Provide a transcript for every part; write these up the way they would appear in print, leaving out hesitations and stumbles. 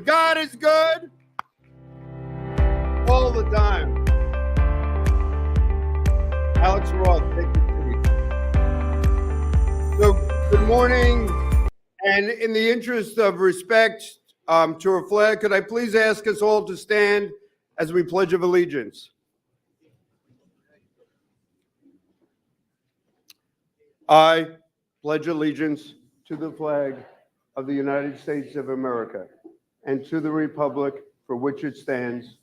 God is good all the time. Alex Roth, take your seat. So, good morning. And in the interest of respect to our flag, could I please ask us all to stand as we pledge of allegiance? I pledge allegiance to the flag of the United States of America and to the republic for which it stands,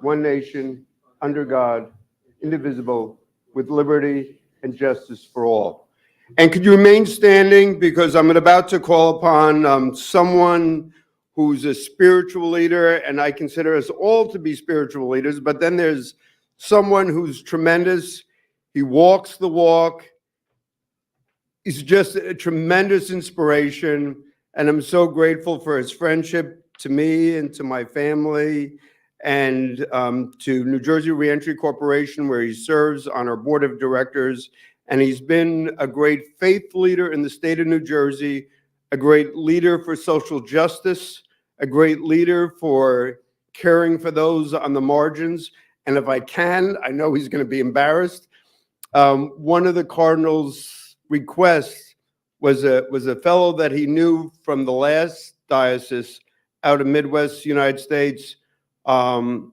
one nation, under God, indivisible, with liberty and justice for all. And could you remain standing, because I'm about to call upon someone who's a spiritual leader, and I consider us all to be spiritual leaders, but then there's someone who's tremendous. He walks the walk. He's just a tremendous inspiration, and I'm so grateful for his friendship to me and to my family, and to New Jersey Reentry Corporation, where he serves on our board of directors. And he's been a great faith leader in the state of New Jersey, a great leader for social justice, a great leader for caring for those on the margins. And if I can, I know he's going to be embarrassed. One of the Cardinals' requests was a fellow that he knew from the last diocese out of Midwest United States, who,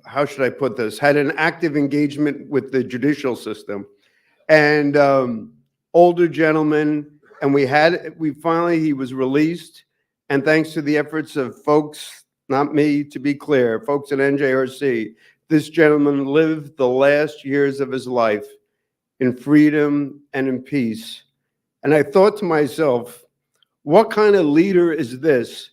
how should I put this, had an active engagement with the judicial system, and older gentleman, and he was released, and thanks to the efforts of folks, not me, to be clear, folks at NJRC, this gentleman lived the last years of his life in freedom and in peace. And I thought to myself, what kind of leader is this,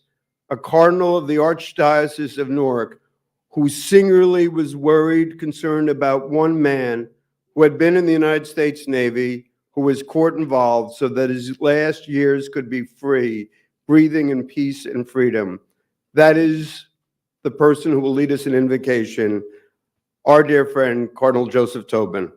a cardinal of the Archdiocese of Newark, who singularly was concerned about one man who had been in the United States Navy, who was court involved, so that his last years could be free, breathing in peace and freedom. That is the person who will lead us in invocation, our dear friend, Cardinal Joseph Tobin.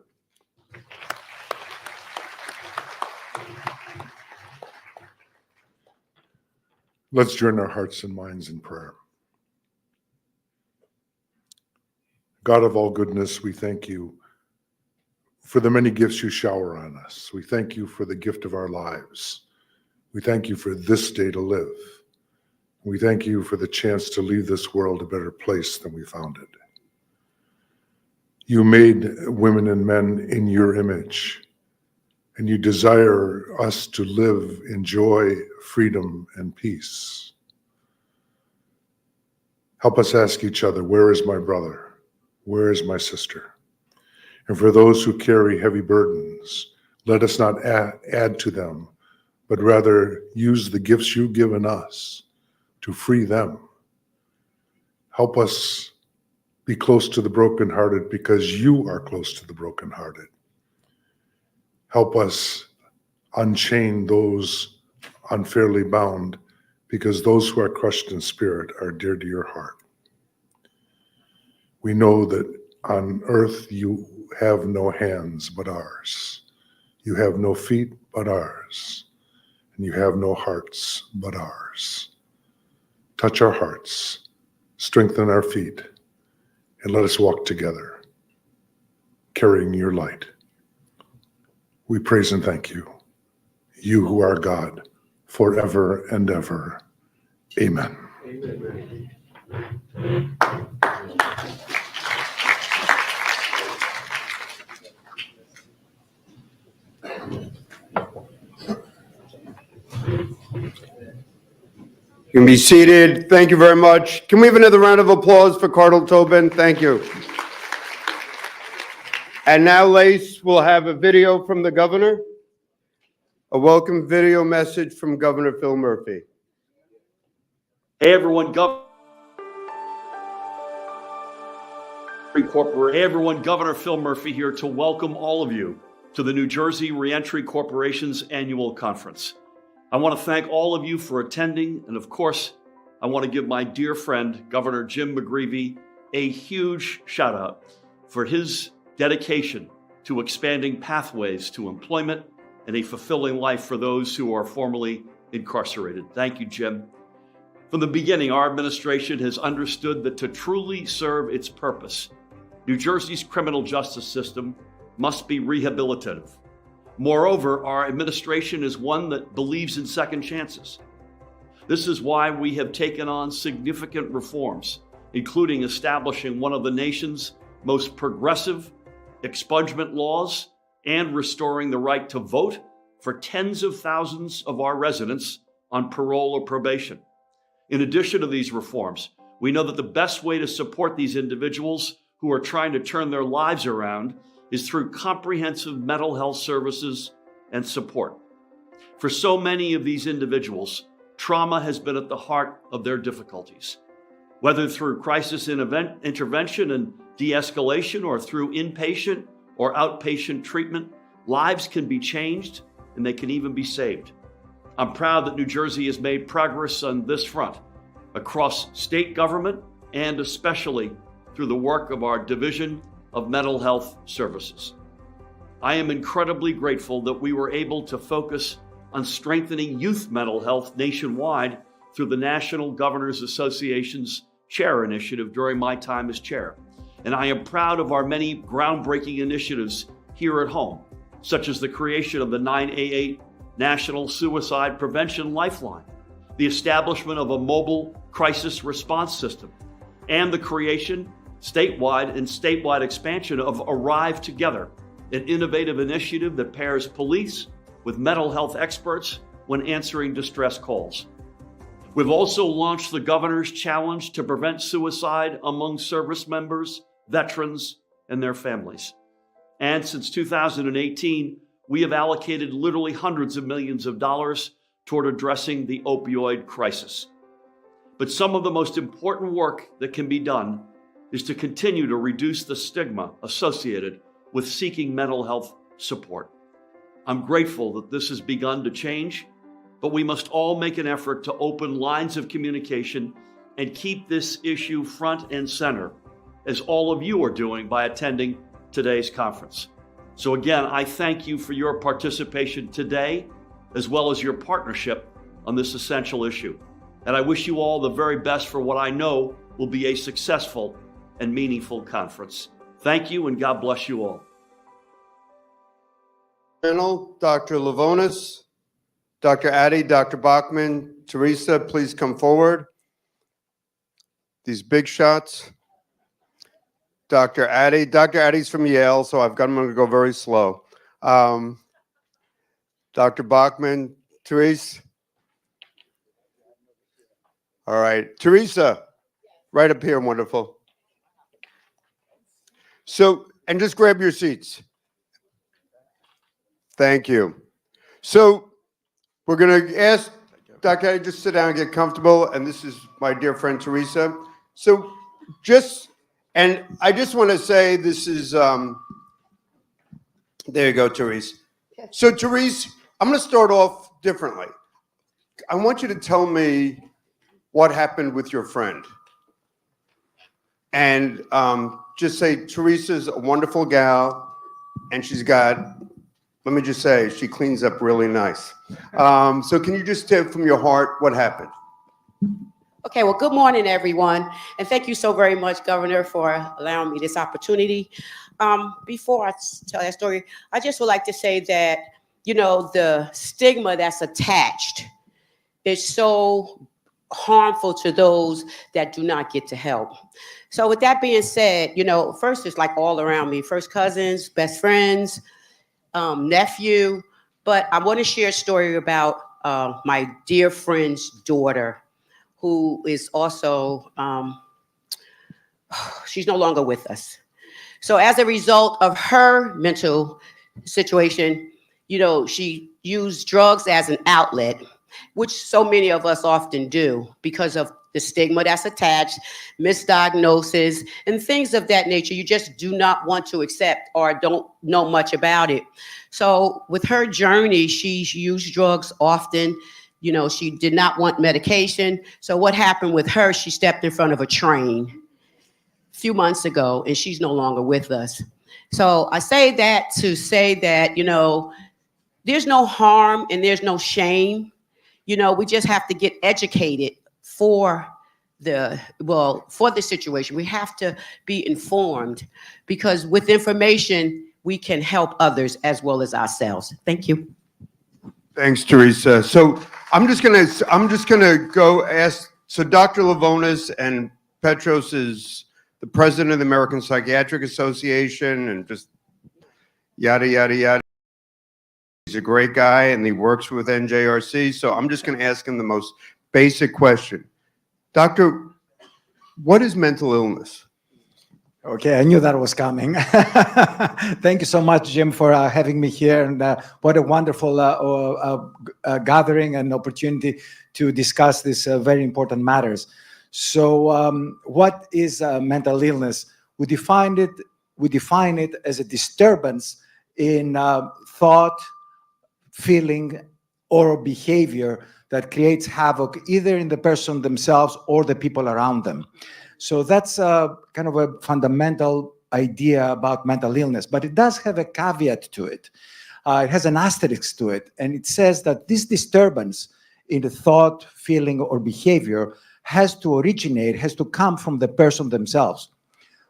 Let's join our hearts and minds in prayer. God of all goodness, we thank you for the many gifts you shower on us. We thank you for the gift of our lives. We thank you for this day to live. We thank you for the chance to leave this world a better place than we found it. You made women and men in your image, and you desire us to live in joy, freedom, and peace. Help us ask each other, where is my brother? Where is my sister? And for those who carry heavy burdens, let us not add to them, but rather use the gifts you've given us to free them. Help us be close to the brokenhearted, because you are close to the brokenhearted. Help us unchain those unfairly bound, because those who are crushed in spirit are dear to your heart. We know that on earth you have no hands but ours. You have no feet but ours. And you have no hearts but ours. Touch our hearts, strengthen our feet, and let us walk together, carrying your light. We praise and thank you, you who are God, forever and ever. Amen. Amen. You can be seated. Thank you very much. Can we have another round of applause for Cardinal Tobin? Thank you. And now, Lace will have a video from the governor, a welcome video message from Governor Phil Murphy. Hey, everyone. Governor Phil Murphy here to welcome all of you to the New Jersey Reentry Corporation's annual conference. I want to thank all of you for attending, and of course, I want to give my dear friend, Governor Jim McGreevey, a huge shout out for his dedication to expanding pathways to employment and a fulfilling life for those who are formerly incarcerated. Thank you, Jim. From the beginning, our administration has understood that to truly serve its purpose, New Jersey's criminal justice system must be rehabilitative. Moreover, our administration is one that believes in second chances. This is why we have taken on significant reforms, including establishing one of the nation's most progressive expungement laws and restoring the right to vote for tens of thousands of our residents on parole or probation. In addition to these reforms, we know that the best way to support these individuals who are trying to turn their lives around is through comprehensive mental health services and support. For so many of these individuals, trauma has been at the heart of their difficulties. Whether through crisis intervention and de-escalation or through inpatient or outpatient treatment, lives can be changed and they can even be saved. I'm proud that New Jersey has made progress on this front across state government and especially through the work of our Division of Mental Health Services. I am incredibly grateful that we were able to focus on strengthening youth mental health nationwide through the National Governors Association's Chair Initiative during my time as chair. And I am proud of our many groundbreaking initiatives here at home, such as the creation of the 988 National Suicide Prevention Lifeline, the establishment of a mobile crisis response system, and the creation, statewide expansion of Arrive Together, an innovative initiative that pairs police with mental health experts when answering distress calls. We've also launched the Governor's Challenge to prevent suicide among service members, veterans, and their families. And since 2018, we have allocated literally hundreds of millions of dollars toward addressing the opioid crisis. But some of the most important work that can be done is to continue to reduce the stigma associated with seeking mental health support. I'm grateful that this has begun to change, but we must all make an effort to open lines of communication and keep this issue front and center, as all of you are doing by attending today's conference. So again, I thank you for your participation today, as well as your partnership on this essential issue. And I wish you all the very best for what I know will be a successful and meaningful conference. Thank you, and God bless you all. Dr. Levounis, Dr. Addy, Dr. Bachman, Teresa, please come forward. These big shots. Dr. Addy's from Yale, so I'm going to go very slow. Dr. Bachman, Teresa. All right, Teresa, right up here, wonderful. So, and just grab your seats. Thank you. So, we're going to ask Dr. Addy, just sit down and get comfortable, and this is my dear friend Teresa. So, and I just want to say this is, there you go, Therese. So, Therese, I'm going to start off differently. I want you to tell me what happened with your friend. And just say, Teresa's a wonderful gal, and she's got, let me just say, she cleans up really nice. So can you just tell from your heart what happened? Okay, well, good morning, everyone. And thank you so very much, Governor, for allowing me this opportunity. Before I tell that story, I just would like to say that, you know, the stigma that's attached is so harmful to those that do not get to help. So with that being said, you know, first it's like all around me, first cousins, best friends, nephew, but I want to share a story about my dear friend's daughter, who is also, she's no longer with us. So as a result of her mental situation, you know, she used drugs as an outlet, which so many of us often do because of the stigma that's attached, misdiagnosis, and things of that nature. You just do not want to accept or don't know much about it. So with her journey, she used drugs often. You know, she did not want medication. So what happened with her, she stepped in front of a train a few months ago, and she's no longer with us. So I say that to say that, you know, there's no harm and there's no shame. You know, we just have to get educated for for the situation. We have to be informed, because with information, we can help others as well as ourselves. Thank you. Thanks, Teresa. So I'm just gonna go ask. So Dr. Levounis, and Petros is the president of the American Psychiatric Association, and just yada yada yada. He's a great guy, and he works with NJRC. So I'm just gonna ask him the most basic question. Doctor, what is mental illness? Okay, I knew that was coming. Thank you so much, Jim, for having me here. And what a wonderful gathering and opportunity to discuss these very important matters. So what is mental illness? We define it as a disturbance in thought, feeling, or behavior that creates havoc either in the person themselves or the people around them. So that's kind of a fundamental idea about mental illness, but it does have a caveat to it. It has an asterisk to it, and it says that this disturbance in the thought, feeling, or behavior has to come from the person themselves.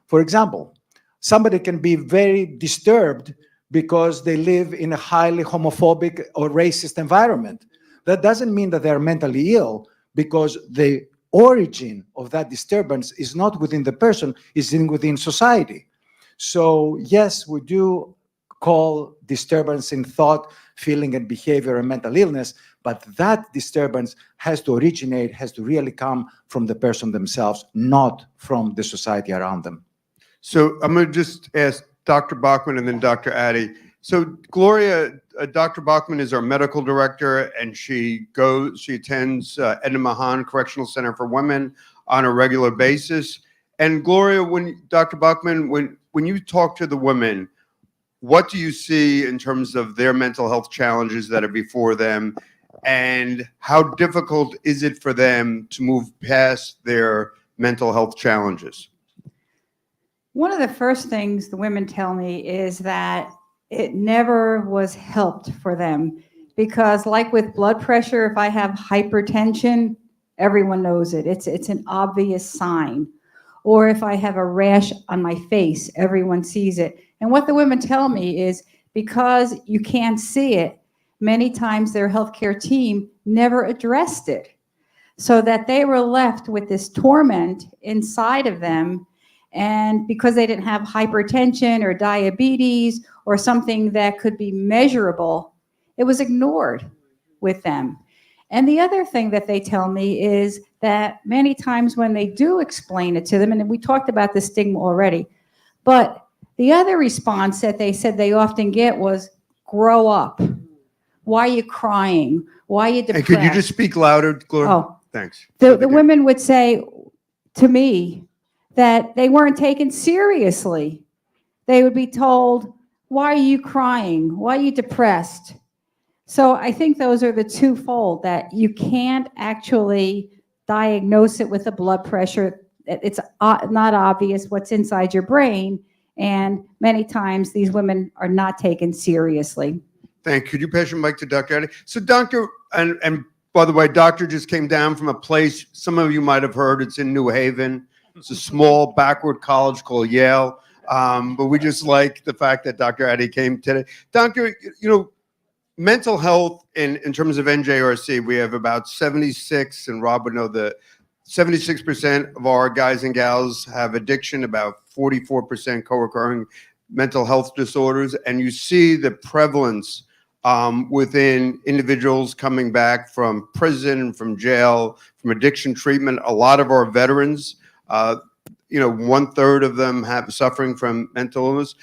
For example, somebody can be very disturbed because they live in a highly homophobic or racist environment. That doesn't mean that they're mentally ill, because the origin of that disturbance is not within the person, it's within society. So yes, we do call disturbance in thought, feeling, and behavior a mental illness, but that disturbance has to really come from the person themselves, not from the society around them. So I'm going to just ask Dr. Bachman and then Dr. Addy. So Gloria, Dr. Bachman is our medical director, and she attends Edna Mahan Correctional Center for Women on a regular basis. And Gloria, Dr. Bachman, when you talk to the women, what do you see in terms of their mental health challenges that are before them, and how difficult is it for them to move past their mental health challenges? One of the first things the women tell me is that it never was helped for them, because like with blood pressure, if I have hypertension, everyone knows it. It's an obvious sign. Or if I have a rash on my face, everyone sees it. And what the women tell me is, because you can't see it, many times their healthcare team never addressed it, so that they were left with this torment inside of them. And because they didn't have hypertension or diabetes or something that could be measurable, it was ignored with them. And the other thing that they tell me is that many times when they do explain it to them, and we talked about the stigma already, but the other response that they said they often get was, grow up. Why are you crying? Why are you depressed? And could you just speak louder, Gloria? Oh, thanks. the women would say to me that they weren't taken seriously. They would be told, why are you crying? Why are you depressed? So I think those are the twofold, that you can't actually diagnose it with a blood pressure. It's not obvious what's inside your brain. And many times these women are not taken seriously. Thank you. Could you pass your mic to Dr. Addy? So Doctor, and by the way, Doctor just came down from a place, some of you might have heard, it's in New Haven. It's a small backward college called Yale. But we just like the fact that Dr. Addy came today. Doctor, mental health in terms of NJRC, we have about 76, and Rob would know that 76% of our guys and gals have addiction, about 44% co-occurring mental health disorders. And you see the prevalence within individuals coming back from prison, from jail, from addiction treatment. A lot of our veterans, 1/3 of them have suffering from mental illness.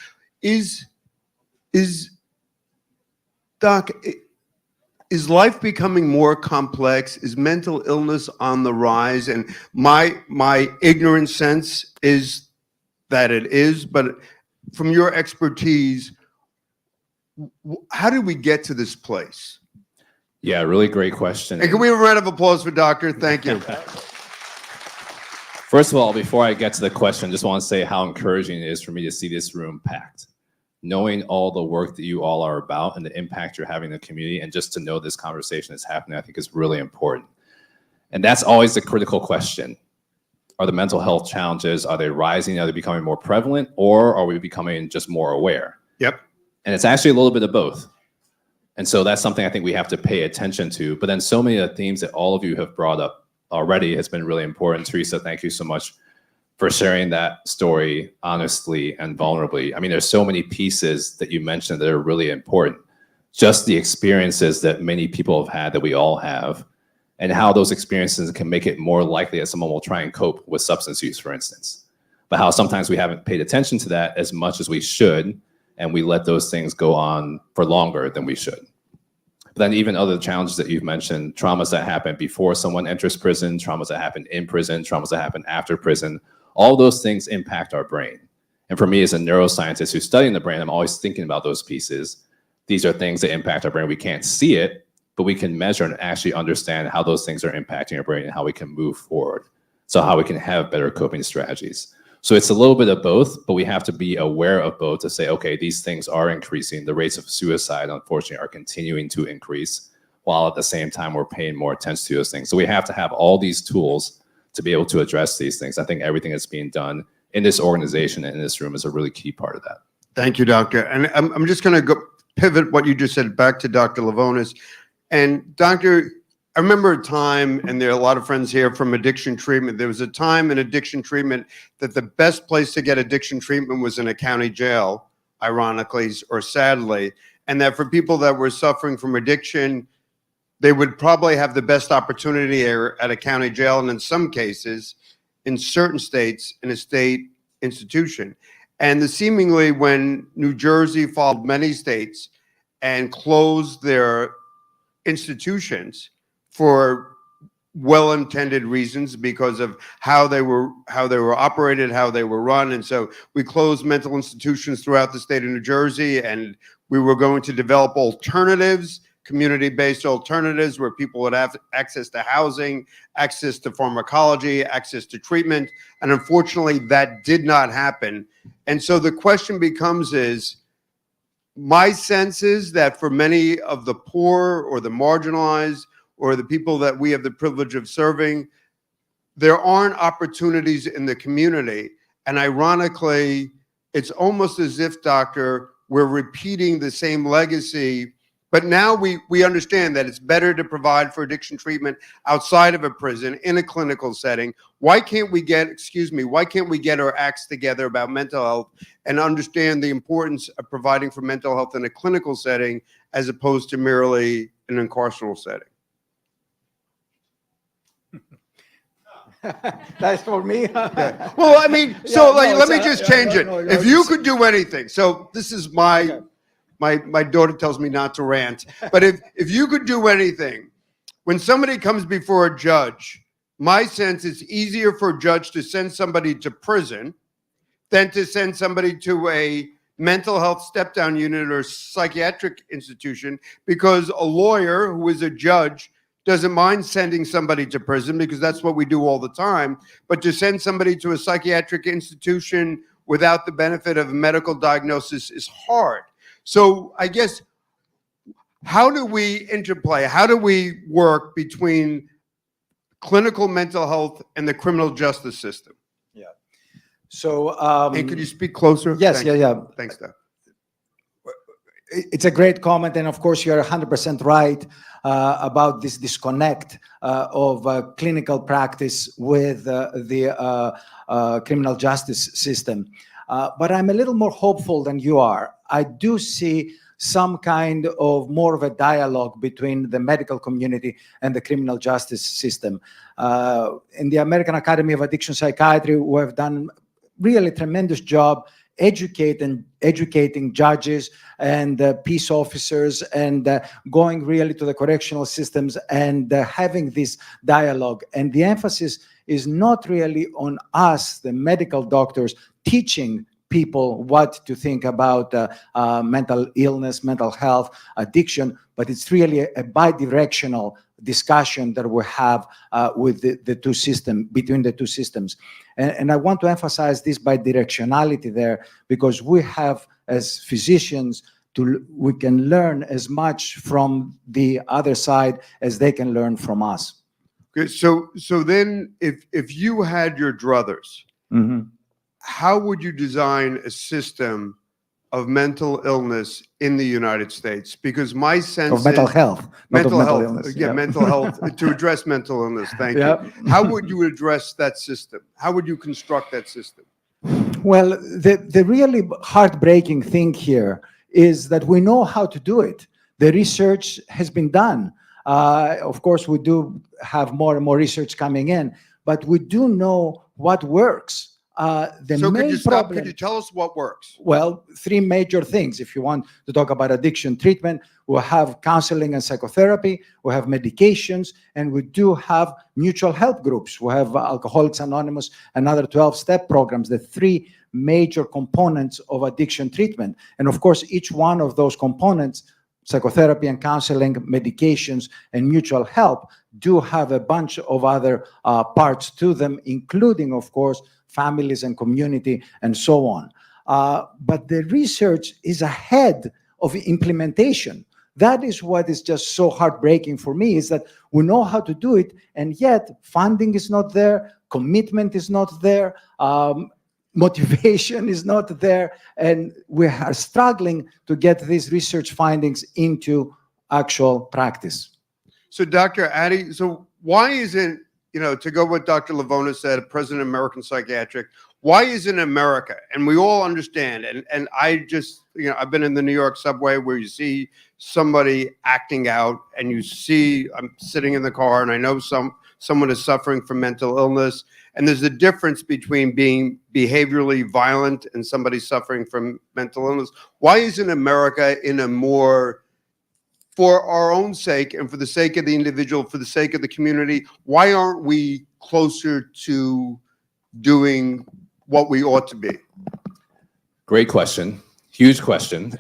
Doc, is life becoming more complex? Is mental illness on the rise? And my ignorant sense is that it is, but from your expertise, how did we get to this place? Yeah, really great question. And can we have a round of applause for Doctor? Thank you. First of all, before I get to the question, just want to say how encouraging it is for me to see this room packed. Knowing all the work that you all are about and the impact you're having in the community, and just to know this conversation is happening, I think is really important. And that's always the critical question. Are the mental health challenges, are they rising? Are they becoming more prevalent, or are we becoming just more aware? Yep. And it's actually a little bit of both. And so that's something I think we have to pay attention to. But then so many of the themes that all of you have brought up already has been really important. Teresa, thank you so much for sharing that story honestly and vulnerably. I mean, there's so many pieces that you mentioned that are really important. Just the experiences that many people have had, that we all have, and how those experiences can make it more likely that someone will try and cope with substance use, for instance. But how sometimes we haven't paid attention to that as much as we should, and we let those things go on for longer than we should. But then even other challenges that you've mentioned, traumas that happen before someone enters prison, traumas that happen in prison, traumas that happen after prison, all those things impact our brain. And for me as a neuroscientist who's studying the brain, I'm always thinking about those pieces. These are things that impact our brain. We can't see it, but we can measure and actually understand how those things are impacting our brain and how we can move forward. So how we can have better coping strategies. So it's a little bit of both, but we have to be aware of both to say, okay, these things are increasing. The rates of suicide, unfortunately, are continuing to increase, while at the same time, we're paying more attention to those things. So we have to have all these tools to be able to address these things. I think everything that's being done in this organization and in this room is a really key part of that. Thank you, Doctor. And I'm just going to go pivot what you just said back to Dr. Levounis. And Doctor, I remember a time, and there are a lot of friends here from addiction treatment. There was a time in addiction treatment that the best place to get addiction treatment was in a county jail, ironically or sadly. And that for people that were suffering from addiction, they would probably have the best opportunity at a county jail, and in some cases, in certain states, in a state institution. And seemingly when New Jersey followed many states and closed their institutions for well-intended reasons because of how they were operated, how they were run. And so we closed mental institutions throughout the state of New Jersey, and we were going to develop alternatives, community-based alternatives where people would have access to housing, access to pharmacology, access to treatment. And unfortunately, that did not happen. And so the question becomes my sense is that for many of the poor or the marginalized or the people that we have the privilege of serving, there aren't opportunities in the community. And ironically, it's almost as if, Doctor, we're repeating the same legacy. But now we understand that it's better to provide for addiction treatment outside of a prison in a clinical setting. Why can't we get our acts together about mental health and understand the importance of providing for mental health in a clinical setting as opposed to merely an incarceral setting? That's for me. Yeah. Well, I mean, so Yeah, no, let me it's, just change it. no, If you could do anything, so this is my daughter tells me not to rant, but if you could do anything, when somebody comes before a judge, my sense it's easier for a judge to send somebody to prison than to send somebody to a mental health step-down unit or psychiatric institution, because a lawyer who is a judge doesn't mind sending somebody to prison because that's what we do all the time. But to send somebody to a psychiatric institution without the benefit of a medical diagnosis is hard. So I guess, how do we interplay? How do we work between clinical mental health and the criminal justice system? Yeah. So, And could you speak closer? yes, Thanks. yeah. Thanks, Doc. It's a great comment, and of course, you're 100% right about this disconnect of clinical practice with the criminal justice system. But I'm a little more hopeful than you are. I do see some kind of more of a dialogue between the medical community and the criminal justice system. In the American Academy of Addiction Psychiatry, we have done really tremendous job educating judges and peace officers and going really to the correctional systems and having this dialogue. And the emphasis is not really on us, the medical doctors, teaching people what to think about mental illness, mental health, addiction, but it's really a bi-directional discussion that we have with the two systems, between the two systems. And I want to emphasize this bi-directionality there, because we have, as physicians, we can learn as much from the other side as they can learn from us. Good. So then if you had your druthers, Mhm. how would you design a system of mental illness in the United States? Because my sense Of mental is health, not of mental mental health, illness. yeah, Yep. mental health, to address mental illness. Thank Yep. you. How would you address that system? How would you construct that system? Well, the really heartbreaking thing here is that we know how to do it. The research has been done. Of course, we do have more and more research coming in, but we do know what works. The So main could you stop? problem, Could you tell us what works? well, three major things. If you want to talk about addiction treatment, we'll have counseling and psychotherapy, we have medications, and we do have mutual help groups. We have Alcoholics Anonymous and other 12-step programs, the three major components of addiction treatment. And of course, each one of those components, psychotherapy and counseling, medications, and mutual help, do have a bunch of other parts to them, including, of course, families and community and so on. But the research is ahead of implementation. That is what is just so heartbreaking for me, is that we know how to do it, and yet funding is not there, commitment is not there, motivation is not there, and we are struggling to get these research findings into actual practice. So Dr. Addy, so why isn't, to go what Dr. Levounis said, President of American Psychiatric, why isn't America, and we all understand, and I just, I've been in the New York subway where you see somebody acting out, and you see, I'm sitting in the car and I know someone is suffering from mental illness, and there's a difference between being behaviorally violent and somebody suffering from mental illness. Why isn't America in a more, for our own sake and for the sake of the individual, for the sake of the community, why aren't we closer to doing what we ought to be? Great question. Huge question.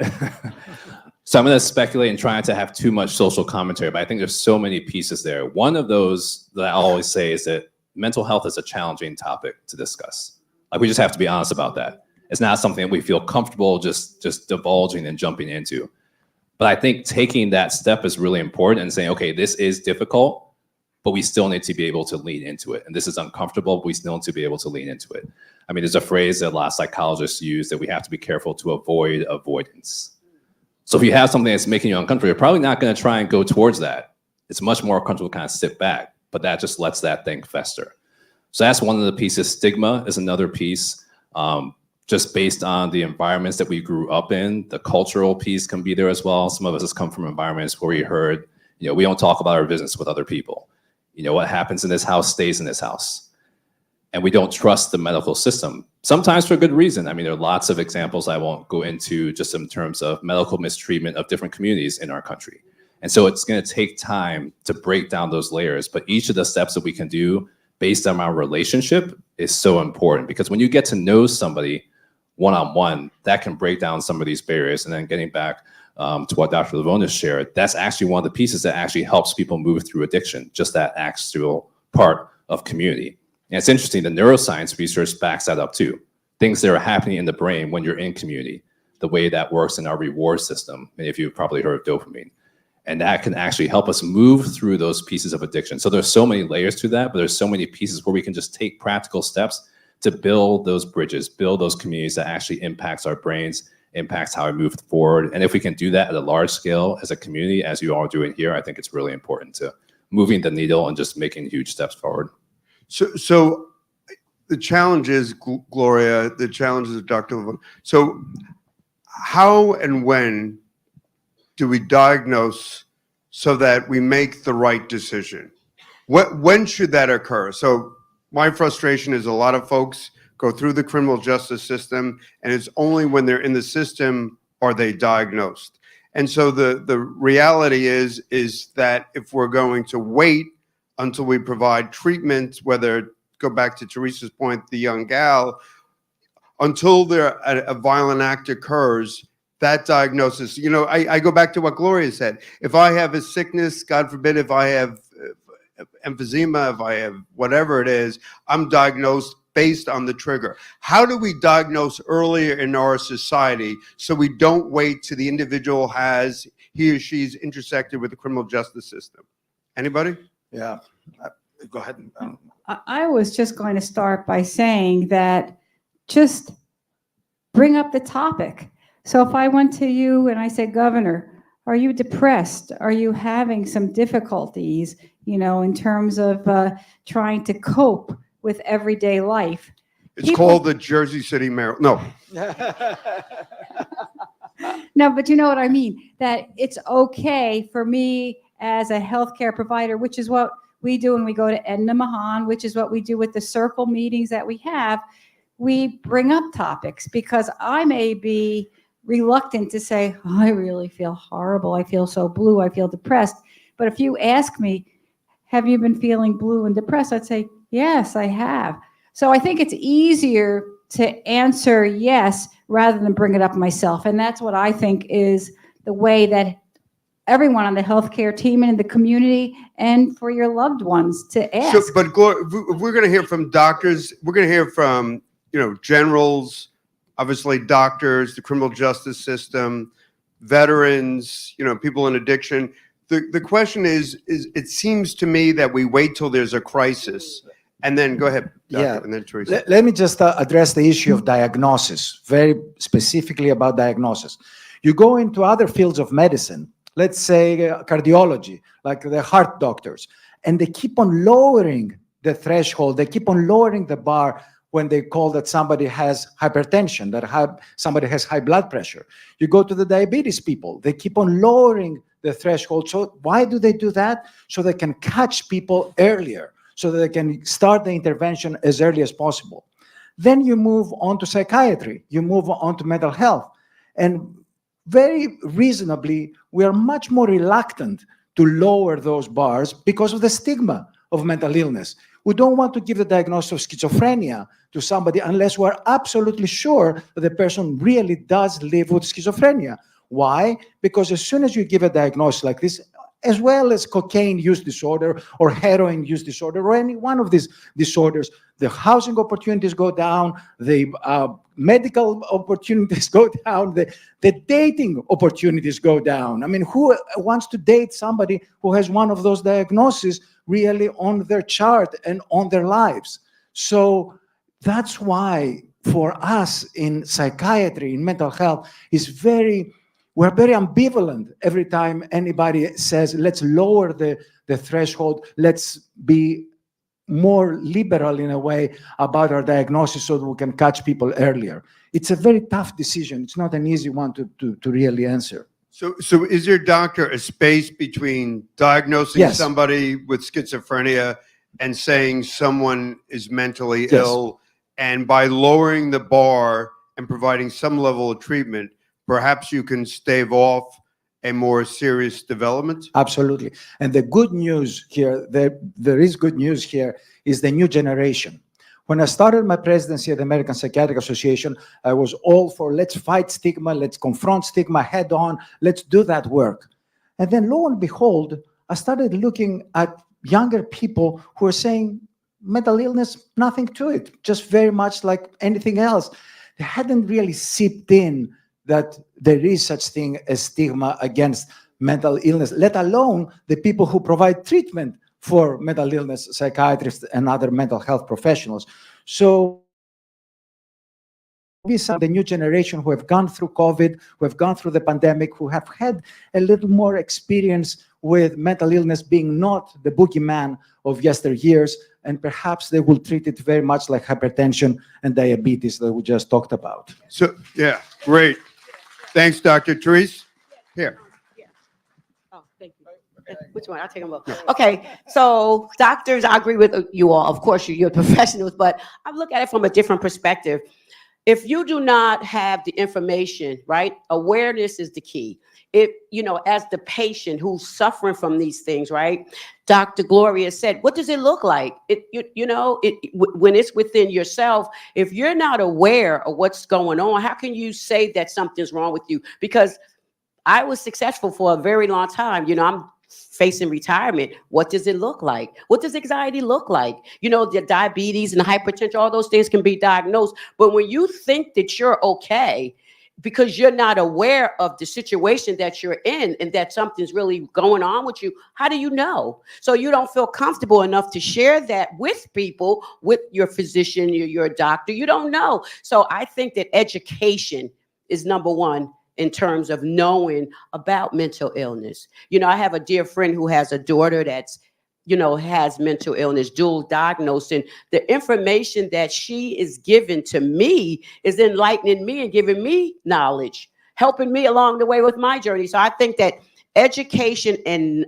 So I'm going to speculate and try not to have too much social commentary, but I think there's so many pieces there. One of those that I always say is that mental health is a challenging topic to discuss. Like, we just have to be honest about that. It's not something that we feel comfortable just divulging and jumping into. But I think taking that step is really important and saying, okay, this is difficult, but we still need to be able to lean into it. And this is uncomfortable, but we still need to be able to lean into it. I mean, there's a phrase that a lot of psychologists use that we have to be careful to avoid avoidance. So if you have something that's making you uncomfortable, you're probably not going to try and go towards that. It's much more comfortable to kind of sit back, but that just lets that thing fester. So that's one of the pieces. Stigma is another piece. Just based on the environments that we grew up in, the cultural piece can be there as well. Some of us has come from environments where we heard, we don't talk about our business with other people. What happens in this house stays in this house. And we don't trust the medical system, sometimes for good reason. I mean, there are lots of examples I won't go into just in terms of medical mistreatment of different communities in our country. And so it's going to take time to break down those layers. But each of the steps that we can do based on our relationship is so important, because when you get to know somebody one-on-one, that can break down some of these barriers. And then getting back to what Dr. Levounis shared, that's actually one of the pieces that actually helps people move through addiction, just that actual part of community. And it's interesting, the neuroscience research backs that up too. Things that are happening in the brain when you're in community, the way that works in our reward system. Many of you have probably heard of dopamine. And that can actually help us move through those pieces of addiction. So there's so many layers to that, but there's so many pieces where we can just take practical steps to build those bridges, build those communities that actually impacts our brains, impacts how we move forward. And if we can do that at a large scale as a community, as you all are doing here, I think it's really important to moving the needle and just making huge steps forward. So the challenge is, Gloria, the challenge is Dr. Levounis. So how and when do we diagnose so that we make the right decision? When should that occur? So my frustration is a lot of folks go through the criminal justice system, and it's only when they're in the system are they diagnosed. And so the reality is that if we're going to wait until we provide treatment, whether, go back to Teresa's point, the young gal, until a violent act occurs, that diagnosis, I go back to what Gloria said. If I have a sickness, God forbid, if I have emphysema, if I have whatever it is, I'm diagnosed based on the trigger. How do we diagnose earlier in our society so we don't wait till the individual he or she's intersected with the criminal justice system? Anybody? Yeah. Go ahead. I was just going to start by saying that just bring up the topic. So if I went to you and I said, Governor, are you depressed? Are you having some difficulties, in terms of trying to cope with everyday life? It's called the Jersey City Maryland. No, No, but you know what I mean? That it's okay for me as a healthcare provider, which is what we do when we go to Edna Mahan, which is what we do with the circle meetings that we have. We bring up topics because I may be reluctant to say, oh, I really feel horrible. I feel so blue. I feel depressed. But if you ask me, have you been feeling blue and depressed? I'd say, yes, I have. So I think it's easier to answer yes rather than bring it up myself. And that's what I think is the way that everyone on the healthcare team and in the community and for your loved ones to ask. so, but Gloria, if we're going to hear from doctors. We're going to hear from, generals, obviously doctors, the criminal justice system, veterans, people in addiction. The question is it seems to me that we wait till there's a crisis and then go ahead. Doctor, Yeah. And then Teresa. Let me just address the issue of diagnosis, very specifically about diagnosis. You go into other fields of medicine, let's say cardiology, like the heart doctors, and they keep on lowering the threshold, they keep on lowering the bar when they call that somebody has hypertension, that somebody has high blood pressure. You go to the diabetes people, they keep on lowering the threshold. So why do they do that? So they can catch people earlier, so that they can start the intervention as early as possible. Then you move on to psychiatry, you move on to mental health. And very reasonably, we are much more reluctant to lower those bars because of the stigma of mental illness. We don't want to give the diagnosis of schizophrenia to somebody unless we're absolutely sure that the person really does live with schizophrenia. Why? Because as soon as you give a diagnosis like this, as well as cocaine use disorder or heroin use disorder or any one of these disorders, the housing opportunities go down, the medical opportunities go down, the dating opportunities go down. I mean, who wants to date somebody who has one of those diagnoses really on their chart and on their lives? So that's why for us in psychiatry, in mental health, we're very ambivalent every time anybody says, let's lower the threshold, let's be more liberal in a way about our diagnosis so that we can catch people earlier. It's a very tough decision. It's not an easy one to really answer. So is there, doctor, a space between diagnosing Yes. somebody with schizophrenia and saying someone is mentally Yes. ill? And by lowering the bar and providing some level of treatment, perhaps you can stave off a more serious development? Absolutely. And the good news here, there is good news here, is the new generation. When I started my presidency at the American Psychiatric Association, I was all for let's fight stigma, let's confront stigma head on, let's do that work. And then lo and behold, I started looking at younger people who are saying mental illness, nothing to it, just very much like anything else. They hadn't really seeped in that there is such thing as stigma against mental illness, let alone the people who provide treatment for mental illness, psychiatrists and other mental health professionals. So the new generation who have gone through COVID, who have gone through the pandemic, who have had a little more experience with mental illness being not the boogeyman of yesteryears, and perhaps they will treat it very much like hypertension and diabetes that we just talked about. So, yeah, great. Thanks, Dr. Therese. Here. Oh, thank you. Which one? I'll take them both. Okay, so doctors, I agree with you all. Of course, you're professionals, but I look at it from a different perspective. If you do not have the information, right, awareness is the key. If, as the patient who's suffering from these things, right, Dr. Gloria said, what does it look like? When it's within yourself, if you're not aware of what's going on, how can you say that something's wrong with you? Because I was successful for a very long time. I'm facing retirement. What does it look like? What does anxiety look like? The diabetes and hypertension, all those things can be diagnosed. But when you think that you're okay, because you're not aware of the situation that you're in and that something's really going on with you. How do you know? So you don't feel comfortable enough to share that with people, with your physician, your doctor. You don't know. So I think that education is number one in terms of knowing about mental illness. You know, I have a dear friend who has a daughter that's, you know, has mental illness, dual diagnosed, and the information that she is giving to me is enlightening me and giving me knowledge, helping me along the way with my journey. So I think that education and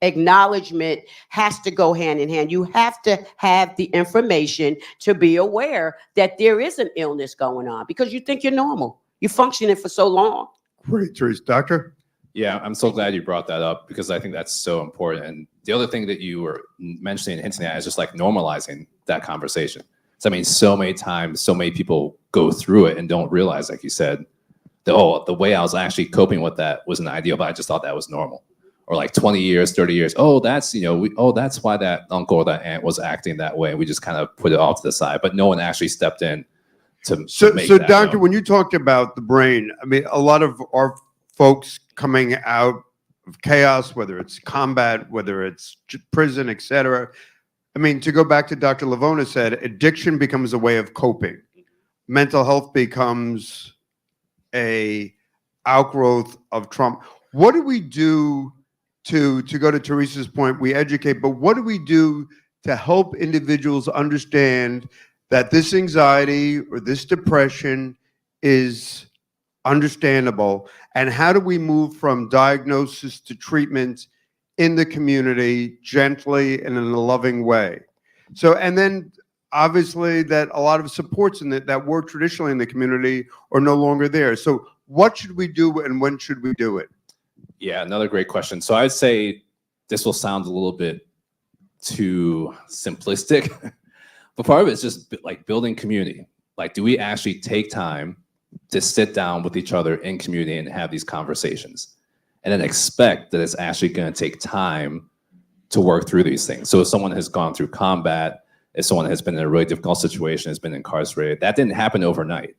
acknowledgement has to go hand in hand. You have to have the information to be aware that there is an illness going on, because you think you're normal. You're functioning for so long. Great, Teresa. Doctor? Yeah, I'm so glad you brought that up, because I think that's so important. And the other thing that you were mentioning and hinting at is just like normalizing that conversation. So I mean, so many times, so many people go through it and don't realize, like you said, that, oh, the way I was actually coping with that wasn't ideal, but I just thought that was normal. Or like 20 years, 30 years, oh, that's, you know, that's why that uncle or that aunt was acting that way. And we just kind of put it off to the side, but no one actually stepped in to make So that doctor, known. when you talked about the brain, I mean, a lot of our folks coming out of chaos, whether it's combat, whether it's prison, etc. I mean, to go back to Dr. Levounis said, addiction becomes a way of coping. Mental health becomes a outgrowth of trauma. What do we do to go to Teresa's point? We educate, but what do we do to help individuals understand that this anxiety or this depression is understandable, and how do we move from diagnosis to treatment in the community gently and in a loving way? So, and then obviously that a lot of supports in that were traditionally in the community are no longer there. So what should we do and when should we do it? Yeah, another great question. So I'd say this will sound a little bit too simplistic, but part of it is just like building community. Like, do we actually take time to sit down with each other in community and have these conversations, and then expect that it's actually going to take time to work through these things? So if someone has gone through combat, if someone has been in a really difficult situation, has been incarcerated, that didn't happen overnight.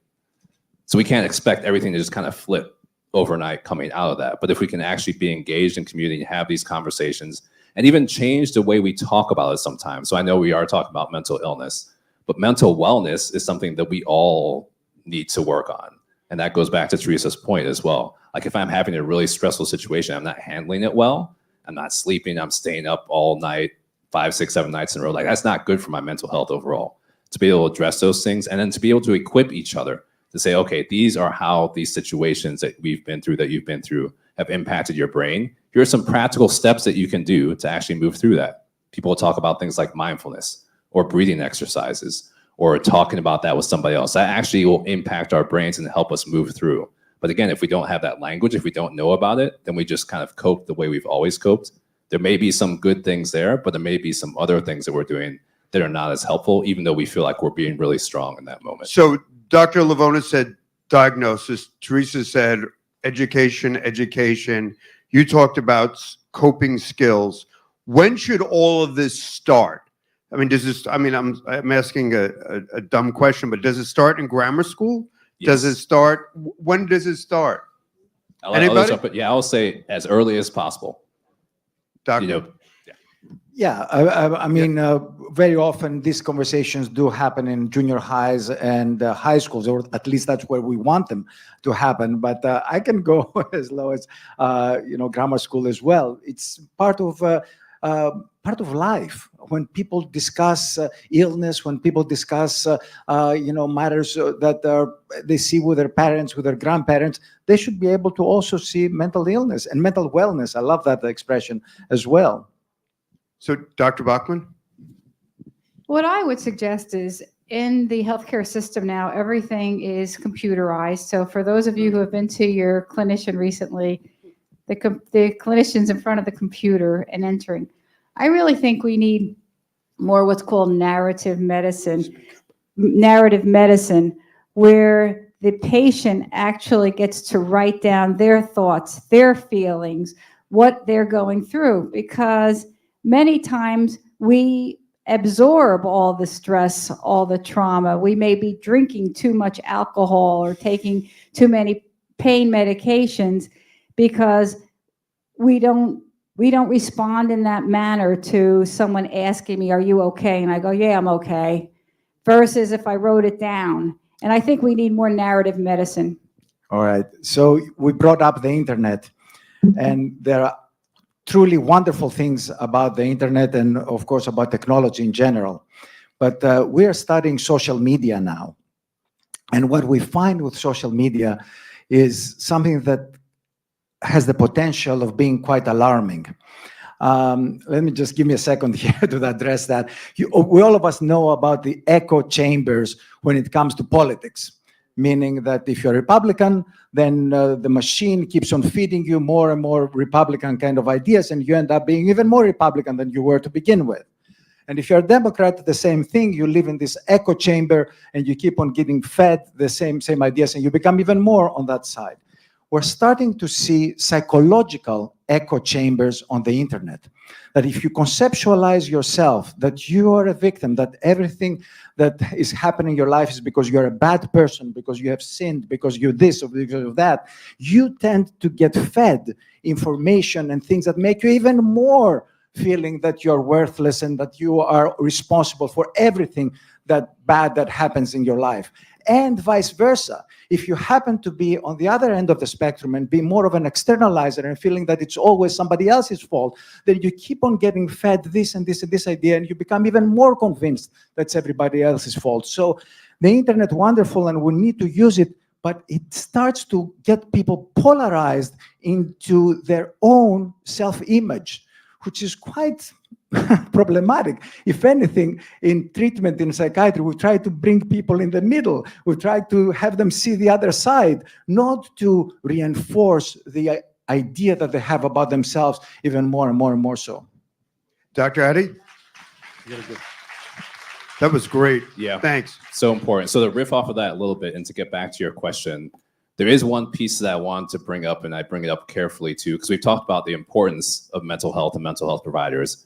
So we can't expect everything to just kind of flip overnight coming out of that. But if we can actually be engaged in community and have these conversations and even change the way we talk about it sometimes. So I know we are talking about mental illness, but mental wellness is something that we all need to work on. And that goes back to Teresa's point as well. Like, if I'm having a really stressful situation, I'm not handling it well, I'm not sleeping, I'm staying up all night, 5, 6, 7 nights in a row. Like, that's not good for my mental health overall. To be able to address those things and then to be able to equip each other to say, okay, these are how these situations that we've been through, that you've been through, have impacted your brain. Here are some practical steps that you can do to actually move through that. People will talk about things like mindfulness or breathing exercises, or talking about that with somebody else. That actually will impact our brains and help us move through. But again, if we don't have that language, if we don't know about it, then we just kind of cope the way we've always coped. There may be some good things there, but there may be some other things that we're doing that are not as helpful, even though we feel like we're being really strong in that moment. So Dr. Levounis said diagnosis. Teresa said education. You talked about coping skills. When should all of this start? I mean, does this, I mean, I'm asking a dumb question, but does it start in grammar school? Yes. Does it start, when does it start? Anybody? Yeah, I'll say as early as possible. Doctor? You know, Yeah, I mean, very often these conversations do happen in junior highs and high schools, or at least that's where we want them to happen. But I can go as low as, grammar school as well. It's part of life. When people discuss illness, when people discuss, matters that they see with their parents, with their grandparents, they should be able to also see mental illness and mental wellness. I love that expression as well. So Dr. Bachman? What I would suggest is, in the healthcare system now, everything is computerized. So for those of you who have been to your clinician recently, the clinician's in front of the computer and entering. I really think we need more what's called narrative medicine, where the patient actually gets to write down their thoughts, their feelings, what they're going through, because many times we absorb all the stress, all the trauma. We may be drinking too much alcohol or taking too many pain medications because we don't respond in that manner to someone asking me, are you okay? And I go, yeah, I'm okay. Versus if I wrote it down. And I think we need more narrative medicine. All right. So we brought up the internet, and there are truly wonderful things about the internet and, of course, about technology in general. But we are studying social media now. And what we find with social media is something that has the potential of being quite alarming. Let me just give me a second here to address that. We all of us know about the echo chambers when it comes to politics, meaning that if you're a Republican, then the machine keeps on feeding you more and more Republican kind of ideas, and you end up being even more Republican than you were to begin with. And if you're a Democrat, the same thing. You live in this echo chamber, and you keep on getting fed the same ideas, and you become even more on that side. We're starting to see psychological echo chambers on the internet. That if you conceptualize yourself, that you are a victim, that everything that is happening in your life is because you're a bad person, because you have sinned, because you're this or because of that, you tend to get fed information and things that make you even more feeling that you're worthless and that you are responsible for everything that bad that happens in your life. And vice versa. If you happen to be on the other end of the spectrum and be more of an externalizer and feeling that it's always somebody else's fault, then you keep on getting fed this and this and this idea, and you become even more convinced that's everybody else's fault. So the internet, wonderful, and we need to use it, but it starts to get people polarized into their own self-image, which is quite problematic. If anything, in treatment in psychiatry, we try to bring people in the middle. We try to have them see the other side, not to reinforce the idea that they have about themselves even more and more and more so. Dr. Addy? That was great. Yeah. Thanks. So important. So to riff off of that a little bit and to get back to your question, there is one piece that I want to bring up, and I bring it up carefully too, because we've talked about the importance of mental health and mental health providers,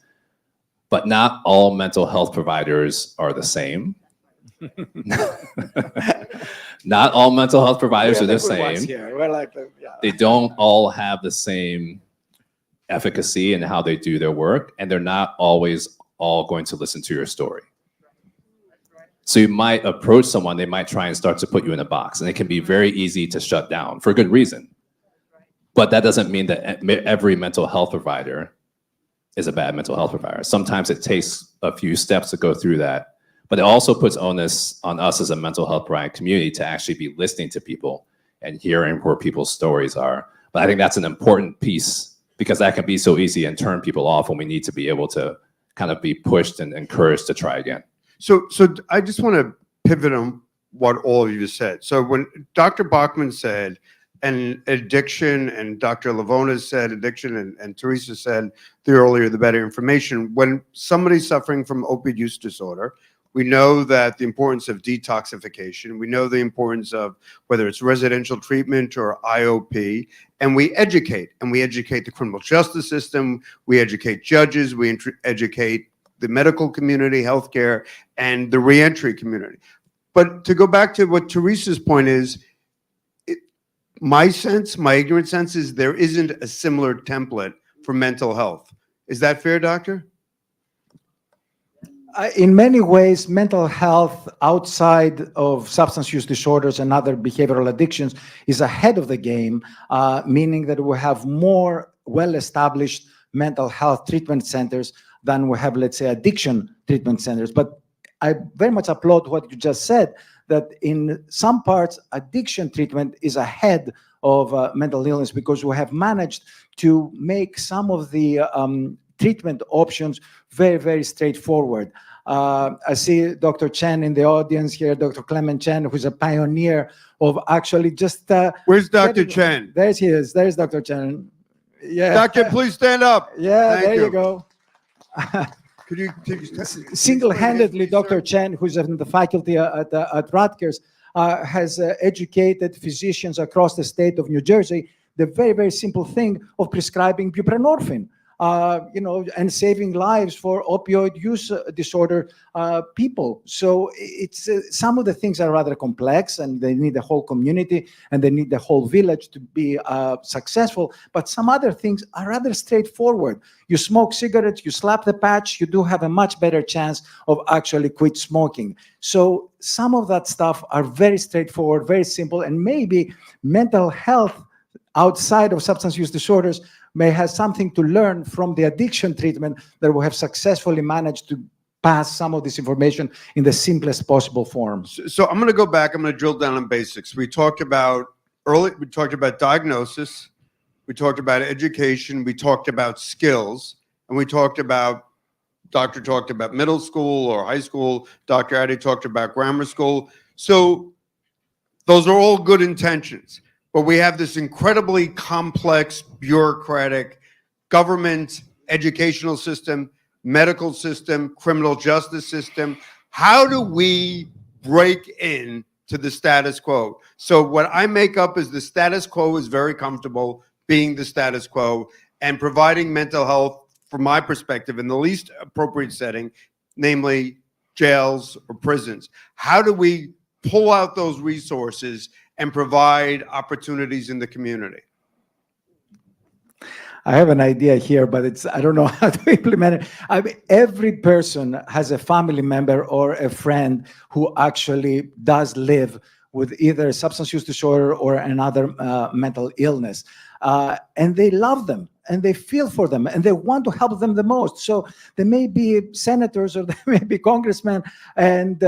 but not all mental health providers are the same. Not all mental health providers are the same. They don't all have the same efficacy in how they do their work, and they're not always all going to listen to your story. So you might approach someone, they might try and start to put you in a box, and it can be very easy to shut down for good reason. But that doesn't mean that every mental health provider is a bad mental health provider. Sometimes it takes a few steps to go through that, but it also puts onus on us as a mental health provider community to actually be listening to people and hearing where people's stories are. But I think that's an important piece, because that can be so easy and turn people off when we need to be able to kind of be pushed and encouraged to try again. So I just want to pivot on what all of you said. So when Dr. Bachman said, and addiction, and Dr. Levounis said addiction, and Teresa said the earlier the better information. When somebody's suffering from opioid use disorder, we know that the importance of detoxification. We know the importance of whether it's residential treatment or IOP, and we educate the criminal justice system. We educate judges. We educate the medical community, healthcare, and the reentry community. But to go back to what Teresa's point is, my ignorant sense is there isn't a similar template for mental health. Is that fair, doctor? In many ways, mental health outside of substance use disorders and other behavioral addictions is ahead of the game, meaning that we have more well-established mental health treatment centers than we have, let's say, addiction treatment centers. But I very much applaud what you just said, that in some parts, addiction treatment is ahead of mental illness, because we have managed to make some of the treatment options very, very straightforward. I see Dr. Chen in the audience here, Dr. Clement Chen, who's a pioneer of actually just... Where's Dr. Chen? There he is. There's Dr. Chen. Yeah. Doctor, please stand up. Yeah, Thank there you. you go. Could you Single-handedly, Dr. Chen, who's in the faculty at Rutgers, has educated physicians across the state of New Jersey the very, very simple thing of prescribing buprenorphine. and saving lives for opioid use disorder people. So it's some of the things are rather complex, and they need the whole community and they need the whole village to be successful. But some other things are rather straightforward. You smoke cigarettes, you slap the patch, you do have a much better chance of actually quit smoking. So some of that stuff are very straightforward, very simple, and maybe mental health outside of substance use disorders may have something to learn from the addiction treatment that we have successfully managed to pass some of this information in the simplest possible forms. So I'm going to go back. I'm going to drill down on basics. We talked about diagnosis. We talked about education. We talked about skills. And Doctor talked about middle school or high school. Dr. Addy talked about grammar school. So those are all good intentions. But we have this incredibly complex, bureaucratic government, educational system, medical system, criminal justice system. How do we break in to the status quo? So what I make up is the status quo is very comfortable being the status quo and providing mental health, from my perspective, in the least appropriate setting, namely jails or prisons. How do we pull out those resources and provide opportunities in the community? I have an idea here, but I don't know how to implement it. I mean, every person has a family member or a friend who actually does live with either substance use disorder or another mental illness. And they love them and they feel for them and they want to help them the most. So they may be senators or they may be congressmen, and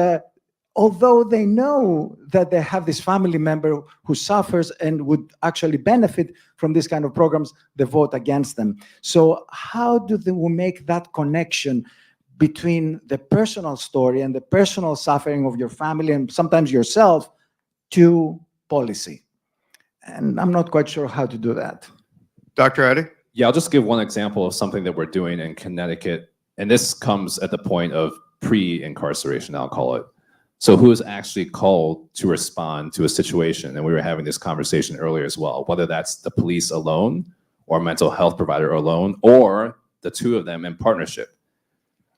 although they know that they have this family member who suffers and would actually benefit from this kind of programs, they vote against them. So how do we make that connection between the personal story and the personal suffering of your family and sometimes yourself to policy? And I'm not quite sure how to do that. Dr. Addy? Yeah, I'll just give one example of something that we're doing in Connecticut. And this comes at the point of pre-incarceration, I'll call it. So who is actually called to respond to a situation? And we were having this conversation earlier as well, whether that's the police alone or a mental health provider alone, or the two of them in partnership.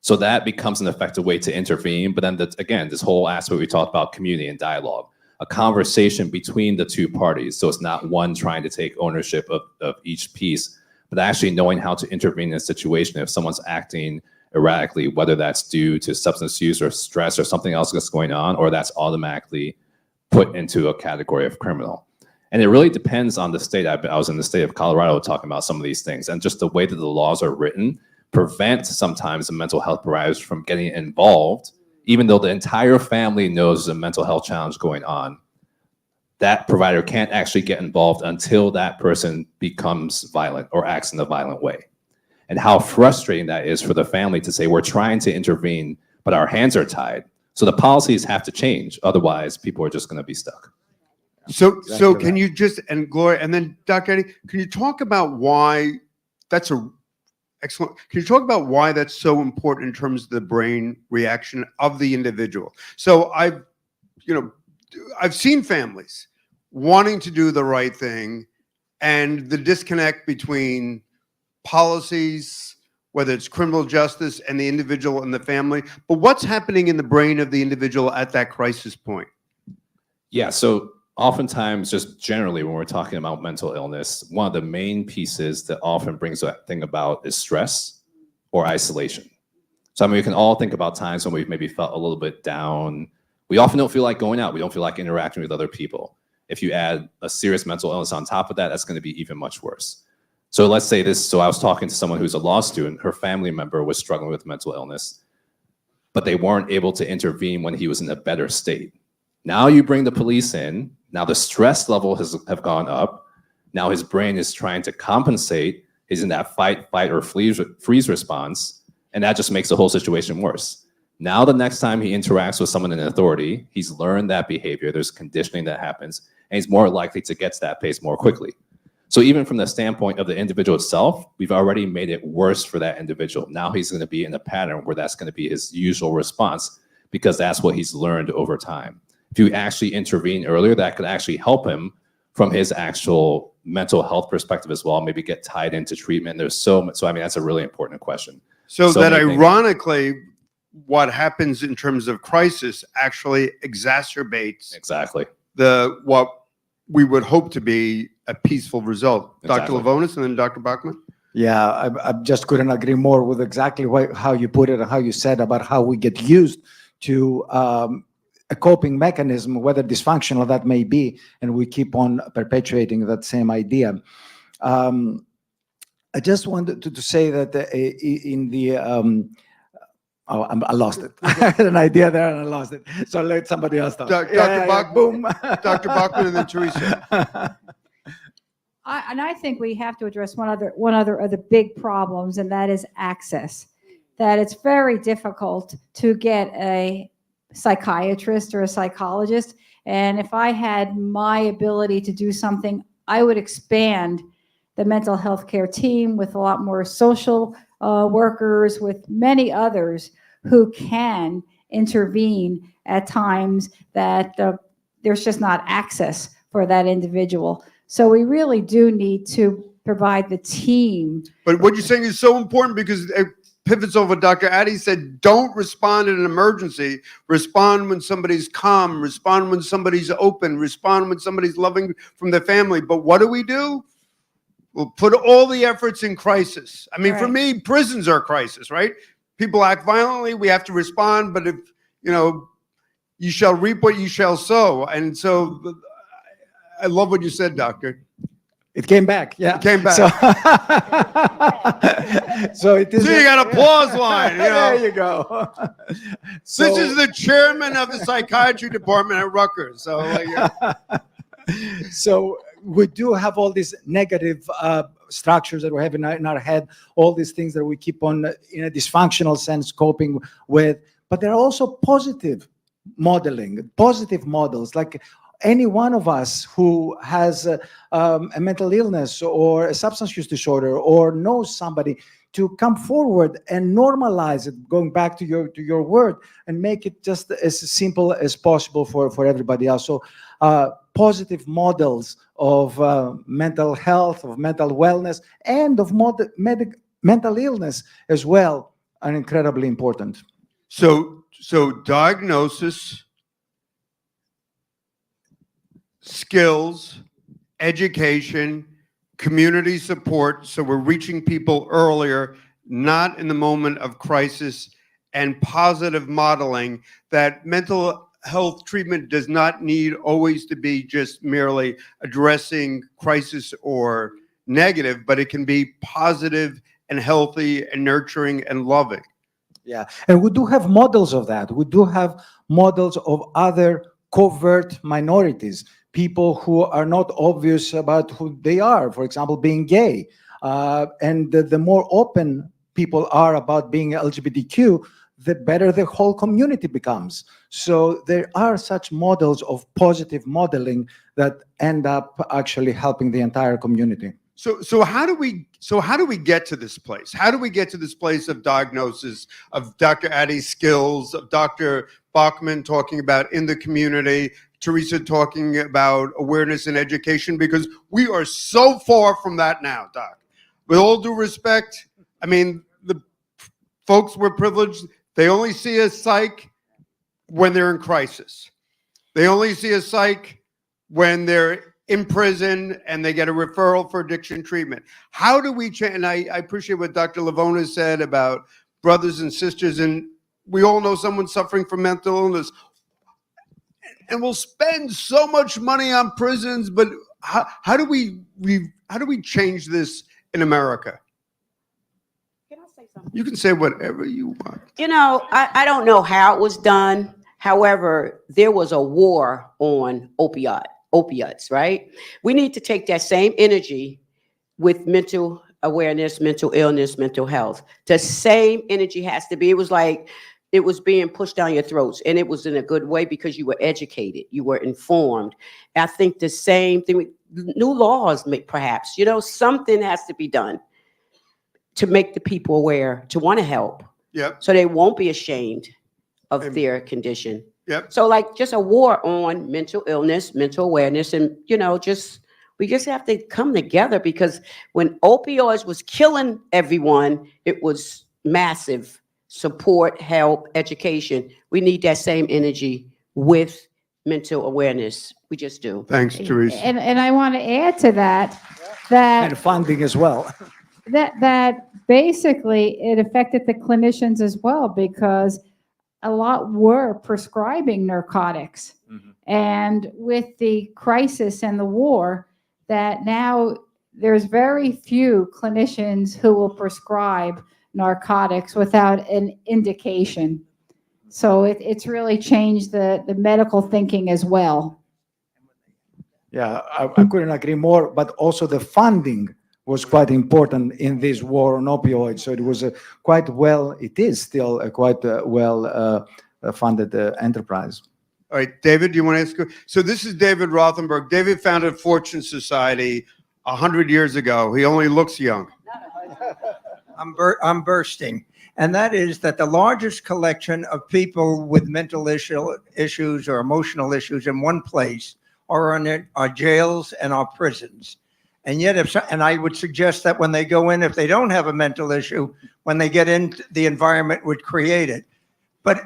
So that becomes an effective way to intervene. But then again, this whole aspect we talked about, community and dialogue, a conversation between the two parties. So it's not one trying to take ownership of each piece, but actually knowing how to intervene in a situation if someone's acting erratically, whether that's due to substance use or stress or something else that's going on, or that's automatically put into a category of criminal. And it really depends on the state. I was in the state of Colorado talking about some of these things, and just the way that the laws are written prevent sometimes the mental health providers from getting involved, even though the entire family knows there's a mental health challenge going on. That provider can't actually get involved until that person becomes violent or acts in a violent way. And how frustrating that is for the family to say, we're trying to intervene, but our hands are tied. So the policies have to change. Otherwise, people are just going to be stuck. So can you just, and Gloria, and then Dr. Addy, can you talk about why that's excellent. Can you talk about why that's so important in terms of the brain reaction of the individual? So I've seen families wanting to do the right thing and the disconnect between policies, whether it's criminal justice and the individual and the family, but what's happening in the brain of the individual at that crisis point? Yeah, so oftentimes, just generally, when we're talking about mental illness, one of the main pieces that often brings that thing about is stress or isolation. So I mean, we can all think about times when we've maybe felt a little bit down. We often don't feel like going out. We don't feel like interacting with other people. If you add a serious mental illness on top of that, that's going to be even much worse. So let's say this, so I was talking to someone who's a law student, her family member was struggling with mental illness, but they weren't able to intervene when he was in a better state. Now you bring the police in, now the stress level have gone up, now his brain is trying to compensate, he's in that fight or freeze response, and that just makes the whole situation worse. Now the next time he interacts with someone in authority, he's learned that behavior, there's conditioning that happens, and he's more likely to get to that pace more quickly. So even from the standpoint of the individual itself, we've already made it worse for that individual. Now he's going to be in a pattern where that's going to be his usual response because that's what he's learned over time. If you actually intervene earlier, that could actually help him from his actual mental health perspective as well, maybe get tied into treatment. There's so much. So I mean, that's a really important question. So that many things. ironically, what happens in terms of crisis actually exacerbates Exactly. what we would hope to be a peaceful result. Exactly. Dr. Levounis and then Dr. Bachman. Yeah, I just couldn't agree more with exactly how you put it and how you said about how we get used to a coping mechanism, whether dysfunctional that may be, and we keep on perpetuating that same idea. I just wanted to say that in the I lost it. I had an idea there and I lost it. So let somebody else talk. Dr. Bachman, boom. Dr. Bachman and then Teresa. I think we have to address one other of the big problems, and that is access. That it's very difficult to get a psychiatrist or a psychologist. And if I had my ability to do something, I would expand the mental health care team with a lot more social workers, with many others who can intervene at times that there's just not access for that individual. So we really do need to provide the team. But what you're saying is so important because it pivots over. Dr. Addy said, don't respond in an emergency. Respond when somebody's calm. Respond when somebody's open. Respond when somebody's loving from their family. But what do? We'll put all the efforts in crisis. I mean, for me, prisons are a crisis, right? People act violently. We have to respond. But if, you shall reap what you shall sow. And so I love what you said, Doctor. It came back, yeah. It came back. So it is. So you got applause line. There you go. So, this is the chairman of the psychiatry department at Rutgers. So we do have all these negative structures that we have in our head, all these things that we keep on, in a dysfunctional sense, coping with. But there are also positive modeling, positive models, like any one of us who has a mental illness or a substance use disorder or knows somebody, to come forward and normalize it, going back to your word, and make it just as simple as possible for everybody else. So positive models of mental health, of mental wellness, and of mental illness as well are incredibly important. So diagnosis, skills, education, community support, so we're reaching people earlier, not in the moment of crisis, and positive modeling that mental health treatment does not need always to be just merely addressing crisis or negative, but it can be positive and healthy and nurturing and loving. Yeah, and we do have models of that. We do have models of other covert minorities, people who are not obvious about who they are, for example, being gay. And the more open people are about being LGBTQ, the better the whole community becomes. So there are such models of positive modeling that end up actually helping the entire community. So how do we get to this place? How do we get to this place of diagnosis, of Dr. Addy's skills, of Dr. Bachman talking about in the community, Teresa talking about awareness and education? Because we are so far from that now, Doc. With all due respect, I mean, the folks we're privileged, they only see a psych when they're in crisis. They only see a psych when they're in prison and they get a referral for addiction treatment. How do we change? And I appreciate what Dr. Levounis said about brothers and sisters, and we all know someone suffering from mental illness. And we'll spend so much money on prisons, but how do we change this in America? Can I say something? You can say whatever you want. I don't know how it was done. However, there was a war on opiates, right? We need to take that same energy with mental awareness, mental illness, mental health. The same energy has to be. It was like it was being pushed down your throats, and it was in a good way because you were educated, you were informed. I think the same thing with new laws, perhaps, something has to be done to make the people aware, to want to help. Yep. So they won't be ashamed of their condition. Yep. So like just a war on mental illness, mental awareness, and just We just have to come together, because when opioids was killing everyone, it was massive support, help, education. We need that same energy with mental awareness. We just do. Thanks, Teresa. And I want to add to that, And funding as well. that basically it affected the clinicians as well, because a lot were prescribing narcotics. And with the crisis and the war, that now there's very few clinicians who will prescribe narcotics without an indication. So it's really changed the medical thinking as well. Yeah, I couldn't agree more, but also the funding was quite important in this war on opioids. So it was it is still a quite well funded enterprise. All right, David, do you want to ask? So this is David Rothenberg. David founded Fortune Society 100 years ago. He only looks young. I'm bursting. And that is that the largest collection of people with mental issues or emotional issues in one place are in our jails and our prisons. And yet, and I would suggest that when they go in, if they don't have a mental issue, when they get in, the environment would create it. But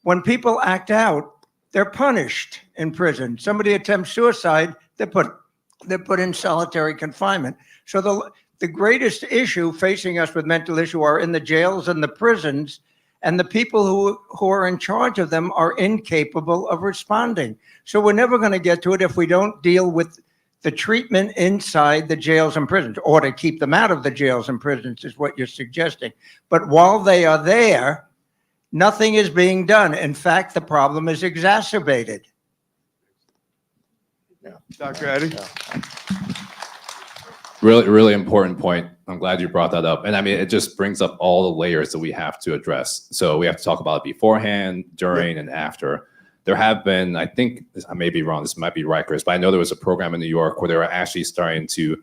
when people act out, they're punished in prison. Somebody attempts suicide, they're put in solitary confinement. So the greatest issue facing us with mental issue are in the jails and the prisons, and the people who are in charge of them are incapable of responding. So we're never going to get to it if we don't deal with the treatment inside the jails and prisons, or to keep them out of the jails and prisons is what you're suggesting. But while they are there, nothing is being done. In fact, the problem is exacerbated. Dr. Addy? Really, really important point. I'm glad you brought that up. And I mean, it just brings up all the layers that we have to address. So we have to talk about it beforehand, during, and after. There have been, I think, I may be wrong, this might be right, Chris, but I know there was a program in New York where they were actually starting to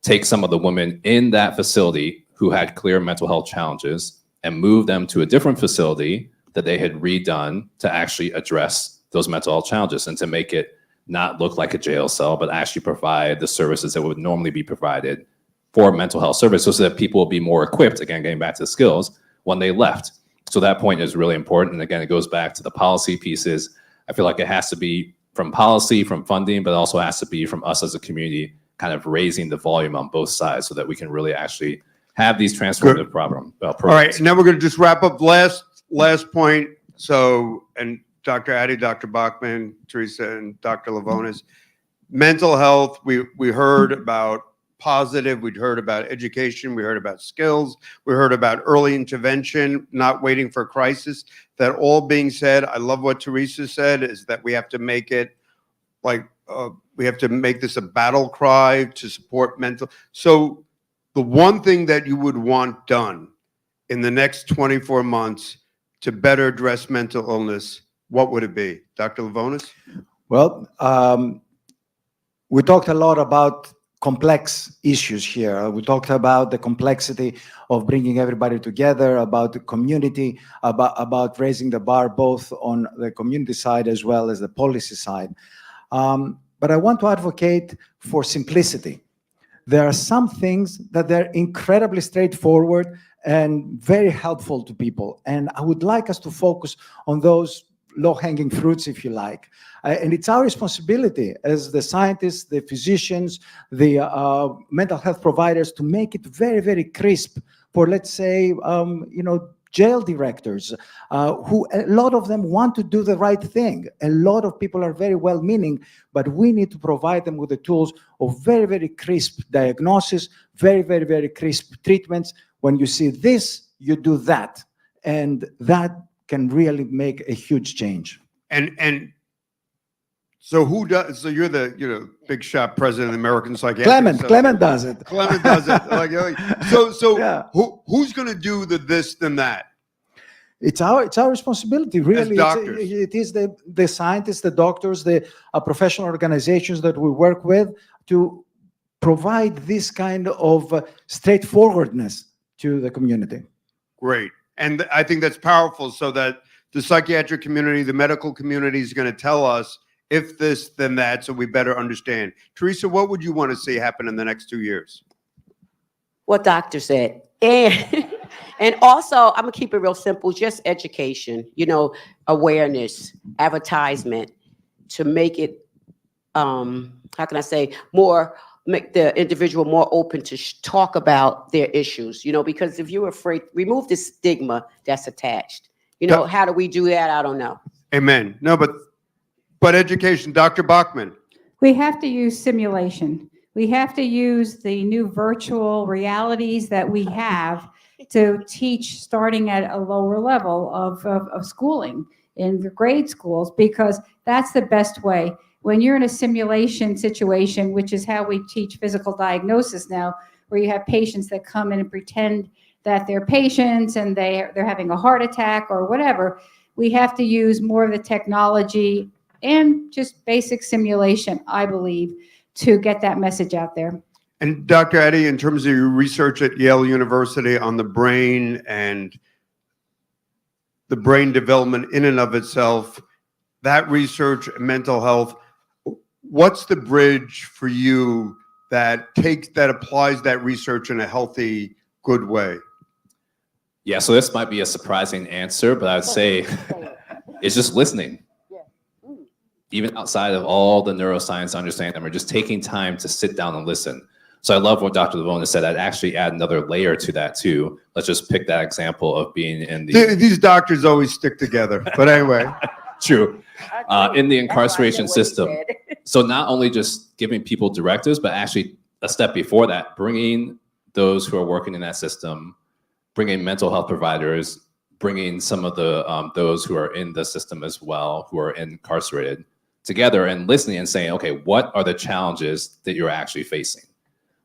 take some of the women in that facility who had clear mental health challenges and move them to a different facility that they had redone to actually address those mental health challenges and to make it not look like a jail cell, but actually provide the services that would normally be provided for mental health services, so that people will be more equipped, again, getting back to the skills, when they left. So that point is really important. And again, it goes back to the policy pieces. I feel like it has to be from policy, from funding, but it also has to be from us as a community, kind of raising the volume on both sides so that we can really actually have these transformative programs. All right, now we're going to just wrap up last point. So, and Dr. Addy, Dr. Bachman, Teresa, and Dr. Levounis, mental health, we heard about positive, we'd heard about education, we heard about skills, we heard about early intervention, not waiting for crisis. That all being said, I love what Teresa said, is that we have to make it like, we have to make this a battle cry to support mental. So the one thing that you would want done in the next 24 months to better address mental illness, what would it be? Dr. Levounis? Well, we talked a lot about complex issues here. We talked about the complexity of bringing everybody together, about the community, about raising the bar both on the community side as well as the policy side. But I want to advocate for simplicity. There are some things that they're incredibly straightforward and very helpful to people. And I would like us to focus on those low-hanging fruits, if you like. And it's our responsibility as the scientists, the physicians, the mental health providers to make it very, very crisp for, let's say, jail directors, who a lot of them want to do the right thing. A lot of people are very well-meaning, but we need to provide them with the tools of very, very crisp diagnosis, very, very, very crisp treatments. When you see this, you do that. And that can really make a huge change. And so who does, so you're the big shot president of the American Psychiatric. Clement does it. Clement does it. So Yeah. who's going to do the this then that? It's our responsibility, really. As doctors. It is the scientists, the doctors, the professional organizations that we work with to provide this kind of straightforwardness to the community. Great. And I think that's powerful, so that the psychiatric community, the medical community is going to tell us if this, then that, so we better understand. Teresa, what would you want to see happen in the next 2 years? What doctor said. And and also, I'm gonna keep it real simple, just education, awareness, advertisement to make it, how can I say, make the individual more open to talk about their issues, because if you're afraid, remove the stigma that's attached. How do we do that? I don't know. Amen. No, but education, Dr. Bachman. We have to use simulation. We have to use the new virtual realities that we have to teach starting at a lower level of schooling in the grade schools, because that's the best way. When you're in a simulation situation, which is how we teach physical diagnosis now, where you have patients that come in and pretend that they're patients and they're having a heart attack or whatever, we have to use more of the technology and just basic simulation, I believe, to get that message out there. And Dr. Addy, in terms of your research at Yale University on the brain and the brain development in and of itself, that research, mental health, what's the bridge for you that applies that research in a healthy, good way? Yeah, so this might be a surprising answer, but I would say it's just listening. Even outside of all the neuroscience understanding, we're just taking time to sit down and listen. So I love what Dr. Levounis said. I'd actually add another layer to that too. Let's just pick that example of being in These doctors always stick together, but anyway. True. In the incarceration system. So not only just giving people directives, but actually a step before that, bringing those who are working in that system, bringing mental health providers, bringing some of the those who are in the system as well, who are incarcerated, together and listening and saying, okay, what are the challenges that you're actually facing?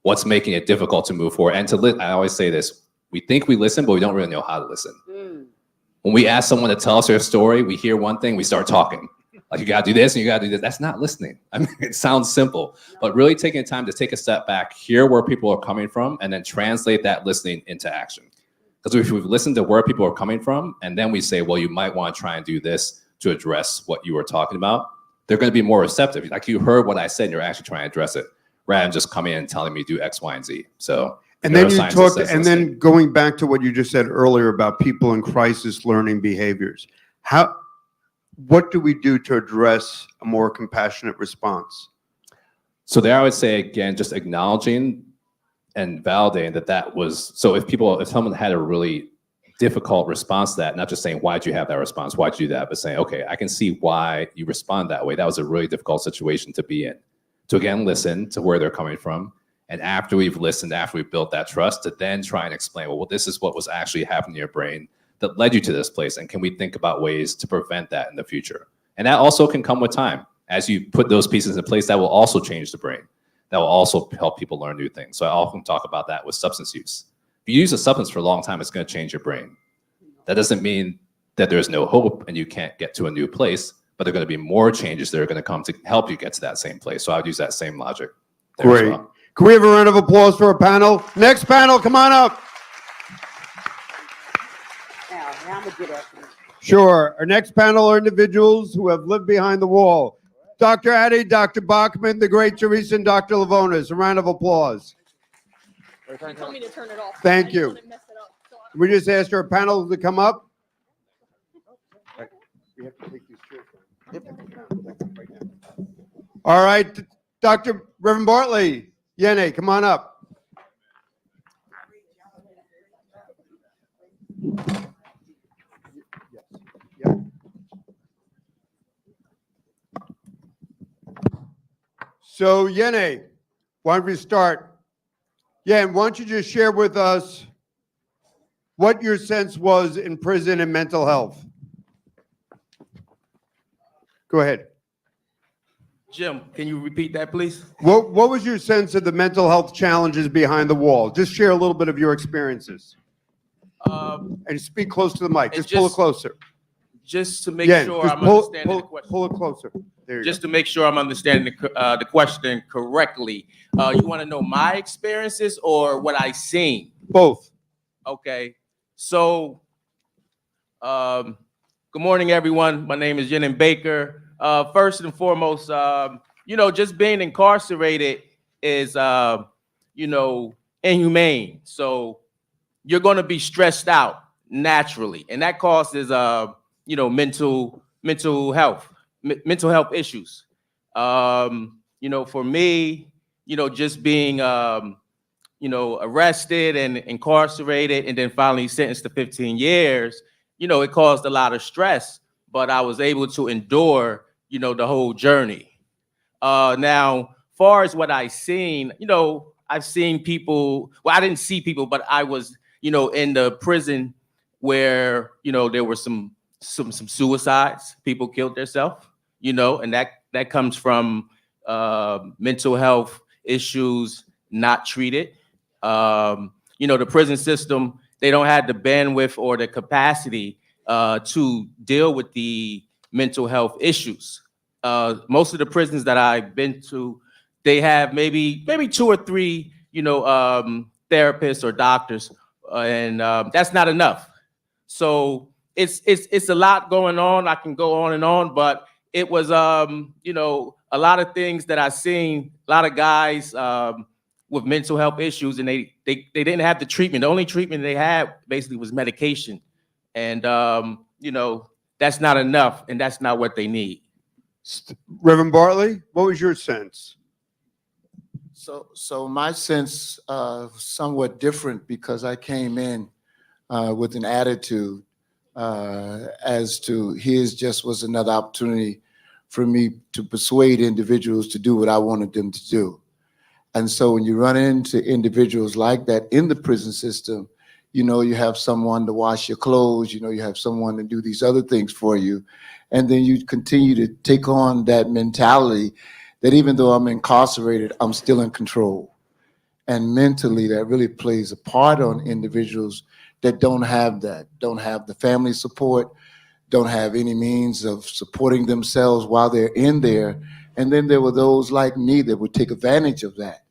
What's making it difficult to move forward? And I always say this, we think we listen, but we don't really know how to listen. When we ask someone to tell us their story, we hear one thing, we start talking. Like, you gotta do this and you gotta do this. That's not listening. I mean, it sounds simple, but really taking time to take a step back, hear where people are coming from, and then translate that listening into action. Because if we've listened to where people are coming from, and then we say, well, you might want to try and do this to address what you were talking about, they're going to be more receptive. Like, you heard what I said, and you're actually trying to address it, rather than just coming in and telling me do X, Y, and Z. So, and then you talked, and then going back to what you just said earlier about people in crisis learning behaviors. What do we do to address a more compassionate response? So there, I would say, again, just acknowledging and validating that was, so if someone had a really difficult response to that, not just saying, why'd you have that response? Why'd you do that? But saying, okay, I can see why you respond that way. That was a really difficult situation to be in. To again, listen to where they're coming from. And after we've listened, after we've built that trust, to then try and explain, well, this is what was actually happening in your brain that led you to this place. And can we think about ways to prevent that in the future? And that also can come with time. As you put those pieces in place, that will also change the brain. That will also help people learn new things. So I often talk about that with substance use. If you use a substance for a long time, it's going to change your brain. That doesn't mean that there's no hope and you can't get to a new place, but there are going to be more changes that are going to come to help you get to that same place. So I would use that same logic there. Great. As well. Can we have a round of applause for our panel? Next panel, come on up. Now I'm gonna get up. Sure. Our next panel are individuals who have lived behind the wall. Dr. Addy, Dr. Bachman, the great Teresa, and Dr. Levounis. A round of applause. You told me to turn it off. Thank I didn't you. want to mess it up, so We just asked our panel to come up. We have to take these chairs down. All right, Dr. Reverend Bartley, Yene, come on up. So Yene, why don't we start? Yeah, and why don't you just share with us what your sense was in prison and mental health? Go ahead. Jim, can you repeat that, please? What was your sense of the mental health challenges behind the wall? Just share a little bit of your experiences. And speak close to the mic. Just pull it closer. Just to make Yeah, sure just I'm understanding the question. pull it closer. There you Just to make sure I'm understanding the question correctly. You want to know my experiences or what I seen? Both. Okay. So, good morning, everyone. My name is Jenin Baker. first and foremost, just being incarcerated is, inhumane. So you're going to be stressed out naturally, and that causes, mental health issues. For me, just being, arrested and incarcerated, and then finally sentenced to 15 years, it caused a lot of stress, but I was able to endure, the whole journey. Now, far as what I've seen, I've seen people, well, I didn't see people, but I was, in the prison where, there were some suicides, people killed themselves, and that comes from mental health issues not treated. The prison system, they don't have the bandwidth or the capacity to deal with the mental health issues. Most of the prisons that I've been to, they have maybe 2 or 3, therapists or doctors, and that's not enough. So it's a lot going on. I can go on and on, but it was a lot of things that I've seen. A lot of guys with mental health issues, and they didn't have the treatment. The only treatment they had basically was medication, and that's not enough, and that's not what they need. Reverend Bartley, what was your sense? So my sense somewhat different, because I came in with an attitude as to here's just was another opportunity for me to persuade individuals to do what I wanted them to do. And so when you run into individuals like that in the prison system, you have someone to wash your clothes, you have someone to do these other things for you. And then you continue to take on that mentality that even though I'm incarcerated, I'm still in control. And mentally, that really plays a part on individuals that don't have that, don't have the family support, don't have any means of supporting themselves while they're in there. And then there were those like me that would take advantage of that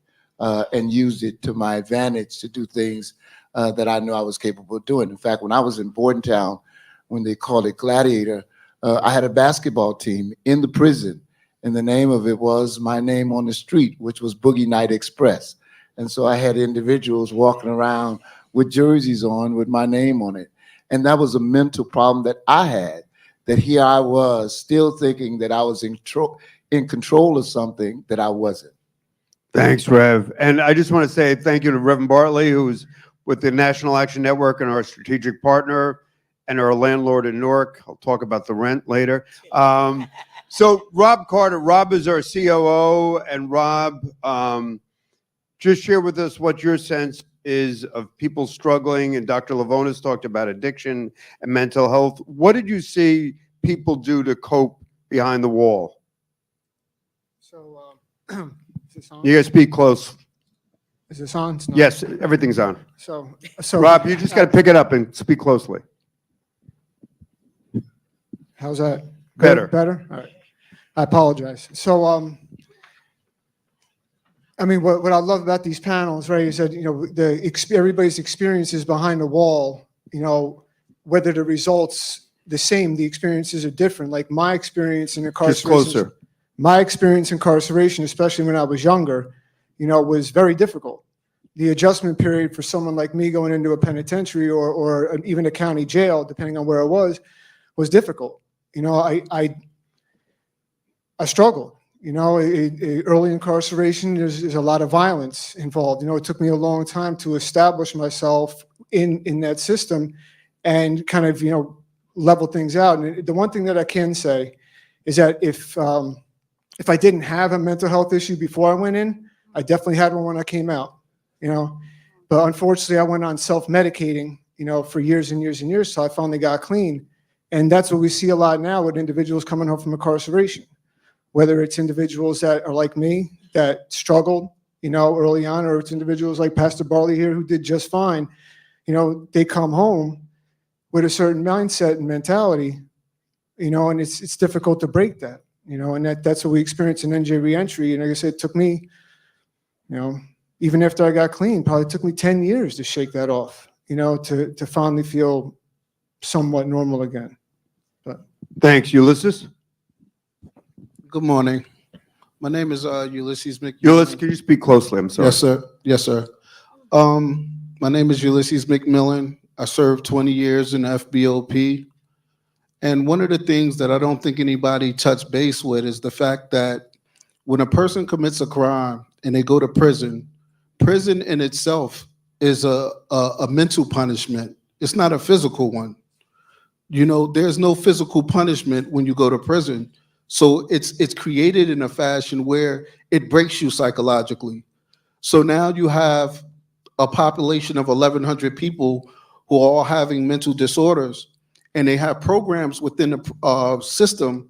and use it to my advantage to do things that I knew I was capable of doing. In fact, when I was in Bordentown, when they called it Gladiator, I had a basketball team in the prison, and the name of it was my name on the street, which was Boogie Night Express. And so I had individuals walking around with jerseys on with my name on it. And that was a mental problem that I had, that here I was still thinking that I was in control of something that I wasn't. Thanks, Rev. And I just want to say thank you to Reverend Bartley, who's with the National Action Network and our strategic partner and our landlord in Newark. I'll talk about the rent later. So Rob Carter, Rob is our COO, and Rob, just share with us what your sense is of people struggling, and Dr. Levounis talked about addiction and mental health. What did you see people do to cope behind the wall? So, is this on? You guys speak close. Is this on? It's not. Yes, everything's on. So Rob, you just got to pick it up and speak closely. How's that? Better. Better? All right. I apologize. So, I mean, what I love about these panels, right, is that, everybody's experiences behind the wall, whether the results the same, the experiences are different. Like my experience in incarceration. Just closer. My experience in incarceration, especially when I was younger, was very difficult. The adjustment period for someone like me going into a penitentiary or even a county jail, depending on where I was difficult. I struggled. Early incarceration, there's a lot of violence involved. It took me a long time to establish myself in that system and kind of, level things out. And the one thing that I can say is that if I didn't have a mental health issue before I went in, I definitely had one when I came out, But unfortunately, I went on self-medicating, for years and years and years, so I finally got clean. And that's what we see a lot now with individuals coming home from incarceration, whether it's individuals that are like me that struggled, early on, or it's individuals like Pastor Bartley here who did just fine. They come home with a certain mindset and mentality, and it's difficult to break that, and that's what we experienced in NJ Reentry. And like I said, it took me, even after I got clean, probably took me 10 years to shake that off, to finally feel somewhat normal again. But Thanks, Ulysses. Good morning. My name is Ulysses McMillan. Ulysses, can you speak closely? I'm sorry. Yes, sir. Yes, sir. My name is Ulysses McMillan. I served 20 years in the FBOP. And one of the things that I don't think anybody touched base with is the fact that when a person commits a crime and they go to prison, prison in itself is a mental punishment. It's not a physical one. You know, there's no physical punishment when you go to prison. So it's created in a fashion where it breaks you psychologically. So now you have a population of 1,100 people who are all having mental disorders, and they have programs within the system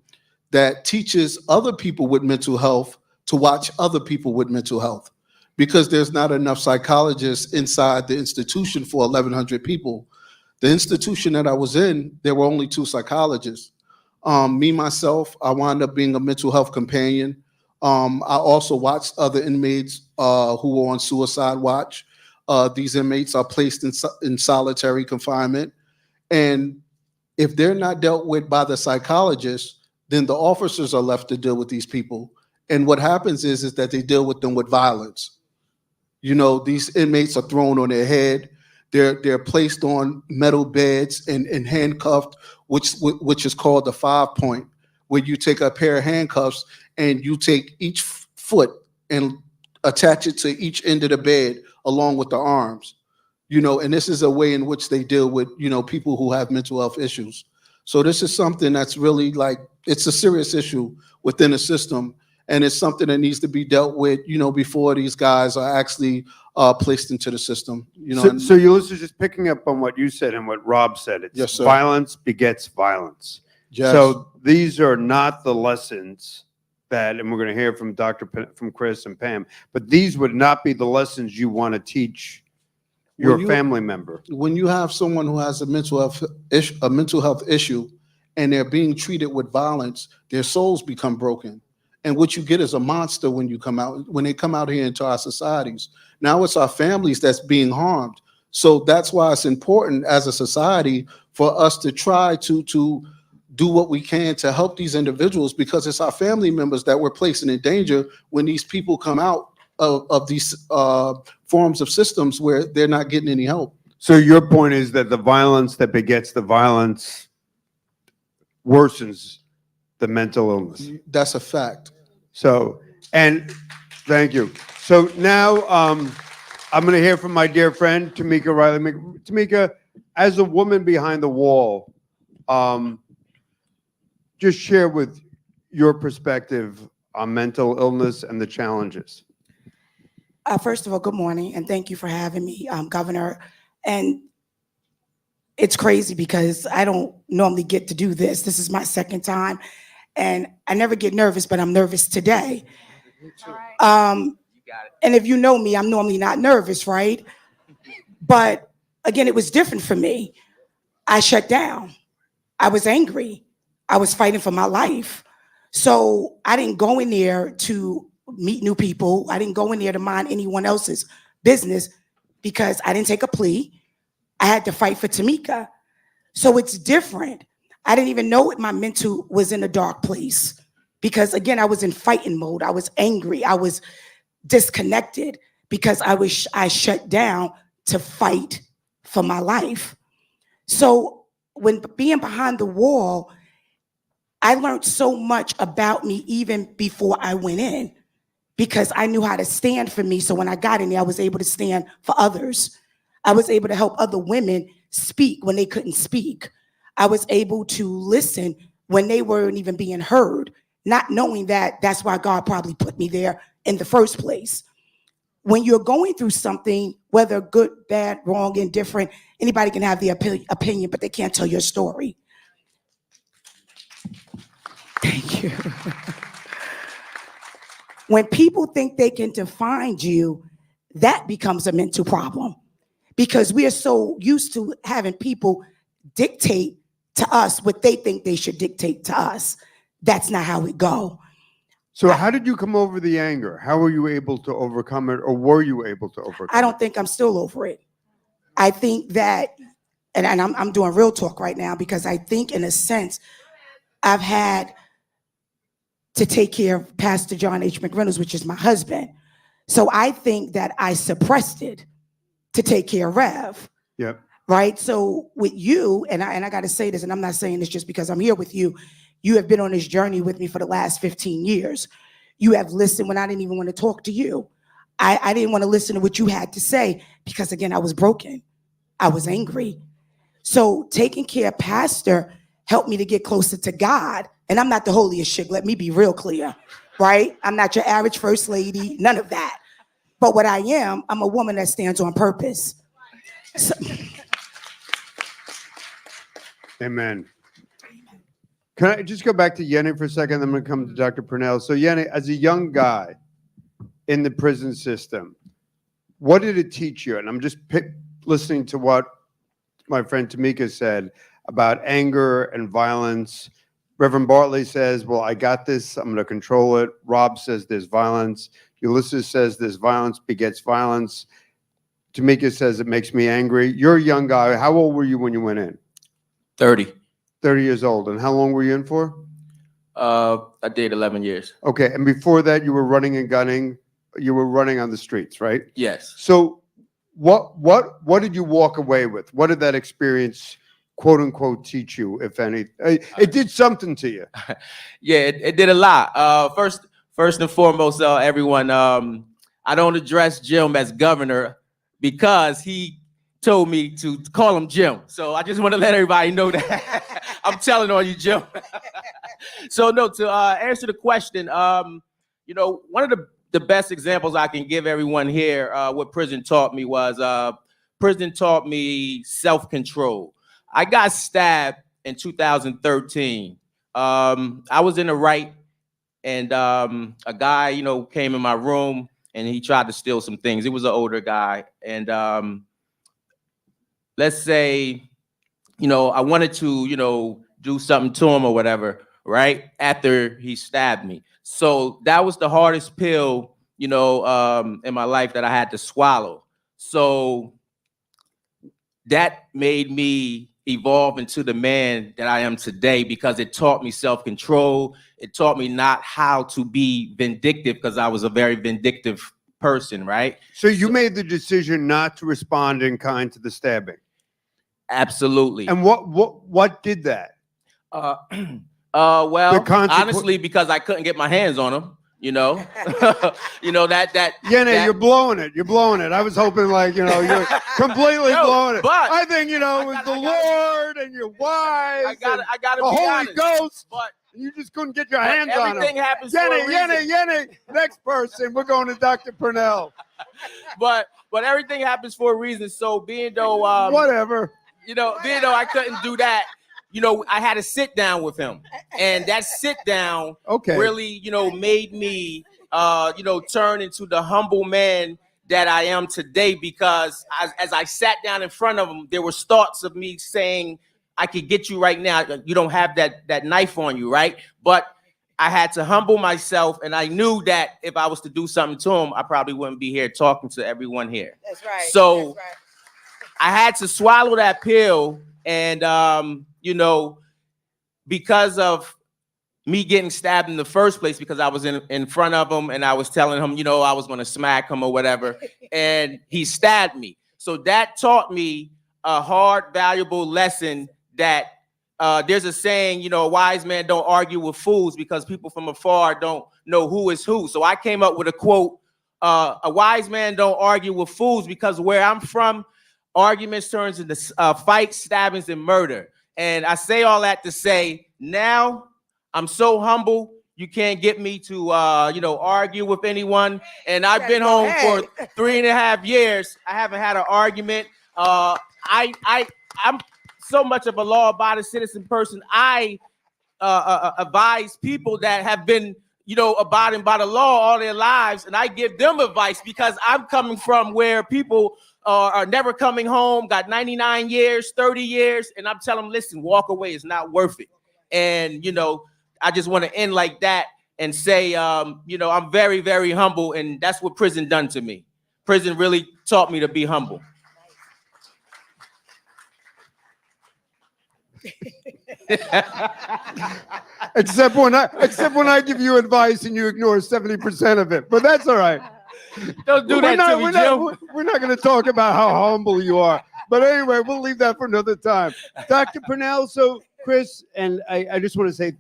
that teaches other people with mental health to watch other people with mental health, because there's not enough psychologists inside the institution for 1,100 people. The institution that I was in, there were only 2 psychologists. Me, myself, I wound up being a mental health companion. I also watched other inmates who were on suicide watch. These inmates are placed in solitary confinement. And if they're not dealt with by the psychologist, then the officers are left to deal with these people. And what happens is that they deal with them with violence. You know, these inmates are thrown on their head. They're placed on metal beds and handcuffed, which is called the 5-point, where you take a pair of handcuffs and you take each foot and attach it to each end of the bed along with the arms. You know, and this is a way in which they deal with, you know, people who have mental health issues. So this is something that's really like, it's a serious issue within the system. And it's something that needs to be dealt with, you know, before these guys are actually placed into the system. You know. So Ulysses, just picking up on what you said and what Rob said, it's Yes, sir. violence begets violence. Yes. So these are not the lessons that, and we're going to hear from from Chris and Pam, but these would not be the lessons you want to teach your family member. When you have someone who has a mental health issue and they're being treated with violence, their souls become broken. And what you get is a monster when they come out here into our societies. Now it's our families that's being harmed. So that's why it's important as a society for us to try to do what we can to help these individuals, because it's our family members that we're placing in danger when these people come out of these forms of systems where they're not getting any help. So your point is that the violence that begets the violence worsens the mental illness. That's a fact. So, and thank you. So now I'm going to hear from my dear friend, Tamika Riley. Tamika, as a woman behind the wall, just share with your perspective on mental illness and the challenges. First of all, good morning, and thank you for having me, Governor. And it's crazy because I don't normally get to do this. This is my second time, and I never get nervous, but I'm nervous today. And if you know me, I'm normally not nervous, right? But again, it was different for me. I shut down. I was angry. I was fighting for my life. So I didn't go in there to meet new people. I didn't go in there to mind anyone else's business because I didn't take a plea. I had to fight for Tamika. So it's different. I didn't even know my mental was in a dark place because, again, I was in fighting mode. I was angry. I was disconnected because I shut down to fight for my life. So when being behind the wall, I learned so much about me even before I went in, because I knew how to stand for me. So when I got in there, I was able to stand for others. I was able to help other women speak when they couldn't speak. I was able to listen when they weren't even being heard, not knowing that that's why God probably put me there in the first place. When you're going through something, whether good, bad, wrong, indifferent, anybody can have the opinion, but they can't tell your story. Thank you. When people think they can define you, that becomes a mental problem, because we are so used to having people dictate to us what they think they should dictate to us. That's not how it go. So how did you come over the anger? How were you able to overcome it, or were you able to overcome it? I don't think I'm still over it. I think that, and I'm doing real talk right now, because I think in a sense, I've had to take care of Pastor John H. McReynolds, which is my husband. So I think that I suppressed it to take care of Rev. Yep. Right? So with you, and I got to say this, and I'm not saying this just because I'm here with you, you have been on this journey with me for the last 15 years. You have listened when I didn't even want to talk to you. I didn't want to listen to what you had to say because, again, I was broken. I was angry. So taking care of Pastor helped me to get closer to God. And I'm not the holiest chick. Let me be real clear, right? I'm not your average first lady, none of that. But what I am, I'm a woman that stands on purpose. So, Amen. Can I just go back to Yenny for a second? Then I'm going to come to Dr. Purnell. So Yenny, as a young guy in the prison system, what did it teach you? And I'm just listening to what my friend Tamika said about anger and violence. Reverend Bartley says, well, I got this. I'm going to control it. Rob says there's violence. Ulysses says there's violence begets violence. Tamika says it makes me angry. You're a young guy. How old were you when you went in? 30. 30 years old. And how long were you in for? I did 11 years. Okay. And before that, you were running and gunning. You were running on the streets, right? Yes. So what did you walk away with? What did that experience, quote unquote, teach you, if any? It did something to you. Yeah, it did a lot. First and foremost, everyone, I don't address Jim as governor because he told me to call him Jim. So I just want to let everybody know that. I'm telling on you, Jim. So no, to answer the question, you know, one of the best examples I can give everyone here, what prison taught me was, prison taught me self-control. I got stabbed in 2013. I was in the right, and a guy, you know, came in my room and he tried to steal some things. He was an older guy. And let's say, you know, I wanted to, you know, do something to him or whatever, right? After he stabbed me. So that was the hardest pill, you know, in my life that I had to swallow. So that made me evolve into the man that I am today because it taught me self-control. It taught me not how to be vindictive because I was a very vindictive person, right? So you made the decision not to respond in kind to the stabbing. Absolutely. And what did that? Well, honestly, because I couldn't get my hands on him, you know, you know, that. Yeah, you're blowing it. You're blowing it. I was hoping like, you know, you're completely blowing it. But I think, you know, it was the Lord and your wives. I gotta the be Holy honest, Ghost. but you just couldn't get your hands on him. Everything happens for a reason. Yenny. Next person. We're going to Dr. Purnell. But everything happens for a reason. So being though, whatever. You know, being though I couldn't do that, you know, I had to sit down with him, and that sit down really, you know, made me, you know, turn into the humble man that I am today. Because as I sat down in front of him, there were thoughts of me saying, "I could get you right now. You don't have that knife on you, right?" But I had to humble myself, and I knew that if I was to do something to him, I probably wouldn't be here talking to everyone here. That's right. So. That's right. I had to swallow that pill, and you know, because of me getting stabbed in the first place, because I was in front of him and I was telling him, you know, I was going to smack him or whatever, and he stabbed me. So that taught me a hard, valuable lesson that there's a saying, you know, a wise man don't argue with fools because people from afar don't know who is who. So I came up with a quote, a wise man don't argue with fools because where I'm from, arguments turns into fights, stabbings, and murder. And I say all that to say, now I'm so humble, you can't get me to, you know, argue with anyone. And I've been home for 3.5 years. I haven't had an argument. I'm so much of a law-abiding citizen person. I advise people that have been, you know, abiding by the law all their lives, and I give them advice because I'm coming from where people are never coming home, got 99 years, 30 years, and I'm telling them, listen, walk away, it's not worth it. And, you know, I just want to end like that and say, you know, I'm very, very humble, and that's what prison done to me. Prison really taught me to be humble. Except when I give you advice and you ignore 70% of it. But that's all right. Don't do that to me, Jim. We're not going to talk about how humble you are. But anyway, we'll leave that for another time. Dr. Purnell, so Chris, and I just want to say,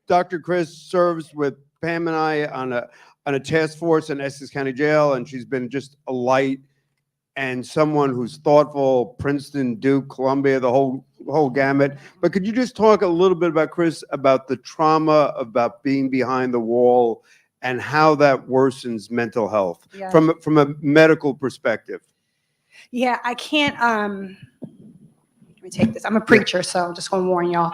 Dr. Chris serves with Pam and I on a task force in Essex County Jail, and she's been just a light and someone who's thoughtful, Princeton, Duke, Columbia, the whole gamut. But could you just talk a little bit about, Chris, about the trauma about being behind the wall and how that worsens mental health from a medical perspective? Yeah, I can't, let me take this. I'm a preacher, so I'm just going to warn y'all.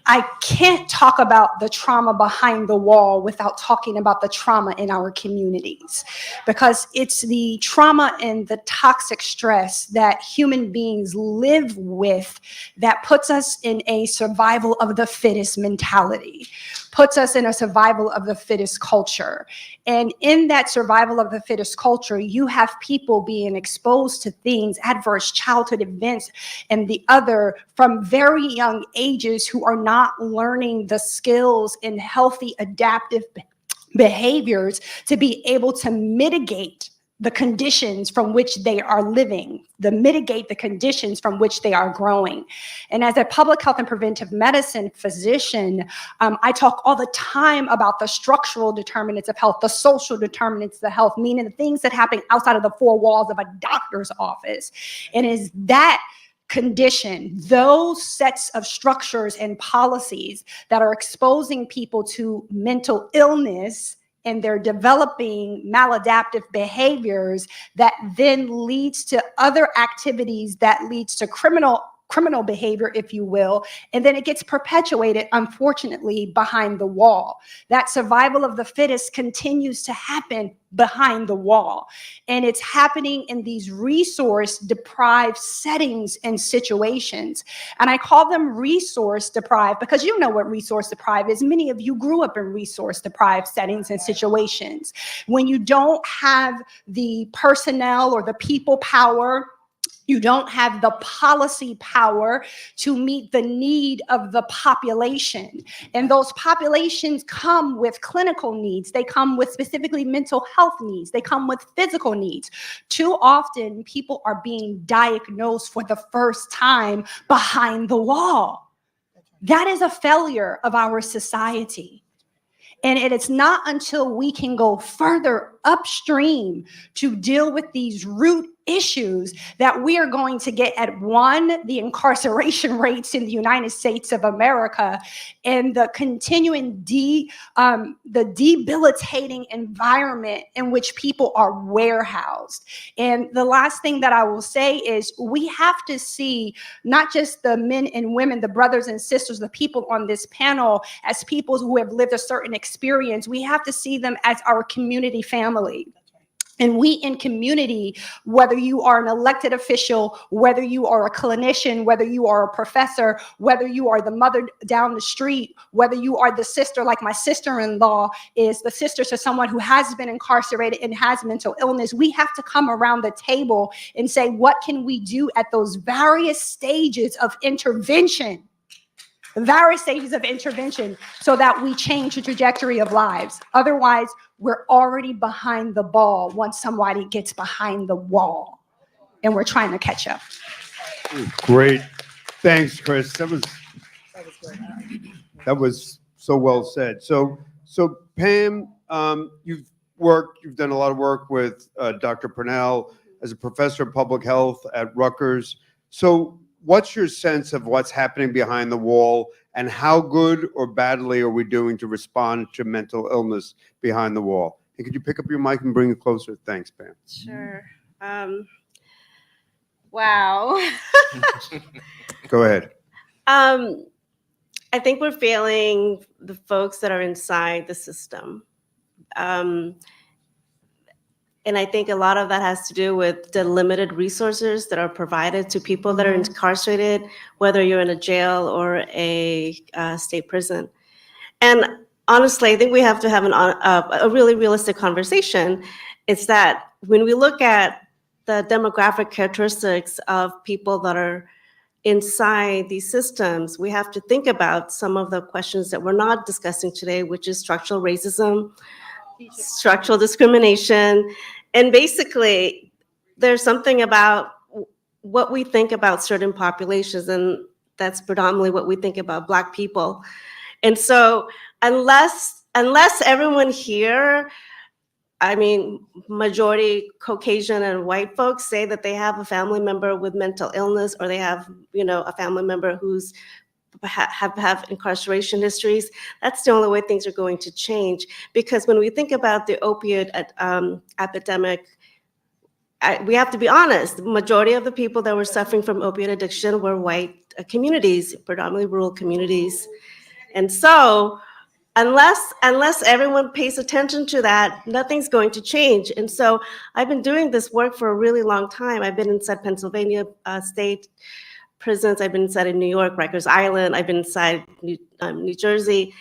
I can't talk about the trauma behind the wall without talking about the trauma in our communities, because it's the trauma and the toxic stress that human beings live with that puts us in a survival of the fittest mentality, puts us in a survival of the fittest culture. And in that survival of the fittest culture, you have people being exposed to things, adverse childhood events, and the other from very young ages who are not learning the skills and healthy adaptive behaviors to be able to mitigate the conditions from which they are living, mitigate the conditions from which they are growing. And as a public health and preventive medicine physician, I talk all the time about the structural determinants of health, the social determinants of health, meaning the things that happen outside of the four walls of a doctor's office. And is that condition, those sets of structures and policies that are exposing people to mental illness, and they're developing maladaptive behaviors that then leads to other activities that leads to criminal behavior, if you will, and then it gets perpetuated, unfortunately, behind the wall. That survival of the fittest continues to happen behind the wall, and it's happening in these resource-deprived settings and situations. And I call them resource-deprived because you know what resource-deprived is. Many of you grew up in resource-deprived settings and situations. When you don't have the personnel or the people power, you don't have the policy power to meet the need of the population. And those populations come with clinical needs. They come with specifically mental health needs. They come with physical needs. Too often, people are being diagnosed for the first time behind the wall. That is a failure of our society. And it is not until we can go further upstream to deal with these root issues that we are going to get at one, the incarceration rates in the United States of America, and the continuing the debilitating environment in which people are warehoused. And the last thing that I will say is we have to see not just the men and women, the brothers and sisters, the people on this panel as people who have lived a certain experience. We have to see them as our community family. And we in community, whether you are an elected official, whether you are a clinician, whether you are a professor, whether you are the mother down the street, whether you are the sister, like my sister-in-law is the sister to someone who has been incarcerated and has mental illness, we have to come around the table and say, what can we do at those various stages of intervention? So that we change the trajectory of lives. Otherwise, we're already behind the ball once somebody gets behind the wall, and we're trying to catch up. Great. Thanks, Chris. That was so well said. So Pam, you've done a lot of work with Dr. Purnell as a professor of public health at Rutgers. So what's your sense of what's happening behind the wall, and how good or badly are we doing to respond to mental illness behind the wall? And could you pick up your mic and bring it closer? Thanks, Pam. Sure. Wow. Go ahead. I think we're failing the folks that are inside the system. And I think a lot of that has to do with the limited resources that are provided to people that are incarcerated, whether you're in a jail or a state prison. And honestly, I think we have to have a really realistic conversation. It's that when we look at the demographic characteristics of people that are inside these systems, we have to think about some of the questions that we're not discussing today, which is structural racism, structural discrimination, and basically there's something about what we think about certain populations, and that's predominantly what we think about Black people. And so unless everyone here, I mean, majority Caucasian and white folks say that they have a family member with mental illness, or they have, a family member who's have incarceration histories, that's the only way things are going to change. Because when we think about the opioid epidemic, we have to be honest, the majority of the people that were suffering from opioid addiction were white communities, predominantly rural communities. And so unless everyone pays attention to that, nothing's going to change. And so I've been doing this work for a really long time. I've been inside Pennsylvania state prisons. I've been inside in New York, Rikers Island. I've been inside New Jersey.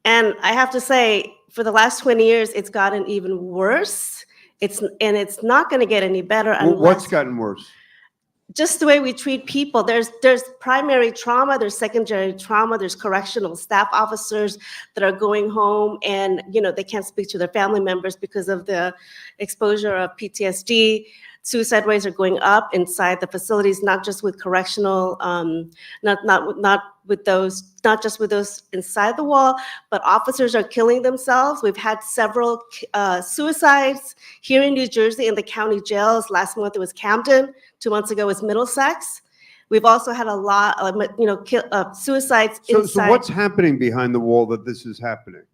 And I have to say, for the last 20 years, it's gotten even worse. It's not going to get any better unless— What's gotten worse? Just the way we treat people. There's primary trauma, there's secondary trauma, there's correctional staff officers that are going home and they can't speak to their family members because of the exposure of PTSD. Suicide rates are going up inside the facilities, not just with correctional, not just with those inside the wall, but officers are killing themselves. We've had several suicides here in New Jersey in the county jails. Last month it was Camden. 2 months ago was Middlesex. We've also had a lot of suicides inside. So what's happening behind the wall that this is happening?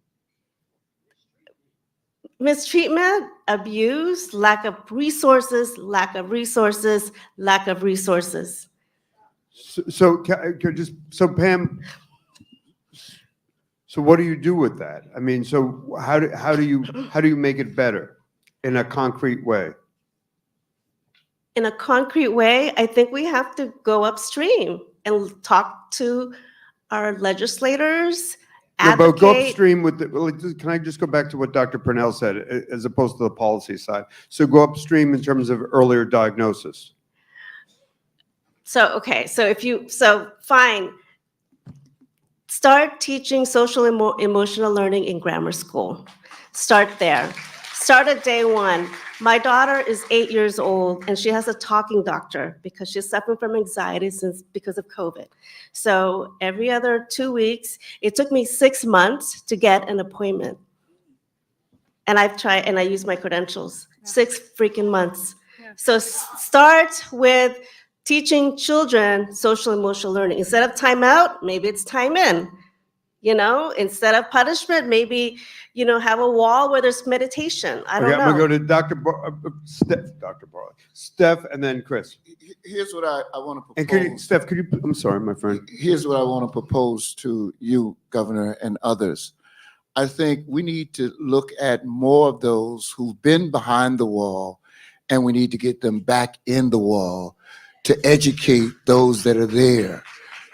Mistreatment, abuse, lack of resources, lack of resources, lack of resources. So Pam, so what do you do with that? I mean, so how do you make it better in a concrete way? In a concrete way, I think we have to go upstream and talk to our legislators. Yeah, but go advocate. upstream with can I just go back to what Dr. Purnell said, as opposed to the policy side? So go upstream in terms of earlier diagnosis. So fine. Start teaching social emotional learning in grammar school. Start there. Start at day one. My daughter is 8 years old and she has a talking doctor because she's suffering from anxiety because of COVID. So every other 2 weeks, it took me 6 months to get an appointment. And I've tried and I use my credentials, 6 freaking months. Yeah. So start with teaching children social emotional learning. Instead of time out, maybe it's time in. Instead of punishment, maybe, have a wall where there's meditation. I don't know. I'm going to go to Dr. Steph, and then Chris. Here's what I want to propose. And Steph, I'm sorry, my friend. Here's what I want to propose to you, Governor, and others. I think we need to look at more of those who've been behind the wall, and we need to get them back in the wall to educate those that are there.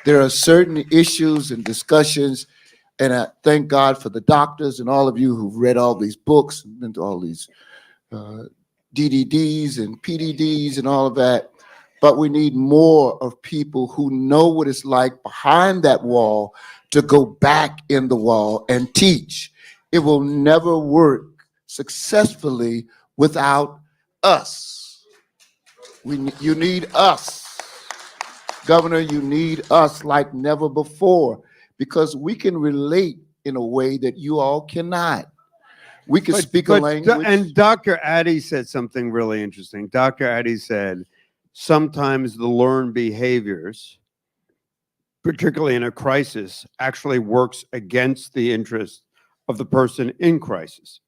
There are certain issues and discussions, and I thank God for the doctors and all of you who've read all these books, been to all these ED.Ds and PDDs and all of that. But we need more of people who know what it's like behind that wall to go back in the wall and teach. It will never work successfully without us. You need us. Governor, you need us like never before, because we can relate in a way that you all cannot. We can speak a language. And Dr. Addy said something really interesting. Dr. Addy said, sometimes the learned behaviors, particularly in a crisis, actually works against the interest of the person in crisis.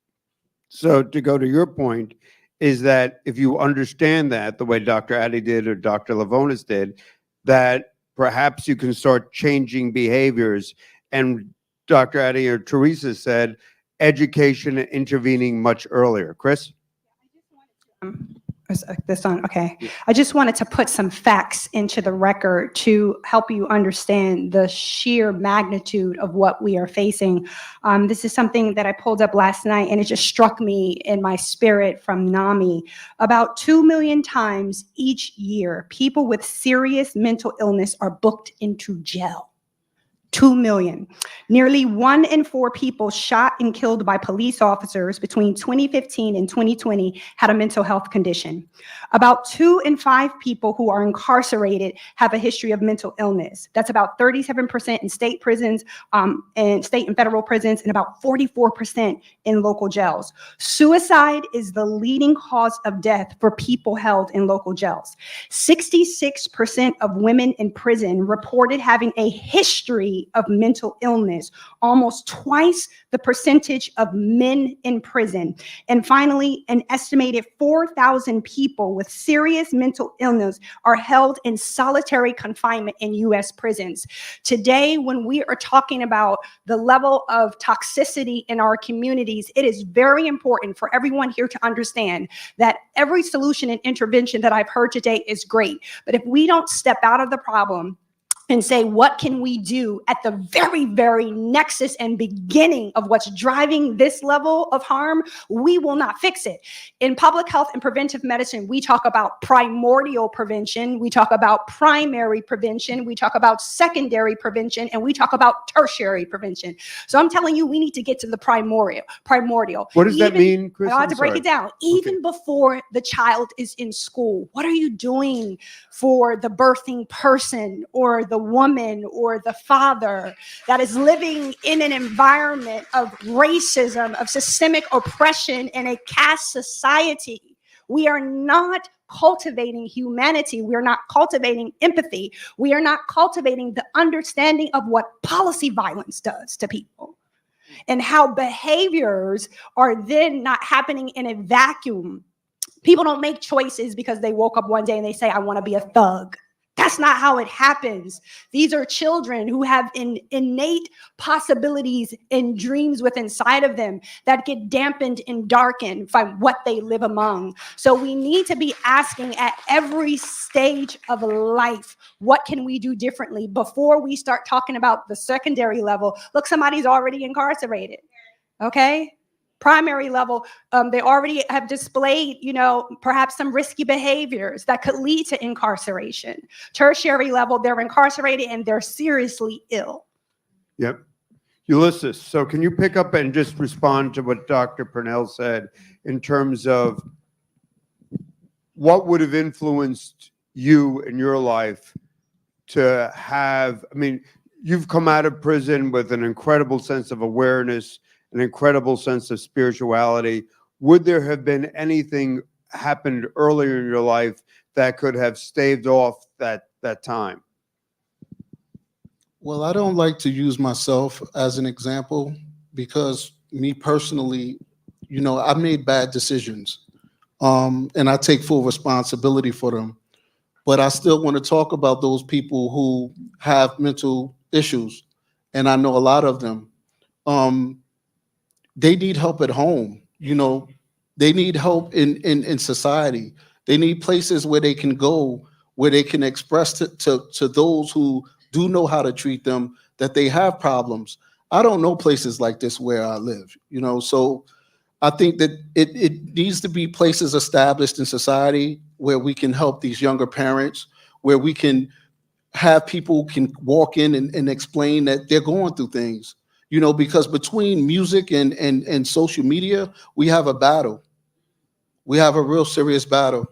So to go to your point, is that if you understand that the way Dr. Addy did or Dr. Levounis did, that perhaps you can start changing behaviors. And Dr. Addy or Teresa said, education and intervening much earlier. Chris? this on? Okay. I just wanted to put some facts into the record to help you understand the sheer magnitude of what we are facing. This is something that I pulled up last night, and it just struck me in my spirit from NAMI. About 2 million times each year, people with serious mental illness are booked into jail. 2 million. Nearly 1 in 4 people shot and killed by police officers between 2015 and 2020 had a mental health condition. About 2 in 5 people who are incarcerated have a history of mental illness. That's about 37% in state prisons, and state and federal prisons, and about 44% in local jails. Suicide is the leading cause of death for people held in local jails. 66% of women in prison reported having a history of mental illness, almost twice the percentage of men in prison. And finally, an estimated 4,000 people with serious mental illness are held in solitary confinement in U.S. prisons. Today, when we are talking about the level of toxicity in our communities, it is very important for everyone here to understand that every solution and intervention that I've heard today is great. But if we don't step out of the problem and say, what can we do at the very, very nexus and beginning of what's driving this level of harm, we will not fix it. In public health and preventive medicine, we talk about primordial prevention, we talk about primary prevention, we talk about secondary prevention, and we talk about tertiary prevention. So I'm telling you, we need to get to the primordial. What does that mean, Chris? I have to break it down. Even before the child is in school, what are you doing for the birthing person or the woman or the father that is living in an environment of racism, of systemic oppression in a caste society? We are not cultivating humanity. We are not cultivating empathy. We are not cultivating the understanding of what policy violence does to people and how behaviors are then not happening in a vacuum. People don't make choices because they woke up one day and they say, I want to be a thug. That's not how it happens. These are children who have innate possibilities and dreams within inside of them that get dampened and darkened by what they live among. So we need to be asking at every stage of life, what can we do differently before we start talking about the secondary level? Look, somebody's already incarcerated, okay? Primary level, they already have displayed, perhaps some risky behaviors that could lead to incarceration. Tertiary level, they're incarcerated and they're seriously ill. Yep. Ulysses, so can you pick up and just respond to what Dr. Purnell said in terms of what would have influenced you in your life to have, you've come out of prison with an incredible sense of awareness, an incredible sense of spirituality. Would there have been anything happened earlier in your life that could have staved off that time? Well, I don't like to use myself as an example because me personally, I made bad decisions, and I take full responsibility for them. But I still want to talk about those people who have mental issues, and I know a lot of them. They need help at home, they need help in society. They need places where they can go, where they can express to those who do know how to treat them that they have problems. I don't know places like this where I live, so I think that it needs to be places established in society where we can help these younger parents, where we can have people can walk in and explain that they're going through things. Because between music and social media, we have a battle. We have a real serious battle.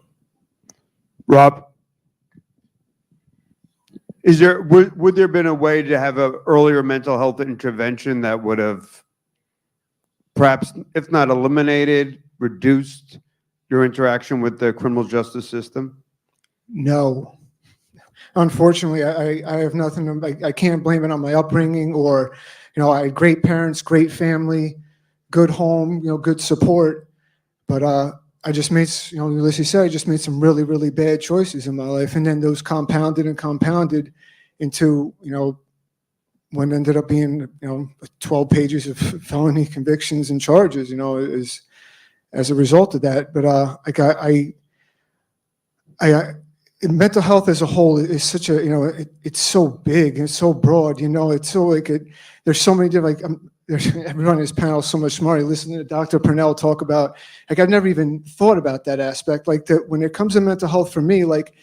Rob, would there have been a way to have an earlier mental health intervention that would have perhaps, if not eliminated, reduced your interaction with the criminal justice system? No. Unfortunately, I have nothing, I can't blame it on my upbringing or, I had great parents, great family, good home, good support. But I just made, Ulysses said, I just made some really, really bad choices in my life. And then those compounded into, what ended up being, 12 pages of felony convictions and charges, as a result of that. But mental health as a whole is such a, it's so big and so broad, it's so like, there's so many different, there's everyone in this panel is so much smarter. Listening to Dr. Purnell talk about, like, I've never even thought about that aspect. Like, that when it comes to mental health for me, like,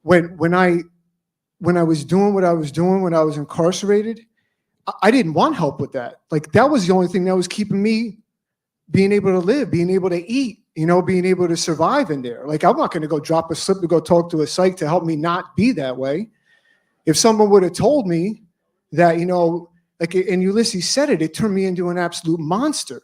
when I was doing what I was doing when I was incarcerated, I didn't want help with that. Like, that was the only thing that was keeping me being able to live, being able to eat, being able to survive in there. Like, I'm not going to go drop a slip to go talk to a psych to help me not be that way. If someone would have told me that, like, and Ulysses said it, it turned me into an absolute monster.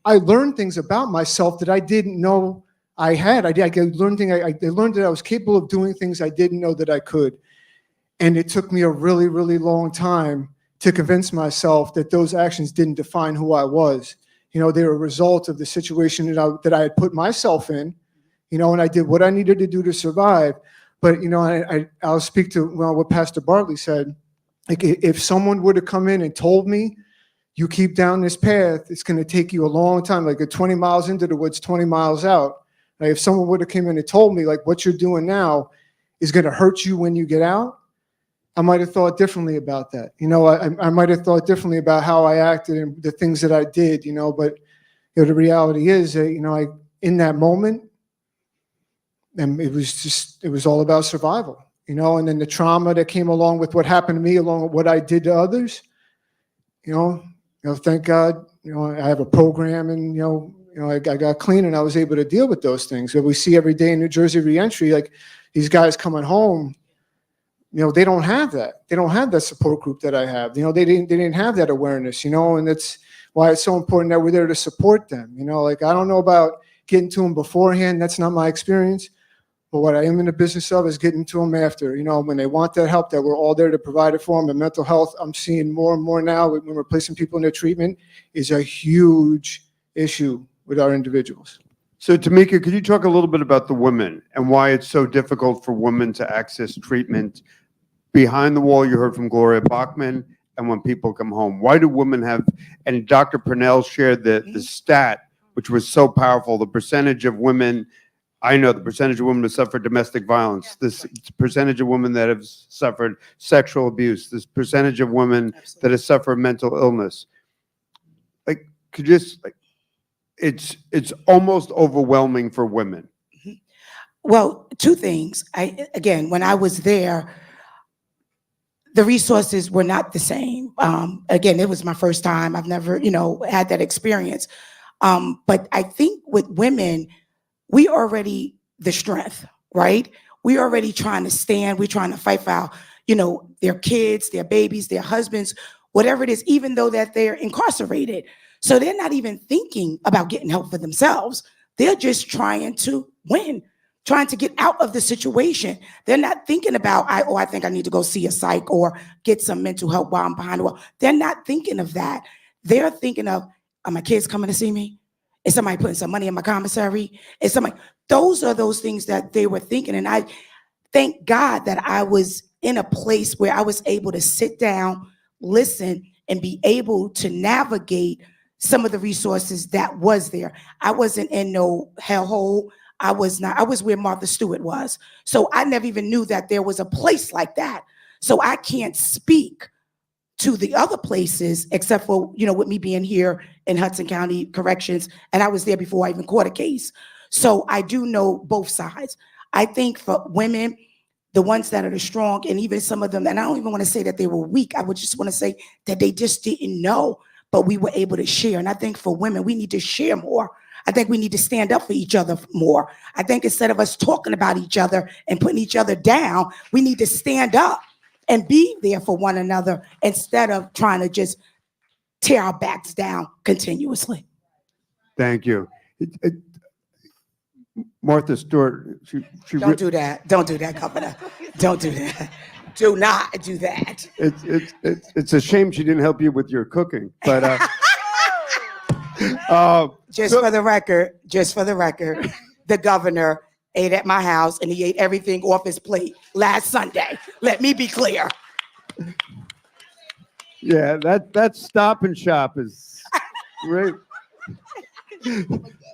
I learned things about myself that I didn't know I had. I learned that I was capable of doing things I didn't know that I could. And it took me a really, really long time to convince myself that those actions didn't define who I was. They were a result of the situation that I had put myself in, and I did what I needed to do to survive. But, I'll speak to what Pastor Bartley said. Like, if someone would have come in and told me, you keep down this path, it's going to take you a long time, like 20 miles into the woods, 20 miles out. Like, if someone would have come in and told me, like, what you're doing now is going to hurt you when you get out, I might have thought differently about that. I might have thought differently about how I acted and the things that I did, but the reality is that, in that moment, and it was all about survival, and then the trauma that came along with what happened to me, along with what I did to others, thank God, I have a program, and, I got clean and I was able to deal with those things that we see every day in New Jersey reentry, like these guys coming home. They don't have that. They don't have that support group that I have. They didn't have that awareness, and that's why it's so important that we're there to support them. Like, I don't know about getting to them beforehand. That's not my experience. But what I am in the business of is getting to them after, when they want that help, that we're all there to provide it for them. And mental health, I'm seeing more and more now when we're placing people in their treatment, is a huge issue with our individuals. So Tamika, could you talk a little bit about the women and why it's so difficult for women to access treatment? Behind the wall, you heard from Gloria Bachman, and when people come home, why do women have, and Dr. Purnell shared the stat, which was so powerful, the percentage of women, I know the percentage of women who suffer domestic violence, this percentage of women that have suffered sexual abuse, this percentage of women that have suffered mental illness. Like, could you just, like, it's almost overwhelming for women. Well, two things. Again, when I was there, the resources were not the same. Again, it was my first time. I've never, had that experience. But I think with women, we already the strength, right? We already trying to stand. We're trying to fight for our, their kids, their babies, their husbands, whatever it is, even though that they're incarcerated. So they're not even thinking about getting help for themselves. They're just trying to win, trying to get out of the situation. They're not thinking about, I think I need to go see a psych or get some mental help while I'm behind the wall. They're not thinking of that. They're thinking of, are my kids coming to see me? Is somebody putting some money in my commissary? Is somebody, those are those things that they were thinking. And I thank God that I was in a place where I was able to sit down, listen, and be able to navigate some of the resources that was there. I wasn't in no hellhole. I was where Martha Stewart was. So I never even knew that there was a place like that. So I can't speak to the other places except for, with me being here in Hudson County Corrections, and I was there before I even caught a case. So I do know both sides. I think for women, the ones that are the strong, and even some of them, and I don't even want to say that they were weak, I would just want to say that they just didn't know, but we were able to share. And I think for women, we need to share more. I think we need to stand up for each other more. I think instead of us talking about each other and putting each other down, we need to stand up and be there for one another instead of trying to just tear our backs down continuously. Thank you. Martha Stewart, Don't do that. Don't do that, Governor. Don't do that. Do not do that. It's a shame she didn't help you with your cooking, but for the record, the governor ate at my house and he ate everything off his plate last Sunday. Let me be clear. Yeah, that Stop and Shop is great.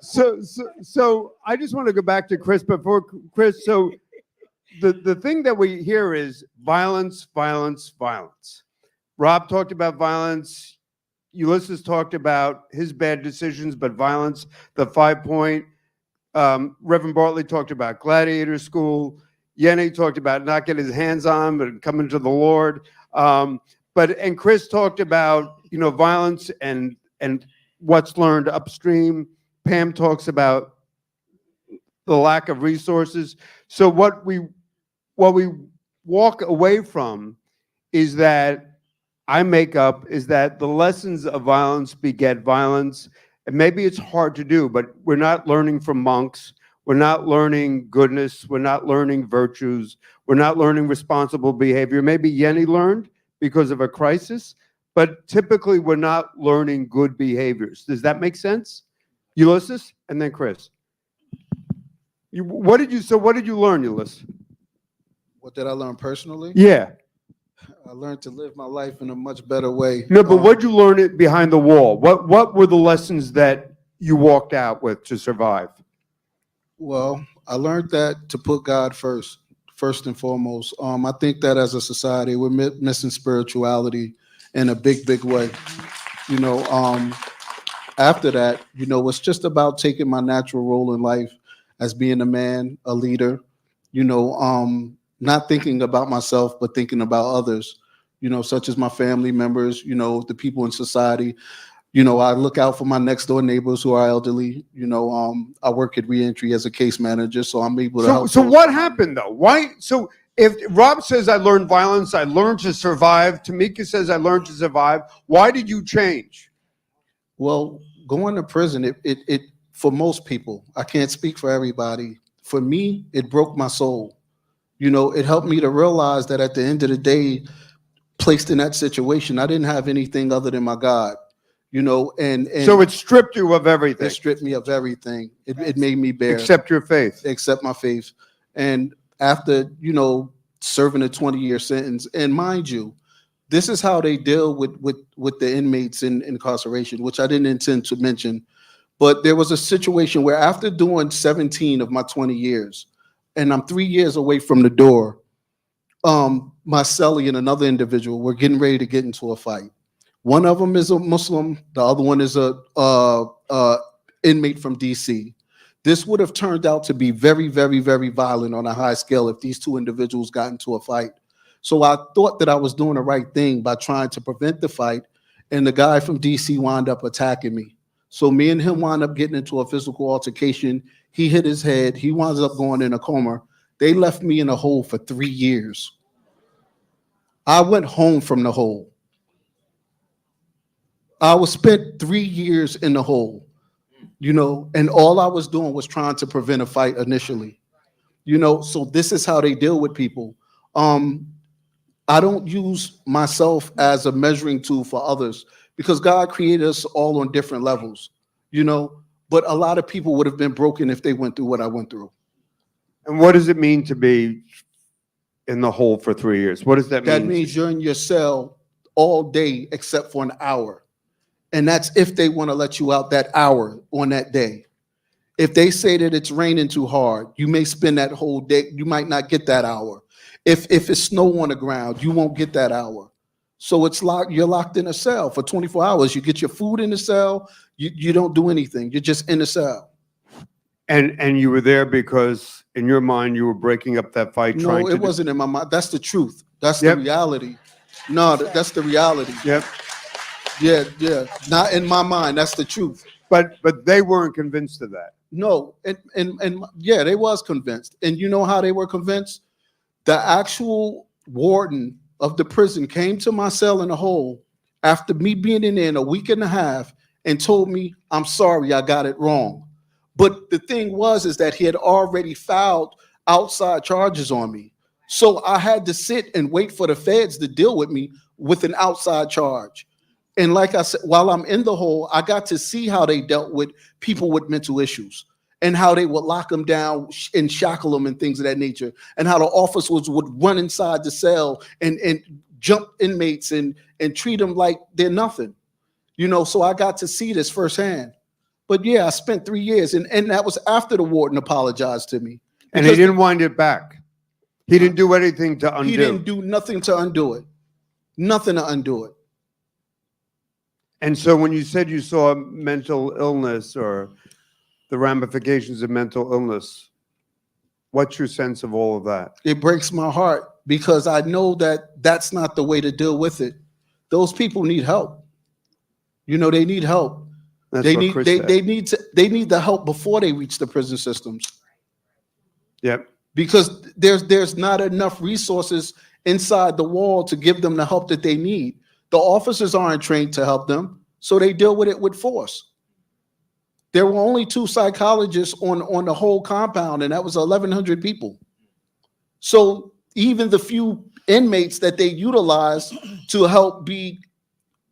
So I just want to go back to Chris before Chris. So the thing that we hear is violence, violence, violence. Rob talked about violence. Ulysses talked about his bad decisions, but violence, the 5-point. Reverend Bartley talked about gladiator school. Yenny talked about not getting his hands on, but coming to the Lord. And Chris talked about, violence and what's learned upstream. Pam talks about the lack of resources. So what we walk away from is that is that the lessons of violence beget violence. And maybe it's hard to do, but we're not learning from monks. We're not learning goodness. We're not learning virtues. We're not learning responsible behavior. Maybe Yenny learned because of a crisis, but typically we're not learning good behaviors. Does that make sense? Ulysses, and then Chris. What did you learn, Ulysses? What did I learn personally? Yeah. I learned to live my life in a much better way. No, but what'd you learn it behind the wall? What were the lessons that you walked out with to survive? Well, I learned that to put God first and foremost. I think that as a society, we're missing spirituality in a big, big way. After that, it's just about taking my natural role in life as being a man, a leader, not thinking about myself, but thinking about others, such as my family members, the people in society. I look out for my next door neighbors who are elderly. I work at Reentry as a case manager, so I'm able to help. So what happened though? Why? So if Rob says I learned violence, I learned to survive. Tamika says I learned to survive. Why did you change? Well, going to prison, it for most people, I can't speak for everybody. For me, it broke my soul. It helped me to realize that at the end of the day, placed in that situation, I didn't have anything other than my God. And so it stripped you of everything. It stripped me of everything. It made me bare. Except your faith. Except my faith. And after, serving a 20-year sentence, and mind you, this is how they deal with the inmates in incarceration, which I didn't intend to mention. But there was a situation where after doing 17 of my 20 years, and I'm 3 years away from the door, my cellie and another individual were getting ready to get into a fight. One of them is a Muslim. The other one is a inmate from DC. This would have turned out to be very, very, very violent on a high scale if these two individuals got into a fight. So I thought that I was doing the right thing by trying to prevent the fight, and the guy from DC wound up attacking me. So me and him wound up getting into a physical altercation. He hit his head. He winds up going in a coma. They left me in a hole for 3 years. I went home from the hole. I was spent 3 years in the hole, and all I was doing was trying to prevent a fight initially, so this is how they deal with people. I don't use myself as a measuring tool for others because God created us all on different levels, but a lot of people would have been broken if they went through what I went through. And what does it mean to be in the hole for 3 years? What does that mean? That means you're in your cell all day except for an hour. And that's if they want to let you out that hour on that day. If they say that it's raining too hard, you may spend that whole day. You might not get that hour. If it's snow on the ground, you won't get that hour. So it's you're locked in a cell for 24 hours. You get your food in the cell. You don't do anything. You're just in the cell. And you were there because in your mind you were breaking up that fight. No, it wasn't in my mind. That's the truth. That's the reality. No, that's the reality. Yep. Yeah. Not in my mind. That's the truth. But they weren't convinced of that. No, and yeah, they was convinced. And you know how they were convinced? The actual warden of the prison came to my cell in the hole after me being in there in a week and a half and told me, I'm sorry, I got it wrong. But the thing is that he had already filed outside charges on me. So I had to sit and wait for the feds to deal with me with an outside charge. And like I said, while I'm in the hole, I got to see how they dealt with people with mental issues and how they would lock them down and shackle them and things of that nature, and how the officers would run inside the cell and jump inmates and treat them like they're nothing. So I got to see this firsthand. But yeah, I spent 3 years, and that was after the warden apologized to me. And he didn't wind it back. He didn't do anything to undo. He didn't do nothing to undo it. Nothing to undo it. And so when you said you saw mental illness or the ramifications of mental illness, what's your sense of all of that? It breaks my heart because I know that that's not the way to deal with it. Those people need help. You know, they need help. That's They what need Chris they, said. they need the help before they reach the prison systems. Yep. Because there's not enough resources inside the wall to give them the help that they need. The officers aren't trained to help them, so they deal with it with force. There were only 2 psychologists on the whole compound, and that was 1,100 people. So even the few inmates that they utilize to help be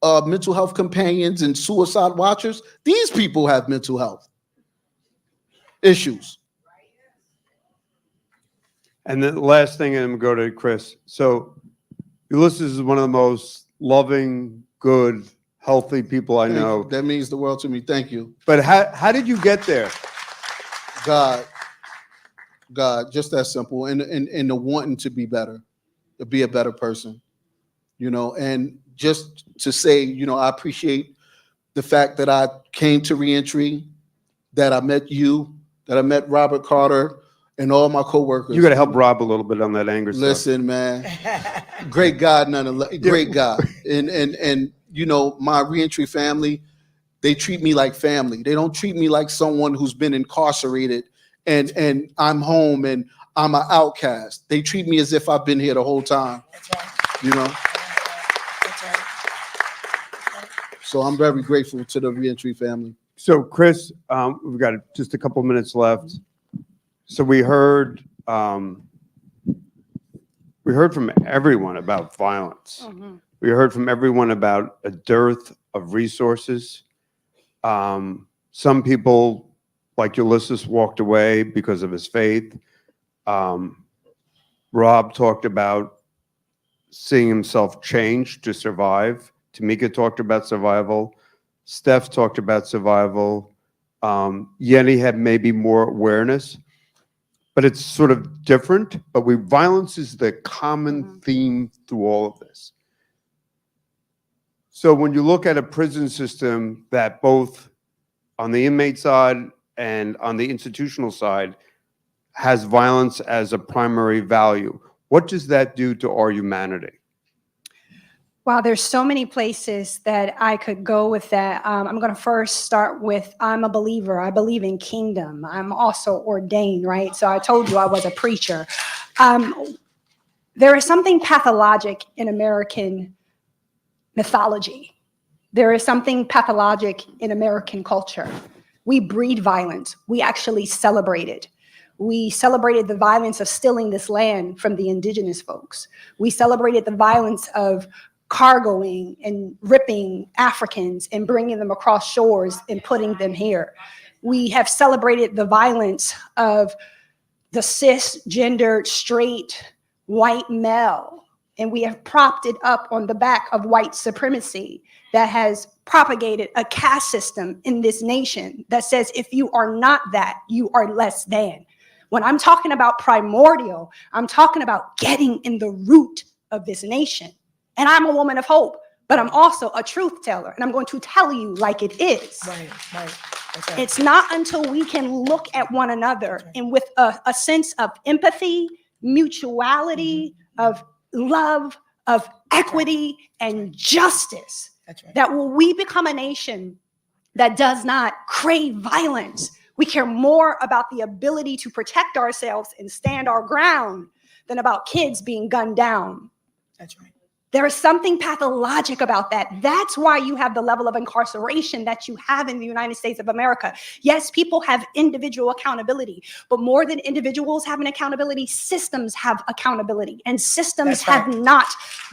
mental health companions and suicide watchers, these people have mental health issues. And then the last thing, and I'm going to go to Chris. So Ulysses is one of the most loving, good, healthy people I know. That means the world to me. Thank you. But how did you get there? God, just that simple. And the wanting to be better, to be a better person, you know, and just to say, you know, I appreciate the fact that I came to reentry, that I met you, that I met Robert Carter and all my coworkers. You got to help Rob a little bit on that anger stuff. Listen, man, great God, great God. And you know, my reentry family, they treat me like family. They don't treat me like someone who's been incarcerated and I'm home and I'm an outcast. They treat me as if I've been here the whole time. That's right. You know? That's right. So I'm very grateful to the reentry family. So Chris, we've got just a couple minutes left. So we heard from everyone about violence. We heard from everyone about a dearth of resources. Some people, like Ulysses, walked away because of his faith. Rob talked about seeing himself change to survive. Tamika talked about survival. Steph talked about survival. Yenny had maybe more awareness, but it's sort of different. But violence is the common theme through all of this. So when you look at a prison system that both on the inmate side and on the institutional side has violence as a primary value, what does that do to our humanity? Wow, there's so many places that I could go with that. I'm going to first start with I'm a believer. I believe in kingdom. I'm also ordained, right? So I told you I was a preacher. There is something pathologic in American mythology. There is something pathologic in American culture. We breed violence. We actually celebrate it. We celebrated the violence of stealing this land from the indigenous folks. We celebrated the violence of cargoing and ripping Africans and bringing them across shores and putting them here. We have celebrated the violence of the cisgendered, straight, white male, and we have propped it up on the back of white supremacy that has propagated a caste system in this nation that says if you are not that, you are less than. When I'm talking about primordial, I'm talking about getting in the root of this nation. And I'm a woman of hope, but I'm also a truth teller, and I'm going to tell you like it is. Right. That's right. It's not until we can look at one another and with a sense of empathy, mutuality, of love, of equity, and justice That's right. that will we become a nation that does not crave violence. We care more about the ability to protect ourselves and stand our ground than about kids being gunned down. That's right. There is something pathologic about that. That's why you have the level of incarceration that you have in the United States of America. Yes, people have individual accountability, but more than individuals having accountability, systems have accountability, and systems have not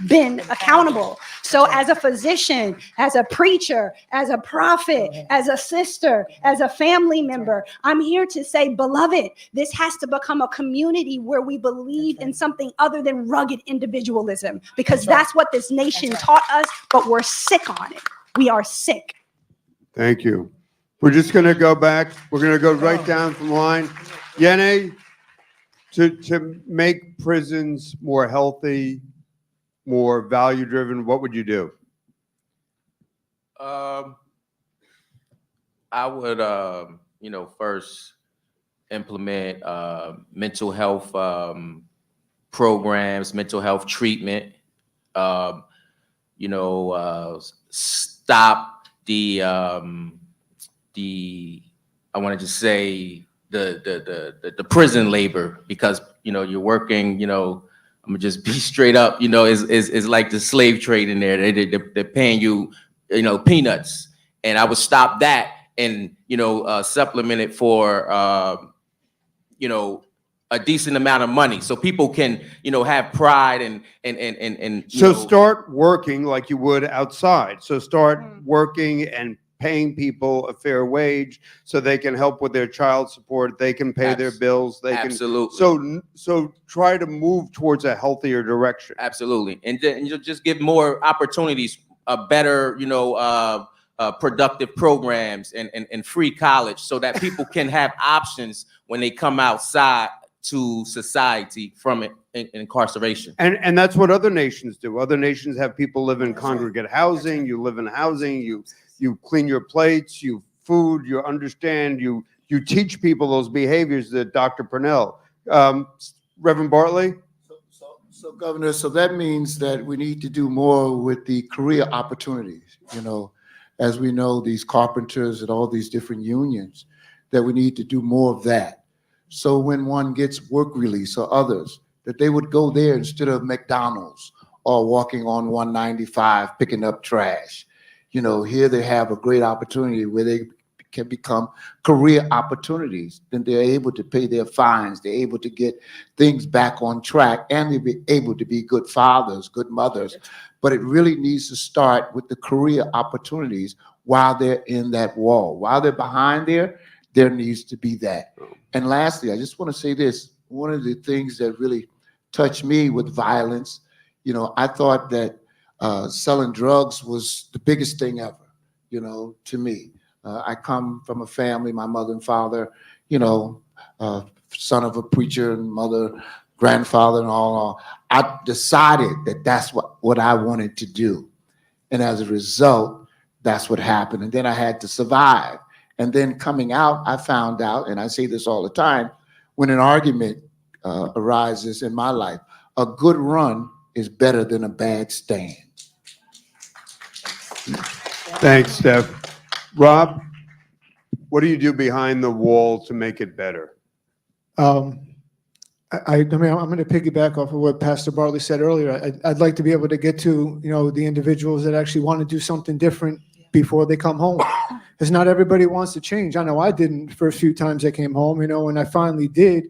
been accountable. So as a physician, as a preacher, as a prophet, as a sister, as a family member, I'm here to say, beloved, this has to become a community where we believe in something other than rugged individualism, because that's what this nation taught us, but we're sick on it. We are sick. Thank you. We're just going to go back. We're going to go right down from line. Yenny, To make prisons more healthy, more value-driven, what would you do? I would, first implement mental health programs, mental health treatment. Stop the I want to just say the prison labor, because you're working. I'm gonna just be straight up. Is like the slave trade in there. They're paying you, peanuts, and I would stop that and supplement it for a decent amount of money, so people can have pride and So start working like you would outside. So start working and paying people a fair wage so they can help with their child support. They can pay their bills. They absolutely. can. So try to move towards a healthier direction. Absolutely, and then just give more opportunities, better, productive programs and free college, so that people can have options when they come outside to society from incarceration. And that's what other nations do. Other nations have people live in congregate housing. You live in housing. You clean your plates. You food. You understand. You teach people those behaviors that Dr. Purnell. Reverend Bartley. So Governor, so that means that we need to do more with the career opportunities. As we know, these carpenters and all these different unions, that we need to do more of that. So when one gets work release or others, that they would go there instead of McDonald's or walking on 195 picking up trash. Here they have a great opportunity where they can become career opportunities. Then they're able to pay their fines. They're able to get things back on track, and they'll be able to be good fathers, good mothers. But it really needs to start with the career opportunities while they're in that wall. While they're behind there needs to be that. And lastly, I just want to say this. One of the things that really touched me with violence, I thought that selling drugs was the biggest thing ever, to me. I come from a family, my mother and father, son of a preacher and mother, grandfather and all. I decided that that's what I wanted to do. And as a result, that's what happened. And then I had to survive. And then coming out, I found out, and I say this all the time, when an argument arises in my life, a good run is better than a bad stand. Thanks, Steph. Rob, what do you do behind the wall to make it better? I'm going to piggyback off of what Pastor Bartley said earlier. I'd like to be able to get to, the individuals that actually want to do something different before they come home. Because not everybody wants to change. I know I didn't the first few times I came home. When I finally did,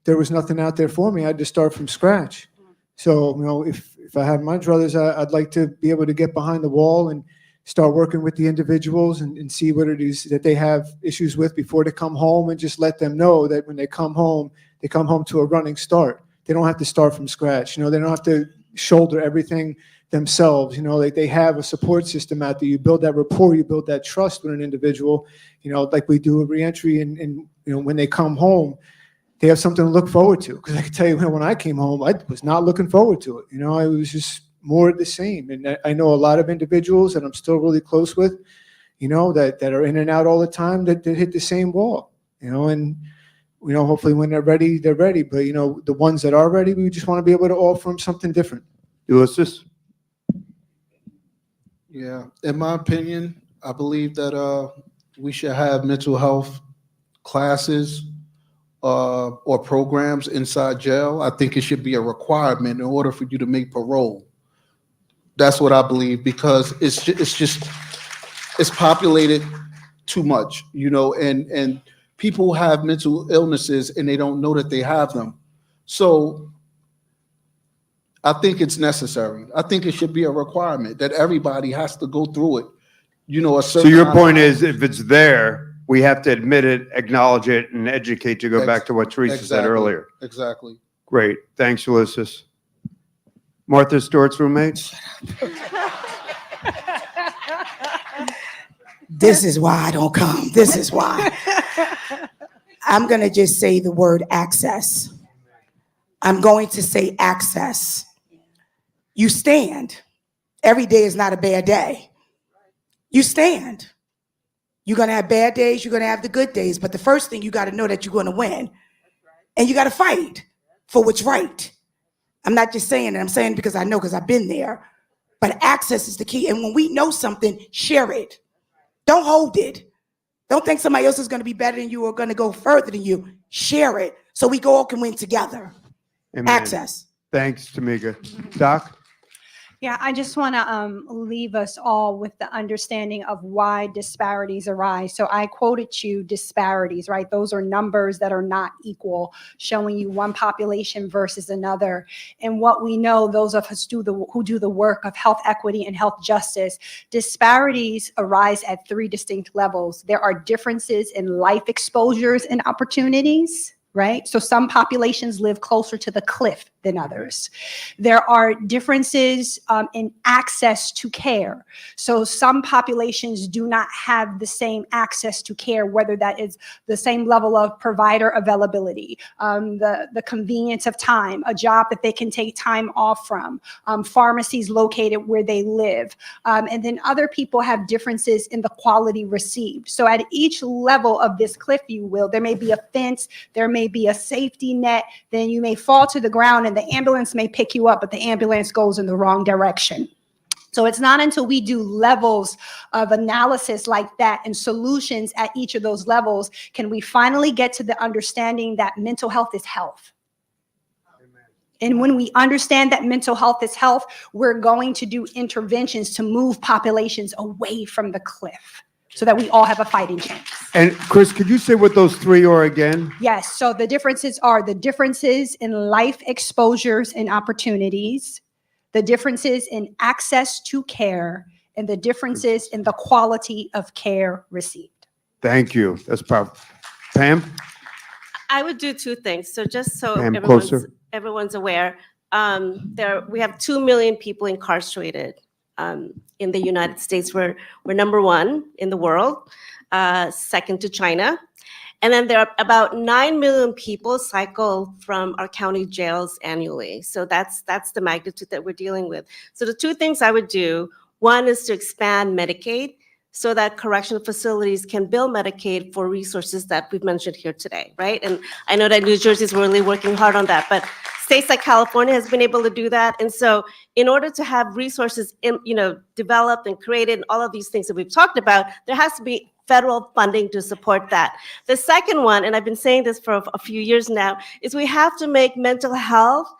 there was nothing out there for me. I had to start from scratch. So, if I had my druthers, I'd like to be able to get behind the wall and start working with the individuals and see what it is that they have issues with before they come home, and just let them know that when they come home to a running start. They don't have to start from scratch. They don't have to shoulder everything themselves. Like they have a support system out there. You build that rapport, you build that trust with an individual, like we do a reentry, and when they come home, they have something to look forward to. Because I can tell you, when I came home, I was not looking forward to it. It was just more of the same. And I know a lot of individuals that I'm still really close with, that are in and out all the time, that hit the same wall, and hopefully when they're ready, they're ready. But the ones that are ready, we just want to be able to offer them something different. Ulysses? Yeah, in my opinion, I believe that we should have mental health classes or programs inside jail. I think it should be a requirement in order for you to make parole. That's what I believe, because it's populated too much, and people have mental illnesses and they don't know that they have them. So I think it's necessary. I think it should be a requirement that everybody has to go through it. So your point is, if it's there, we have to admit it, acknowledge it, and educate, to go back to what Teresa said earlier. Exactly. Great. Thanks, Ulysses. Martha Stewart's roommate? This is why I don't come. This is why. I'm going to just say the word access. I'm going to say access. You stand. Every day is not a bad day. You stand. You're going to have bad days. You're going to have the good days. But the first thing, you got to know that you're going to win. And you got to fight for what's right. I'm not just saying it. I'm saying it because I know, because I've been there. But access is the key. And when we know something, share it. Don't hold it. Don't think somebody else is going to be better than you or going to go further than you. Share it so we all can win together. Amen. Access. Thanks, Tamika. Doc? Yeah, I just want to leave us all with the understanding of why disparities arise. So I quoted you disparities, right? Those are numbers that are not equal, showing you one population versus another. And what we know, those of us who do the work of health equity and health justice, disparities arise at 3 distinct levels. There are differences in life exposures and opportunities, right? So some populations live closer to the cliff than others. There are differences in access to care. So some populations do not have the same access to care, whether that is the same level of provider availability, the convenience of time, a job that they can take time off from, pharmacies located where they live. And then other people have differences in the quality received. So at each level of this cliff, you will, there may be a fence, there may be a safety net, then you may fall to the ground and the ambulance may pick you up, but the ambulance goes in the wrong direction. So it's not until we do levels of analysis like that and solutions at each of those levels can we finally get to the understanding that mental health is health. And when we understand that mental health is health, we're going to do interventions to move populations away from the cliff so that we all have a fighting chance. And Chris, could you say what those 3 are again? Yes, so the differences are the differences in life exposures and opportunities, the differences in access to care, and the differences in the quality of care received. Thank you. That's powerful. Pam? I would do 2 things. So just so Pam, everyone's aware, we have 2 million people incarcerated in the United States. We're number 1 in the world, second to China. And then there are about 9 million people cycle from our county jails annually. So that's the magnitude that we're dealing with. So the 2 things I would do, one is to expand Medicaid so that correctional facilities can bill Medicaid for resources that we've mentioned here today, right? And I know that New Jersey is really working hard on that, but states like California has been able to do that. And so in order to have resources developed and created, and all of these things that we've talked about, there has to be federal funding to support that. The second one, and I've been saying this for a few years now, is we have to make mental health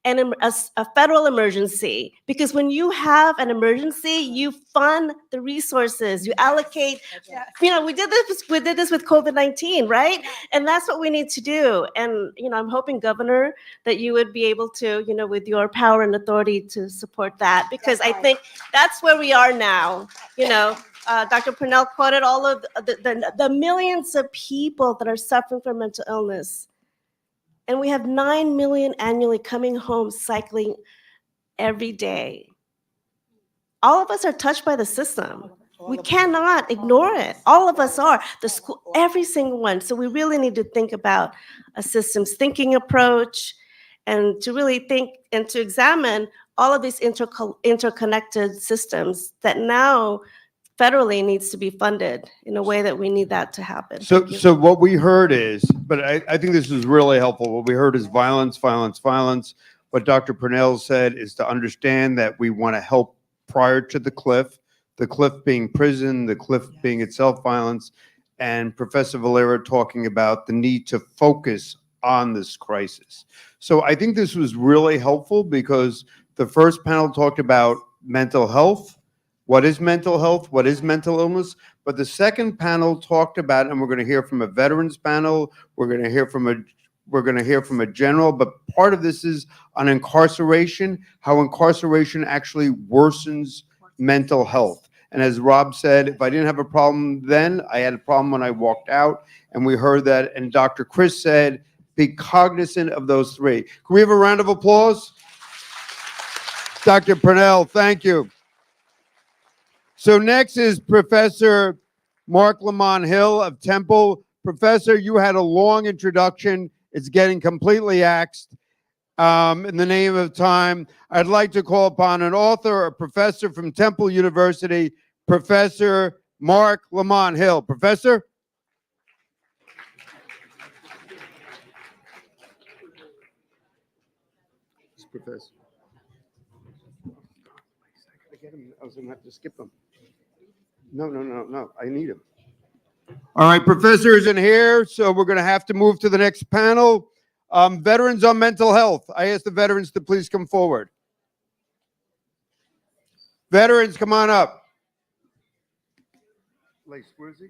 a federal emergency, because when you have an emergency, you fund the resources, you allocate. We did this with COVID-19, right? And that's what we need to do. And I'm hoping, Governor, that you would be able to, with your power and authority, to support that, because I think that's where we are now. Dr. Purnell quoted all of the millions of people that are suffering from mental illness. And we have 9 million annually coming home cycling every day. All of us are touched by the system. We cannot ignore it. All of us are. The school, every single one. So we really need to think about a systems thinking approach, and to really think and to examine all of these interconnected systems that now federally needs to be funded in a way that we need that to happen. So what we heard is, but I think this is really helpful. What we heard is violence, violence, violence. What Dr. Purnell said is to understand that we want to help prior to the cliff being prison, the cliff being itself violence, and Professor Valera talking about the need to focus on this crisis. So I think this was really helpful because the first panel talked about mental health. What is mental health? What is mental illness? But the second panel talked about, and we're going to hear from a veterans panel, we're going to hear from a general, but part of this is on incarceration, how incarceration actually worsens mental health. And as Rob said, if I didn't have a problem then, I had a problem when I walked out. And we heard that, and Dr. Chris said, be cognizant of those 3. Can we have a round of applause? Dr. Purnell, thank you. So next is Professor Marc Lamont Hill of Temple. Professor, you had a long introduction. It's getting completely axed. In the name of time, I'd like to call upon an author, a professor from Temple University, Professor Marc Lamont Hill. Professor? Professor. I get him. I was going to have to skip him. No. I need him. All right, professor isn't here, so we're going to have to move to the next panel. Veterans on mental health. I ask the veterans to please come forward. Veterans, come on up. Lace, where is he?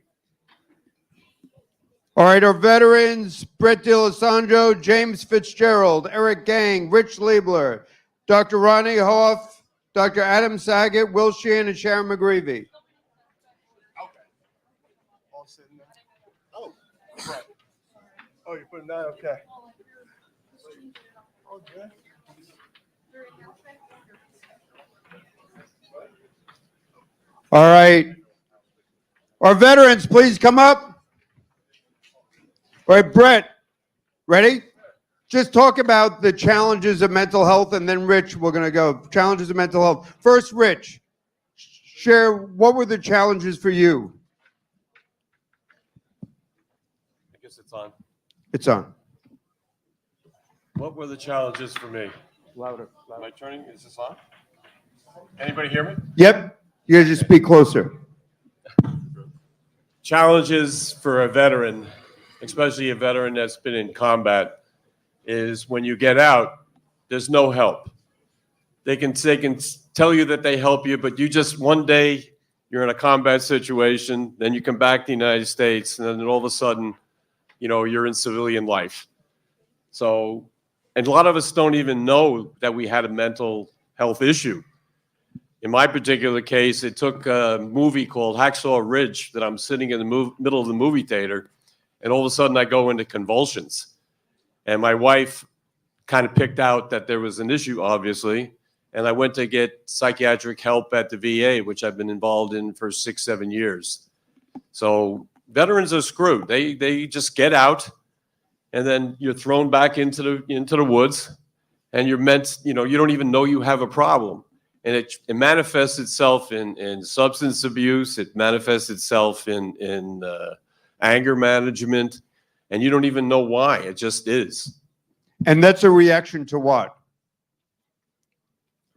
All right, our veterans, Brett DeLisandro, James Fitzgerald, Eric Gang, Rich Liebler, Dr. Ronnie Hoff, Dr. Adam Saget, Will Sheehan, and Sharon McGreevy. Oh, right. Oh, you're putting that? Okay. Oh, good. All right. Our veterans, please come up. All right, Brett, ready? Just talk about the challenges of mental health, and then Rich, we're going to go. Challenges of mental health. First, Rich, share what were the challenges for you? I guess it's on. It's on. What were the challenges for me? Louder. Am I turning? Is this on? Anybody hear me? Yep. You gotta just speak closer. Challenges for a veteran, especially a veteran that's been in combat, is when you get out, there's no help. They can tell you that they help you, but you just one day you're in a combat situation, then you come back to the United States, and then all of a sudden, you know, you're in civilian life. So, and a lot of us don't even know that we had a mental health issue. In my particular case, it took a movie called Hacksaw Ridge that I'm sitting in the middle of the movie theater, and all of a sudden I go into convulsions. And my wife kind of picked out that there was an issue, obviously, and I went to get psychiatric help at the VA, which I've been involved in for 6-7 years. So veterans are screwed. They just get out, and then you're thrown back into the woods, and you're meant, you know, you don't even know you have a problem. And it manifests itself in substance abuse. It manifests itself in anger management, and you don't even know why. It just is. And that's a reaction to what?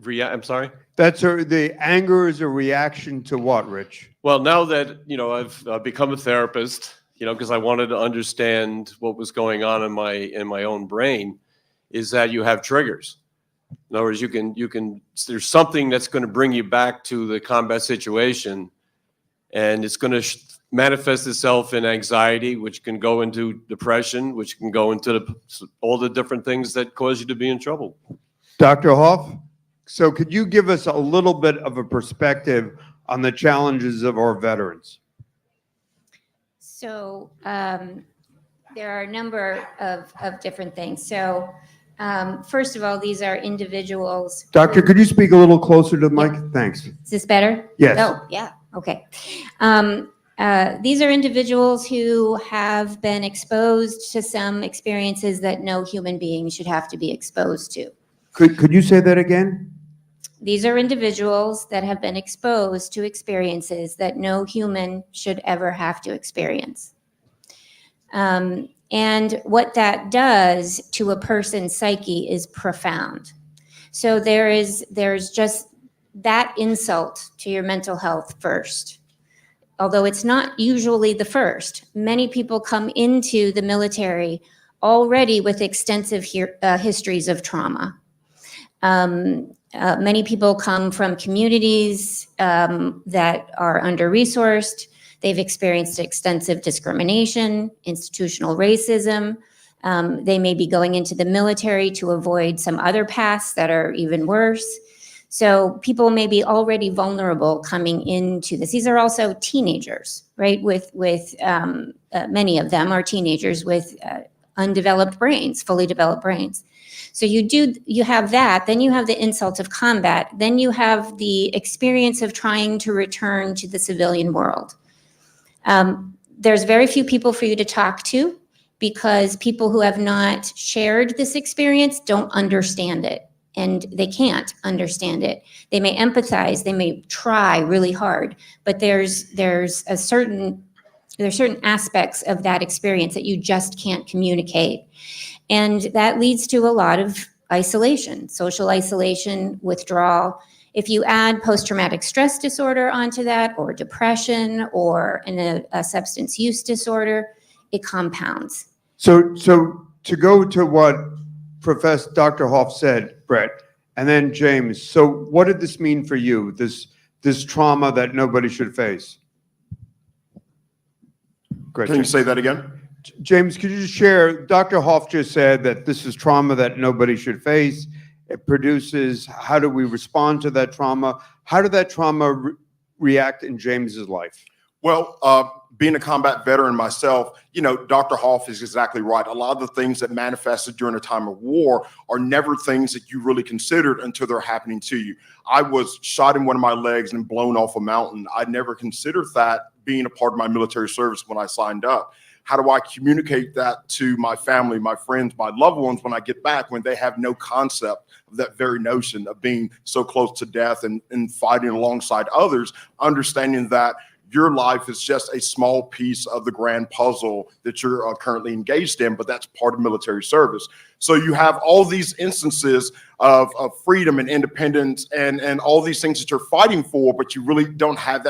I'm sorry? The anger is a reaction to what, Rich? Well, now that, you know, I've become a therapist, you know, because I wanted to understand what was going on in my own brain, is that you have triggers. In other words, you can. There's something that's going to bring you back to the combat situation, and it's going to manifest itself in anxiety, which can go into depression, which can go into all the different things that cause you to be in trouble. Dr. Hoff, so could you give us a little bit of a perspective on the challenges of our veterans? So there are a number of different things. So first of all, these are individuals. Doctor, could you speak a little closer to the mic? Thanks. Is this better? Yes. Oh, yeah. Okay. These are individuals who have been exposed to some experiences that no human being should have to be exposed to. Could you say that again? These are individuals that have been exposed to experiences that no human should ever have to experience. And what that does to a person's psyche is profound. So there's just that insult to your mental health first. Although it's not usually the first. Many people come into the military already with extensive histories of trauma. Many people come from communities that are under-resourced. They've experienced extensive discrimination, institutional racism. They may be going into the military to avoid some other paths that are even worse. So people may be already vulnerable coming into this. These are also teenagers, right? With many of them are teenagers with undeveloped brains, fully developed brains. So you have that, then you have the insult of combat, then you have the experience of trying to return to the civilian world. There's very few people for you to talk to. because people who have not shared this experience don't understand it, and they can't understand it. They may empathize, they may try really hard, but there's certain aspects of that experience that you just can't communicate. And that leads to a lot of isolation, social isolation, withdrawal. If you add post-traumatic stress disorder onto that, or depression, or a substance use disorder, it compounds. So to go to what Professor Dr. Hoff said, Brett, and then James. So what did this mean for you? This trauma that nobody should face. Great. Can you say that again? James, could you just share? Dr. Hoff just said that this is trauma that nobody should face. It produces. How do we respond to that trauma? How did that trauma react in James's life? Well, being a combat veteran myself, Dr. Hoff is exactly right. A lot of the things that manifested during a time of war are never things that you really considered until they're happening to you. I was shot in one of my legs and blown off a mountain. I never considered that being a part of my military service when I signed up. How do I communicate that to my family, my friends, my loved ones when I get back, when they have no concept of that very notion of being so close to death and fighting alongside others, understanding that your life is just a small piece of the grand puzzle that you're currently engaged in, but that's part of military service. So you have all these instances of freedom and independence and all these things that you're fighting for, but you really don't have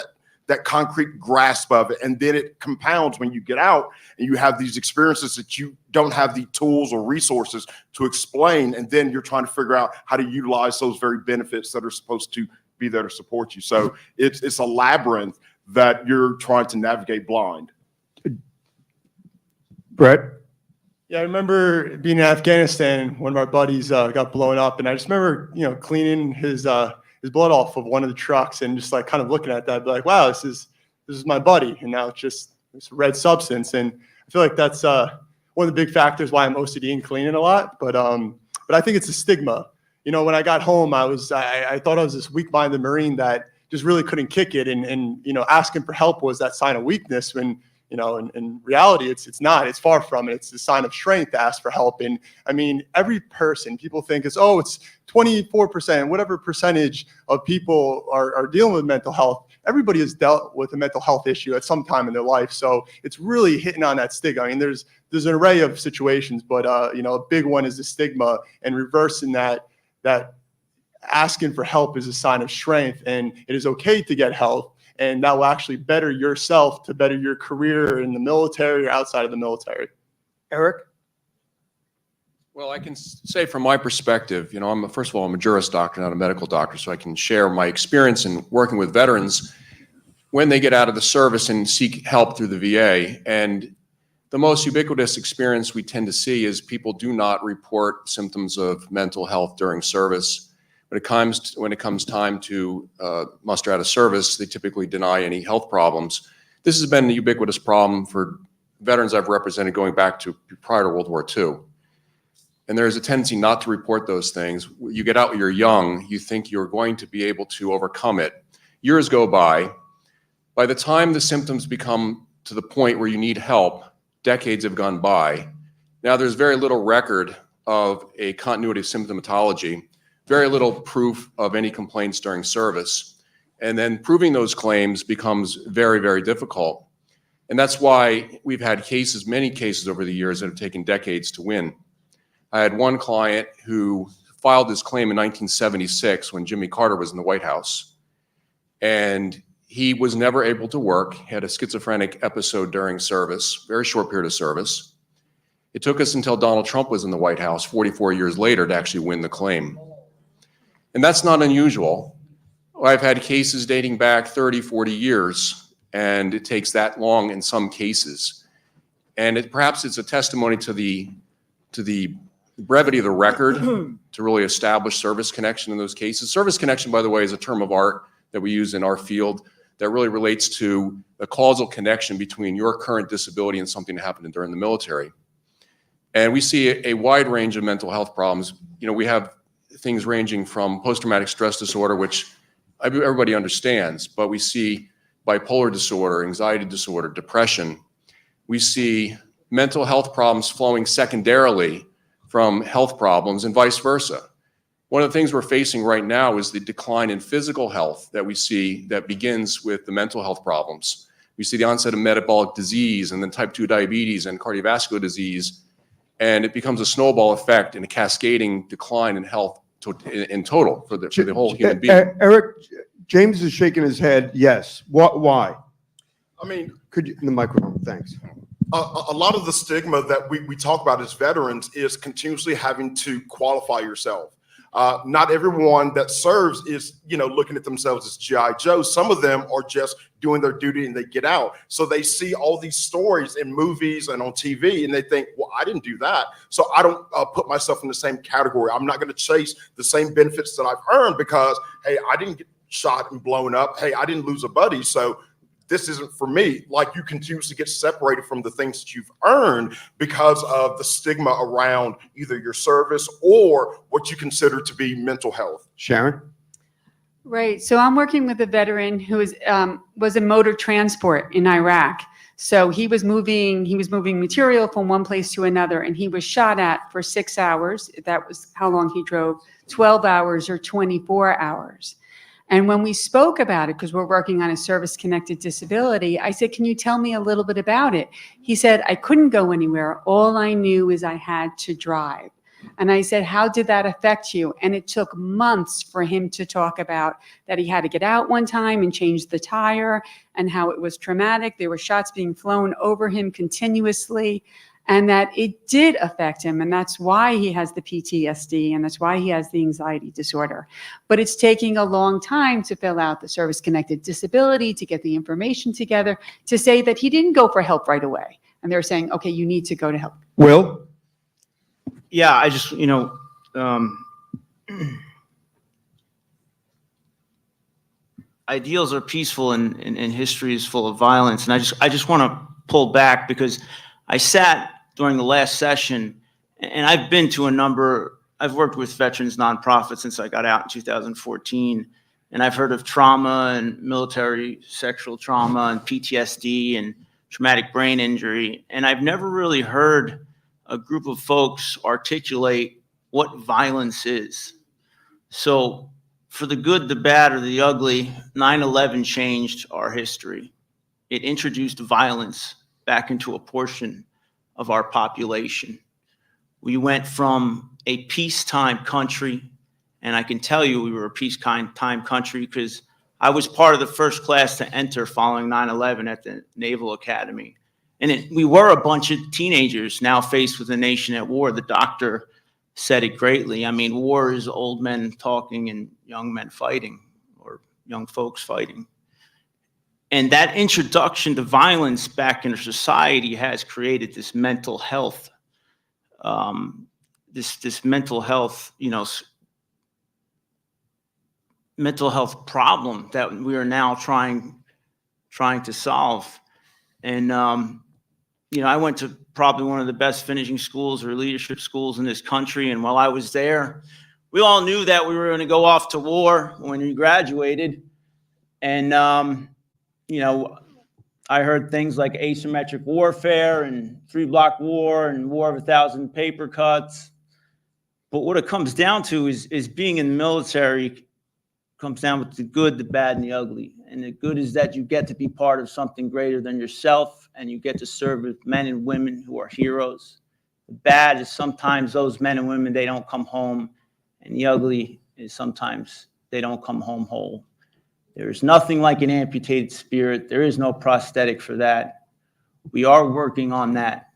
that concrete grasp of it. And then it compounds when you get out and you have these experiences that you don't have the tools or resources to explain. And then you're trying to figure out how to utilize those very benefits that are supposed to be there to support you. So it's a labyrinth that you're trying to navigate blind. Brett? Yeah, I remember being in Afghanistan. One of our buddies got blown up, and I just remember, cleaning his blood off of one of the trucks, and just like kind of looking at that, be like, wow, this is my buddy, and now it's just this red substance. And I feel like that's one of the big factors why I'm OCD and cleaning a lot. But I think it's a stigma. When I got home, I thought I was this weak-minded Marine that just really couldn't kick it, and asking for help was that sign of weakness, when in reality it's not. It's far from it. It's a sign of strength to ask for help. And I mean, every person, people think it's 24%, whatever percentage of people are dealing with mental health. Everybody has dealt with a mental health issue at some time in their life, so it's really hitting on that stigma. I mean, there's an array of situations, but a big one is the stigma, and reversing that asking for help is a sign of strength, and it is okay to get help, and that will actually better yourself to better your career in the military or outside of the military. Eric? Well, I can say from my perspective, first of all, I'm a juris doctor, not a medical doctor, so I can share my experience in working with veterans when they get out of the service and seek help through the VA. And the most ubiquitous experience we tend to see is people do not report symptoms of mental health during service. When it comes time to muster out of service, they typically deny any health problems. This has been a ubiquitous problem for veterans I've represented going back to prior to World War II. And there's a tendency not to report those things. You get out when you're young, you think you're going to be able to overcome it. Years go by. By the time the symptoms become to the point where you need help, decades have gone by. Now there's very little record of a continuity of symptomatology, very little proof of any complaints during service. And then proving those claims becomes very, very difficult. And that's why we've had many cases over the years that have taken decades to win. I had one client who filed his claim in 1976 when Jimmy Carter was in the White House. And he was never able to work, had a schizophrenic episode during service, very short period of service. It took us until Donald Trump was in the White House 44 years later to actually win the claim. And that's not unusual. I've had cases dating back 30, 40 years, and it takes that long in some cases. And perhaps it's a testimony to the brevity of the record to really establish service connection in those cases. Service connection, by the way, is a term of art that we use in our field that really relates to the causal connection between your current disability and something that happened during the military. And we see a wide range of mental health problems. We have things ranging from post-traumatic stress disorder, which everybody understands, but we see bipolar disorder, anxiety disorder, depression. We see mental health problems flowing secondarily from health problems and vice versa. One of the things we're facing right now is the decline in physical health that we see that begins with the mental health problems. We see the onset of metabolic disease and then type 2 diabetes and cardiovascular disease, and it becomes a snowball effect and a cascading decline in health in total for the whole human being. Eric, James is shaking his head, yes. Why? I mean, Could you, the microphone, thanks. a lot of the stigma that we talk about as veterans is continuously having to qualify yourself. Not everyone that serves is, looking at themselves as G.I. Joe. Some of them are just doing their duty and they get out. So they see all these stories in movies and on TV and they think, well, I didn't do that. So I don't put myself in the same category. I'm not going to chase the same benefits that I've earned because, hey, I didn't get shot and blown up. Hey, I didn't lose a buddy. So this isn't for me. Like, you continuously get separated from the things that you've earned because of the stigma around either your service or what you consider to be mental health. Sharon? Right. So I'm working with a veteran who was in motor transport in Iraq. So he was moving material from one place to another, and he was shot at for 6 hours. That was how long he drove, 12 hours or 24 hours. And when we spoke about it, because we're working on a service-connected disability, I said, can you tell me a little bit about it? He said, I couldn't go anywhere. All I knew is I had to drive. And I said, how did that affect you? And it took months for him to talk about that he had to get out one time and change the tire and how it was traumatic. There were shots being flown over him continuously, and that it did affect him. And that's why he has the PTSD, and that's why he has the anxiety disorder. But it's taking a long time to fill out the service-connected disability, to get the information together, to say that he didn't go for help right away. And they're saying, okay, you need to go to help. Will? Yeah, I just, ideals are peaceful and history is full of violence. And I just want to pull back because I sat during the last session, and I've been to I've worked with veterans nonprofits since I got out in 2014. And I've heard of trauma and military sexual trauma and PTSD and traumatic brain injury. And I've never really heard a group of folks articulate what violence is. So for the good, the bad, or the ugly, 9/11 changed our history. It introduced violence back into a portion of our population. We went from a peacetime country, and I can tell you we were a peacetime country because I was part of the first class to enter following 9/11 at the Naval Academy. And we were a bunch of teenagers now faced with a nation at war. The doctor said it greatly. I mean, war is old men talking and young men fighting, or young folks fighting. And that introduction to violence back in our society has created this mental health, this mental health, mental health problem that we are now trying to solve. And I went to probably one of the best finishing schools or leadership schools in this country. And while I was there, we all knew that we were going to go off to war when we graduated. And, I heard things like asymmetric warfare and 3-block war and war of 1,000 paper cuts. But what it comes down to is being in the military comes down with the good, the bad, and the ugly. And the good is that you get to be part of something greater than yourself, and you get to serve with men and women who are heroes. The bad is sometimes those men and women, they don't come home, and the ugly is sometimes they don't come home whole. There is nothing like an amputated spirit. There is no prosthetic for that. We are working on that.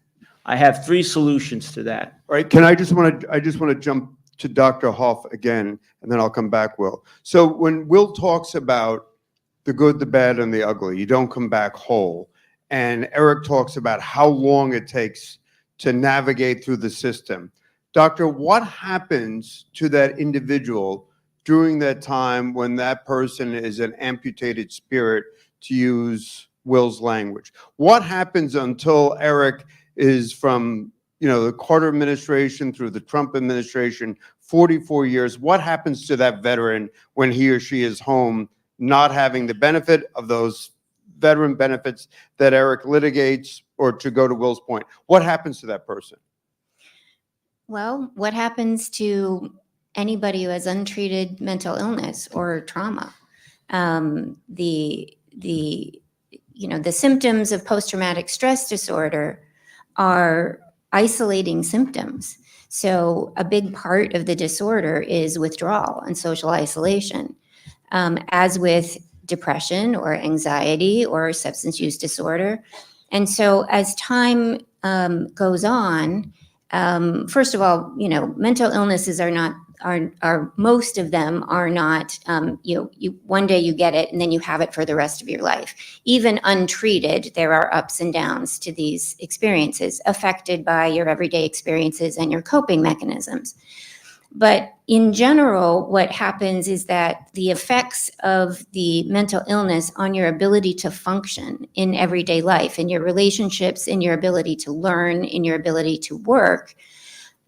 I have 3 solutions to that. All right, I just want to jump to Dr. Hoff again, and then I'll come back, Will. So when Will talks about the good, the bad, and the ugly, you don't come back whole. And Eric talks about how long it takes to navigate through the system. Doctor, what happens to that individual during that time when that person is an amputated spirit, to use Will's language? What happens until Eric is from the Carter administration through the Trump administration, 44 years, what happens to that veteran when he or she is home, not having the benefit of those veteran benefits that Eric litigates, or to go to Will's point, what happens to that person? Well, what happens to anybody who has untreated mental illness or trauma? The symptoms of post-traumatic stress disorder are isolating symptoms. So a big part of the disorder is withdrawal and social isolation. As with depression or anxiety or substance use disorder. And so as time goes on, first of all, mental illnesses are most of them are not, one day you get it and then you have it for the rest of your life. Even untreated, there are ups and downs to these experiences affected by your everyday experiences and your coping mechanisms. But in general, what happens is that the effects of the mental illness on your ability to function in everyday life, in your relationships, in your ability to learn, in your ability to work,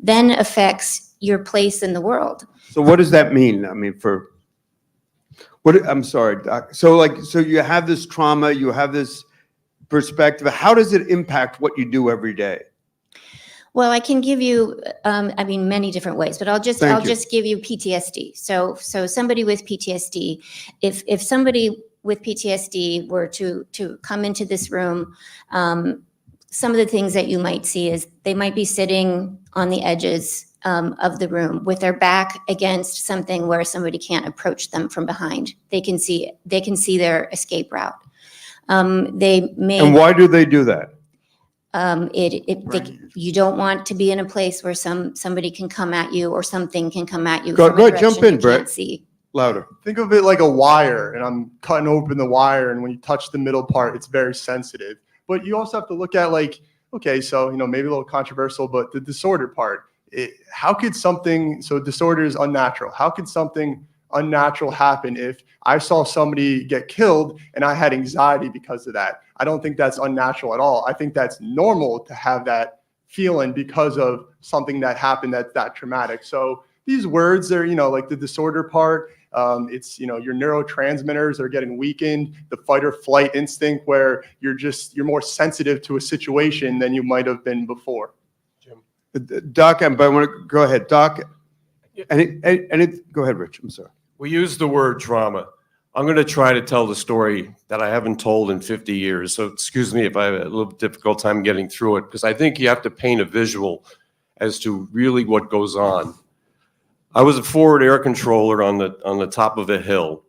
then affects your place in the world. So what does that mean? I mean, I'm sorry, Doc. So you have this trauma, you have this perspective. How does it impact what you do every day? Well, I can give you, many different ways, but I'll just give you PTSD. So somebody with PTSD, if somebody with PTSD were to come into this room, some of the things that you might see is they might be sitting on the edges of the room with their back against something where somebody can't approach them from behind. They can see their escape route. They may. And why do they do that? You don't want to be in a place where somebody can come at you or something can come at you. Go from a ahead, jump direction in, you Brett. can't see. Louder. Think of it like a wire, and I'm cutting open the wire, and when you touch the middle part, it's very sensitive. But you also have to look at maybe a little controversial, but the disorder part. Disorder is unnatural. How could something unnatural happen if I saw somebody get killed and I had anxiety because of that? I don't think that's unnatural at all. I think that's normal to have that feeling because of something that happened that's that traumatic. So these words are, like the disorder part, it's, your neurotransmitters are getting weakened, the fight or flight instinct where you're more sensitive to a situation than you might have been before. Doc, but I want to go ahead. Doc, go ahead, Rich. I'm sorry. We use the word trauma. I'm going to try to tell the story that I haven't told in 50 years. So excuse me if I have a little difficult time getting through it, because I think you have to paint a visual as to really what goes on. I was a forward air controller on the top of a hill,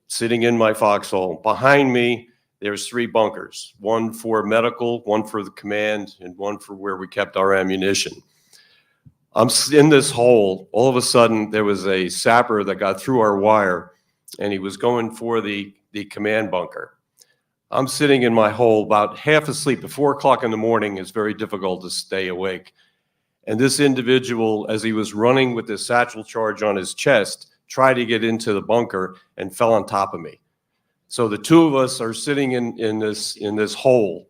sitting in my foxhole. Behind me, there's 3 bunkers, one for medical, one for the command, and one for where we kept our ammunition. I'm in this hole. All of a sudden, there was a sapper that got through our wire, and he was going for the command bunker. I'm sitting in my hole about half asleep. At 4 o'clock in the morning, it's very difficult to stay awake. And this individual, as he was running with this satchel charge on his chest, tried to get into the bunker and fell on top of me. So the 2 of us are sitting in this hole.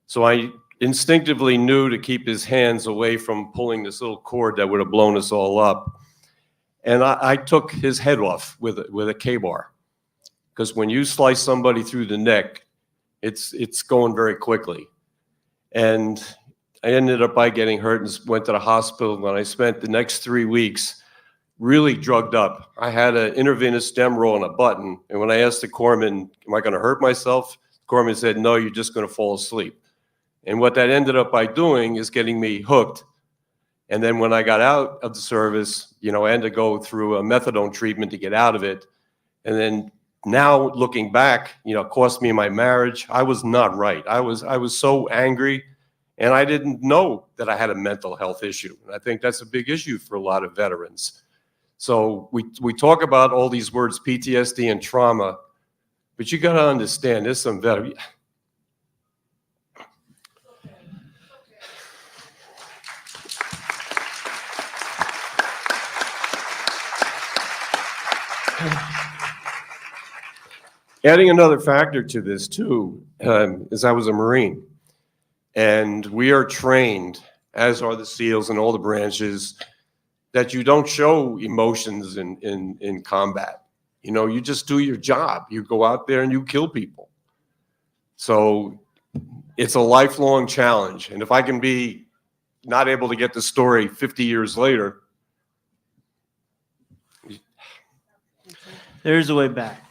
So I instinctively knew to keep his hands away from pulling this little cord that would have blown us all up. And I took his head off with a K-bar. Because when you slice somebody through the neck, it's going very quickly. And I ended up by getting hurt and went to the hospital, and I spent the next 3 weeks really drugged up. I had an intravenous stem roll and a button, and when I asked the corpsman, am I going to hurt myself? The corpsman said, no, you're just going to fall asleep. And what that ended up by doing is getting me hooked. And then when I got out of the service, I had to go through a methadone treatment to get out of it. And then now looking back, cost me my marriage. I was not right. I was so angry, and I didn't know that I had a mental health issue. And I think that's a big issue for a lot of veterans. So we talk about all these words, PTSD and trauma, but you got to understand there's some veterans. Adding another factor to this too, is I was a Marine, and we are trained, as are the SEALs and all the branches, that you don't show emotions in combat. You just do your job. You go out there and you kill people. So it's a lifelong challenge. And if I can be not able to get the story 50 years later, There's a way back.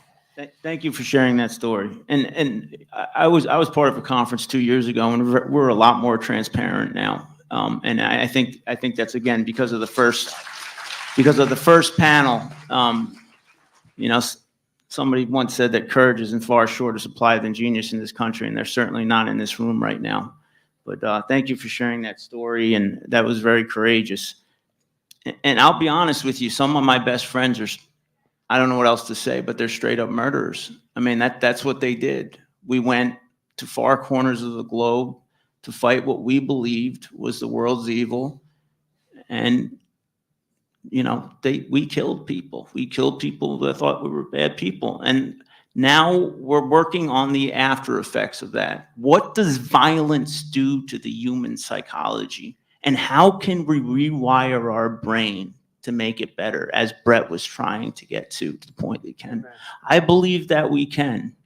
Thank you for sharing that story. And I was part of a conference 2 years ago, and we're a lot more transparent now. And I think that's, again, because of the first panel. You know, somebody once said that courage is in far shorter supply than genius in this country, and they're certainly not in this room right now. But thank you for sharing that story, and that was very courageous. And I'll be honest with you, some of my best friends are, I don't know what else to say, but they're straight up murderers. I mean, that's what they did. We went to far corners of the globe to fight what we believed was the world's evil. And, you know, we killed people. We killed people that thought we were bad people. And now we're working on the after effects of that. What does violence do to the human psychology? And how can we rewire our brain to make it better, as Brett was trying to get to the point we can? I believe that we can.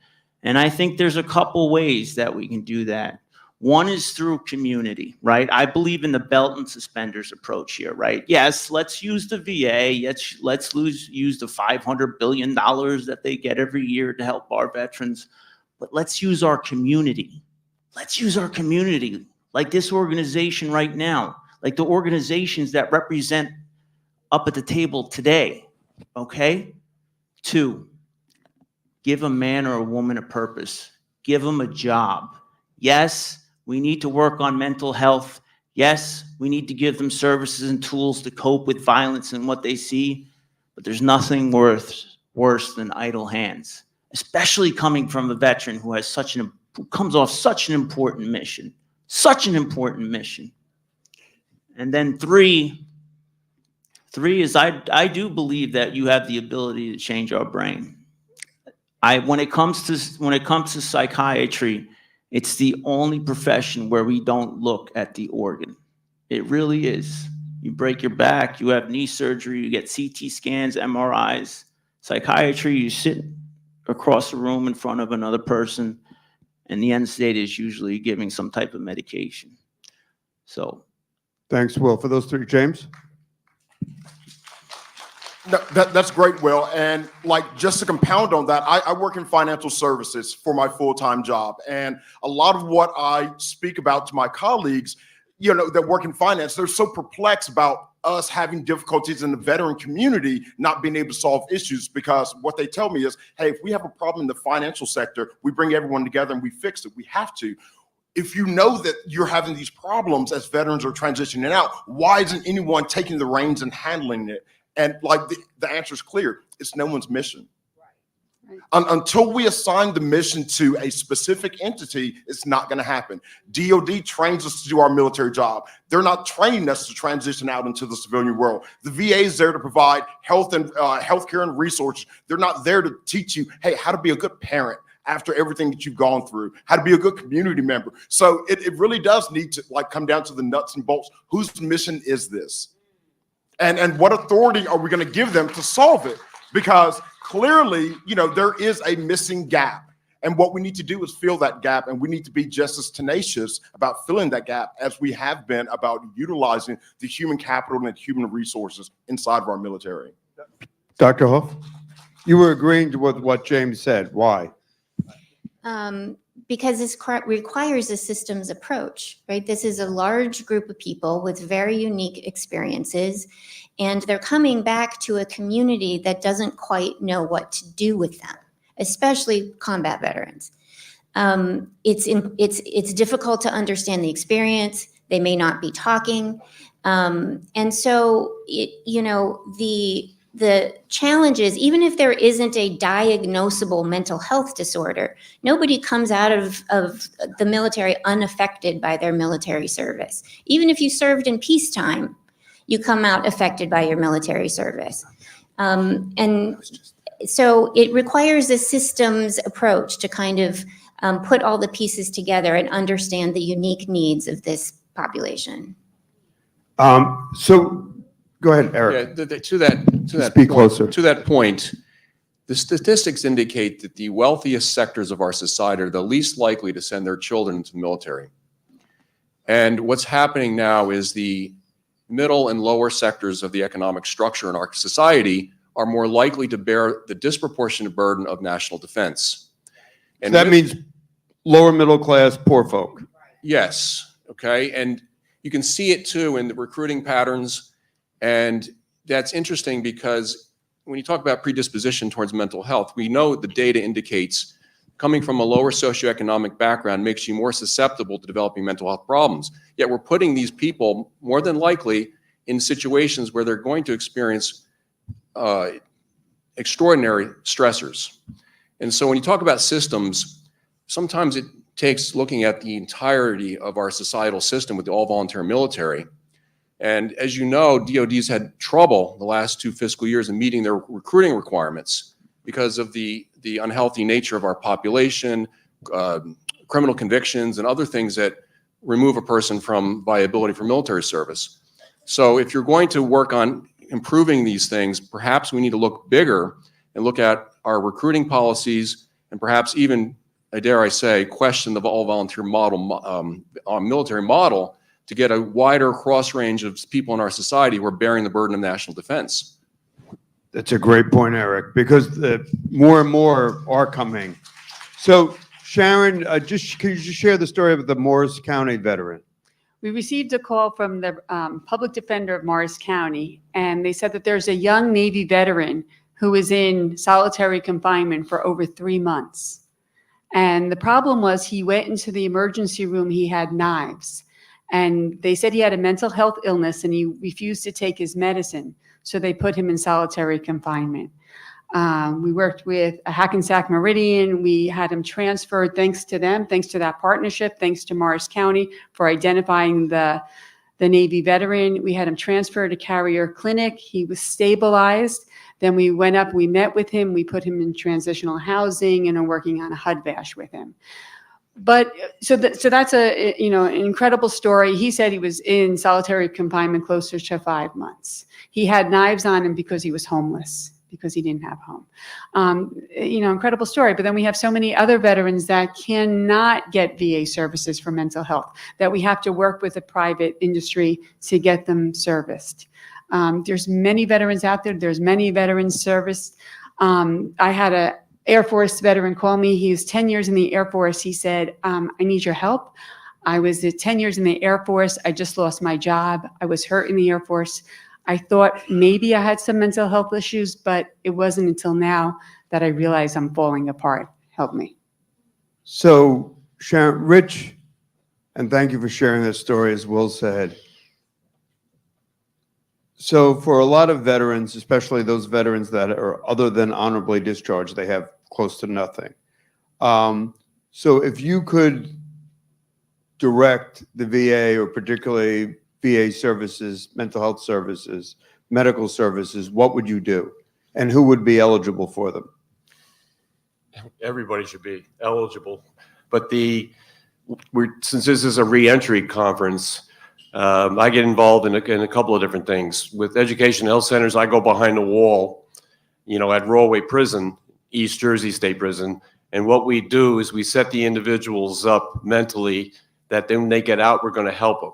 And I think there's a couple ways that we can do that. One is through community, right? I believe in the belt and suspenders approach here, right? Yes, let's use the VA. Let's use the $500 billion that they get every year to help our veterans. But let's use our community. Let's use our community, like this organization right now, like the organizations that represent up at the table today, okay? 2, give a man or a woman a purpose. Give them a job. Yes, we need to work on mental health. Yes, we need to give them services and tools to cope with violence and what they see, but there's nothing worse than idle hands, especially coming from a veteran who has who comes off such an important mission, And then 3 is I do believe that you have the ability to change our brain. When it comes to psychiatry, it's the only profession where we don't look at the organ. It really is. You break your back, you have knee surgery, you get CT scans, MRIs. Psychiatry, you sit across the room in front of another person, and the end state is usually giving some type of medication. So. Thanks, Will. For those 3, James? No, that's great, Will. And like, just to compound on that, I work in financial services for my full-time job. And a lot of what I speak about to my colleagues, you know, that work in finance, they're so perplexed about us having difficulties in the veteran community not being able to solve issues, because what they tell me is, hey, if we have a problem in the financial sector, we bring everyone together and we fix it. We have to. If you know that you're having these problems as veterans are transitioning out, why isn't anyone taking the reins and handling it? And like the answer is clear, it's no one's mission. Right. Until we assign the mission to a specific entity, it's not going to happen. DOD trains us to do our military job. They're not training us to transition out into the civilian world. The VA is there to provide health and healthcare and resources. They're not there to teach you, hey, how to be a good parent after everything that you've gone through, how to be a good community member. So it really does need to like come down to the nuts and bolts. Whose mission is this? And what authority are we going to give them to solve it? Because clearly, you know, there is a missing gap. And what we need to do is fill that gap. And we need to be just as tenacious about filling that gap as we have been about utilizing the human capital and human resources inside of our military. Dr. Hoff, you were agreeing with what James said. Why? Because this requires a systems approach, right? This is a large group of people with very unique experiences, and they're coming back to a community that doesn't quite know what to do with them, especially combat veterans. It's difficult to understand the experience. They may not be talking. And so, the challenge is, even if there isn't a diagnosable mental health disorder, nobody comes out of the military unaffected by their military service. Even if you served in peacetime, you come out affected by your military service. And so it requires a systems approach to kind of put all the pieces together and understand the unique needs of this population. So go ahead, Eric. Yeah, to that Speak closer. To that point, The statistics indicate that the wealthiest sectors of our society are the least likely to send their children into the military. And what's happening now is the middle and lower sectors of the economic structure in our society are more likely to bear the disproportionate burden of national defense. And that means lower middle class, poor folk. Yes, okay. And you can see it too in the recruiting patterns. And that's interesting because when you talk about predisposition towards mental health, we know the data indicates coming from a lower socioeconomic background makes you more susceptible to developing mental health problems. Yet we're putting these people more than likely in situations where they're going to experience extraordinary stressors. And so when you talk about systems, sometimes it takes looking at the entirety of our societal system with the all-volunteer military. And as you know, DoD's had trouble the last 2 fiscal years in meeting their recruiting requirements because of the unhealthy nature of our population, criminal convictions, and other things that remove a person from viability for military service. So if you're going to work on improving these things, perhaps we need to look bigger and look at our recruiting policies and perhaps even, dare I say, question the all-volunteer model, military model to get a wider cross range of people in our society who are bearing the burden of national defense. That's a great point, Eric, because more and more are coming. So Sharon, could you just share the story of the Morris County veteran? We received a call from the public defender of Morris County, and they said that there's a young Navy veteran who is in solitary confinement for over 3 months. And the problem was he went into the emergency room, he had knives. And they said he had a mental health illness and he refused to take his medicine. So they put him in solitary confinement. We worked with a Hackensack Meridian. We had him transferred, thanks to them, thanks to that partnership, thanks to Morris County for identifying the Navy veteran. We had him transferred to Carrier Clinic. He was stabilized. Then we went up, we met with him, we put him in transitional housing and are working on a HUD-VASH with him. But so that's an incredible story. He said he was in solitary confinement closer to 5 months. He had knives on him because he was homeless, because he didn't have home. Incredible story. But then we have so many other veterans that cannot get VA services for mental health, that we have to work with the private industry to get them serviced. There's many veterans out there. There's many veterans serviced. I had a Air Force veteran call me. He was 10 years in the Air Force. He said, I need your help. I was 10 years in the Air Force. I just lost my job. I was hurt in the Air Force. I thought maybe I had some mental health issues, but it wasn't until now that I realized I'm falling apart. Help me. So Sharon, Rich, and thank you for sharing this story, as Will said. So for a lot of veterans, especially those veterans that are other than honorably discharged, they have close to nothing. So if you could direct the VA, or particularly VA services, mental health services, medical services, what would you do? And who would be eligible for them? Everybody should be eligible. But since this is a reentry conference, I get involved in a couple of different things. With education health centers, I go behind the wall, at Rollway Prison, East Jersey State Prison. And what we do is we set the individuals up mentally that then when they get out, we're going to help them.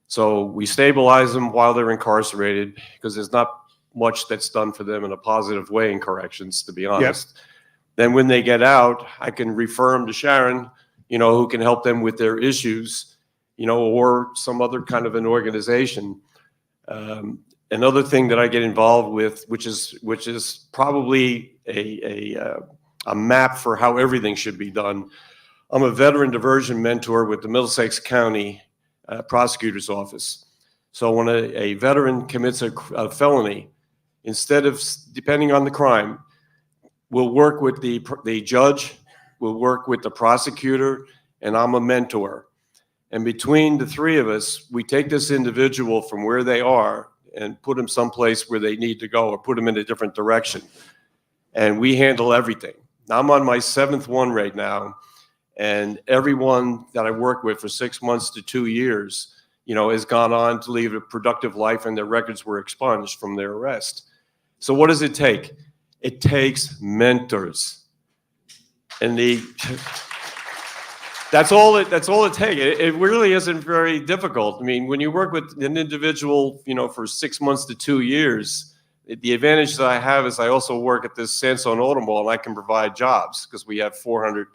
So we stabilize them while they're incarcerated, because there's not much that's done for them in a positive way in corrections, to be honest. Yep. Then when they get out, I can refer them to Sharon, who can help them with their issues, or some other kind of an organization. Another thing that I get involved with, which is probably a map for how everything should be done. I'm a veteran diversion mentor with the Middlesex County Prosecutor's Office. So when a veteran commits a felony, instead of, depending on the crime, we'll work with the judge, we'll work with the prosecutor, and I'm a mentor. And between the three of us, we take this individual from where they are and put them someplace where they need to go, or put them in a different direction. And we handle everything. Now, I'm on my 7th one right now, and everyone that I worked with for 6 months to 2 years, has gone on to lead a productive life, and their records were expunged from their arrest. So what does it take? It takes mentors. And that's all it takes. It really isn't very difficult. I mean, when you work with an individual, for 6 months to 2 years, the advantage that I have is I also work at this Sandstone Auto Mall, and I can provide jobs because we have 400,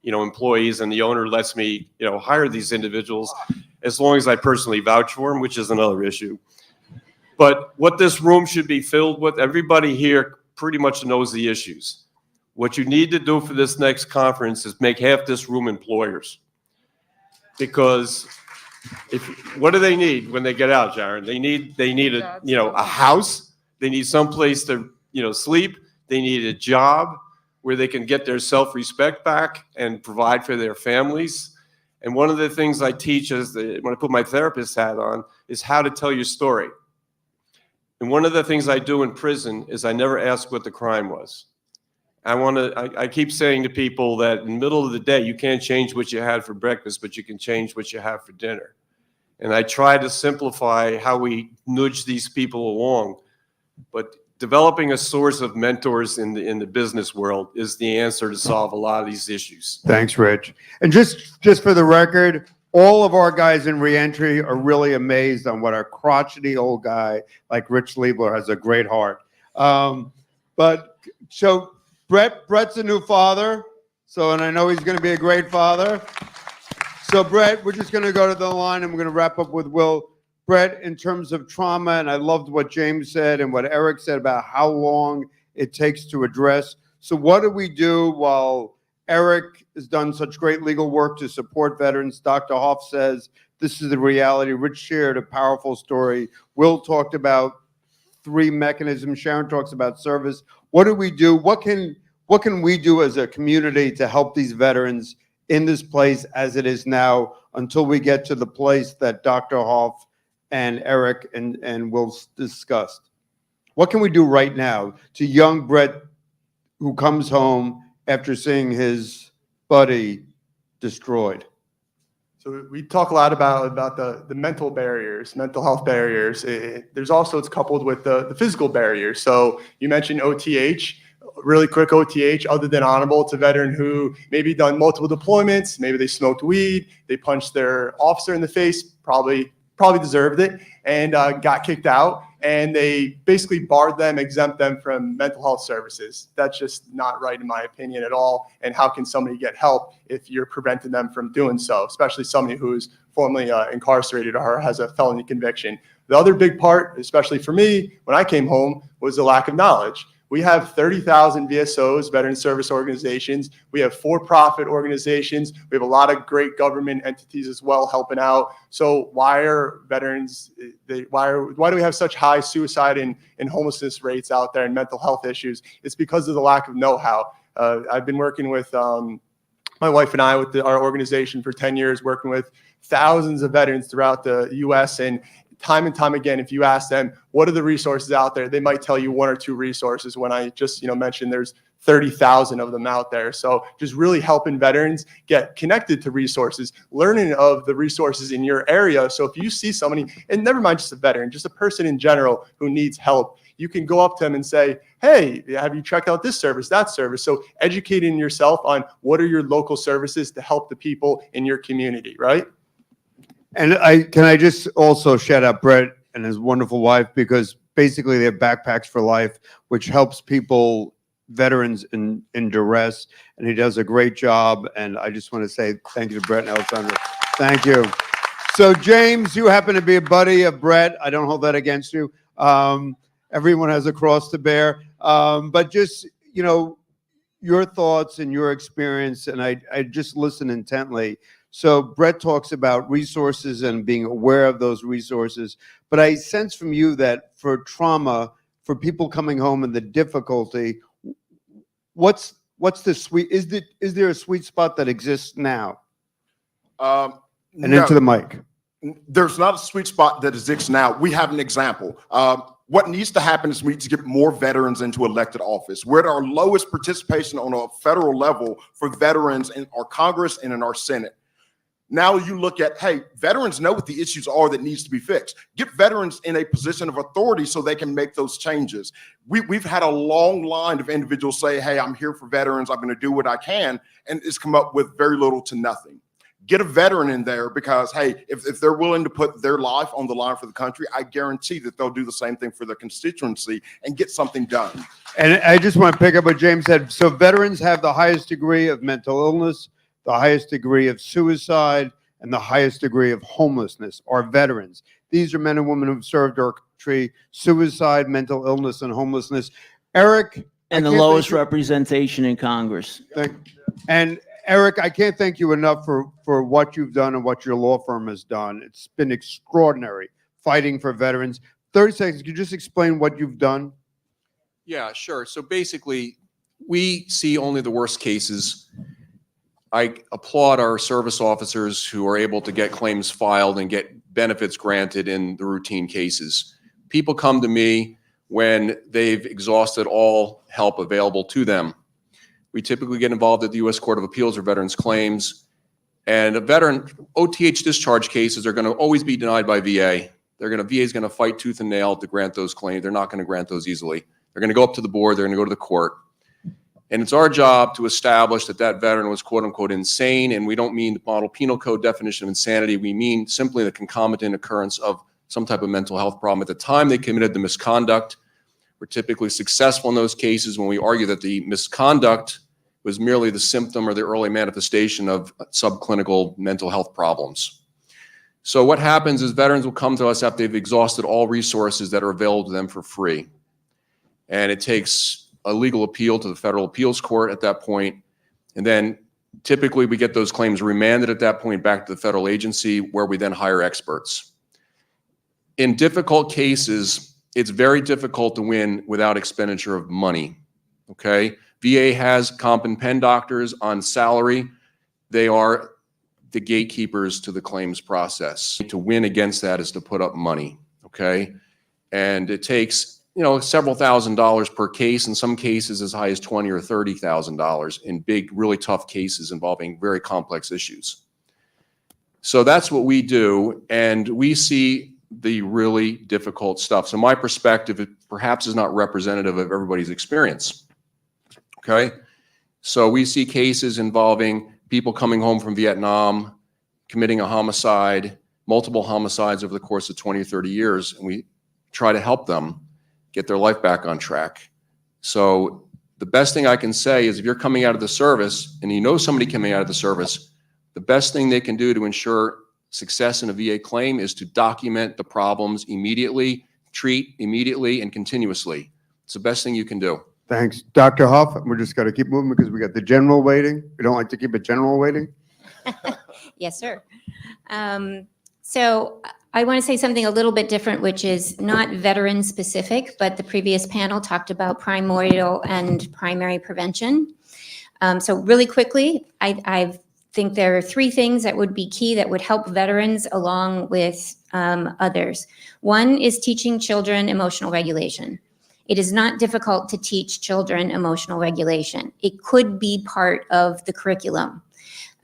employees, and the owner lets me, hire these individuals as long as I personally vouch for them, which is another issue. But what this room should be filled with, everybody here pretty much knows the issues. What you need to do for this next conference is make half this room employers. Because what do they need when they get out, Jaron? They need a house. They need some place to, sleep. They need a job where they can get their self-respect back and provide for their families. And one of the things I teach when I put my therapist hat on is how to tell your story. And one of the things I do in prison is I never ask what the crime was. I keep saying to people that in the middle of the day, you can't change what you had for breakfast, but you can change what you have for dinner. And I try to simplify how we nudge these people along. But developing a source of mentors in the business world is the answer to solve a lot of these issues. Thanks, Rich. And just for the record, all of our guys in reentry are really amazed on what a crotchety old guy like Rich Liebler has a great heart. So Brett's a new father, and I know he's going to be a great father. So Brett, we're just going to go to the line and we're going to wrap up with Will. Brett, in terms of trauma, and I loved what James said and what Eric said about how long it takes to address. So what do we do while Eric has done such great legal work to support veterans? Dr. Hoff says this is the reality. Rich shared a powerful story. Will talked about 3 mechanisms. Sharon talks about service. What do we do? What can we do as a community to help these veterans in this place as it is now until we get to the place that Dr. Hoff and Eric and Will discussed? What can we do right now to young Brett who comes home after seeing his buddy destroyed? So we talk a lot about the mental barriers, mental health barriers. There's also, it's coupled with the physical barriers. So you mentioned OTH, really quick OTH, other than honorable. It's a veteran who maybe done multiple deployments, maybe they smoked weed, they punched their officer in the face, probably deserved it, and got kicked out. And they basically barred them, exempt them from mental health services. That's just not right, in my opinion, at all. And how can somebody get help if you're preventing them from doing so, especially somebody who's formerly incarcerated or has a felony conviction? The other big part, especially for me, when I came home, was the lack of knowledge. We have 30,000 VSOs, veteran service organizations. We have for-profit organizations. We have a lot of great government entities as well helping out. So why are veterans, why do we have such high suicide and homelessness rates out there and mental health issues? It's because of the lack of know-how. I've been working with my wife and I with our organization for 10 years, working with thousands of veterans throughout the U.S. and time again, if you ask them, what are the resources out there? They might tell you 1 or 2 resources when I just, mentioned there's 30,000 of them out there. So just really helping veterans get connected to resources, learning of the resources in your area. So if you see somebody, and never mind just a veteran, just a person in general who needs help, you can go up to them and say, hey, have you checked out this service, that service? So educating yourself on what are your local services to help the people in your community, right? And can I just also shout out Brett and his wonderful wife, because basically they have Backpacks for Life, which helps people, veterans in duress, and he does a great job. And I just want to say thank you to Brett and Alessandra. Thank you. So James, you happen to be a buddy of Brett. I don't hold that against you. Everyone has a cross to bear. But just, your thoughts and your experience, and I just listen intently. So Brett talks about resources and being aware of those resources, but I sense from you that for trauma, for people coming home and the difficulty, what's the sweet, is there a sweet spot that exists now? And No. into the mic. There's not a sweet spot that exists now. We have an example. What needs to happen is we need to get more veterans into elected office. We're at our lowest participation on a federal level for veterans in our Congress and in our Senate. Now you look at, hey, veterans know what the issues are that needs to be fixed. Get veterans in a position of authority so they can make those changes. We've had a long line of individuals say, hey, I'm here for veterans. I'm going to do what I can. And it's come up with very little to nothing. Get a veteran in there because, hey, if they're willing to put their life on the line for the country, I guarantee that they'll do the same thing for their constituency and get something done. And I just want to pick up what James said. So veterans have the highest degree of mental illness, the highest degree of suicide, and the highest degree of homelessness are veterans. These are men and women who've served our country, suicide, mental illness, and homelessness. Eric. And the lowest representation in Congress. And Eric, I can't thank you enough for what you've done and what your law firm has done. It's been extraordinary fighting for veterans. 30 seconds, could you just explain what you've done? Yeah, sure. So basically, we see only the worst cases. I applaud our service officers who are able to get claims filed and get benefits granted in the routine cases. People come to me when they've exhausted all help available to them. We typically get involved at the U.S. Court of Appeals for veterans claims. And a veteran, OTH discharge cases are going to always be denied by VA. VA is going to fight tooth and nail to grant those claims. They're not going to grant those easily. They're going to go up to the board. They're going to go to the court. And it's our job to establish that that veteran was quote unquote insane. And we don't mean the model penal code definition of insanity. We mean simply the concomitant occurrence of some type of mental health problem. At the time they committed the misconduct, we're typically successful in those cases when we argue that the misconduct was merely the symptom or the early manifestation of subclinical mental health problems. So what happens is veterans will come to us after they've exhausted all resources that are available to them for free. And it takes a legal appeal to the Federal Appeals Court at that point. And then typically we get those claims remanded at that point back to the federal agency where we then hire experts. In difficult cases, it's very difficult to win without expenditure of money, okay? VA has comp and pen doctors on salary. They are the gatekeepers to the claims process. To win against that is to put up money, okay? And it takes, several $1,000s per case, in some cases as high as $20,000 or $30,000 in big, really tough cases involving very complex issues. So that's what we do, and we see the really difficult stuff. So my perspective, it perhaps is not representative of everybody's experience. Okay, so we see cases involving people coming home from Vietnam, committing a homicide, multiple homicides over the course of 20 or 30 years, and we try to help them get their life back on track. So the best thing I can say is if you're coming out of the service and you know somebody coming out of the service, the best thing they can do to ensure success in a VA claim is to document the problems immediately, treat immediately and continuously. It's the best thing you can do. Thanks. Dr. Huff, we're just going to keep moving because we got the general waiting. We don't like to keep a general waiting. Yes, sir. So I want to say something a little bit different, which is not veteran specific, but the previous panel talked about primordial and primary prevention. So really quickly, I think there are 3 things that would be key that would help veterans along with others. One is teaching children emotional regulation. It is not difficult to teach children emotional regulation. It could be part of the curriculum.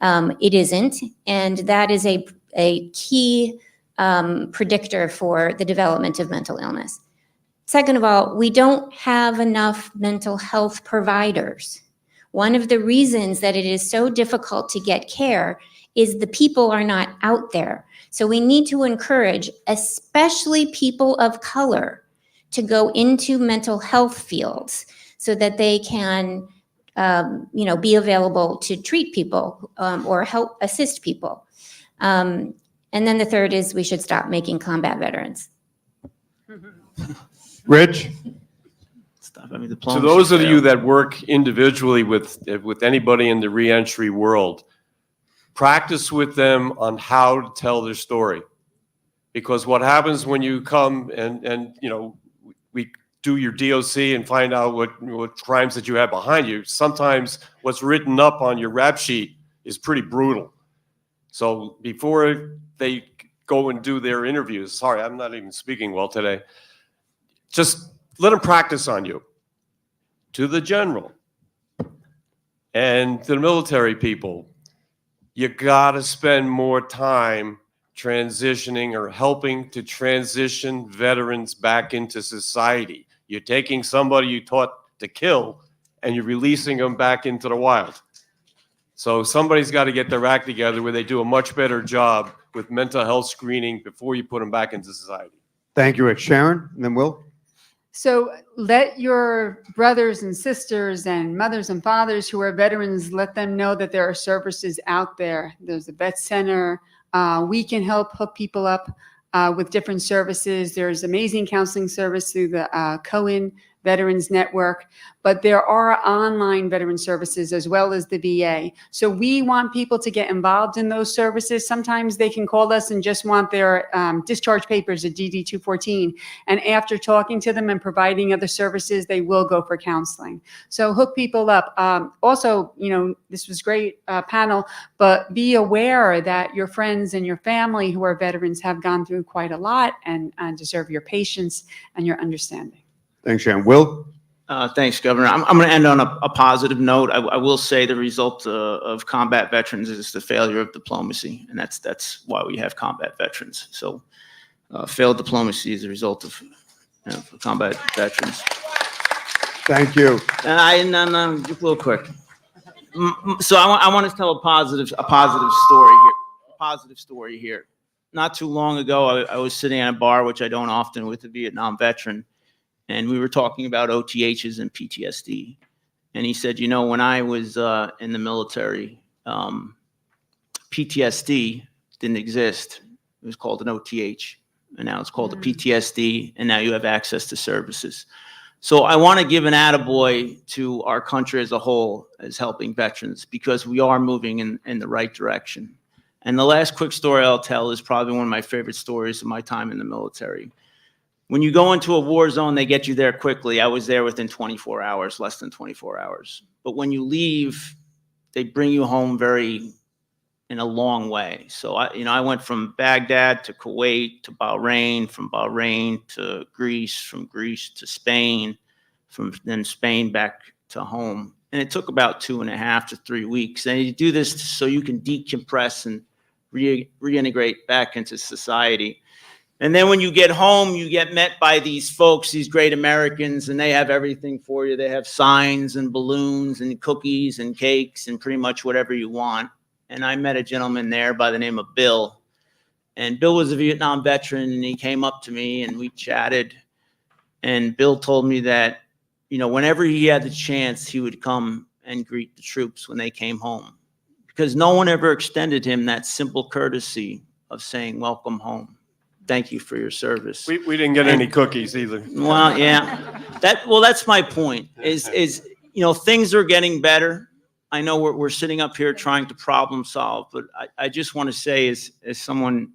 It isn't, and that is a key predictor for the development of mental illness. Second of all, we don't have enough mental health providers. One of the reasons that it is so difficult to get care is the people are not out there. So we need to encourage, especially people of color, to go into mental health fields so that they can, be available to treat people or help assist people. And then the third is we should stop making combat veterans. Rich? To those of you that work individually with anybody in the reentry world, practice with them on how to tell their story. Because what happens when you come and we do your DOC and find out what crimes that you have behind you, sometimes what's written up on your rap sheet is pretty brutal. So before they go and do their interviews, sorry, I'm not even speaking well today, just let them practice on you. To the general and to the military people, You gotta spend more time transitioning or helping to transition veterans back into society. You're taking somebody you taught to kill and you're releasing them back into the wild. So somebody's got to get their act together where they do a much better job with mental health screening before you put them back into society. Thank you, Rick. Sharon, and then Will. So let your brothers and sisters and mothers and fathers who are veterans, let them know that there are services out there. There's a vet center. We can help hook people up with different services. There's amazing counseling service through the Cohen Veterans Network, but there are online veteran services as well as the VA. So we want people to get involved in those services. Sometimes they can call us and just want their discharge papers, a DD 214. And after talking to them and providing other services, they will go for counseling. So hook people up. Also, you know, this was great panel, but be aware that your friends and your family who are veterans have gone through quite a lot and deserve your patience and your understanding. Thanks, Sharon. Will? Thanks, Governor. I'm going to end on a positive note. I will say the result of combat veterans is the failure of diplomacy, and that's why we have combat veterans. So failed diplomacy is a result of combat veterans. Thank you. And just real quick. So I want to tell a positive story here. A positive story here. Not too long ago, I was sitting at a bar, which I don't often, with a Vietnam veteran. And we were talking about OTHs and PTSD. And he said, you know, when I was in the military, PTSD didn't exist. It was called an OTH. And now it's called a PTSD. And now you have access to services. So I want to give an attaboy to our country as a whole as helping veterans, because we are moving in the right direction. And the last quick story I'll tell is probably one of my favorite stories of my time in the military. When you go into a war zone, they get you there quickly. I was there within 24 hours, less than 24 hours. But when you leave, they bring you home in a long way. So I went from Baghdad to Kuwait to Bahrain, from Bahrain to Greece, from Greece to Spain, from then Spain back to home. And it took about 2.5 to 3 weeks. And you do this so you can decompress and reintegrate back into society. And then when you get home, you get met by these folks, these great Americans, and they have everything for you. They have signs and balloons and cookies and cakes and pretty much whatever you want. And I met a gentleman there by the name of Bill. And Bill was a Vietnam veteran, and he came up to me and we chatted. And Bill told me that, you know, whenever he had the chance, he would come and greet the troops when they came home, because no one ever extended him that simple courtesy of saying, welcome home. Thank you for your service. We didn't get any cookies either. Well, yeah, that's my point is, you know, things are getting better. I know we're sitting up here trying to problem solve, but I just want to say as someone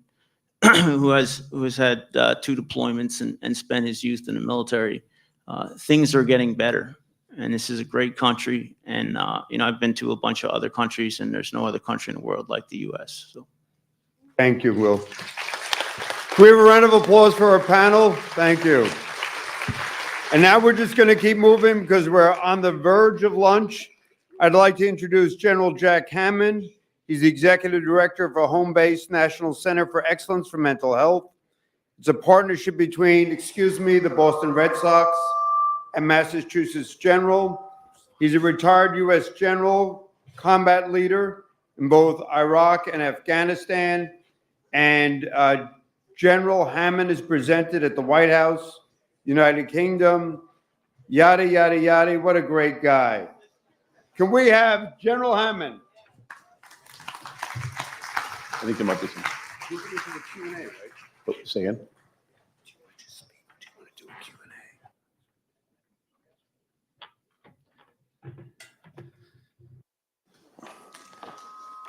who has had 2 deployments and spent his youth in the military, things are getting better. And this is a great country. And, you know, I've been to a bunch of other countries, and there's no other country in the world like the U.S. So. Thank you, Will. We have a round of applause for our panel. Thank you. And now we're just going to keep moving because we're on the verge of lunch. I'd like to introduce General Jack Hammond. He's the Executive Director for Home-Based National Center for Excellence for Mental Health. It's a partnership between, the Boston Red Sox and Massachusetts General. He's a retired U.S. General, combat leader in both Iraq and Afghanistan. And General Hammond is presented at the White House, United Kingdom, yada, yada, yada. What a great guy. Can we have General Hammond? I think there might be some. Oh, say again?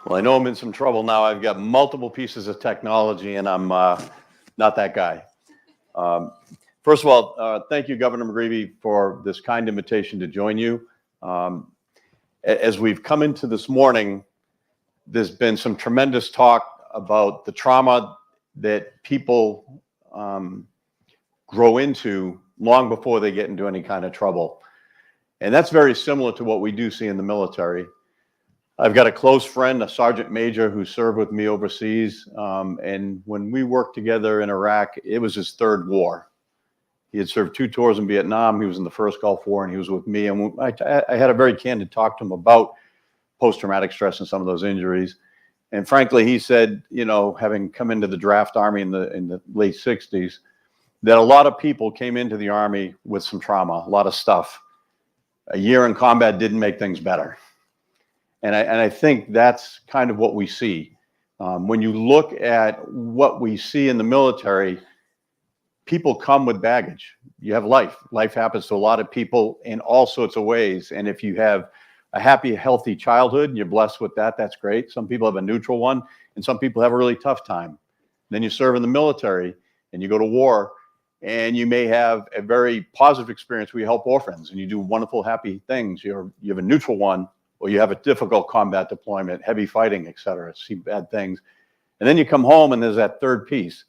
Well, I know I'm in some trouble now. I've got multiple pieces of technology, and I'm not that guy. First of all, thank you, Governor McGreevey, for this kind invitation to join you. As we've come into this morning, there's been some tremendous talk about the trauma that people grow into long before they get into any kind of trouble. And that's very similar to what we do see in the military. I've got a close friend, a sergeant major who served with me overseas. And when we worked together in Iraq, it was his third war. He had served 2 tours in Vietnam. He was in the first Gulf War, and he was with me. And I had a very candid talk to him about post-traumatic stress and some of those injuries. And frankly, he said, you know, having come into the draft Army in the late 60s, that a lot of people came into the Army with some trauma, a lot of stuff. A year in combat didn't make things better. And I think that's kind of what we see. When you look at what we see in the military, people come with baggage. You have life. Life happens to a lot of people in all sorts of ways. And if you have a happy, healthy childhood and you're blessed with that, that's great. Some people have a neutral one, and some people have a really tough time. Then you serve in the military and you go to war, and you may have a very positive experience where you help orphans and you do wonderful, happy things. You have a neutral one, or you have a difficult combat deployment, heavy fighting, et cetera, see bad things. And then you come home and there's that third piece.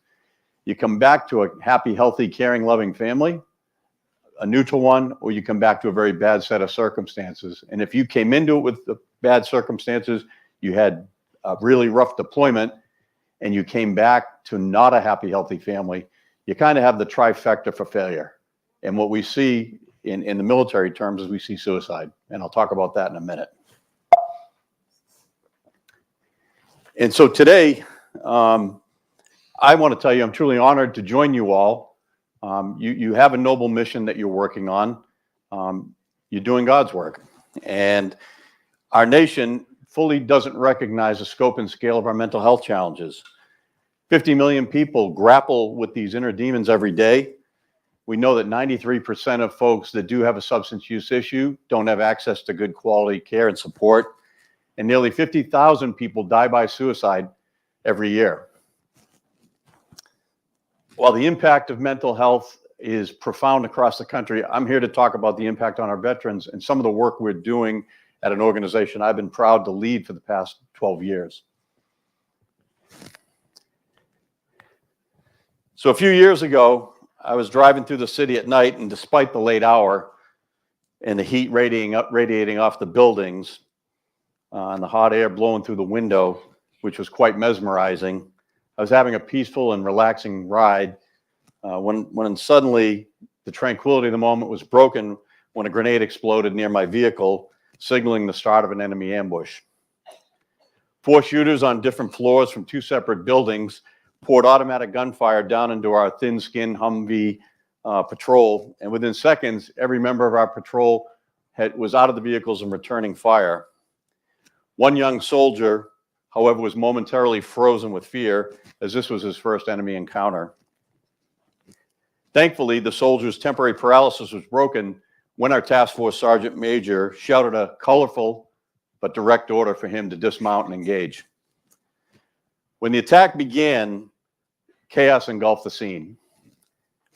You come back to a happy, healthy, caring, loving family, a neutral one, or you come back to a very bad set of circumstances. And if you came into it with the bad circumstances, you had a really rough deployment, and you came back to not a happy, healthy family, you kind of have the trifecta for failure. And what we see in the military terms is we see suicide. And I'll talk about that in a minute. And so today, I want to tell you, I'm truly honored to join you all. You have a noble mission that you're working on. You're doing God's work. And our nation fully doesn't recognize the scope and scale of our mental health challenges. 50 million people grapple with these inner demons every day. We know that 93% of folks that do have a substance use issue don't have access to good quality care and support. And nearly 50,000 people die by suicide every year. While the impact of mental health is profound across the country, I'm here to talk about the impact on our veterans and some of the work we're doing at an organization I've been proud to lead for the past 12 years. So a few years ago, I was driving through the city at night, and despite the late hour and the heat radiating off the buildings and the hot air blowing through the window, which was quite mesmerizing, I was having a peaceful and relaxing ride when suddenly the tranquility of the moment was broken when a grenade exploded near my vehicle, signaling the start of an enemy ambush. 4 shooters on different floors from 2 separate buildings poured automatic gunfire down into our thin-skinned Humvee patrol, and within seconds, every member of our patrol was out of the vehicles and returning fire. One young soldier, however, was momentarily frozen with fear, as this was his first enemy encounter. Thankfully, the soldier's temporary paralysis was broken when our task force sergeant major shouted a colorful but direct order for him to dismount and engage. When the attack began, chaos engulfed the scene.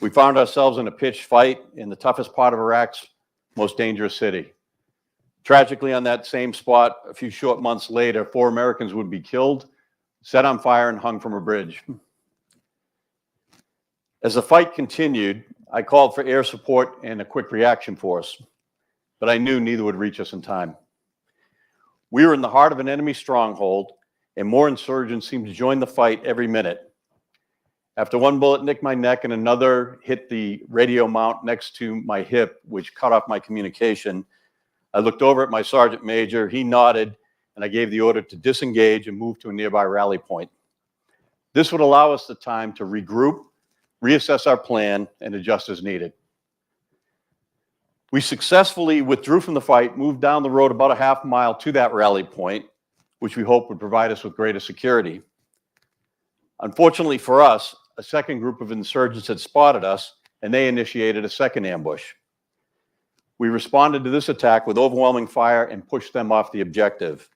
We found ourselves in a pitched fight in the toughest part of Iraq's most dangerous city. Tragically, on that same spot, a few short months later, 4 Americans would be killed, set on fire, and hung from a bridge. As the fight continued, I called for air support and a quick reaction force, but I knew neither would reach us in time. We were in the heart of an enemy stronghold, and more insurgents seemed to join the fight every minute. After one bullet nicked my neck and another hit the radio mount next to my hip, which cut off my communication, I looked over at my sergeant major. He nodded, and I gave the order to disengage and move to a nearby rally point. This would allow us the time to regroup, reassess our plan, and adjust as needed. We successfully withdrew from the fight, moved down the road about a half mile to that rally point, which we hoped would provide us with greater security. Unfortunately for us, a second group of insurgents had spotted us, and they initiated a second ambush. We responded to this attack with overwhelming fire and pushed them off the objective.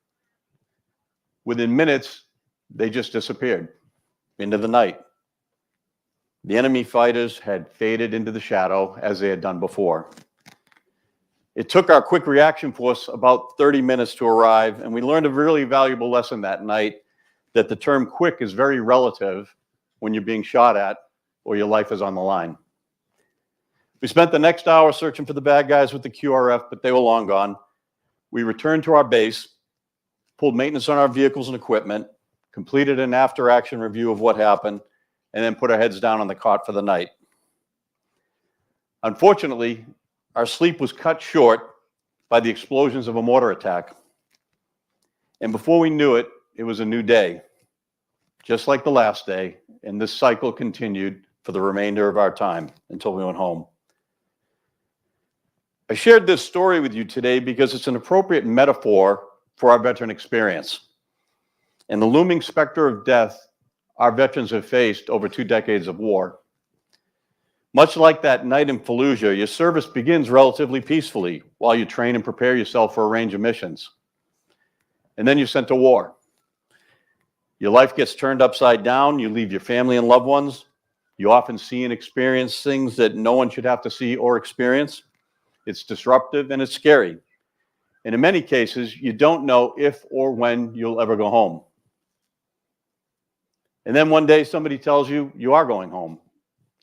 Within minutes, they just disappeared into the night. The enemy fighters had faded into the shadow as they had done before. It took our quick reaction force about 30 minutes to arrive, and we learned a really valuable lesson that night, that the term quick is very relative when you're being shot at or your life is on the line. We spent the next hour searching for the bad guys with the QRF, but they were long gone. We returned to our base, pulled maintenance on our vehicles and equipment, completed an after-action review of what happened, and then put our heads down on the cot for the night. Unfortunately, our sleep was cut short by the explosions of a mortar attack. And before we knew it, it was a new day, just like the last day, and this cycle continued for the remainder of our time until we went home. I shared this story with you today because it's an appropriate metaphor for our veteran experience and the looming specter of death our veterans have faced over 2 decades of war. Much like that night in Fallujah, your service begins relatively peacefully while you train and prepare yourself for a range of missions. And then you're sent to war. Your life gets turned upside down. You leave your family and loved ones. You often see and experience things that no one should have to see or experience. It's disruptive and it's scary. And in many cases, you don't know if or when you'll ever go home. And then one day somebody tells you you are going home,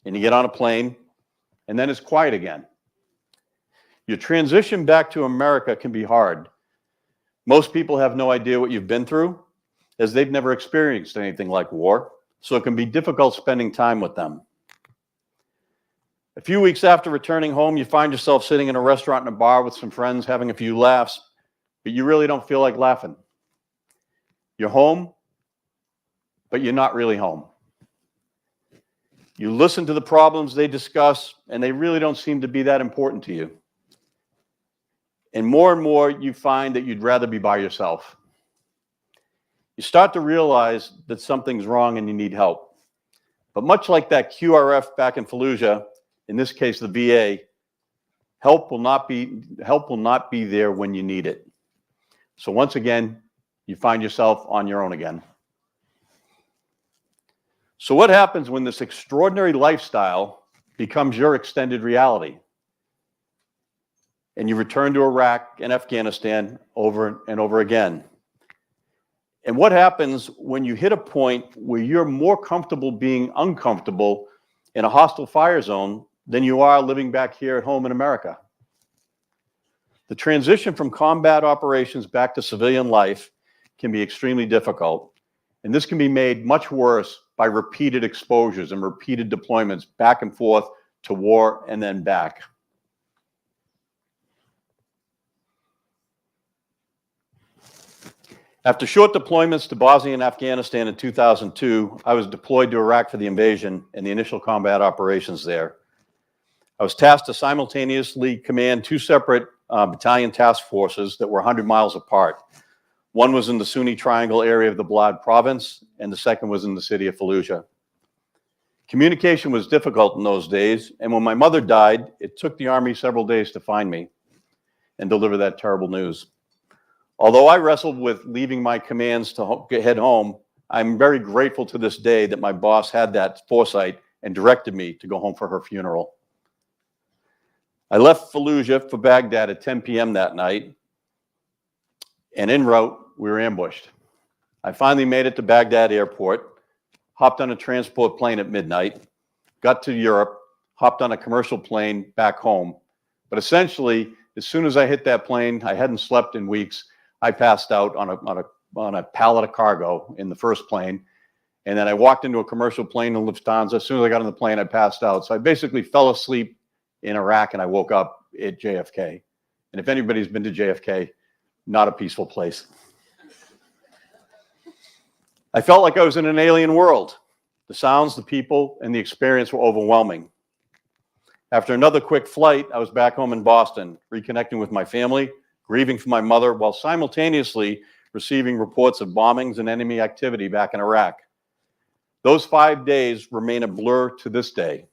and you get on a plane, and then it's quiet again. Your transition back to America can be hard. Most people have no idea what you've been through, as they've never experienced anything like war, so it can be difficult spending time with them. A few weeks after returning home, you find yourself sitting in a restaurant and a bar with some friends having a few laughs, but you really don't feel like laughing. You're home, but you're not really home. You listen to the problems they discuss, and they really don't seem to be that important to you. And more, you find that you'd rather be by yourself. You start to realize that something's wrong and you need help. But much like that QRF back in Fallujah, in this case the VA, help will not be there when you need it. So once again, you find yourself on your own again. So what happens when this extraordinary lifestyle becomes your extended reality? And you return to Iraq and Afghanistan over and over again. And what happens when you hit a point where you're more comfortable being uncomfortable in a hostile fire zone than you are living back here at home in America? The transition from combat operations back to civilian life can be extremely difficult. And this can be made much worse by repeated exposures and repeated deployments back and forth to war and then back. After short deployments to Bosnia and Afghanistan in 2002, I was deployed to Iraq for the invasion and the initial combat operations there. I was tasked to simultaneously command 2 separate battalion task forces that were 100 miles apart. One was in the Sunni Triangle area of the Balad province, and the second was in the city of Fallujah. Communication was difficult in those days, and when my mother died, it took the Army several days to find me and deliver that terrible news. Although I wrestled with leaving my commands to head home, I'm very grateful to this day that my boss had that foresight and directed me to go home for her funeral. I left Fallujah for Baghdad at 10 p.m. that night, and en route, we were ambushed. I finally made it to Baghdad airport, hopped on a transport plane at midnight, got to Europe, hopped on a commercial plane back home. But essentially, as soon as I hit that plane, I hadn't slept in weeks. I passed out on a pallet of cargo in the first plane. And then I walked into a commercial plane in Lufthansa. As soon as I got on the plane, I passed out. So I basically fell asleep in Iraq and I woke up at JFK. And if anybody's been to JFK, not a peaceful place. I felt like I was in an alien world. The sounds, the people, and the experience were overwhelming. After another quick flight, I was back home in Boston, reconnecting with my family, grieving for my mother, while simultaneously receiving reports of bombings and enemy activity back in Iraq. Those 5 days remain a blur to this day.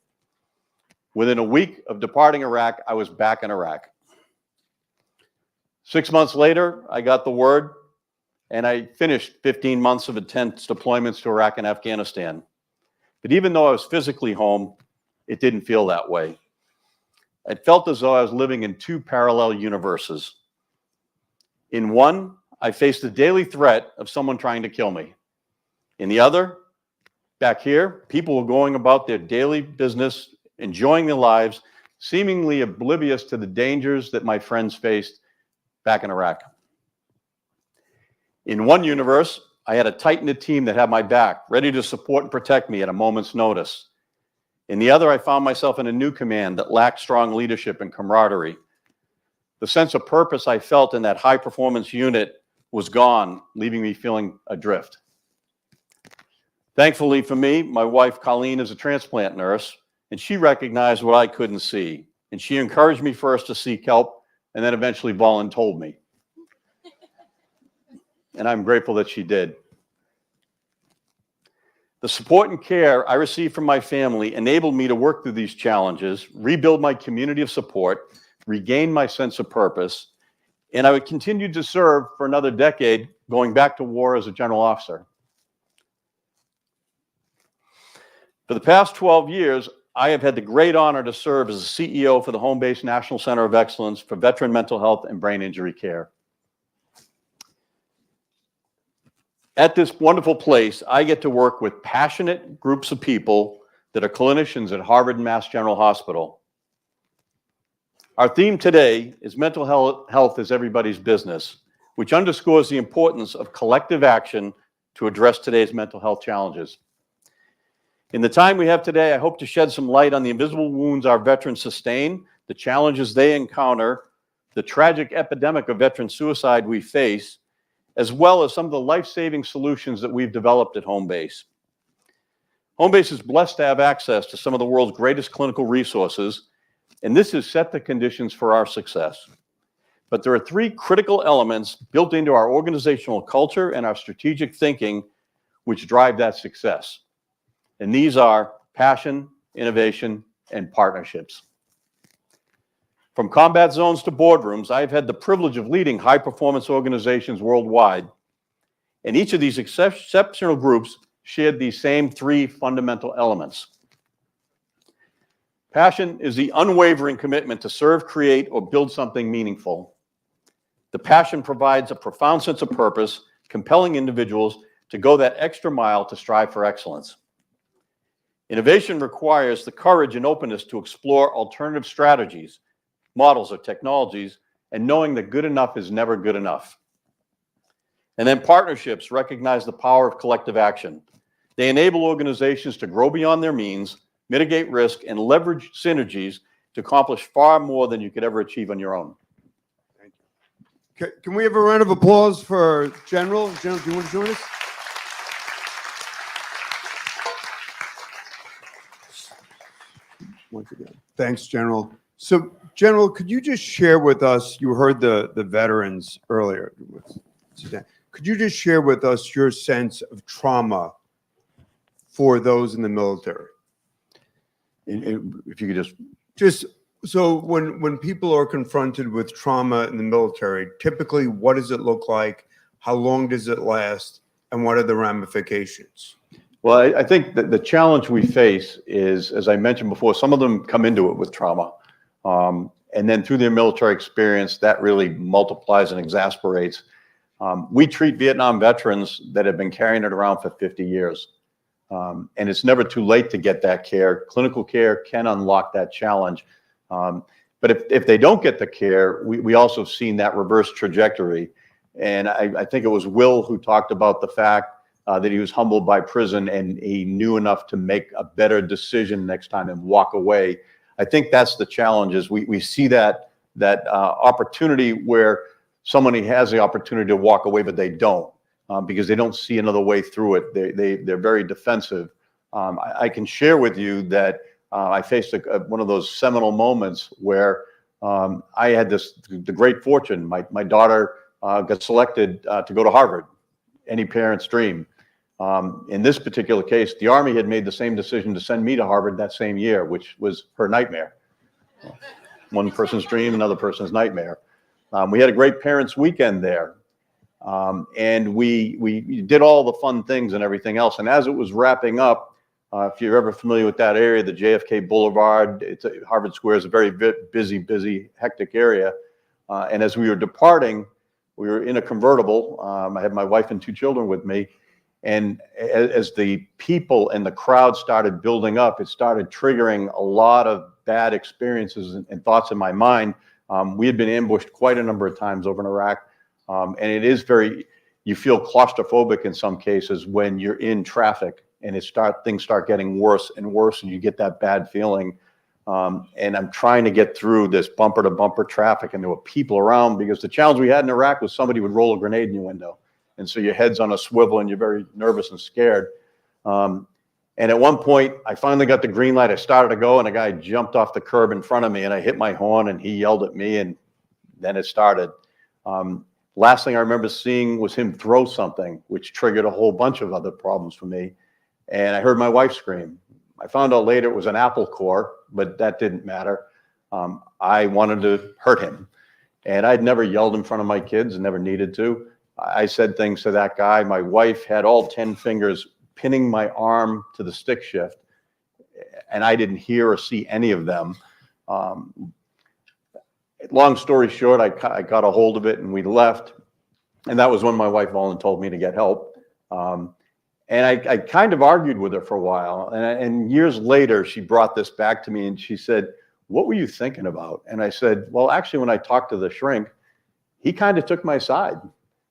Within a week of departing Iraq, I was back in Iraq. 6 months later, I got the word, and I finished 15 months of intense deployments to Iraq and Afghanistan. But even though I was physically home, it didn't feel that way. It felt as though I was living in 2 parallel universes. In one, I faced the daily threat of someone trying to kill me. In the other, back here, people were going about their daily business, enjoying their lives, seemingly oblivious to the dangers that my friends faced back in Iraq. In one universe, I had a tight-knit team that had my back, ready to support and protect me at a moment's notice. In the other, I found myself in a new command that lacked strong leadership and camaraderie. The sense of purpose I felt in that high-performance unit was gone, leaving me feeling adrift. Thankfully for me, my wife, Colleen, is a transplant nurse, and she recognized what I couldn't see. And she encouraged me first to seek help, and then eventually voluntold me. And I'm grateful that she did. The support and care I received from my family enabled me to work through these challenges, rebuild my community of support, regain my sense of purpose, and I would continue to serve for another decade, going back to war as a general officer. For the past 12 years, I have had the great honor to serve as the CEO for the Home-Based National Center of Excellence for Veteran Mental Health and Brain Injury Care. At this wonderful place, I get to work with passionate groups of people that are clinicians at Harvard and Mass General Hospital. Our theme today is mental health is everybody's business, which underscores the importance of collective action to address today's mental health challenges. In the time we have today, I hope to shed some light on the invisible wounds our veterans sustain, the challenges they encounter, the tragic epidemic of veteran suicide we face, as well as some of the life-saving solutions that we've developed at Homebase. Homebase is blessed to have access to some of the world's greatest clinical resources, and this has set the conditions for our success. But there are three critical elements built into our organizational culture and our strategic thinking which drive that success. And these are passion, innovation, and partnerships. From combat zones to boardrooms, I've had the privilege of leading high-performance organizations worldwide. And each of these exceptional groups shared these same three fundamental elements. Passion is the unwavering commitment to serve, create, or build something meaningful. The passion provides a profound sense of purpose, compelling individuals to go that extra mile to strive for excellence. Innovation requires the courage and openness to explore alternative strategies, models or technologies, and knowing that good enough is never good enough. And then partnerships recognize the power of collective action. They enable organizations to grow beyond their means, mitigate risk, and leverage synergies to accomplish far more than you could ever achieve on your own. Can we have a round of applause for General? General, do you want to join us? Once again, thanks, General. So, General, could you just share with us, you heard the veterans earlier. Could you just share with us your sense of trauma for those in the military? If you could just so when people are confronted with trauma in the military, typically what does it look like? How long does it last? And what are the ramifications? Well, I think that the challenge we face is, as I mentioned before, some of them come into it with trauma. And then through their military experience, that really multiplies and exasperates. We treat Vietnam veterans that have been carrying it around for 50 years. And it's never too late to get that care. Clinical care can unlock that challenge. But if they don't get the care, we also have seen that reverse trajectory. And I think it was Will who talked about the fact that he was humbled by prison and he knew enough to make a better decision next time and walk away. I think that's the challenge, is we see that opportunity where somebody has the opportunity to walk away, but they don't because they don't see another way through it. They're very defensive. I can share with you that I faced one of those seminal moments where I had the great fortune. My daughter got selected to go to Harvard, any parent's dream. In this particular case, the Army had made the same decision to send me to Harvard that same year, which was her nightmare. One person's dream, another person's nightmare. We had a great parents' weekend there. And we did all the fun things and everything else. And as it was wrapping up, if you're ever familiar with that area, the JFK Boulevard, Harvard Square is a very busy, hectic area. And as we were departing, we were in a convertible. I had my wife and 2 children with me. And as the people and the crowd started building up, it started triggering a lot of bad experiences and thoughts in my mind. We had been ambushed quite a number of times over in Iraq. And it is very, You feel claustrophobic in some cases when you're in traffic and things start getting worse and worse, and you get that bad feeling. And I'm trying to get through this bumper to bumper traffic, and there were people around, because the challenge we had in Iraq was somebody would roll a grenade in your window. And so your head's on a swivel and you're very nervous and scared. And at one point I finally got the green light. I started to go and a guy jumped off the curb in front of me, and I hit my horn and he yelled at me, and then it started. Last thing I remember seeing was him throw something, which triggered a whole bunch of other problems for me. And I heard my wife scream. I found out later it was an apple core, but that didn't matter. I wanted to hurt him. And I'd never yelled in front of my kids and never needed to. I said things to that guy. My wife had all 10 fingers pinning my arm to the stick shift, and I didn't hear or see any of them. Long story short, I got a hold of it and we left. And that was when my wife Ellen told me to get help. And I kind of argued with her for a while. And years later, she brought this back to me and she said, "What were you thinking about?" And I said, "Well, actually, when I talked to the shrink, he kind of took my side.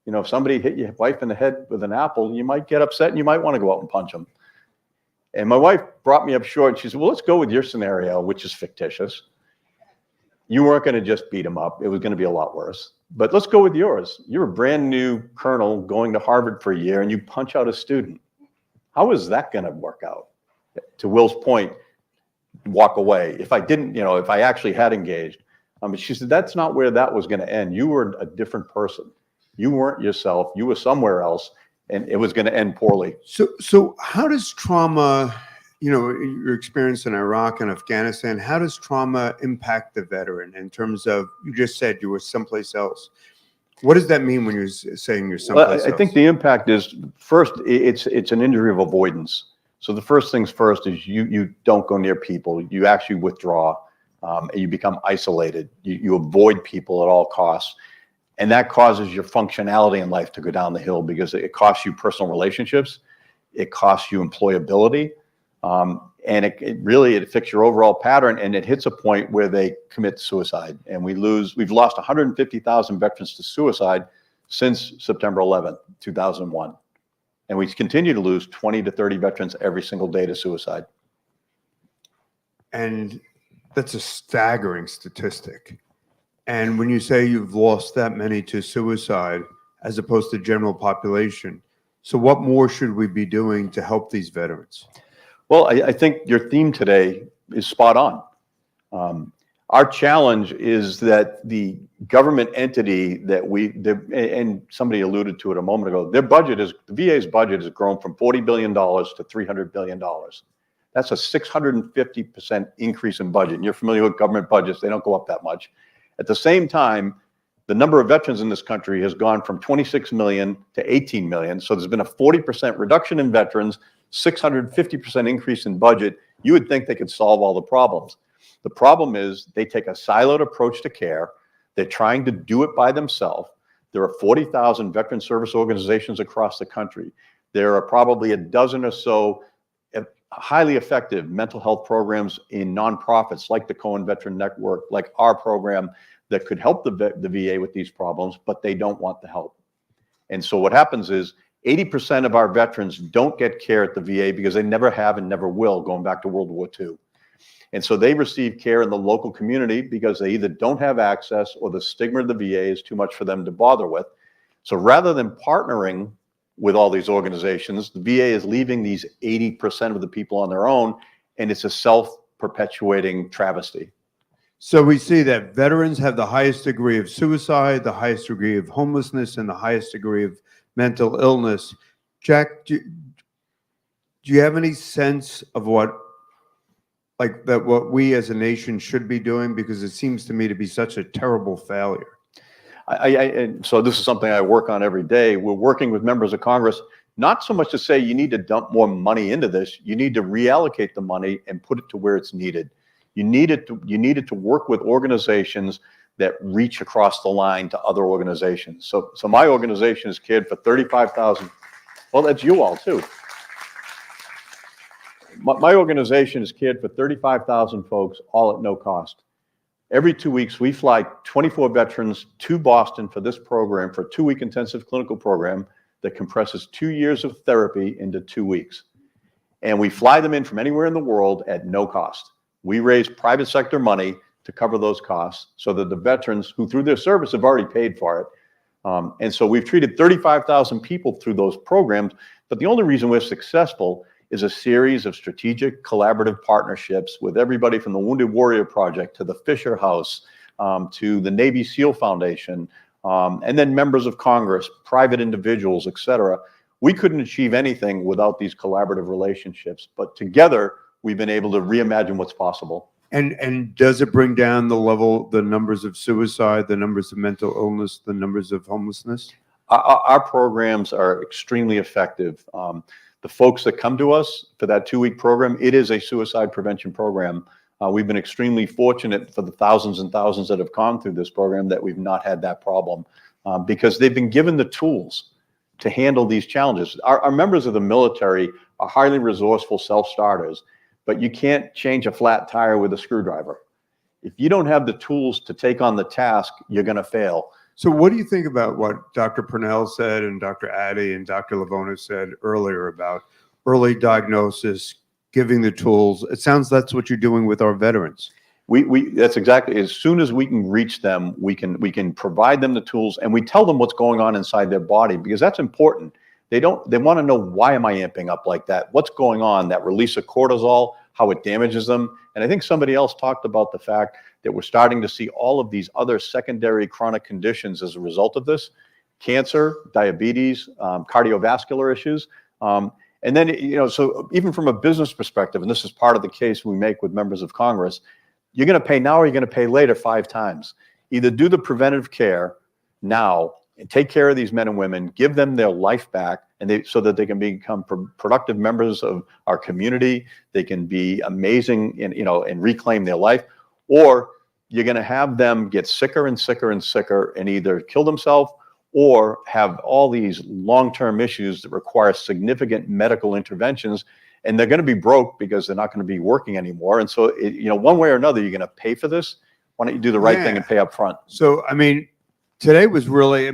You know, if somebody hit your wife in the head with an apple, you might get upset and you might want to go out and punch them." And my wife brought me up short. She said, "Well, let's go with your scenario, which is fictitious. You weren't going to just beat him up. It was going to be a lot worse. But let's go with yours. You're a brand new colonel going to Harvard for a year and you punch out a student. How is that going to work out?" To Will's point, walk away. If I didn't, you know, if I actually had engaged. She said, "That's not where that was going to end. You were a different person. You weren't yourself. You were somewhere else, and it was going to end poorly." So how does trauma, you know, your experience in Iraq and Afghanistan, how does trauma impact the veteran in terms of, you just said you were someplace else. What does that mean when you're saying you're someplace else? I think the impact is, first, it's an injury of avoidance. So the first things first is you don't go near people. You actually withdraw, and you become isolated. You avoid people at all costs. And that causes your functionality in life to go down the hill, because it costs you personal relationships. It costs you employability. And it really affects your overall pattern, and it hits a point where they commit suicide. And we've lost 150,000 veterans to suicide since September 11th, 2001. And we continue to lose 20 to 30 veterans every single day to suicide. And that's a staggering statistic. And when you say you've lost that many to suicide as opposed to general population, so what more should we be doing to help these veterans? Well, I think your theme today is spot on. Our challenge is that the government entity that and somebody alluded to it a moment ago, the VA's budget has grown from $40 billion to $300 billion. That's a 650% increase in budget. And you're familiar with government budgets, they don't go up that much. At the same time, the number of veterans in this country has gone from 26 million to 18 million. So there's been a 40% reduction in veterans, 650% increase in budget. You would think they could solve all the problems. The problem is they take a siloed approach to care. They're trying to do it by themselves. There are 40,000 veteran service organizations across the country. There are probably a dozen or so highly effective mental health programs in nonprofits like the Cohen Veteran Network, like our program, that could help the VA with these problems, but they don't want the help. And so what happens is 80% of our veterans don't get care at the VA because they never have and never will, going back to World War II. And so they receive care in the local community because they either don't have access or the stigma of the VA is too much for them to bother with. So rather than partnering with all these organizations, the VA is leaving these 80% of the people on their own, and it's a self-perpetuating travesty. So we see that veterans have the highest degree of suicide, the highest degree of homelessness, and the highest degree of mental illness. Jack, do you have any sense of what we as a nation should be doing? Because it seems to me to be such a terrible failure. And so this is something I work on every day. We're working with members of Congress, not so much to say you need to dump more money into this. You need to reallocate the money and put it to where it's needed. You needed to work with organizations that reach across the line to other organizations. So my organization has cared for 35,000. Well, that's you all too. My organization has cared for 35,000 folks, all at no cost. Every 2 weeks, we fly 24 veterans to Boston for this program, for a 2-week intensive clinical program. that compresses 2 years of therapy into 2 weeks. And we fly them in from anywhere in the world at no cost. We raise private sector money to cover those costs so that the veterans who through their service have already paid for it. And so we've treated 35,000 people through those programs, but the only reason we're successful is a series of strategic collaborative partnerships with everybody from the Wounded Warrior Project to the Fisher House, to the Navy SEAL Foundation, and then members of Congress, private individuals, et cetera. We couldn't achieve anything without these collaborative relationships, but together we've been able to reimagine what's possible. And does it bring down the numbers of suicide, the numbers of mental illness, the numbers of homelessness? Our programs are extremely effective. The folks that come to us for that 2-week program, it is a suicide prevention program. We've been extremely fortunate for the thousands and thousands that have gone through this program that we've not had that problem because they've been given the tools to handle these challenges. Our members of the military are highly resourceful self-starters, but you can't change a flat tire with a screwdriver. If you don't have the tools to take on the task, you're going to fail. So what do you think about what Dr. Purnell said and Dr. Addy and Dr. Levounis said earlier about early diagnosis, giving the tools? It sounds that's what you're doing with our veterans. That's exactly, as soon as we can reach them, we can provide them the tools and we tell them what's going on inside their body because that's important. They want to know, why am I amping up like that? What's going on? That release of cortisol, how it damages them. And I think somebody else talked about the fact that we're starting to see all of these other secondary chronic conditions as a result of this: cancer, diabetes, cardiovascular issues. And then, so even from a business perspective, and this is part of the case we make with members of Congress, you're going to pay now or you're going to pay later 5 times. Either do the preventative care now and take care of these men and women, give them their life back, and so that they can become productive members of our community. They can be amazing and reclaim their life, or you're going to have them get sicker and sicker and sicker and either kill themselves or have all these long-term issues that require significant medical interventions, and they're going to be broke because they're not going to be working anymore. And so, one way or another, you're going to pay for this. Why don't you do the right thing and pay up front? So, today was really,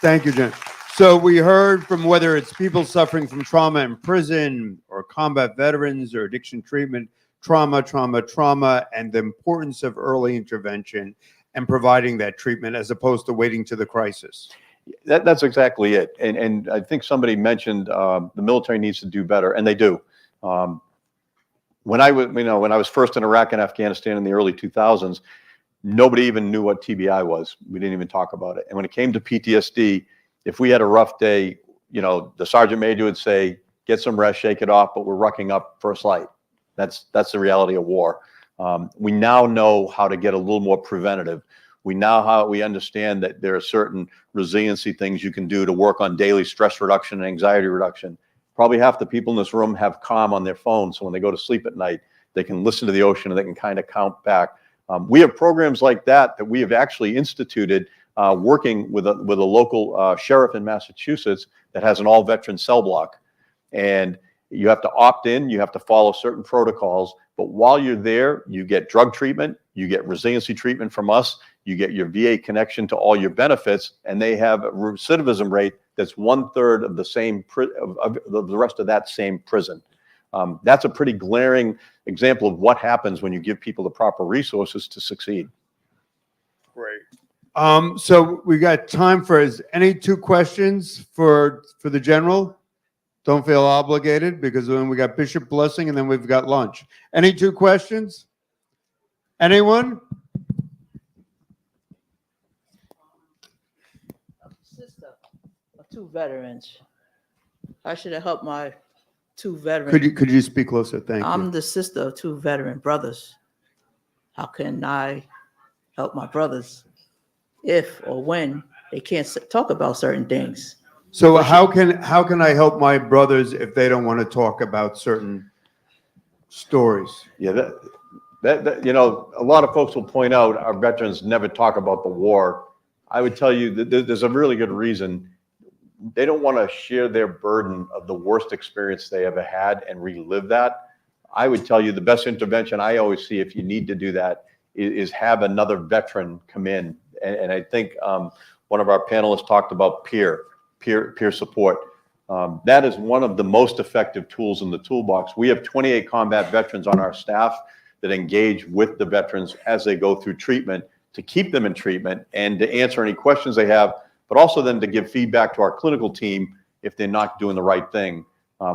thank you, Jen. So we heard from whether it's people suffering from trauma in prison or combat veterans or addiction treatment, trauma, and the importance of early intervention and providing that treatment as opposed to waiting to the crisis. That's exactly it. And I think somebody mentioned the military needs to do better, and they do. When I was first in Iraq and Afghanistan in the early 2000s, nobody even knew what TBI was. We didn't even talk about it. And when it came to PTSD, if we had a rough day, the sergeant major would say, get some rest, shake it off, but we're rucking up first light. That's the reality of war. We now know how to get a little more preventative. We understand that there are certain resiliency things you can do to work on daily stress reduction and anxiety reduction. Probably half the people in this room have Calm on their phone, so when they go to sleep at night, they can listen to the ocean and they can kind of count back. We have programs like that we have actually instituted, working with a local sheriff in Massachusetts that has an all-veteran cell block. And you have to opt in, you have to follow certain protocols, but while you're there, you get drug treatment, you get resiliency treatment from us, you get your VA connection to all your benefits, and they have a recidivism rate that's 1/3 of the same of the rest of that same prison. That's a pretty glaring example of what happens when you give people the proper resources to succeed. Great. So we got time for any 2 questions for the general? Don't feel obligated because then we got Bishop Blessing and then we've got lunch. Any 2 questions? Anyone? Sister of 2 veterans. I should have helped my 2 veterans. Could you speak closer? Thank you. I'm the sister of 2 veteran brothers. How can I help my brothers if or when they can't talk about certain things? So how can I help my brothers if they don't want to talk about certain stories? Yeah, a lot of folks will point out our veterans never talk about the war. I would tell you that there's a really good reason. They don't want to share their burden of the worst experience they ever had and relive that. I would tell you the best intervention I always see if you need to do that is have another veteran come in. And I think one of our panelists talked about peer. peer support. That is one of the most effective tools in the toolbox. We have 28 combat veterans on our staff that engage with the veterans as they go through treatment to keep them in treatment and to answer any questions they have, but also then to give feedback to our clinical team if they're not doing the right thing.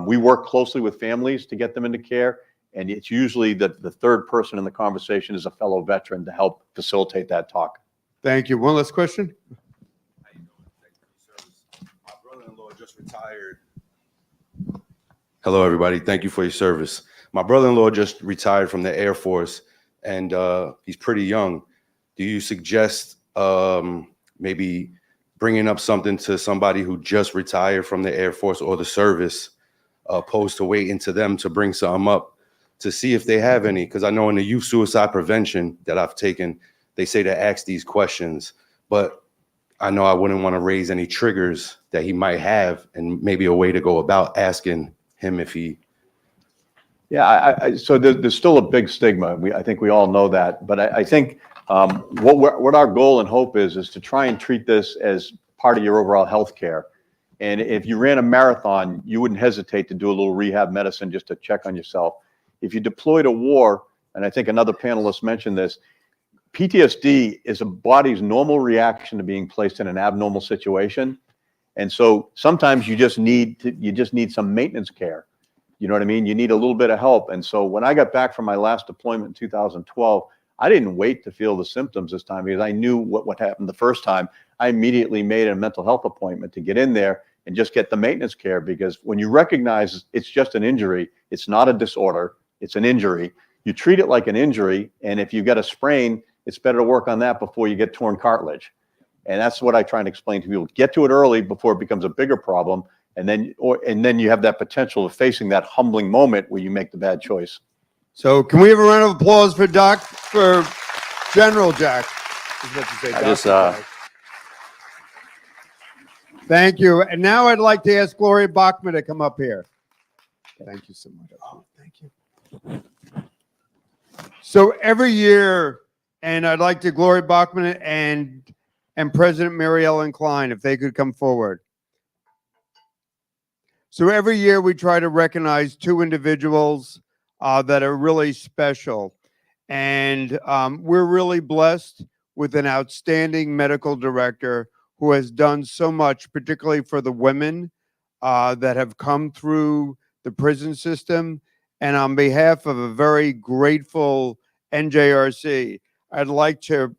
We work closely with families to get them into care, and it's usually that the third person in the conversation is a fellow veteran to help facilitate that talk. Thank you. One last question. My brother-in-law just retired. Hello, everybody. Thank you for your service. My brother-in-law just retired from the Air Force, and he's pretty young. Do you suggest maybe bringing up something to somebody who just retired from the Air Force or the service, opposed to waiting to them to bring something up to see if they have any? Because I know in the youth suicide prevention that I've taken, they say to ask these questions, but I know I wouldn't want to raise any triggers that he might have, and maybe a way to go about asking him if he. Yeah, so there's still a big stigma. I think we all know that, but I think what our goal and hope is to try and treat this as part of your overall health care. And if you ran a marathon, you wouldn't hesitate to do a little rehab medicine just to check on yourself. If you deployed a war, and I think another panelist mentioned this, PTSD is a body's normal reaction to being placed in an abnormal situation. And so sometimes you just need some maintenance care. You know what I mean? You need a little bit of help. And so when I got back from my last deployment in 2012, I didn't wait to feel the symptoms this time because I knew what happened the first time. I immediately made a mental health appointment to get in there and just get the maintenance care, because when you recognize it's just an injury, it's not a disorder, it's an injury. You treat it like an injury, and if you get a sprain, it's better to work on that before you get torn cartilage. And that's what I try and explain to people. Get to it early before it becomes a bigger problem, and then you have that potential of facing that humbling moment where you make the bad choice. So can we have a round of applause for General Jack? Thank you. And now I'd like to ask Gloria Bachman to come up here. Thank you so much. Oh, thank you. So every year, and I'd like to Gloria Bachman and President Mary Ellen Klein, if they could come forward. So every year we try to recognize two individuals that are really special. And we're really blessed with an outstanding medical director who has done so much, particularly for the women that have come through the prison system. And on behalf of a very grateful NJRC, I'd like to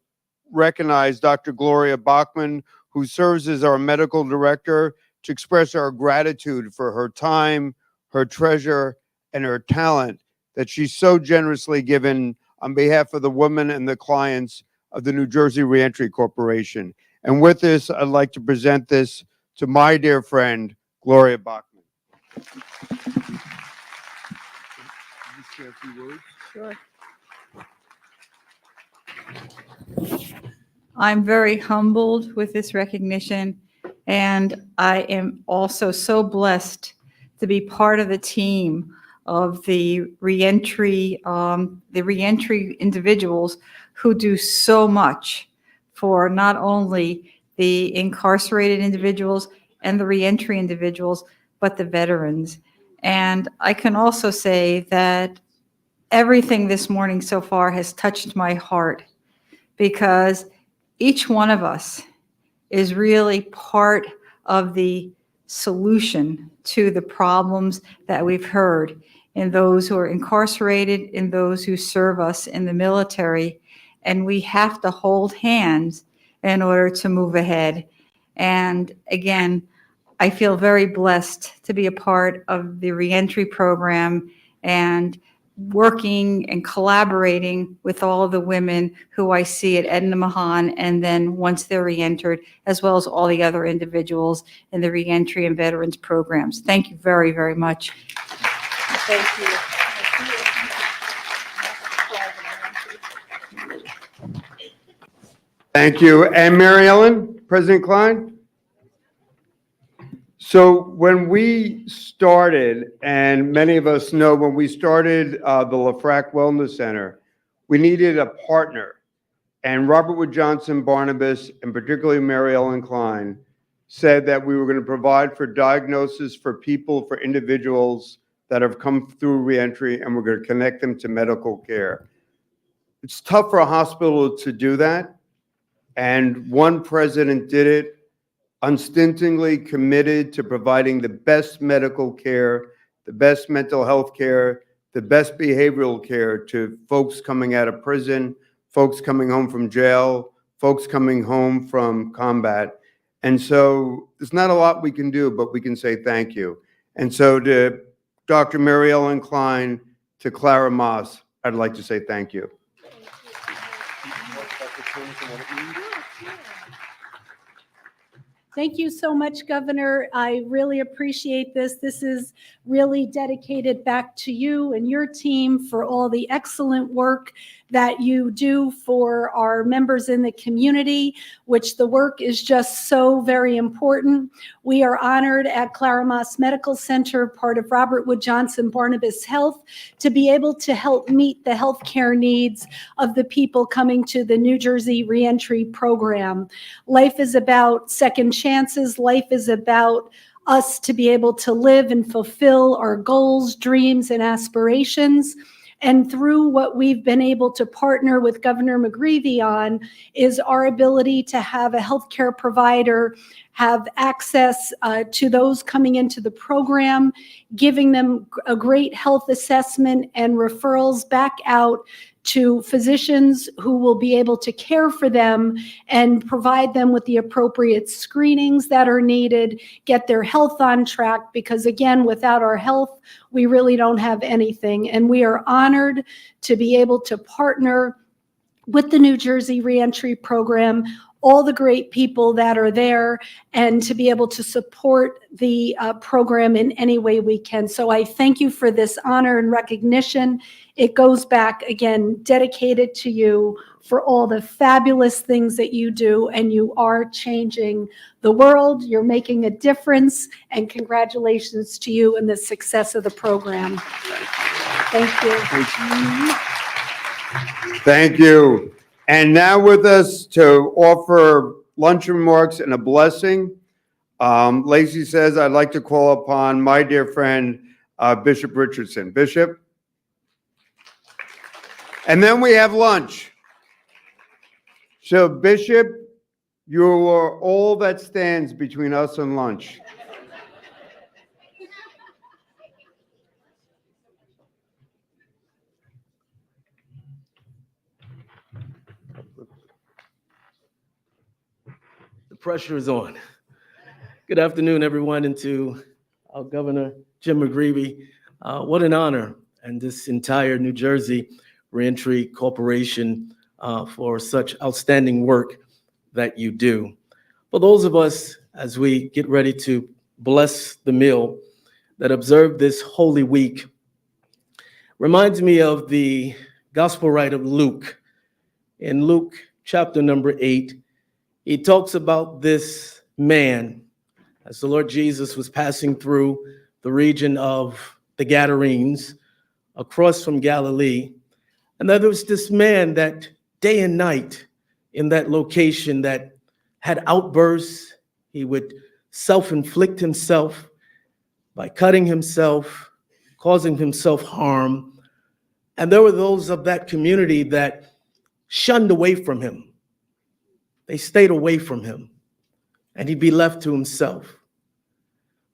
recognize Dr. Gloria Bachman, who serves as our medical director, to express our gratitude for her time, her treasure, and her talent that she's so generously given on behalf of the women and the clients of the New Jersey Reentry Corporation. And with this, I'd like to present this to my dear friend, Gloria Bachman. Sure. I'm very humbled with this recognition, and I am also so blessed to be part of the team of the reentry individuals who do so much for not only the incarcerated individuals and the reentry individuals, but the veterans. And I can also say that everything this morning so far has touched my heart, because each one of us is really part of the solution to the problems that we've heard in those who are incarcerated, in those who serve us in the military. And we have to hold hands in order to move ahead. And again, I feel very blessed to be a part of the reentry program and working and collaborating with all of the women who I see at Edna Mahan, and then once they're reentered, as well as all the other individuals in the reentry and veterans programs. Thank you very, very much. Thank you. Thank you. And Mary Ellen, President Klein? So when we started, and many of us know when we started the LaFrac Wellness Center, we needed a partner. And Robert Wood Johnson Barnabas, and particularly Mary Ellen Klein, said that we were going to provide for diagnosis for people, for individuals that have come through reentry, and we're going to connect them to medical care. It's tough for a hospital to do that, and one president did it, unstintingly committed to providing the best medical care, the best mental health care, the best behavioral care to folks coming out of prison, folks coming home from jail, folks coming home from combat. And so there's not a lot we can do, but we can say thank you. And so to Dr. Mary Ellen Klein, to Clara Moss, I'd like to say thank you. Thank you so much, Governor. I really appreciate this. This is really dedicated back to you and your team for all the excellent work that you do for our members in the community, which the work is just so very important. We are honored at Clara Moss Medical Center, part of Robert Wood Johnson Barnabas Health, to be able to help meet the healthcare needs of the people coming to the New Jersey Reentry Program. Life is about second chances. Life is about us to be able to live and fulfill our goals, dreams, and aspirations. And through what we've been able to partner with Governor McGreevey on is our ability to have a healthcare provider have access to those coming into the program, giving them a great health assessment and referrals back out to physicians who will be able to care for them and provide them with the appropriate screenings that are needed, get their health on track, because again, without our health, we really don't have anything. And we are honored to be able to partner with the New Jersey Reentry Program, all the great people that are there, and to be able to support the program in any way we can. So I thank you for this honor and recognition. It goes back, again, dedicated to you for all the fabulous things that you do, and you are changing the world. You're making a difference, and congratulations to you and the success of the program. Thank you. Thank you. And now with us to offer lunch remarks and a blessing, Lacey says, I'd like to call upon my dear friend, Bishop Richardson. Bishop? And then we have lunch. So Bishop, you are all that stands between us and lunch. The pressure is on. Good afternoon, everyone, and to our Governor Jim McGreevey. What an honor, and this entire New Jersey Reentry Corporation for such outstanding work that you do. For those of us, as we get ready to bless the meal that observe this Holy Week, reminds me of the Gospel writer of Luke. In Luke chapter number 8, he talks about this man as the Lord Jesus was passing through the region of the Gadarenes across from Galilee. And there was this man that day and night in that location that had outbursts. He would self-inflict himself by cutting himself, causing himself harm. And there were those of that community that shunned away from him. They stayed away from him, and he'd be left to himself.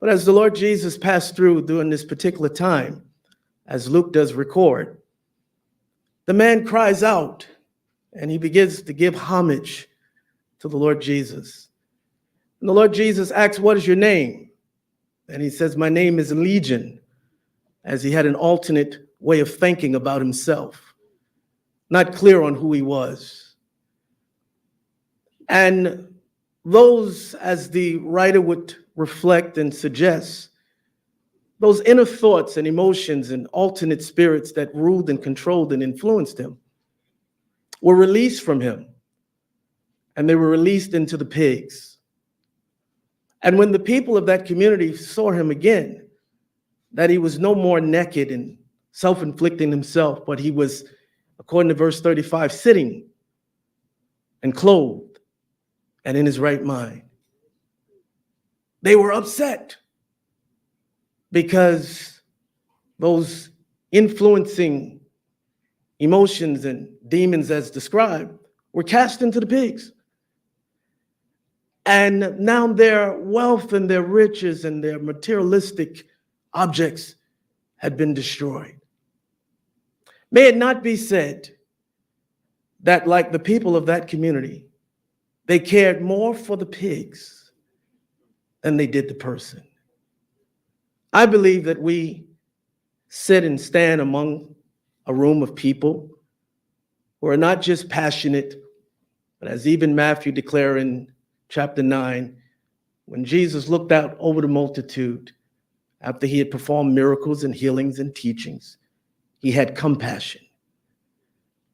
But as the Lord Jesus passed through during this particular time, as Luke does record, the man cries out, and he begins to give homage to the Lord Jesus. And the Lord Jesus asks, what is your name? And he says, my name is Legion, as he had an alternate way of thinking about himself, not clear on who he was. And those, as the writer would reflect and suggest, those inner thoughts and emotions and alternate spirits that ruled and controlled and influenced him were released from him, and they were released into the pigs. And when the people of that community saw him again, that he was no more naked and self-inflicting himself, but he was, according to verse 35, sitting and clothed and in his right mind. They were upset because those influencing emotions and demons as described were cast into the pigs. And now their wealth and their riches and their materialistic objects had been destroyed. May it not be said that, like the people of that community, they cared more for the pigs than they did the person. I believe that we sit and stand among a room of people who are not just passionate, but as even Matthew declared in chapter 9, when Jesus looked out over the multitude after he had performed miracles and healings and teachings, he had compassion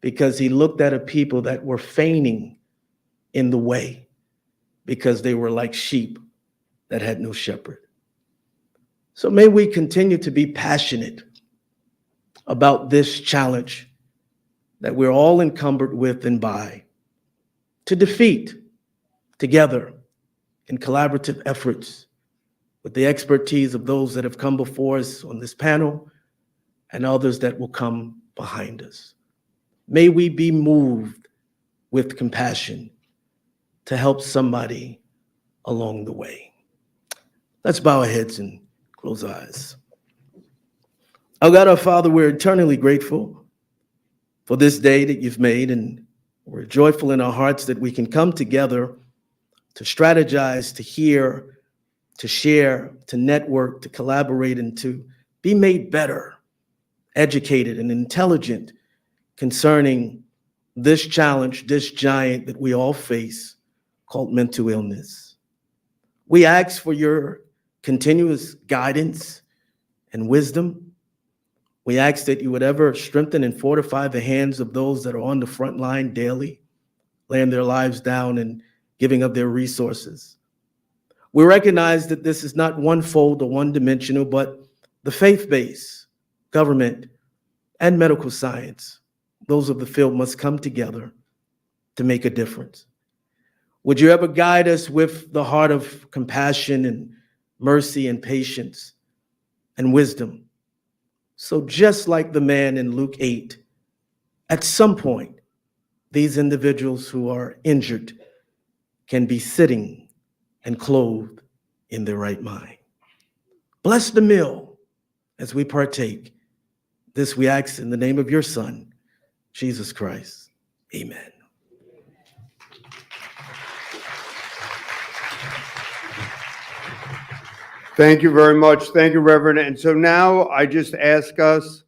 because he looked at a people that were fainting in the way because they were like sheep that had no shepherd. So may we continue to be passionate about this challenge that we're all encumbered with and by, to defeat together in collaborative efforts with the expertise of those that have come before us on this panel and others that will come behind us. May we be moved with compassion to help somebody along the way. Let's bow our heads and close our eyes. Our God, our Father, we're eternally grateful for this day that you've made, and we're joyful in our hearts that we can come together to strategize, to hear, to share, to network, to collaborate, and to be made better, educated, and intelligent concerning this challenge, this giant that we all face called mental illness. We ask for your continuous guidance and wisdom. We ask that you would ever strengthen and fortify the hands of those that are on the front line daily, laying their lives down and giving up their resources. We recognize that this is not one-fold or one-dimensional, but the faith-based, government, and medical science, those of the field must come together to make a difference. Would you ever guide us with the heart of compassion and mercy and patience and wisdom? So just like the man in Luke 8, at some point, these individuals who are injured can be sitting and clothed in their right mind. Bless the meal as we partake. This we ask in the name of your Son, Jesus Christ. Amen. Thank you very much. Thank you, Reverend. And so now I just ask us,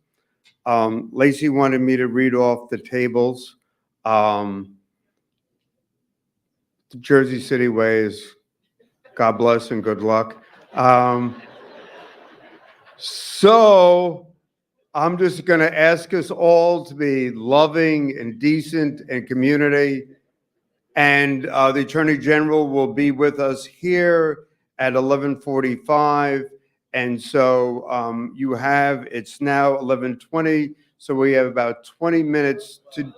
Lacey wanted me to read off the tables. The Jersey City way is God bless and good luck. So I'm just going to ask us all to be loving and decent and community. And the Attorney General will be with us here at 11:45. And so you have, it's now 11:20. So we have about 20 minutes to,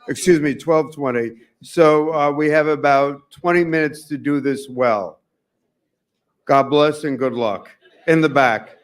12:20. So we have about 20 minutes to do this well. God bless and good luck. In the back.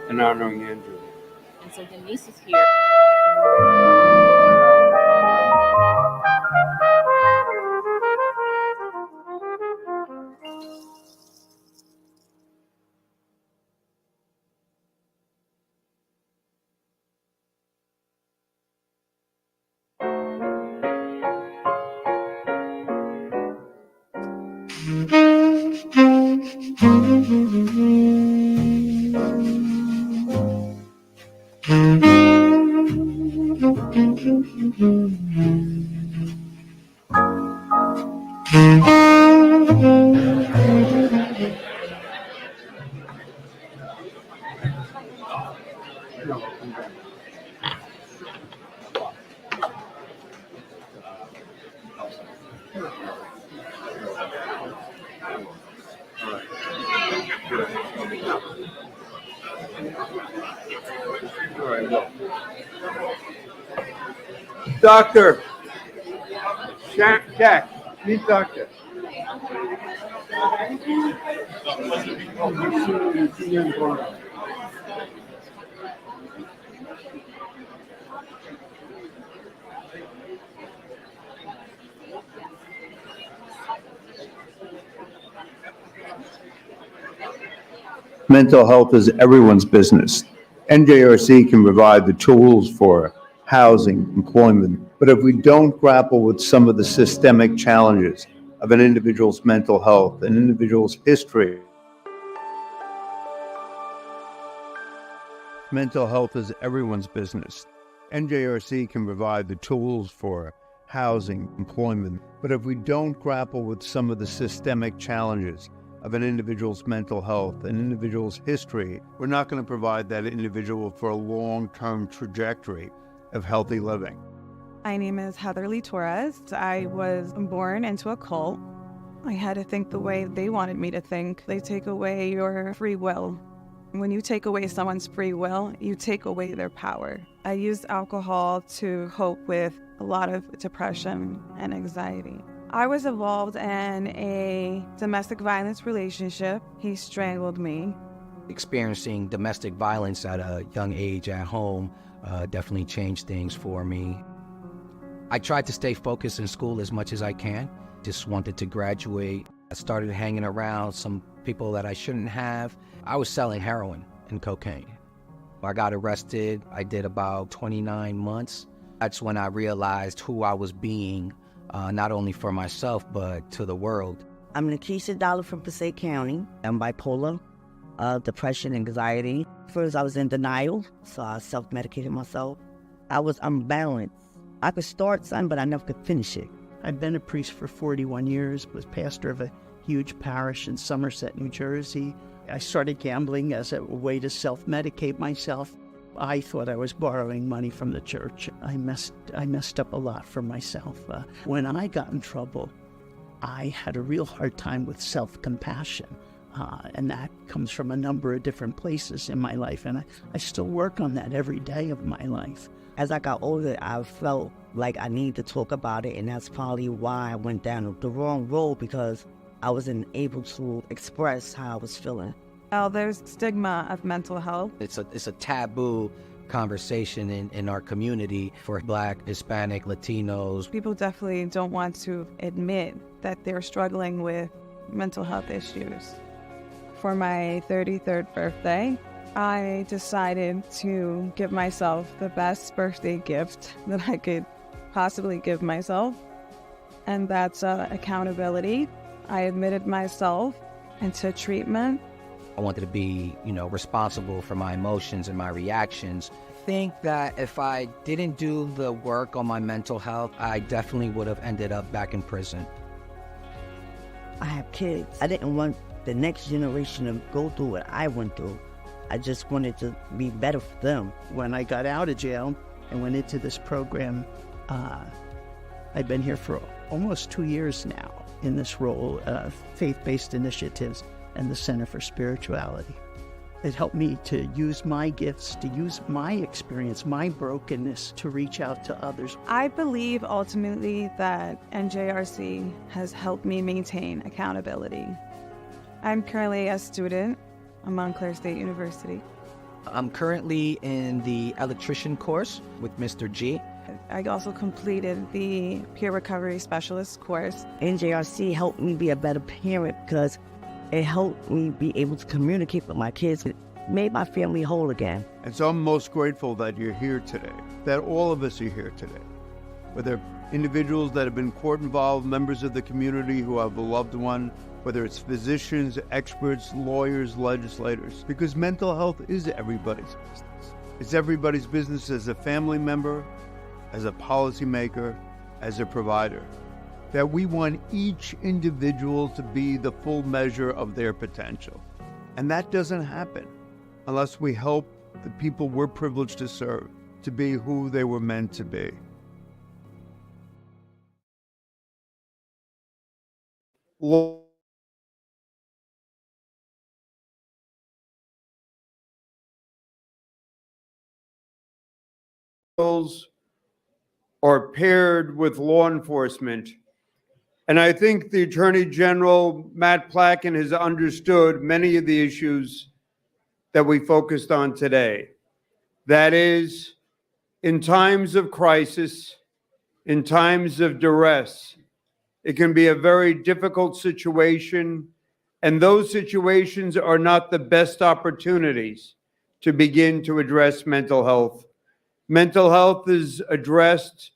And honoring Andrew. And so Denise is here. Doctor. Jack, meet doctor. Mental health is everyone's business. NJRC can provide the tools for housing, employment, but if we don't grapple with some of the systemic challenges of an individual's mental health, an individual's history. Mental health is everyone's business. NJRC can provide the tools for housing, employment, but if we don't grapple with some of the systemic challenges of an individual's mental health, an individual's history, we're not going to provide that individual for a long-term trajectory of healthy living. My name is Heather Lee Torres. I was born into a cult. I had to think the way they wanted me to think. They take away your free will. When you take away someone's free will, you take away their power. I used alcohol to cope with a lot of depression and anxiety. I was involved in a domestic violence relationship. He strangled me. Experiencing domestic violence at a young age at home definitely changed things for me. I tried to stay focused in school as much as I can. Just wanted to graduate. I started hanging around some people that I shouldn't have. I was selling heroin and cocaine. I got arrested. I did about 29 months. That's when I realized who I was being, not only for myself, but to the world. I'm Nikisha Dollar from Passaic County. I'm bipolar, depression, anxiety. First, I was in denial, so I self-medicated myself. I was unbalanced. I could start something, but I never could finish it. I've been a priest for 41 years, was pastor of a huge parish in Somerset, New Jersey. I started gambling as a way to self-medicate myself. I thought I was borrowing money from the church. I messed up a lot for myself. When I got in trouble, I had a real hard time with self-compassion. And that comes from a number of different places in my life. And I still work on that every day of my life. As I got older, I felt like I needed to talk about it. And that's probably why I went down the wrong road, because I wasn't able to express how I was feeling. Well, there's stigma of mental health. It's a taboo conversation in our community for Black, Hispanic, Latinos. People definitely don't want to admit that they're struggling with mental health issues. For my 33rd birthday, I decided to give myself the best birthday gift that I could possibly give myself, and that's accountability. I admitted myself into treatment. I wanted to be, responsible for my emotions and my reactions. I think that if I didn't do the work on my mental health, I definitely would have ended up back in prison. I have kids. I didn't want the next generation to go through what I went through. I just wanted to be better for them. When I got out of jail and went into this program, I've been here for almost 2 years now in this role of faith-based initiatives and the Center for Spirituality. It helped me to use my gifts, to use my experience, my brokenness, to reach out to others. I believe ultimately that NJRC has helped me maintain accountability. I'm currently a student at Montclair State University. I'm currently in the electrician course with Mr. G. I also completed the peer recovery specialist course. NJRC helped me be a better parent because it helped me be able to communicate with my kids. It made my family whole again. And so I'm most grateful that you're here today, that all of us are here today. Whether individuals that have been court involved, members of the community who have a loved one, whether it's physicians, experts, lawyers, legislators, because mental health is everybody's business. It's everybody's business as a family member, as a policymaker, as a provider. That we want each individual to be the full measure of their potential. And that doesn't happen unless we help the people we're privileged to serve to be who they were meant to be. Are paired with law enforcement. And I think the Attorney General, Matt Platkin, has understood many of the issues that we focused on today. That is, in times of crisis, in times of duress, it can be a very difficult situation, and those situations are not the best opportunities to begin to address mental health. Mental health is addressed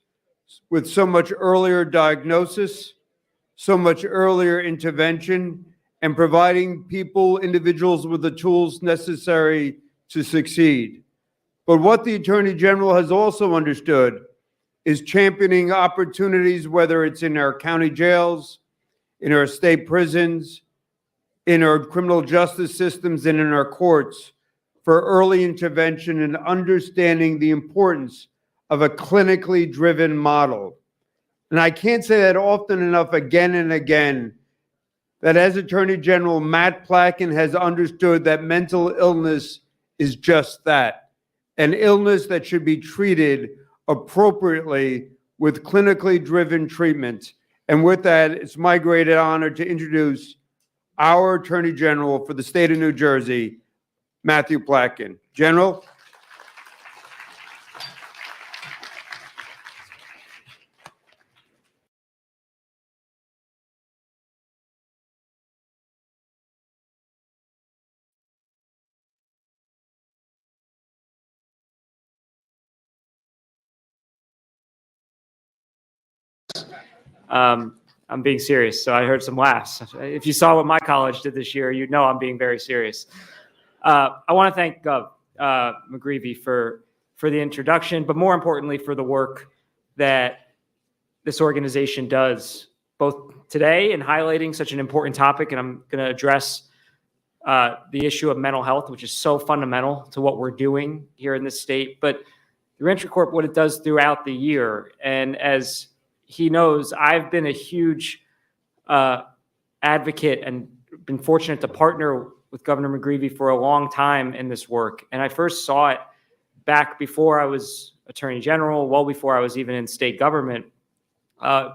with so much earlier diagnosis, so much earlier intervention, and providing individuals with the tools necessary to succeed. But what the Attorney General has also understood is championing opportunities, whether it's in our county jails, in our state prisons, in our criminal justice systems, and in our courts, for early intervention and understanding the importance of a clinically driven model. And I can't say that often enough again and again, that as Attorney General, Matt Platkin has understood that mental illness is just that, an illness that should be treated appropriately with clinically driven treatment. And with that, it's my great honor to introduce our Attorney General for the state of New Jersey, Matthew Platkin. General. I'm being serious, so I heard some laughs. If you saw what my college did this year, you'd know I'm being very serious. I want to thank Gov. McGreevy for the introduction, but more importantly for the work that this organization does, both today in highlighting such an important topic, and I'm going to address the issue of mental health, which is so fundamental to what we're doing here in this state, but the Reentry Corp, what it does throughout the year. And as he knows, I've been a huge advocate and been fortunate to partner with Governor McGreevy for a long time in this work. And I first saw it back before I was Attorney General, well before I was even in state government. I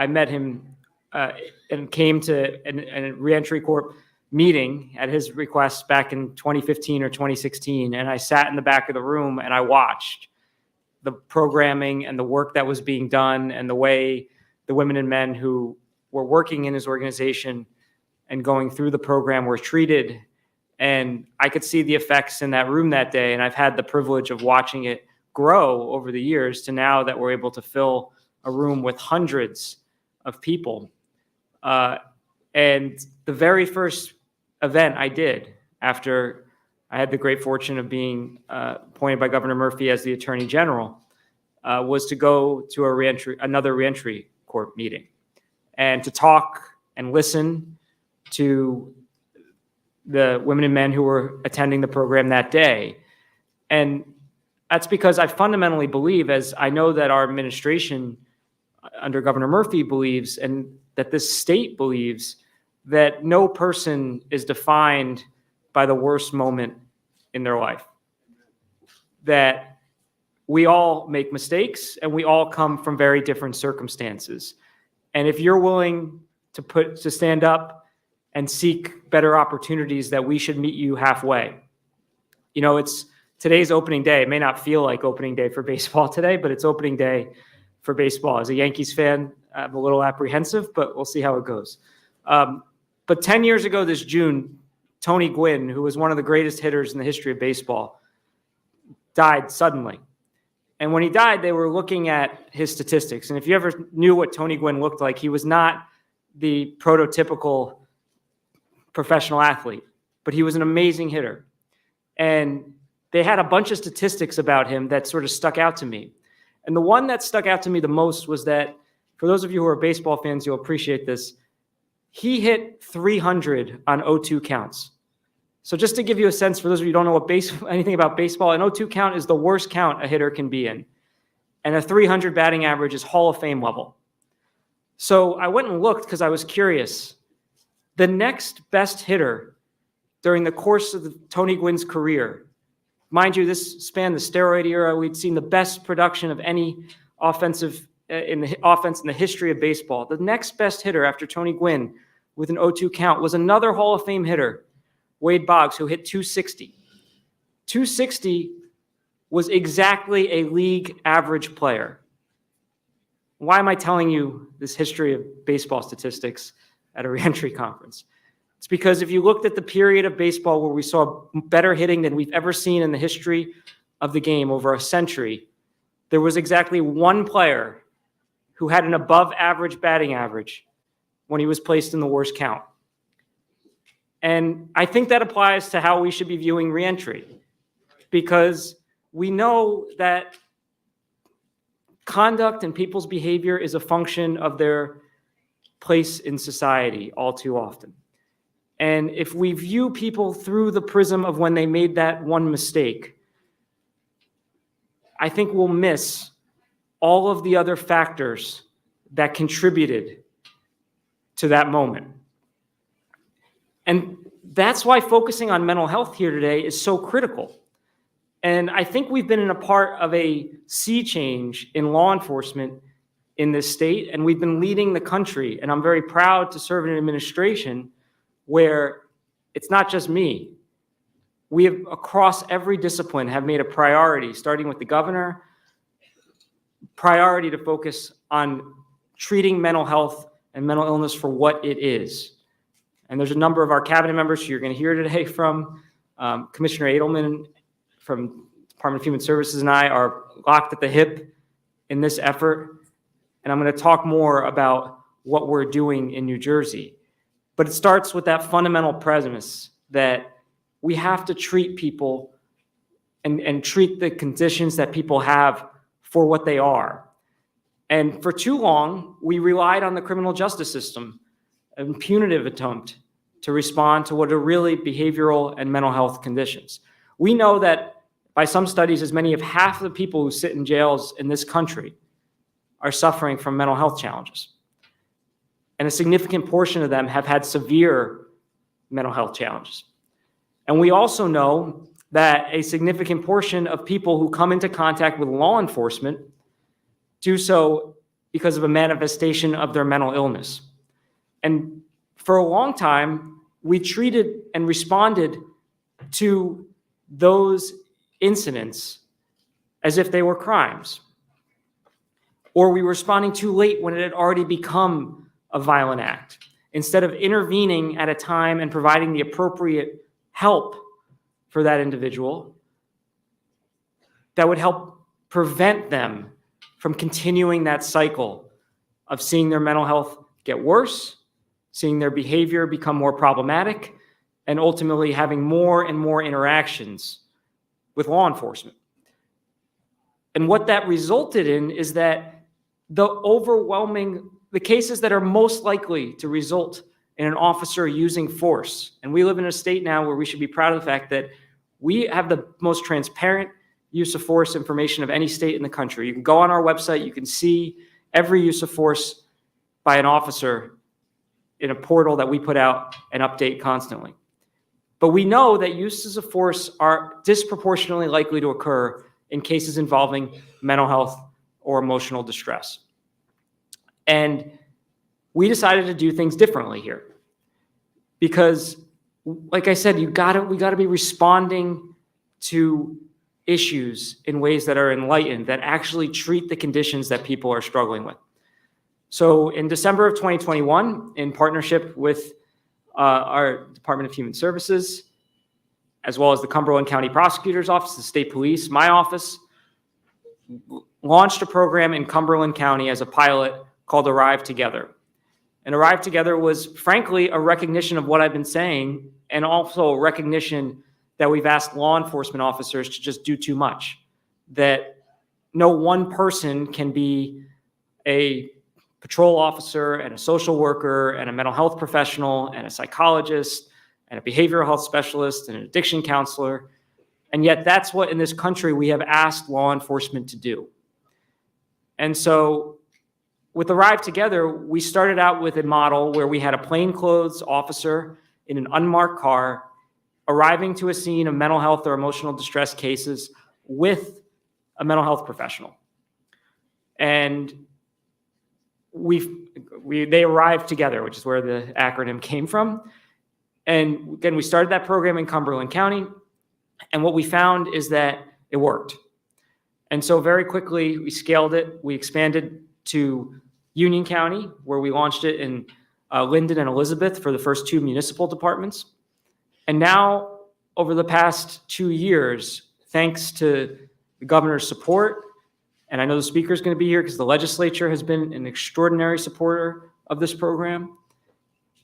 met him and came to a Reentry Corp meeting at his request back in 2015 or 2016. And I sat in the back of the room and I watched the programming and the work that was being done and the way the women and men who were working in his organization and going through the program were treated. And I could see the effects in that room that day. And I've had the privilege of watching it grow over the years to now that we're able to fill a room with hundreds of people. And the very first event I did after I had the great fortune of being appointed by Governor Murphy as the Attorney General was to go to another Reentry Corp meeting and to talk and listen to the women and men who were attending the program that day. And that's because I fundamentally believe, as I know that our administration under Governor Murphy believes, and that this state believes, that no person is defined by the worst moment in their life. That we all make mistakes and we all come from very different circumstances. And if you're willing to stand up and seek better opportunities, that we should meet you halfway. You know, it's today's opening day. It may not feel like opening day for baseball today, but it's opening day for baseball. As a Yankees fan, I'm a little apprehensive, but we'll see how it goes. But 10 years ago this June, Tony Gwynn, who was one of the greatest hitters in the history of baseball, died suddenly. And when he died, they were looking at his statistics. And if you ever knew what Tony Gwynn looked like, he was not the prototypical professional athlete, but he was an amazing hitter. And they had a bunch of statistics about him that sort of stuck out to me. And the one that stuck out to me the most was that, for those of you who are baseball fans, you'll appreciate this, he hit 300 on 0-2 counts. So just to give you a sense, for those of you who don't know anything about baseball, an 0-2 count is the worst count a hitter can be in. And a 300 batting average is Hall of Fame level. So I went and looked because I was curious. The next best hitter during the course of Tony Gwynn's career, mind you, this spanned the steroid era. We'd seen the best production of any offensive in the offense in the history of baseball. The next best hitter after Tony Gwynn with an 0-2 count was another Hall of Fame hitter, Wade Boggs, who hit 260. 260 was exactly a league average player. Why am I telling you this history of baseball statistics at a reentry conference? It's because if you looked at the period of baseball where we saw better hitting than we've ever seen in the history of the game over a century, there was exactly one player who had an above average batting average when he was placed in the worst count. And I think that applies to how we should be viewing reentry, because we know that conduct and people's behavior is a function of their place in society all too often. And if we view people through the prism of when they made that one mistake, I think we'll miss all of the other factors that contributed to that moment. And that's why focusing on mental health here today is so critical. And I think we've been in a part of a sea change in law enforcement in this state, and we've been leading the country. And I'm very proud to serve in an administration where it's not just me. We have, across every discipline, have made a priority, starting with the governor, priority to focus on treating mental health and mental illness for what it is. And there's a number of our cabinet members who you're going to hear today from. Commissioner Edelman from Department of Human Services and I are locked at the hip in this effort. And I'm going to talk more about what we're doing in New Jersey. But it starts with that fundamental premise that we have to treat people and treat the conditions that people have for what they are. And for too long, we relied on the criminal justice system, a punitive attempt to respond to what are really behavioral and mental health conditions. We know that by some studies, as many as half of the people who sit in jails in this country are suffering from mental health challenges. And a significant portion of them have had severe mental health challenges. And we also know that a significant portion of people who come into contact with law enforcement do so because of a manifestation of their mental illness. And for a long time, we treated and responded to those incidents as if they were crimes. Or we were responding too late when it had already become a violent act, instead of intervening at a time and providing the appropriate help for that individual that would help prevent them from continuing that cycle of seeing their mental health get worse, seeing their behavior become more problematic, and ultimately having more and more interactions with law enforcement. And what that resulted in is that the cases that are most likely to result in an officer using force, and we live in a state now where we should be proud of the fact that we have the most transparent use of force information of any state in the country. You can go on our website, you can see every use of force by an officer in a portal that we put out and update constantly. But we know that uses of force are disproportionately likely to occur in cases involving mental health or emotional distress. And we decided to do things differently here. Because, like I said, we gotta be responding to issues in ways that are enlightened, that actually treat the conditions that people are struggling with. So in December of 2021, in partnership with our Department of Human Services, as well as the Cumberland County Prosecutor's Office, the State Police, my office, launched a program in Cumberland County as a pilot called Arrive Together. And Arrive Together was, frankly, a recognition of what I've been saying, and also a recognition that we've asked law enforcement officers to just do too much, that no one person can be a patrol officer and a social worker and a mental health professional and a psychologist and a behavioral health specialist and an addiction counselor. And yet that's what in this country we have asked law enforcement to do. And so with Arrive Together, we started out with a model where we had a plainclothes officer in an unmarked car arriving to a scene of mental health or emotional distress cases with a mental health professional. And they arrived together, which is where the acronym came from. And again, we started that program in Cumberland County. And what we found is that it worked. And so very quickly, we scaled it. We expanded to Union County, where we launched it in Linden and Elizabeth for the first 2 municipal departments. And now, over the past 2 years, thanks to the governor's support, and I know the speaker is going to be here because the legislature has been an extraordinary supporter of this program,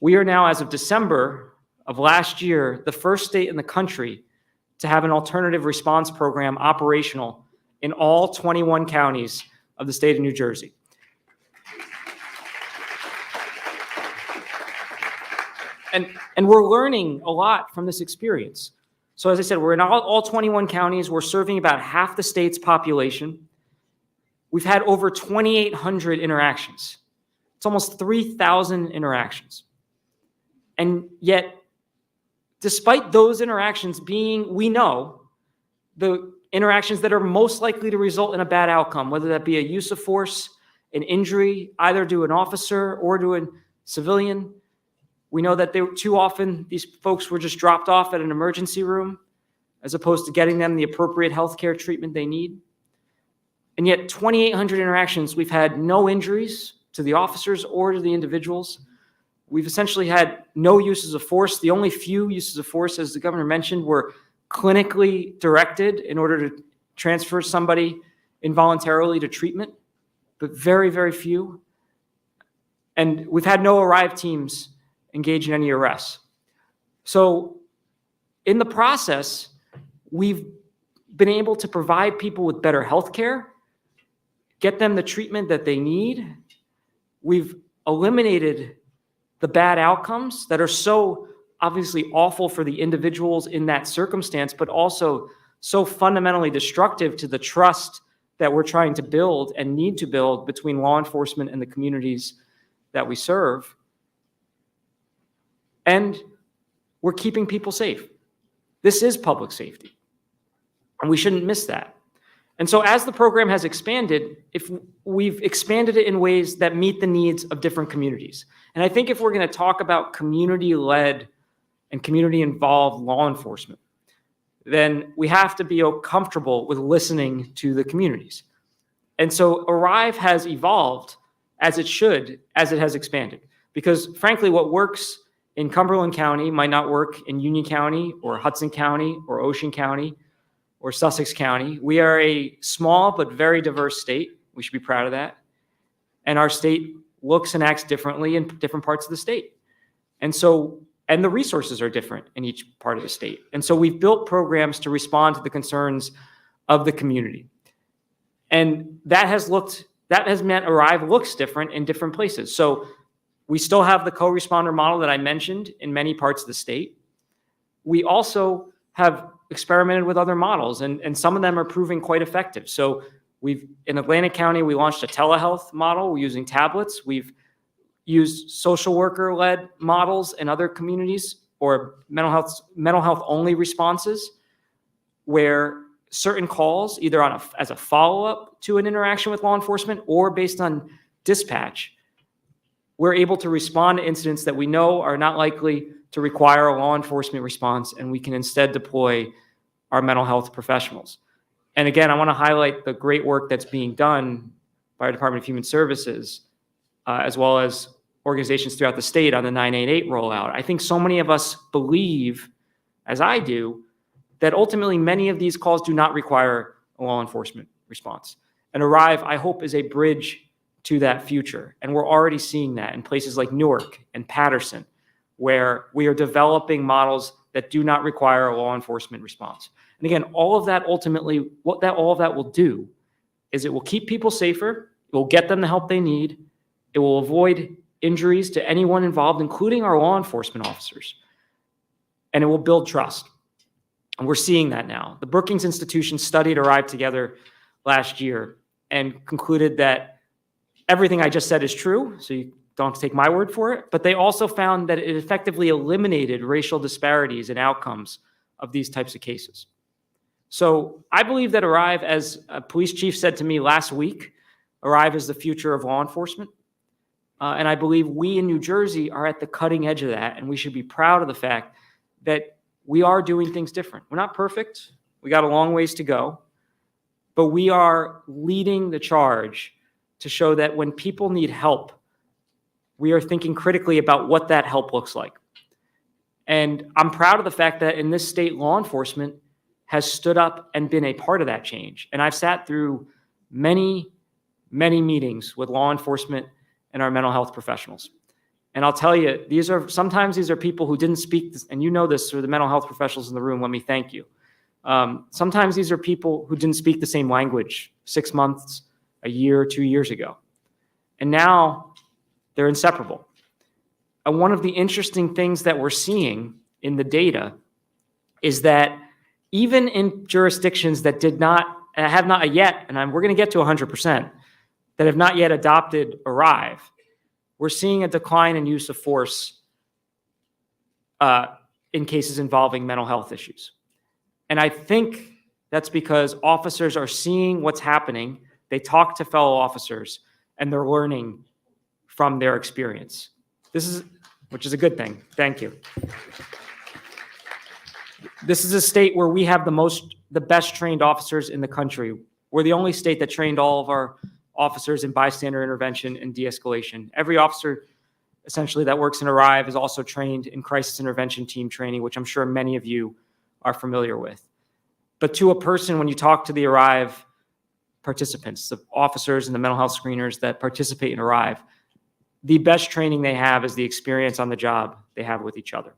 we are now, as of December of last year, the first state in the country to have an alternative response program operational in all 21 counties of the state of New Jersey. And we're learning a lot from this experience. So as I said, we're in all 21 counties. We're serving about half the state's population. We've had over 2,800 interactions. It's almost 3,000 interactions. And yet, despite those interactions being, we know, the interactions that are most likely to result in a bad outcome, whether that be a use of force, an injury, either to an officer or to a civilian. We know that too often these folks were just dropped off at an emergency room as opposed to getting them the appropriate healthcare treatment they need. And yet 2,800 interactions, we've had no injuries to the officers or to the individuals. We've essentially had no uses of force. The only few uses of force, as the governor mentioned, were clinically directed in order to transfer somebody involuntarily to treatment, but very, very few. And we've had no arrive teams engage in any arrests. So in the process, we've been able to provide people with better health care, get them the treatment that they need. We've eliminated the bad outcomes that are so obviously awful for the individuals in that circumstance, but also so fundamentally destructive to the trust that we're trying to build and need to build between law enforcement and the communities that we serve. And we're keeping people safe. This is public safety, and we shouldn't miss that. And so as the program has expanded, if we've expanded it in ways that meet the needs of different communities. And I think if we're going to talk about community-led and community-involved law enforcement, then we have to be comfortable with listening to the communities. And so Arrive has evolved as it should, as it has expanded. Because frankly, what works in Cumberland County might not work in Union County or Hudson County or Ocean County or Sussex County. We are a small but very diverse state. We should be proud of that. And our state looks and acts differently in different parts of the state. And so, and the resources are different in each part of the state. And so we've built programs to respond to the concerns of the community. And that has meant Arrive looks different in different places. So we still have the co-responder model that I mentioned in many parts of the state. We also have experimented with other models, and some of them are proving quite effective. So in Atlantic County, we launched a telehealth model. We're using tablets. We've used social worker-led models in other communities or mental health only responses where certain calls, either as a follow-up to an interaction with law enforcement or based on dispatch, we're able to respond to incidents that we know are not likely to require a law enforcement response, and we can instead deploy our mental health professionals. And again, I want to highlight the great work that's being done by our Department of Human Services, as well as organizations throughout the state on the 988 rollout. I think so many of us believe, as I do, that ultimately many of these calls do not require a law enforcement response. And Arrive, I hope, is a bridge to that future. And we're already seeing that in places like Newark and Patterson, where we are developing models that do not require a law enforcement response. And again, all of that ultimately, all of that will do is it will keep people safer, it will get them the help they need, it will avoid injuries to anyone involved, including our law enforcement officers, and it will build trust. And we're seeing that now. The Brookings Institution studied Arrive Together last year and concluded that everything I just said is true, so you don't have to take my word for it, but they also found that it effectively eliminated racial disparities in outcomes of these types of cases. So I believe that Arrive, as a police chief said to me last week, Arrive is the future of law enforcement. And I believe we in New Jersey are at the cutting edge of that, and we should be proud of the fact that we are doing things different. We're not perfect. We got a long ways to go, but we are leading the charge to show that when people need help, we are thinking critically about what that help looks like. And I'm proud of the fact that in this state, law enforcement has stood up and been a part of that change. And I've sat through many, many meetings with law enforcement and our mental health professionals. And I'll tell you, sometimes these are people who didn't speak, and you know this through the mental health professionals in the room, let me thank you. Sometimes these are people who didn't speak the same language 6 months, a year, 2 years ago. And now they're inseparable. And one of the interesting things that we're seeing in the data is that even in jurisdictions that have not yet, and we're going to get to 100%, that have not yet adopted Arrive, we're seeing a decline in use of force in cases involving mental health issues. And I think that's because officers are seeing what's happening. They talk to fellow officers and they're learning from their experience. Which is a good thing. Thank you. This is a state where we have the best trained officers in the country. We're the only state that trained all of our officers in bystander intervention and de-escalation. Every officer essentially that works in Arrive is also trained in crisis intervention team training, which I'm sure many of you are familiar with. But to a person, when you talk to the Arrive participants, the officers and the mental health screeners that participate in Arrive, the best training they have is the experience on the job they have with each other.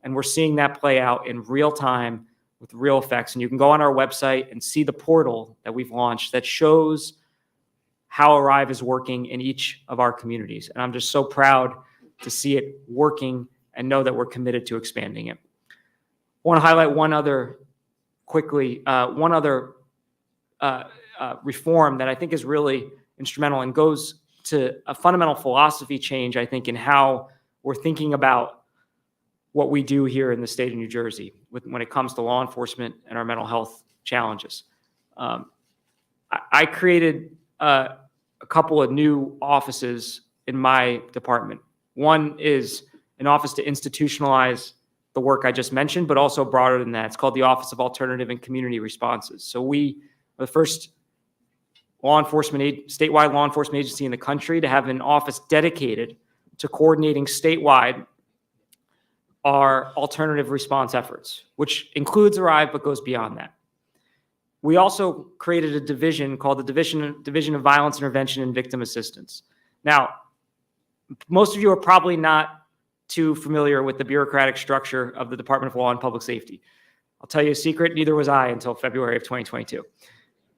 And we're seeing that play out in real time with real effects. And you can go on our website and see the portal that we've launched that shows how Arrive is working in each of our communities. And I'm just so proud to see it working and know that we're committed to expanding it. I want to highlight one other reform that I think is really instrumental and goes to a fundamental philosophy change, I think, in how we're thinking about what we do here in the state of New Jersey when it comes to law enforcement and our mental health challenges. I created a couple of new offices in my department. One is an office to institutionalize the work I just mentioned, but also broader than that. It's called the Office of Alternative and Community Responses. So we are the first statewide law enforcement agency in the country to have an office dedicated to coordinating statewide our alternative response efforts, which includes Arrive but goes beyond that. We also created a division called the Division of Violence Intervention and Victim Assistance. Now, most of you are probably not too familiar with the bureaucratic structure of the Department of Law and Public Safety. I'll tell you a secret, neither was I until February of 2022.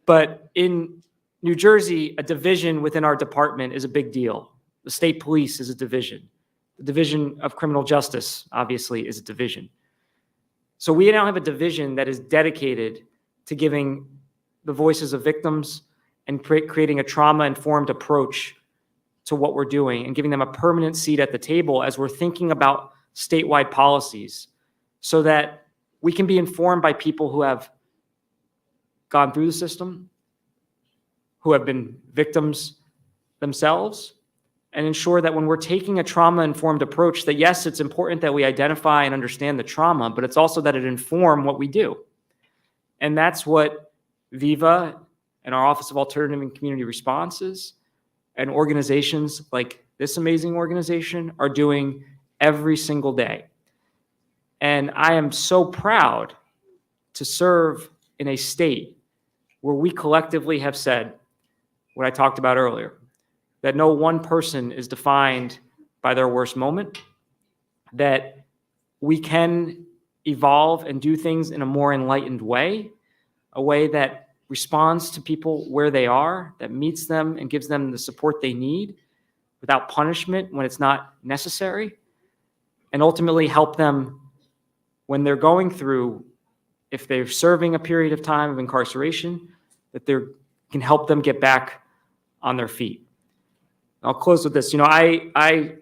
But in New Jersey, a division within our department is a big deal. The state police is a division. The Division of Criminal Justice, obviously, is a division. So we now have a division that is dedicated to giving the voices of victims and creating a trauma-informed approach to what we're doing and giving them a permanent seat at the table as we're thinking about statewide policies so that we can be informed by people who have gone through the system, who have been victims themselves, and ensure that when we're taking a trauma-informed approach, that yes, it's important that we identify and understand the trauma, but it's also that it inform what we do. And that's what Viva and our Office of Alternative and Community Responses and organizations like this amazing organization are doing every single day. And I am so proud to serve in a state where we collectively have said what I talked about earlier, that no one person is defined by their worst moment, that we can evolve and do things in a more enlightened way, a way that responds to people where they are, that meets them and gives them the support they need without punishment when it's not necessary, and ultimately help them when they're going through, if they're serving a period of time of incarceration, that they can help them get back on their feet. I'll close with this. I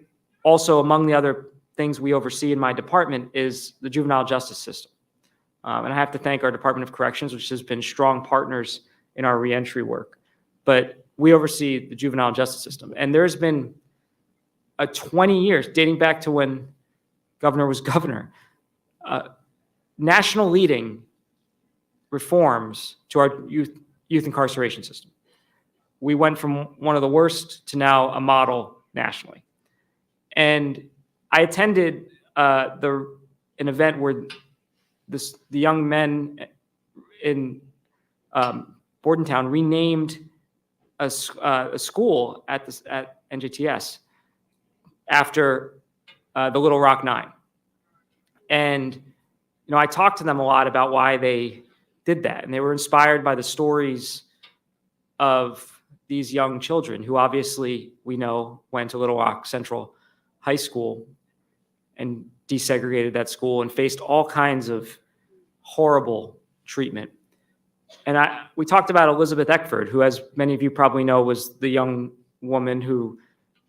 also, among the other things we oversee in my department, is the juvenile justice system. And I have to thank our Department of Corrections, which has been strong partners in our reentry work. But we oversee the juvenile justice system. And there's been 20 years, dating back to when Governor was governor, national leading reforms to our youth incarceration system. We went from one of the worst to now a model nationally. And I attended an event where the young men in Bordentown renamed a school at NJTS after the Little Rock Nine. And I talked to them a lot about why they did that. And they were inspired by the stories of these young children who obviously we know went to Little Rock Central High School and desegregated that school and faced all kinds of horrible treatment. And we talked about Elizabeth Eckford, who, as many of you probably know, was the young woman who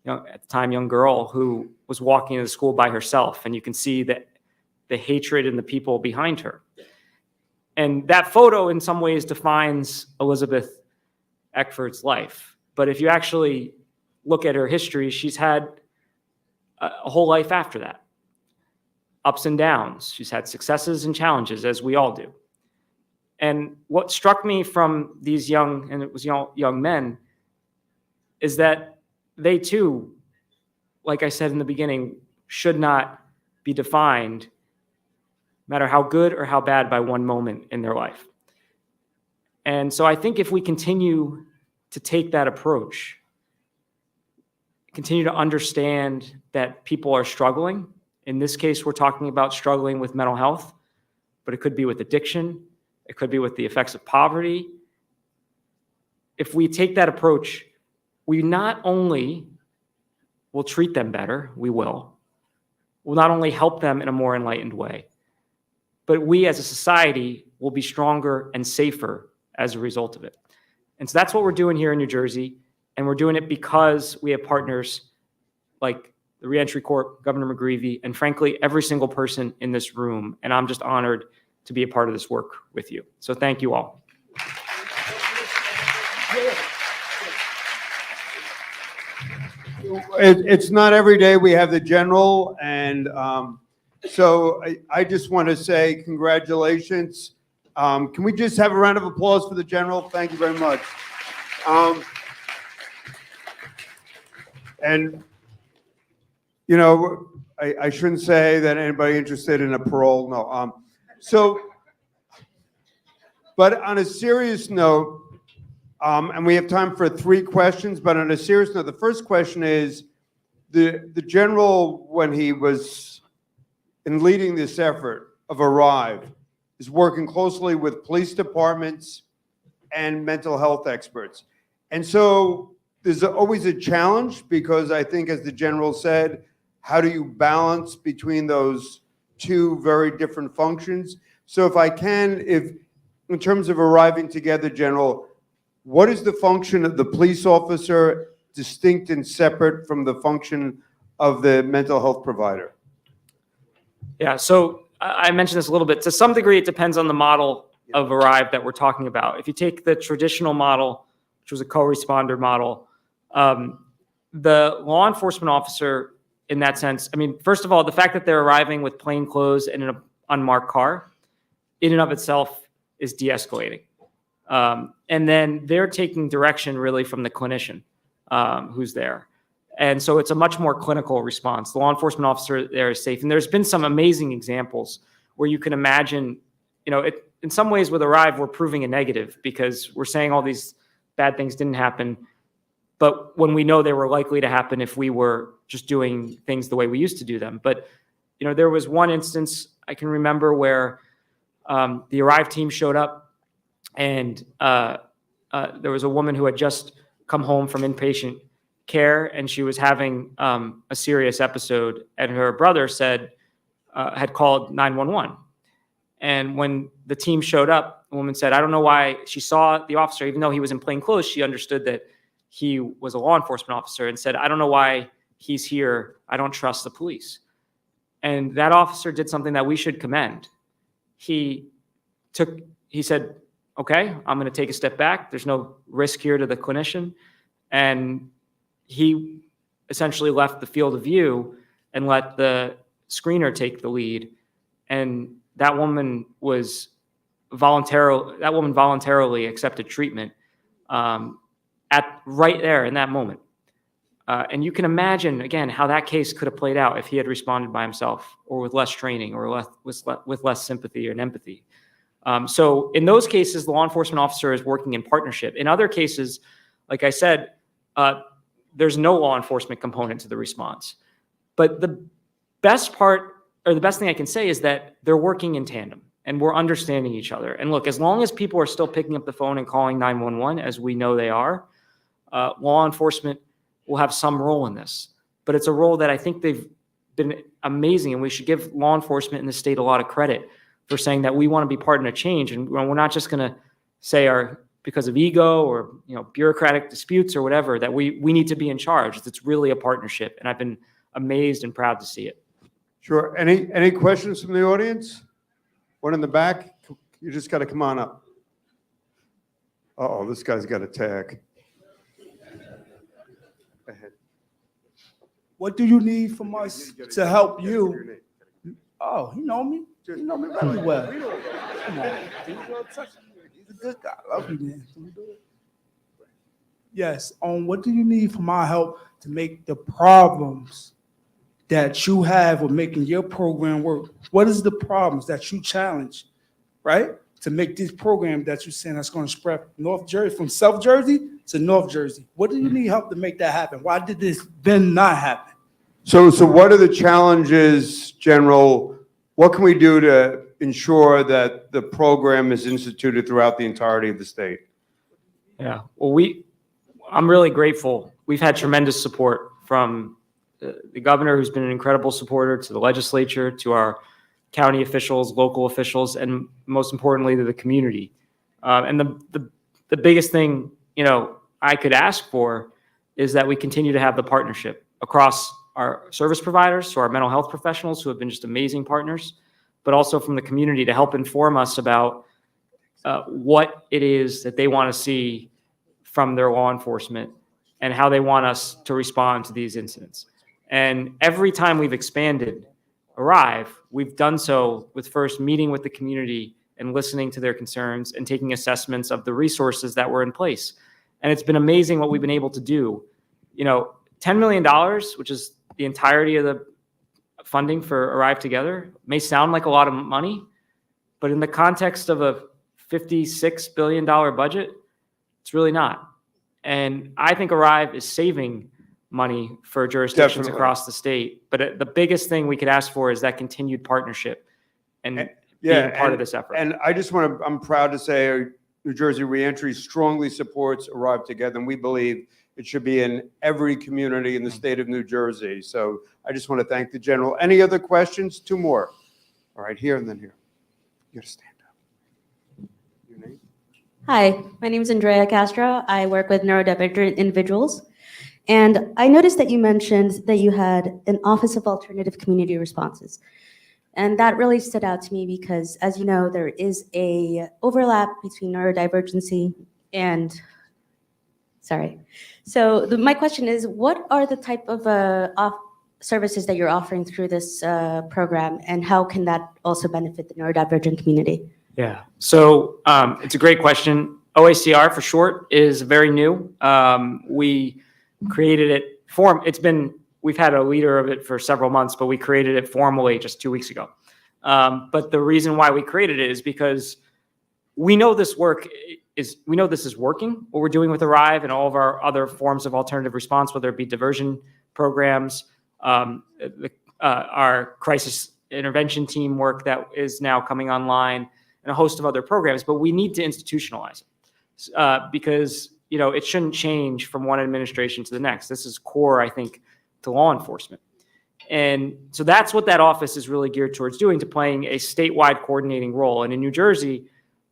at the time, young girl who was walking into school by herself, and you can see that the hatred in the people behind her. And that photo in some ways defines Elizabeth Eckford's life. But if you actually look at her history, she's had a whole life after that. Ups and downs. She's had successes and challenges, as we all do. And what struck me from these young men, is that they too, like I said in the beginning, should not be defined, no matter how good or how bad, by one moment in their life. And so I think if we continue to take that approach, continue to understand that people are struggling. In this case, we're talking about struggling with mental health, but it could be with addiction. It could be with the effects of poverty. If we take that approach, we not only will treat them better, we'll not only help them in a more enlightened way, but we as a society will be stronger and safer as a result of it. And so that's what we're doing here in New Jersey. And we're doing it because we have partners like the Reentry Corp, Governor McGreevey, and frankly, every single person in this room. And I'm just honored to be a part of this work with you. So thank you all. It's not every day we have the general, and so I just want to say congratulations. Can we just have a round of applause for the general? Thank you very much. And, you know, I shouldn't say that anybody interested in a parole, no. But on a serious note, and we have time for 3 questions, but on a serious note, the first question is, the general, when he was in leading this effort of ARRIVE, is working closely with police departments and mental health experts. And so there's always a challenge, because I think, as the general said, how do you balance between those 2 very different functions? So if I can, in terms of arriving together, General, what is the function of the police officer, distinct and separate from the function of the mental health provider? Yeah, so I mentioned this a little bit. To some degree, it depends on the model of ARRIVE that we're talking about. If you take the traditional model, which was a co-responder model, the law enforcement officer, in that sense, I mean, first of all, the fact that they're arriving with plain clothes and in an unmarked car, in and of itself, is de-escalating. And then they're taking direction really from the clinician who's there. And so it's a much more clinical response. The law enforcement officer there is safe. And there's been some amazing examples where you can imagine, you know, in some ways with ARRIVE, we're proving a negative, because we're saying all these bad things didn't happen. But when we know they were likely to happen if we were just doing things the way we used to do them. But, you know, there was one instance I can remember where the ARRIVE team showed up, and there was a woman who had just come home from inpatient care, and she was having a serious episode, and her brother had called 911. And when the team showed up, the woman said, I don't know why. She saw the officer, even though he was in plain clothes, she understood that he was a law enforcement officer, and said, I don't know why he's here. I don't trust the police. And that officer did something that we should commend. He said, okay, I'm going to take a step back. There's no risk here to the clinician. And he essentially left the field of view and let the screener take the lead. And that woman voluntarily accepted treatment right there in that moment. And you can imagine, again, how that case could have played out if he had responded by himself, or with less training, or with less sympathy and empathy. So in those cases, the law enforcement officer is working in partnership. In other cases, like I said, there's no law enforcement component to the response. But the best part, or the best thing I can say, is that they're working in tandem, and we're understanding each other. And look, as long as people are still picking up the phone and calling 911, as we know they are, law enforcement will have some role in this. But it's a role that I think they've been amazing, and we should give law enforcement in the state a lot of credit for saying that we want to be part of a change, and we're not just going to say our because of ego or bureaucratic disputes or whatever that we need to be in charge. It's really a partnership, and I've been amazed and proud to see it. Sure. Any questions from the audience? One in the back. You just got to come on up. Uh-oh, this guy's got a tag. Go ahead. What do you need from us to help you? Oh, you know me. You know me very well. Come on. He's a good guy. Love you, man. Can we do it? Yes. What do you need from our help to make the problems that you have with making your program work? What is the problems that you challenge, right? To make this program that you're saying that's going to spread North Jersey, from South Jersey to North Jersey. What do you need help to make that happen? Why did this then not happen? So what are the challenges, General? What can we do to ensure that the program is instituted throughout the entirety of the state? Yeah, well, I'm really grateful. We've had tremendous support from the governor, who's been an incredible supporter, to the legislature, to our county officials, local officials, and most importantly, to the community. And the biggest thing, I could ask for is that we continue to have the partnership across our service providers, so our mental health professionals who have been just amazing partners, but also from the community to help inform us about what it is that they want to see from their law enforcement and how they want us to respond to these incidents. And every time we've expanded Arrive, we've done so with first meeting with the community and listening to their concerns and taking assessments of the resources that were in place. And it's been amazing what we've been able to do. $10 million, which is the entirety of the funding for Arrive Together, may sound like a lot of money, but in the context of a $56 billion budget, it's really not. And I think Arrive is saving money for jurisdictions Definitely. across the state. But the biggest thing we could ask for is that continued partnership and being part of this effort. And I'm proud to say New Jersey Reentry strongly supports Arrive Together, and we believe it should be in every community in the state of New Jersey. So I just want to thank the General. Any other questions? Two more. All right, here and then here. You got to stand up. Your name? Hi, my name is Andrea Castro. I work with neurodivergent individuals. And I noticed that you mentioned that you had an Office of Alternative Community Responses. And that really stood out to me because, as you know, there is a overlap between neurodivergency and, So my question is, what are the type of services that you're offering through this program, and how can that also benefit the neurodivergent community? Yeah, so it's a great question. OACR for short is very new. We created it we've had a leader of it for several months, but we created it formally just 2 weeks ago. But the reason why we created it is because we know this is working, what we're doing with Arrive and all of our other forms of alternative response, whether it be diversion programs, our crisis intervention team work that is now coming online, and a host of other programs, but we need to institutionalize it because it shouldn't change from one administration to the next. This is core, I think, to law enforcement. And so that's what that office is really geared towards doing, to playing a statewide coordinating role. And in New Jersey,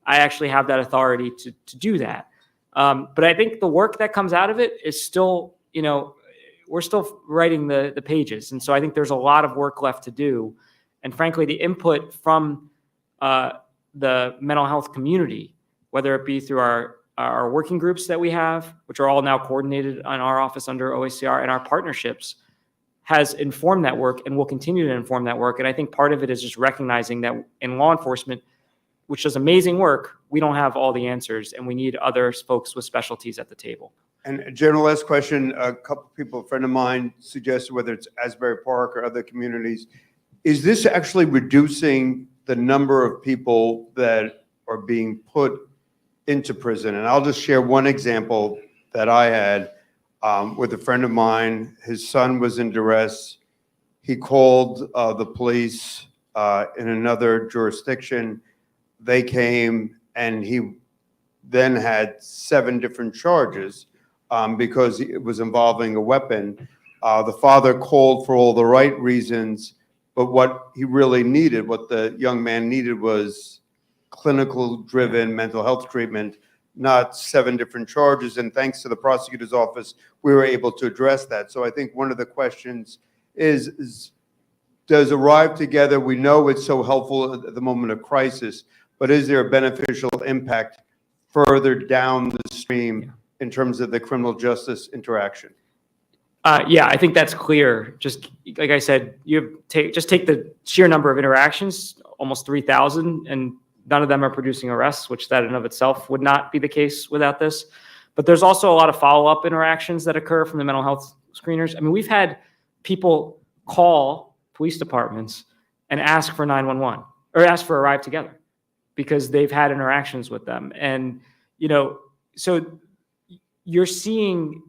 I actually have that authority to do that. But I think the work that comes out of it is still, we're still writing the pages. And so I think there's a lot of work left to do. And frankly, the input from the mental health community, whether it be through our working groups that we have, which are all now coordinated on our office under OACR, and our partnerships, has informed that work and will continue to inform that work. And I think part of it is just recognizing that in law enforcement, which does amazing work, we don't have all the answers, and we need other folks with specialties at the table. And General, last question. A couple people, a friend of mine suggested, whether it's Asbury Park or other communities, is this actually reducing the number of people that are being put into prison? And I'll just share one example that I had with a friend of mine. His son was in duress. He called the police in another jurisdiction. They came, and he then had 7 different charges because it was involving a weapon. The father called for all the right reasons, but what he really needed, what the young man needed, was clinical-driven mental health treatment, not 7 different charges. And thanks to the prosecutor's office, we were able to address that. So I think one of the questions is does Arrive Together, we know it's so helpful at the moment of crisis, but is there a beneficial impact further down the stream in terms of the criminal justice interaction? Yeah, I think that's clear. Just like I said, just take the sheer number of interactions, almost 3,000, and none of them are producing arrests, which that in of itself would not be the case without this. But there's also a lot of follow-up interactions that occur from the mental health screeners. I mean, we've had people call police departments and ask for 911 or ask for Arrive Together because they've had interactions with them. And, so you're seeing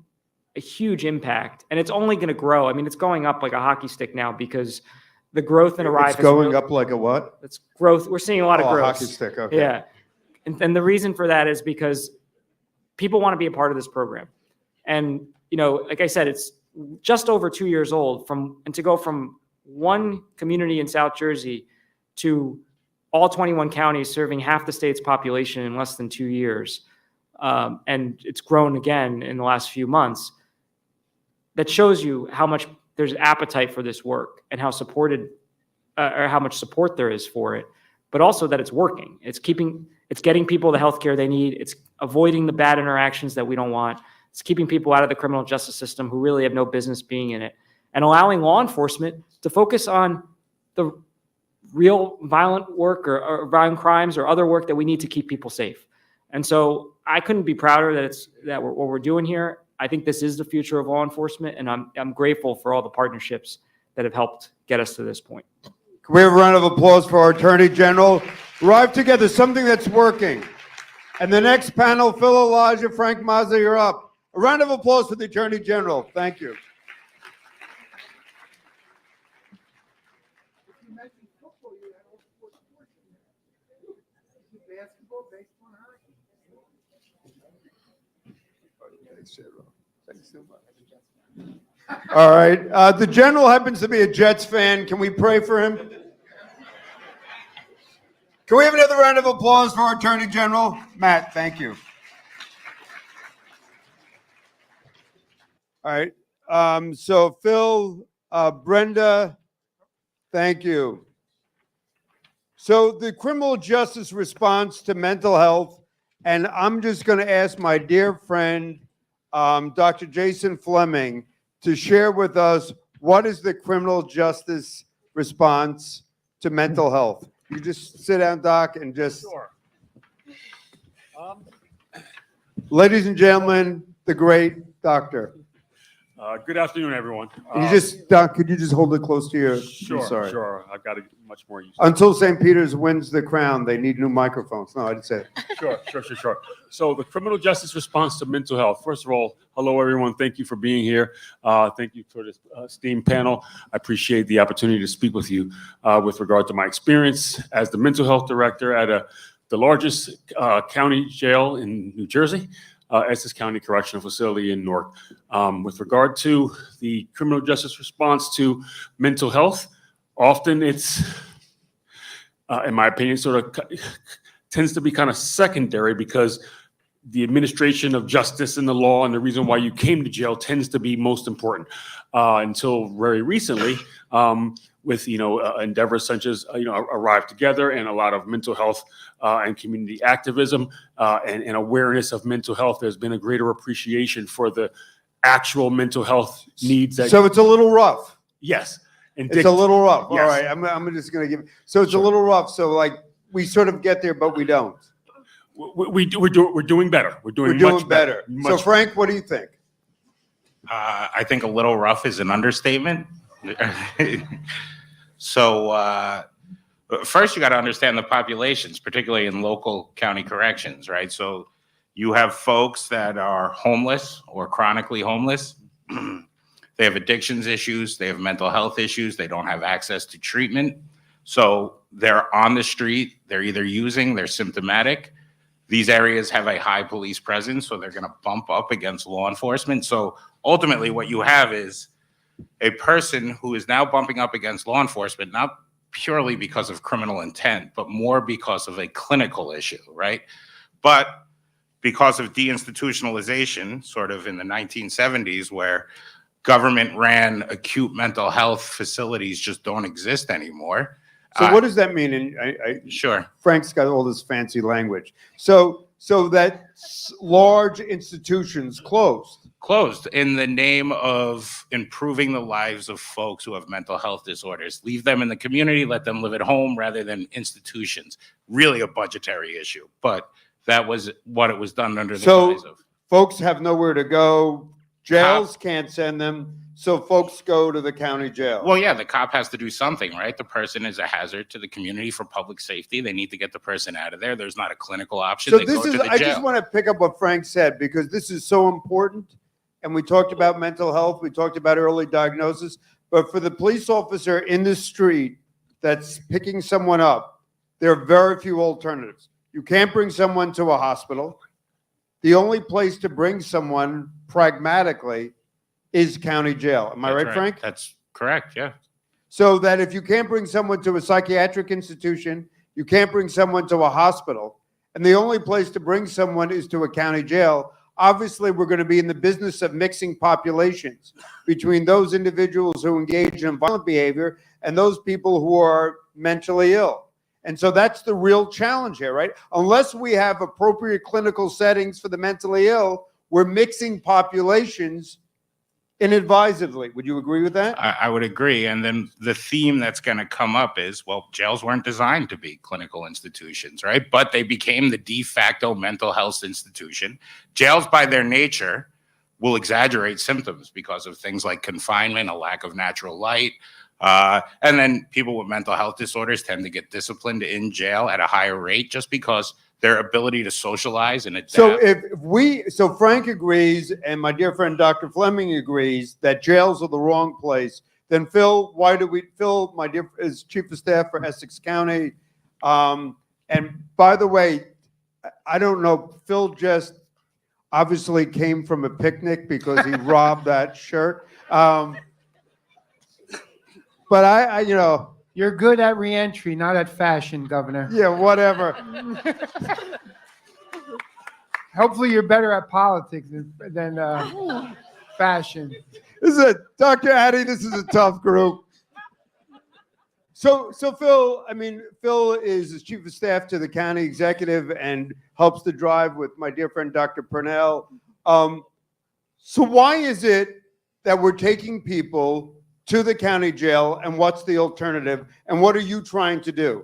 a huge impact, and it's only going to grow. I mean, it's going up like a hockey stick now because the growth in Arrive. It's going up like a what? It's growth. We're seeing a lot of growth. A hockey stick. Okay. Yeah, and the reason for that is because people want to be a part of this program, and like I said, it's just over 2 years old. To go from one community in South Jersey to all 21 counties serving half the state's population in less than 2 years. And it's grown again in the last few months. That shows you how much there's appetite for this work and how supported or how much support there is for it, but also that it's working. It's getting people the healthcare they need. It's avoiding the bad interactions that we don't want. It's keeping people out of the criminal justice system who really have no business being in it, and allowing law enforcement to focus on the real violent work or violent crimes or other work that we need to keep people safe. And so I couldn't be prouder that what we're doing here. I think this is the future of law enforcement, and I'm grateful for all the partnerships that have helped get us to this point. Can we have a round of applause for our Attorney General? Arrive Together, something that's working. And the next panel, Phil Elijah, Frank Mazza, you're up. A round of applause for the Attorney General. Thank you. All right. The General happens to be a Jets fan. Can we pray for him? Can we have another round of applause for our Attorney General? Matt, thank you. All right. So Phil, Brenda, thank you. So the criminal justice response to mental health, and I'm just going to ask my dear friend, Dr. Jason Fleming, to share with us what is the criminal justice response to mental health. You just sit down, Doc, and just... Sure. Ladies and gentlemen, the great doctor. Good afternoon, everyone. Doc, could you just hold it close to your... Sure, I'm sorry. sure. I've got to get much more used to it. Until St. Peter's wins the crown, they need new microphones. No, I didn't say it. Sure. So the criminal justice response to mental health. First of all, hello, everyone. Thank you for being here. Thank you for this esteemed panel. I appreciate the opportunity to speak with you with regard to my experience as the mental health director at the largest county jail in New Jersey, Essex County Correctional Facility in Newark. With regard to the criminal justice response to mental health, often it's, in my opinion, sort of tends to be kind of secondary because the administration of justice and the law and the reason why you came to jail tends to be most important until very recently with, endeavors such as, Arrive Together and a lot of mental health and community activism and awareness of mental health. There's been a greater appreciation for the actual mental health needs. So it's a little rough. Yes. It's a little rough. Yes. All right. I'm just going to give. So it's a little rough. So like we sort of get there, but we don't. We're doing better. We're doing much better. So Frank, what do you think? I think a little rough is an understatement. So first you got to understand the populations, particularly in local county corrections, right? So you have folks that are homeless or chronically homeless. They have addictions issues. They have mental health issues. They don't have access to treatment. So they're on the street. They're either using, they're symptomatic. These areas have a high police presence, so they're going to bump up against law enforcement. So ultimately what you have is a person who is now bumping up against law enforcement, not purely because of criminal intent, but more because of a clinical issue, right? But because of deinstitutionalization, sort of in the 1970s, where government ran acute mental health facilities just don't exist anymore. So what does that mean? And Sure. Frank's got all this fancy language. So that large institutions Closed in the name of improving the lives of folks who have mental health disorders. Leave them in the community, let them live at home rather than institutions. Really a budgetary issue, but that was what it was done under the guise of. Folks have nowhere to go. Jails can't send them. So folks go to the county jail. Well, yeah, the cop has to do something, right? The person is a hazard to the community for public safety. They need to get the person out of there. There's not a clinical option. So They go to the I jail. just want to pick up what Frank said, because this is so important. And we talked about mental health. We talked about early diagnosis. But for the police officer in the street that's picking someone up, there are very few alternatives. You can't bring someone to a hospital. The only place to bring someone pragmatically is county jail. Am I right, Frank? That's correct, yeah. So that if you can't bring someone to a psychiatric institution, you can't bring someone to a hospital, and the only place to bring someone is to a county jail, obviously we're going to be in the business of mixing populations between those individuals who engage in violent behavior and those people who are mentally ill. And so that's the real challenge here, right? Unless we have appropriate clinical settings for the mentally ill, we're mixing populations inadvisedly. Would you agree with that? I would agree. And then the theme that's going to come up is, well, jails weren't designed to be clinical institutions, right? But they became the de facto mental health institution. Jails, by their nature, will exaggerate symptoms because of things like confinement, a lack of natural light. And then people with mental health disorders tend to get disciplined in jail at a higher rate just because their ability to socialize and adapt. So Frank agrees, and my dear friend Dr. Fleming agrees that jails are the wrong place. Then Phil, Phil, my dear, is Chief of Staff for Essex County. And by the way, I don't know, Phil just obviously came from a picnic because he robbed that shirt. But I, you know. You're good at reentry, not at fashion, Governor. Yeah, whatever. Hopefully you're better at politics than fashion. Dr. Addy, this is a tough group. So Phil, Phil is Chief of Staff to the county executive and helps to drive with my dear friend Dr. Purnell. So why is it that we're taking people to the county jail, and what's the alternative, and what are you trying to do?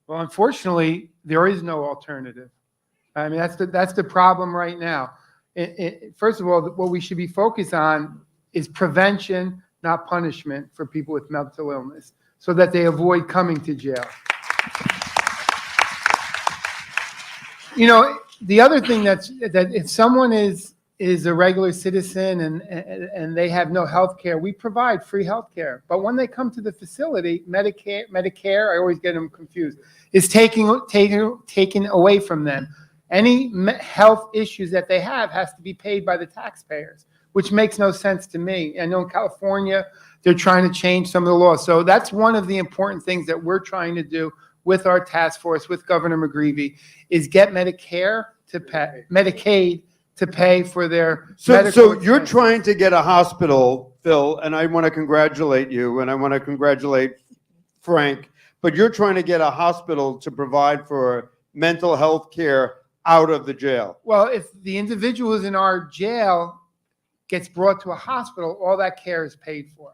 Well, unfortunately, there is no alternative. I mean, that's the problem right now. First of all, what we should be focused on is prevention, not punishment, for people with mental illness, so that they avoid coming to jail. You know, the other thing that if someone is a regular citizen and they have no health care, we provide free health care. But when they come to the facility, Medicare, I always get them confused, is taken away from them. Any health issues that they have has to be paid by the taxpayers, which makes no sense to me. I know in California, they're trying to change some of the laws. So that's one of the important things that we're trying to do with our task force, with Governor McGreevey, is get Medicaid to pay for their medical So you're trying to get a hospital, Phil, and I want to congratulate you, and I want to congratulate Frank, but you're trying to get a hospital to provide for mental health care out of the jail. Well, if the individual who's in our jail gets brought to a hospital, all that care is paid for.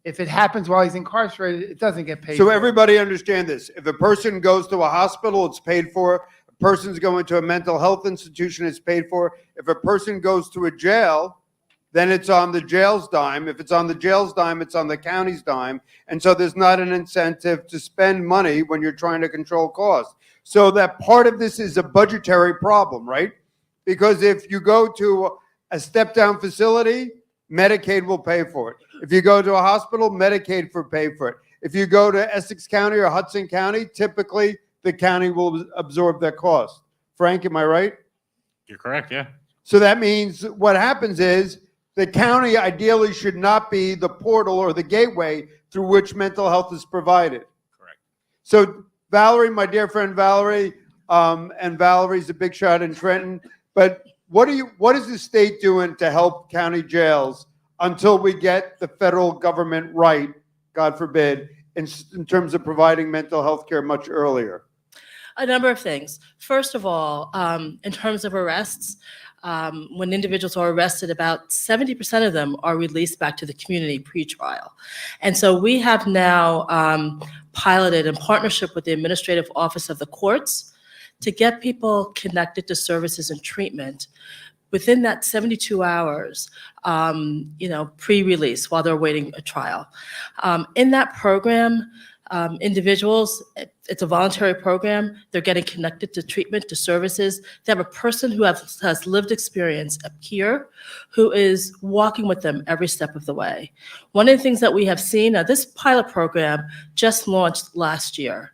If it happens while he's incarcerated, it doesn't get paid for. So everybody understand this. If a person goes to a hospital, it's paid for. Person's going to a mental health institution, it's paid for. If a person goes to a jail, then it's on the jail's dime. If it's on the jail's dime, it's on the county's dime. And so there's not an incentive to spend money when you're trying to control costs. So that part of this is a budgetary problem, right? Because if you go to a step-down facility, Medicaid will pay for it. If you go to a hospital, Medicaid will pay for it. If you go to Essex County or Hudson County, typically the county will absorb that cost. Frank, am I right? You're correct, yeah. So that means what happens is the county ideally should not be the portal or the gateway through which mental health is provided. Correct. So Valerie, my dear friend Valerie, and Valerie's a big shot in Trenton. But what is the state doing to help county jails until we get the federal government right, God forbid, in terms of providing mental health care much earlier? A number of things. First of all, in terms of arrests, when individuals are arrested, about 70% of them are released back to the community pre-trial. And so we have now piloted in partnership with the Administrative Office of the Courts to get people connected to services and treatment within that 72 hours, pre-release while they're waiting a trial. In that program, individuals, it's a voluntary program. They're getting connected to treatment, to services. They have a person who has lived experience, a peer, who is walking with them every step of the way. One of the things that we have seen, now this pilot program just launched last year.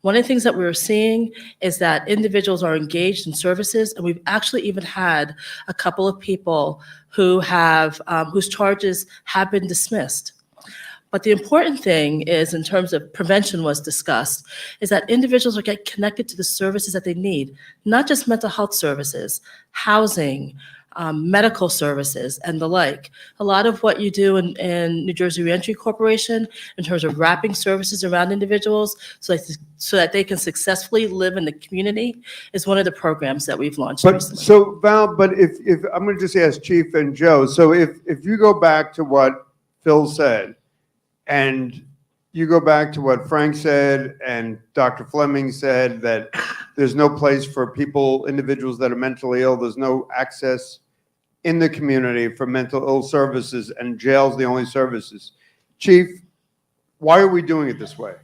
One of the things that we were seeing is that individuals are engaged in services, and we've actually even had a couple of people who have, whose charges have been dismissed. But the important thing is, in terms of prevention was discussed, is that individuals are getting connected to the services that they need, not just mental health services, housing, medical services, and the like. A lot of what you do in New Jersey Reentry Corporation in terms of wrapping services around individuals so that they can successfully live in the community is one of the programs that we've launched recently. So Val, but if I'm going to just ask Chief and Joe, so if you go back to what Phil said, and you go back to what Frank said and Dr. Fleming said, that there's no place for individuals that are mentally ill. There's no access in the community for mental ill services, and jail's the only services. Chief, why are we doing it this way?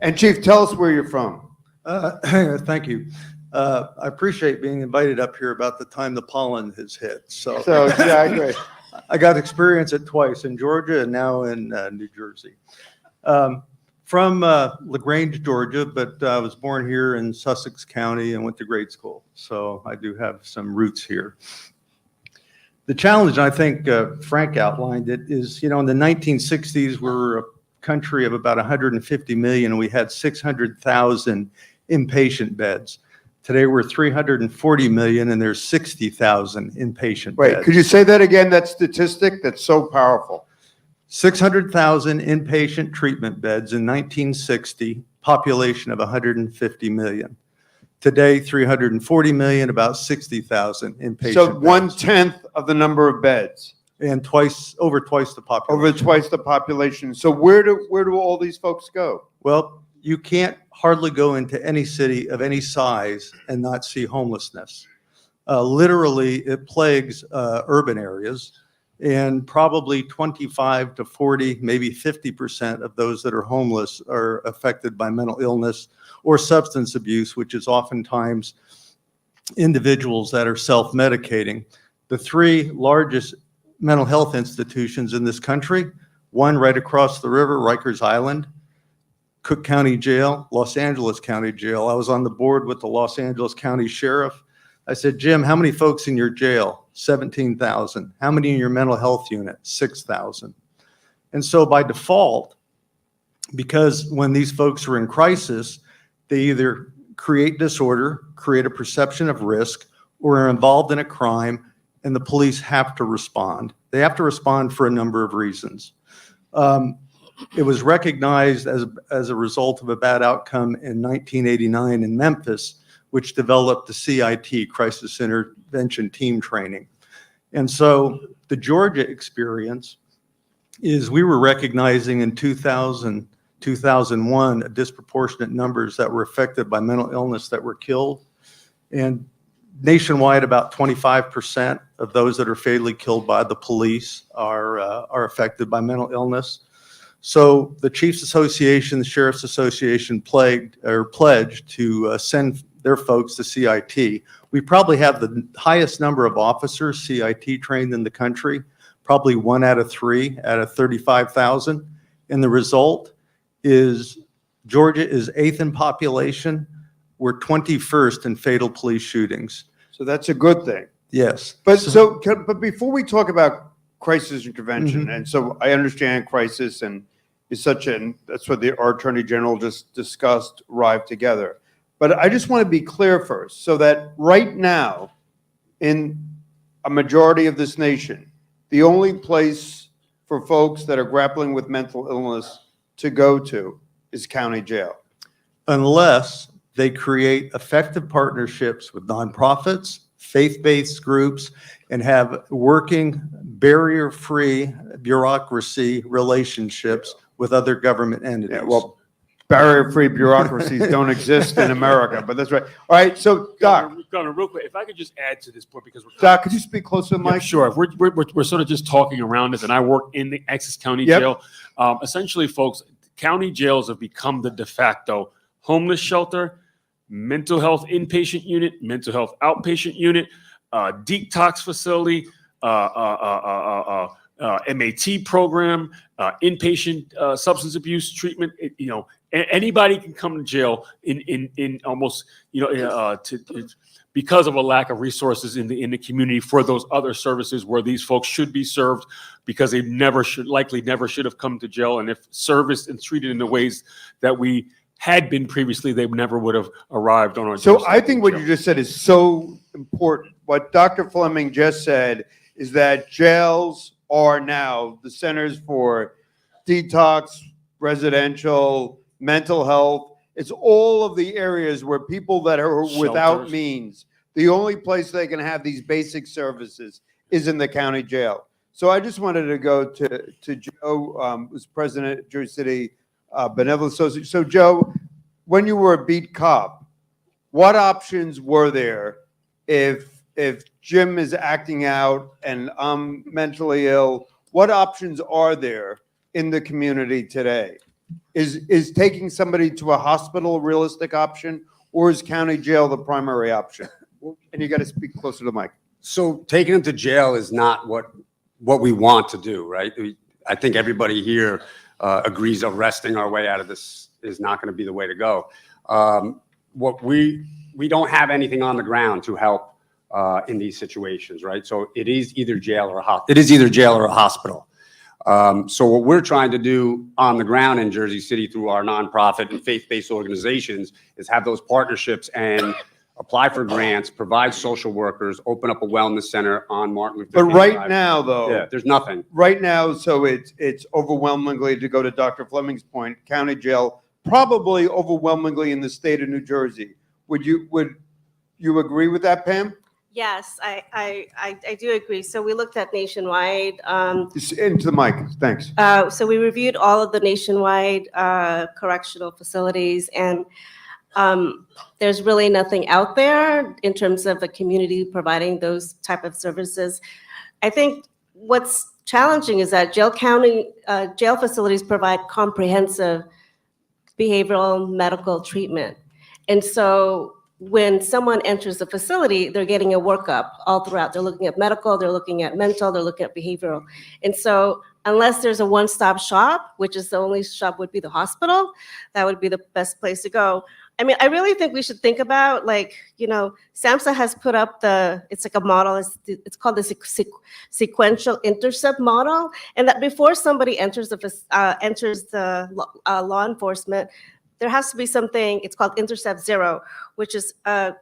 And Chief, tell us where you're from. Thank you. I appreciate being invited up here about the time the pollen has hit. So yeah, I agree. I got experience it twice in Georgia and now in New Jersey. From LaGrange, Georgia, but I was born here in Sussex County and went to grade school. So I do have some roots here. The challenge, I think Frank outlined it, is, in the 1960s, we were a country of about 150 million, and we had 600,000 inpatient beds. Today, we're 340 million, and there's 60,000 inpatient beds. Wait, could you say that again, that statistic? That's so powerful. 600,000 inpatient treatment beds in 1960, population of 150 million. Today, 340 million, about 60,000 inpatient So beds. 1/10 of the number of beds. And over twice the population. Over twice the population. So where do all these folks go? Well, you can't hardly go into any city of any size and not see homelessness. Literally, it plagues urban areas, and probably 25 to 40, maybe 50% of those that are homeless are affected by mental illness or substance abuse, which is oftentimes individuals that are self-medicating. The three largest mental health institutions in this country, one right across the river, Rikers Island, Cook County Jail, Los Angeles County Jail. I was on the board with the Los Angeles County Sheriff. I said, Jim, how many folks in your jail? 17,000. How many in your mental health unit? 6,000. And so by default, because when these folks are in crisis, they either create disorder, create a perception of risk, or are involved in a crime, and the police have to respond. They have to respond for a number of reasons. It was recognized as a result of a bad outcome in 1989 in Memphis, which developed the CIT, Crisis Intervention Team Training. And so the Georgia experience is we were recognizing in 2000, 2001, a disproportionate numbers that were affected by mental illness that were killed. And nationwide, about 25% of those that are fatally killed by the police are affected by mental illness. So the Chiefs Association, the Sheriff's Association pledged to send their folks to CIT. We probably have the highest number of officers CIT trained in the country, probably 1 out of 3 out of 35,000. And the result is Georgia is 8th in population. We're 21st in fatal police shootings. So that's a good thing. Yes. But but before we talk about crisis intervention, and so I understand crisis and is that's what our Attorney General just discussed, arrived together. But I just want to be clear first, so that right now, in a majority of this nation, the only place for folks that are grappling with mental illness to go to is county jail. Unless they create effective partnerships with nonprofits, faith-based groups, and have working barrier-free bureaucracy relationships with other government entities. Yeah, well, barrier-free bureaucracies don't exist in America, but that's right. All right, so Doc. Governor, real quick, if I could just add to this point, because Doc, could you speak closer to the mic? Yeah, sure. We're sort of just talking around this, and I work in the Essex County Jail. Essentially, folks, county jails have become the de facto homeless shelter, mental health inpatient unit, mental health outpatient unit, detox facility, MAT program, inpatient substance abuse treatment. Anybody can come to jail in almost because of a lack of resources in the community for those other services where these folks should be served, because they likely never should have come to jail, and if serviced and treated in the ways that we had been previously, they never would have arrived on our So doorstep. I think what you just said is so important. What Dr. Fleming just said is that jails are now the centers for detox, residential, mental health. It's all of the areas where people that are without Shelters. means, the only place they can have these basic services is in the county jail. So I just wanted to go to Joe, who's president of Jersey City Benevolent Association. So Joe, when you were a beat cop, what options were there if Jim is acting out and I'm mentally ill? What options are there in the community today? Is taking somebody to a hospital a realistic option, or is county jail the primary option? And you got to speak closer to the mic. So taking them to jail is not what we want to do, right? I think everybody here agrees arresting our way out of this is not going to be the way to go. What we don't have anything on the ground to help in these situations, right? So it is either jail or a hospital. So what we're trying to do on the ground in Jersey City through our nonprofit and faith-based organizations is have those partnerships and apply for grants, provide social workers, open up a wellness center on Martin Luther But King right Drive. now, though, Yeah, there's nothing. Right now, so it's overwhelmingly, to go to Dr. Fleming's point, county jail, probably overwhelmingly in the state of New Jersey. Would you agree with that, Pam? Yes, I do agree. So we looked at nationwide. Into the mic, thanks. So we reviewed all of the nationwide correctional facilities, and there's really nothing out there in terms of the community providing those type of services. I think what's challenging is that jail facilities provide comprehensive behavioral medical treatment. And so when someone enters the facility, they're getting a workup all throughout. They're looking at medical, they're looking at mental, they're looking at behavioral. And so unless there's a one-stop shop, which is the only shop would be the hospital, that would be the best place to go. I mean, I really think we should think about, like, SAMHSA has put up it's like a model, it's called the sequential intercept model. And that before somebody enters the law enforcement, there has to be something, it's called Intercept Zero, which is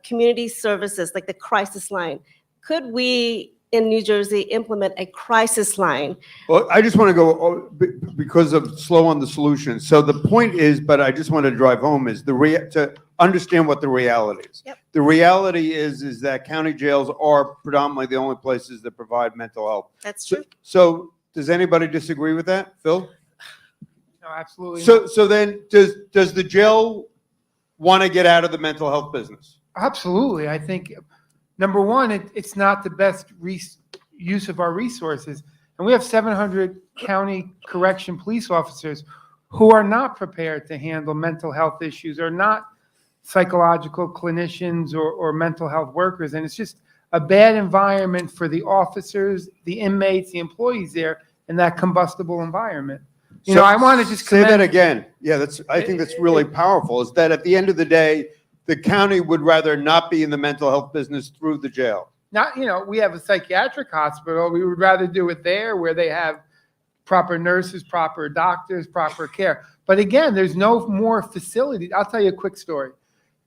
community services, like the crisis line. Could we, in New Jersey, implement a crisis line? Well, I just want to go, because of slow on the solution. So the point is, but I just want to drive home, is to understand what the reality is. Yep. The reality is that county jails are predominantly the only places that provide mental health. That's true. So does anybody disagree with that, Phil? No, absolutely. So then, does the jail want to get out of the mental health business? Absolutely. I think, number one, it's not the best use of our resources. And we have 700 county correction police officers who are not prepared to handle mental health issues, or not psychological clinicians or mental health workers. And it's just a bad environment for the officers, the inmates, the employees there in that combustible environment. I want to just say that again. Yeah, I think that's really powerful, is that at the end of the day, the county would rather not be in the mental health business through the jail. We have a psychiatric hospital. We would rather do it there, where they have proper nurses, proper doctors, proper care. But again, there's no more facilities. I'll tell you a quick story.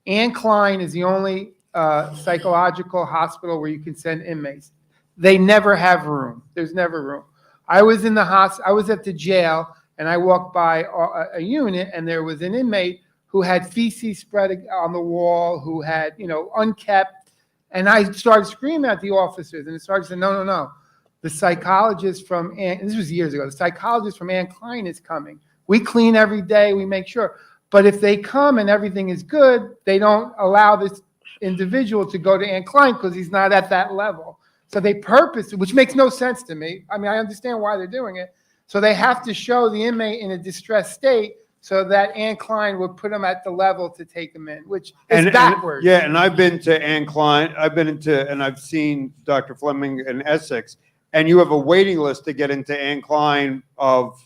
Ann Klein is the only psychological hospital where you can send inmates. They never have room. There's never room. I was in the I was at the jail, and I walked by a unit, and there was an inmate who had feces spread on the wall, who had, unkept. And I started screaming at the officers, and it started saying, no. The psychologist from this was years ago. The psychologist from Ann Klein is coming. We clean every day. We make sure. But if they come and everything is good, they don't allow this individual to go to Ann Klein because he's not at that level. So they purposely, which makes no sense to me. I mean, I understand why they're doing it. So they have to show the inmate in a distressed state so that Ann Klein would put him at the level to take him in, which is backwards. And I've been to Ann Klein. And I've seen Dr. Fleming in Essex. And you have a waiting list to get into Ann Klein of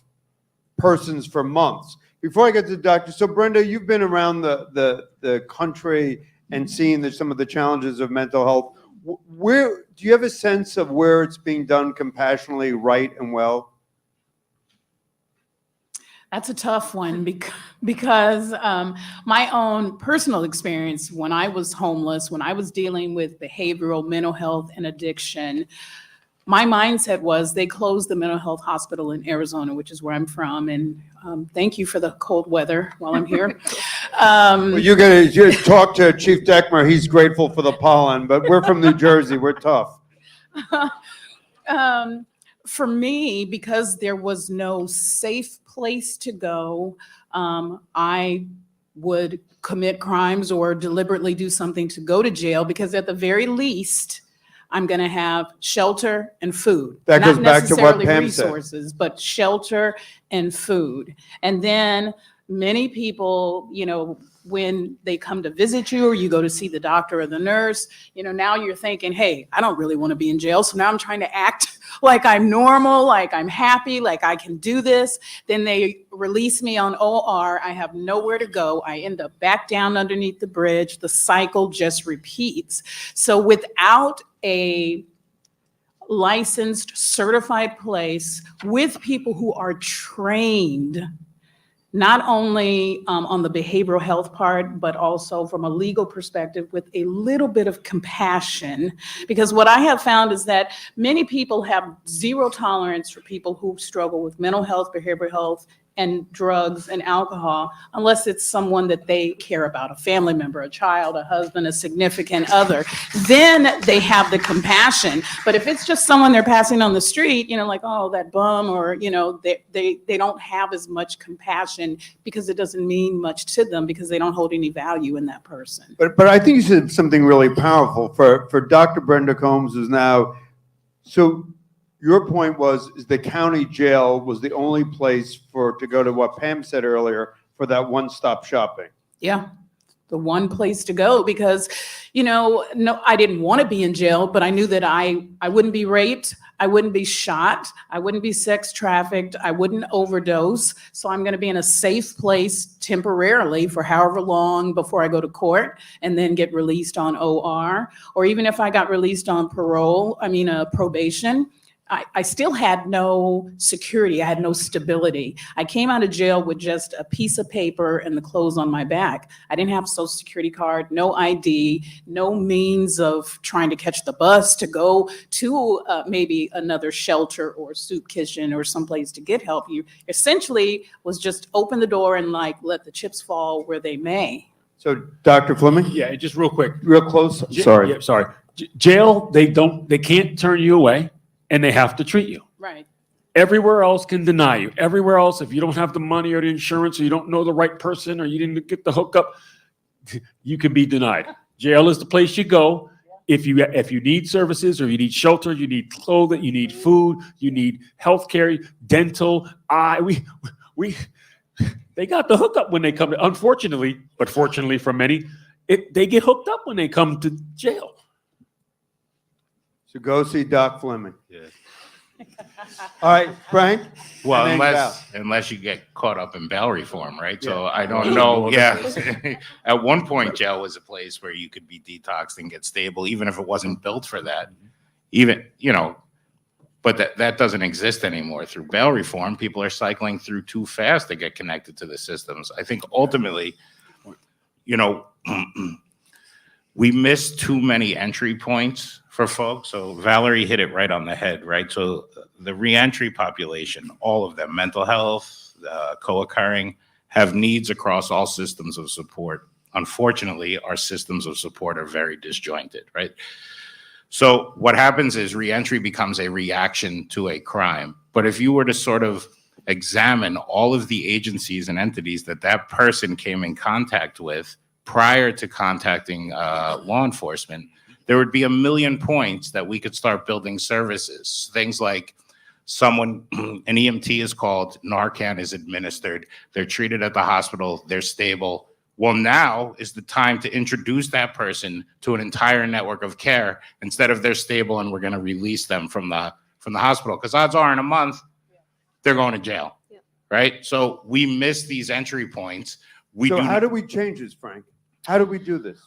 persons for months. Before I get to the doctor, so Brenda, you've been around the country and seen some of the challenges of mental health. Where do you have a sense of where it's being done compassionately, right, and well? That's a tough one because my own personal experience when I was homeless, when I was dealing with behavioral, mental health, and addiction, my mindset was they closed the mental health hospital in Arizona, which is where I'm from. And thank you for the cold weather while I'm here. Well, you're going to talk to Chief Dekmar. He's grateful for the pollen, but we're from New Jersey. We're tough. For me, because there was no safe place to go, I would commit crimes or deliberately do something to go to jail because at the very least, I'm going to have shelter and food. That goes back to what Pam resources, but shelter and food. And then many people, when they come to visit you or you go to see the doctor or the nurse, now you're thinking, hey, I don't really want to be in jail. So now I'm trying to act like I'm normal, like I'm happy, like I can do this. Then they release me on OR. I have nowhere to go. I end up back down underneath the bridge. The cycle just repeats. So without a licensed, certified place with people who are trained, not only on the behavioral health part, but also from a legal perspective with a little bit of compassion. Because what I have found is that many people have zero tolerance for people who struggle with mental health, behavioral health, and drugs and alcohol, unless it's someone that they care about, a family member, a child, a husband, a significant other. Then they have the compassion. But if it's just someone they're passing on the street, like, oh, that bum, or, they don't have as much compassion because it doesn't mean much to them because they don't hold any value in that person. But I think you said something really powerful for Dr. Brenda Combs is now, so your point is the county jail was the only place to go to what Pam said earlier for that one-stop shopping. Yeah, the one place to go because, no, I didn't want to be in jail, but I knew that I wouldn't be raped, I wouldn't be shot, I wouldn't be sex trafficked, I wouldn't overdose. So I'm going to be in a safe place temporarily for however long before I go to court and then get released on OR. Or even if I got released on probation, I still had no security. I had no stability. I came out of jail with just a piece of paper and the clothes on my back. I didn't have a social security card, no ID, no means of trying to catch the bus to go to maybe another shelter or soup kitchen or someplace to get help. You essentially was just open the door and let the chips fall where they may. So Dr. Fleming? Yeah, just real quick. Real close. Sorry. Yeah, sorry. Jail, they can't turn you away. And they have to treat you. Right. Everywhere else can deny you. Everywhere else, if you don't have the money or the insurance or you don't know the right person or you didn't get the hookup, you can be denied. Jail is the place you go if you need services or you need shelter, you need clothing, you need food, you need healthcare, dental, they got the hookup when they come. Unfortunately, but fortunately for many, they get hooked up when they come to jail. So go see Doc Fleming. Yeah. All right, Frank. Well, unless you get caught up in bail reform, right? Yeah. So I don't know. Yeah. At one point, jail was a place where you could be detoxed and get stable, even if it wasn't built for that. But that doesn't exist anymore. Through bail reform, people are cycling through too fast to get connected to the systems. I think ultimately, we miss too many entry points for folks. So Valerie hit it right on the head, right? So the reentry population, all of them, mental health, co-occurring, have needs across all systems of support. Unfortunately, our systems of support are very disjointed, right? So what happens is reentry becomes a reaction to a crime. But if you were to sort of examine all of the agencies and entities that that person came in contact with prior to contacting law enforcement, there would be a million points that we could start building services. Things like an EMT is called, Narcan is administered, they're treated at the hospital, they're stable. Well, now is the time to introduce that person to an entire network of care instead of they're stable and we're going to release them from the hospital. Because odds are in a month, they're going to jail, right? So we miss these entry points. How do we change this, Frank? How do we do this?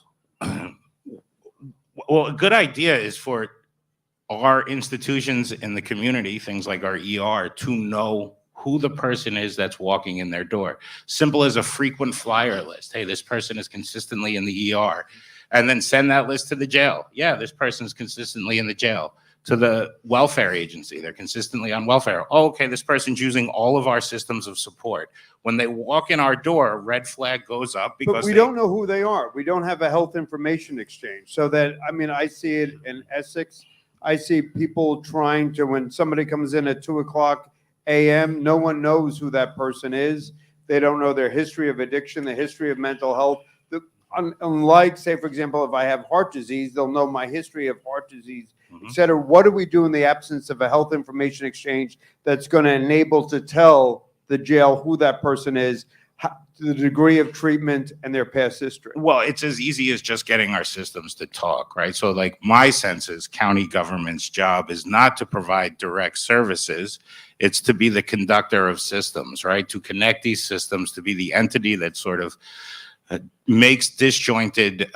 Well, a good idea is for our institutions in the community, things like our ER, to know who the person is that's walking in their door. Simple as a frequent flyer list. Hey, this person is consistently in the ER. And then send that list to the jail. Yeah, this person's consistently in the jail. To the welfare agency, they're consistently on welfare. Oh, okay, this person's using all of our systems of support. When they walk in our door, a red flag goes up because But we don't know who they are. We don't have a health information exchange. So that, I mean, I see it in Essex. I see people trying to, when somebody comes in at 2:00 a.m., no one knows who that person is. They don't know their history of addiction, the history of mental health. Unlike, say, for example, if I have heart disease, they'll know my history of heart disease, et cetera. What do we do in the absence of a health information exchange that's going to enable to tell the jail who that person is, the degree of treatment, and their past history? Well, it's as easy as just getting our systems to talk, right? So like my sense is county government's job is not to provide direct services. It's to be the conductor of systems, right? To connect these systems, to be the entity that sort of makes disjointed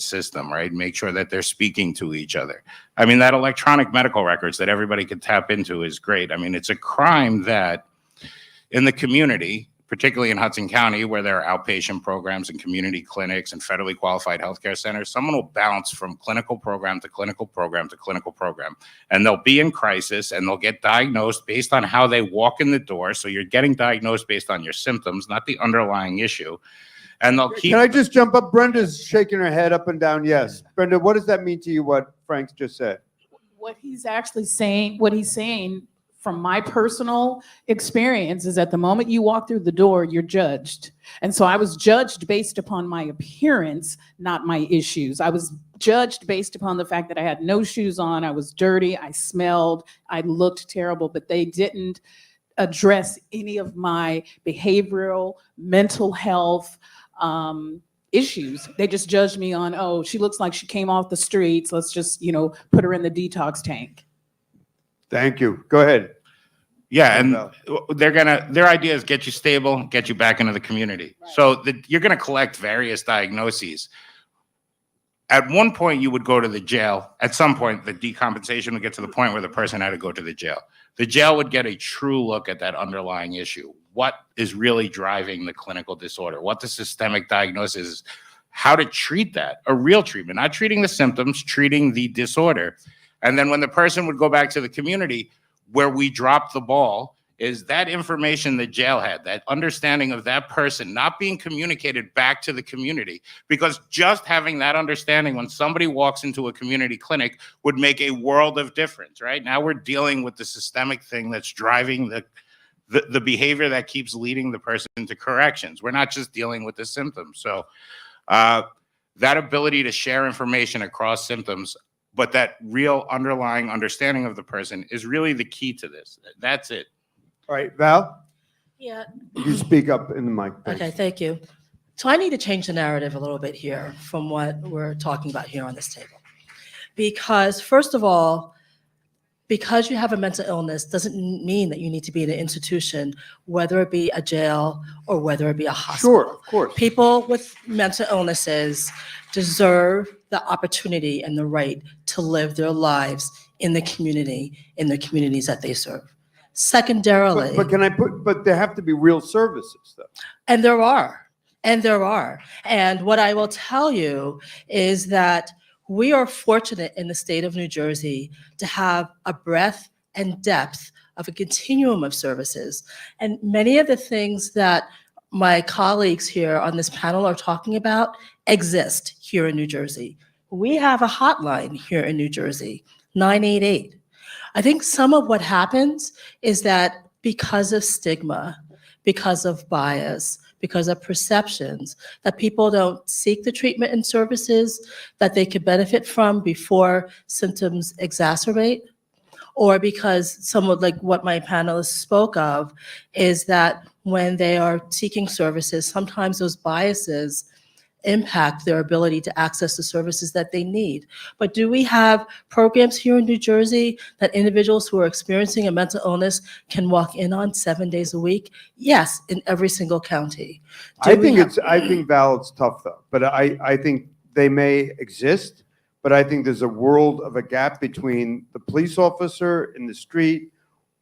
system, right? Make sure that they're speaking to each other. I mean, that electronic medical records that everybody can tap into is great. I mean, it's a crime that in the community, particularly in Hudson County, where there are outpatient programs and community clinics and federally qualified healthcare centers, someone will bounce from clinical program to clinical program to clinical program, and they'll be in crisis and they'll get diagnosed based on how they walk in the door. So you're getting diagnosed based on your symptoms, not the underlying issue. And they'll keep. Can I just jump up? Brenda's shaking her head up and down. Yes. Brenda, what does that mean to you, what Frank's just said? What he's actually saying, from my personal experience, is at the moment you walk through the door, you're judged. And so I was judged based upon my appearance, not my issues. I was judged based upon the fact that I had no shoes on, I was dirty, I smelled, I looked terrible, but they didn't address any of my behavioral, mental health issues. They just judged me on, oh, she looks like she came off the streets, let's just, put her in the detox tank. Thank you. Go ahead. Yeah, and their idea is get you stable, get you back into the community. Right. So you're going to collect various diagnoses. At one point, you would go to the jail. At some point, the decompensation would get to the point where the person had to go to the jail. The jail would get a true look at that underlying issue. What is really driving the clinical disorder? What the systemic diagnosis is? How to treat that? A real treatment, not treating the symptoms, treating the disorder. And then when the person would go back to the community, where we dropped the ball is that information the jail had, that understanding of that person not being communicated back to the community, because just having that understanding when somebody walks into a community clinic would make a world of difference, right? Now we're dealing with the systemic thing that's driving the behavior that keeps leading the person to corrections. We're not just dealing with the symptoms. So that ability to share information across symptoms, but that real underlying understanding of the person is really the key to this. That's it. All right, Val? Yeah. You speak up in the mic. Thanks. Okay, thank you. So I need to change the narrative a little bit here from what we're talking about here on this table. Because first of all, because you have a mental illness doesn't mean that you need to be in an institution, whether it be a jail or whether it be a hospital. Sure, of course. People with mental illnesses deserve the opportunity and the right to live their lives in the communities that they serve. Secondarily. But there have to be real services, though. And there are. And there are. And what I will tell you is that we are fortunate in the state of New Jersey to have a breadth and depth of a continuum of services. And many of the things that my colleagues here on this panel are talking about exist here in New Jersey. We have a hotline here in New Jersey, 988. I think some of what happens is that because of stigma, because of bias, because of perceptions, that people don't seek the treatment and services that they could benefit from before symptoms exacerbate, or because somewhat like what my panelists spoke of, is that when they are seeking services, sometimes those biases impact their ability to access the services that they need. But do we have programs here in New Jersey that individuals who are experiencing a mental illness can walk in on 7 days a week? Yes, in every single county. I think Val's tough though, but I think they may exist, but I think there's a world of a gap between the police officer in the street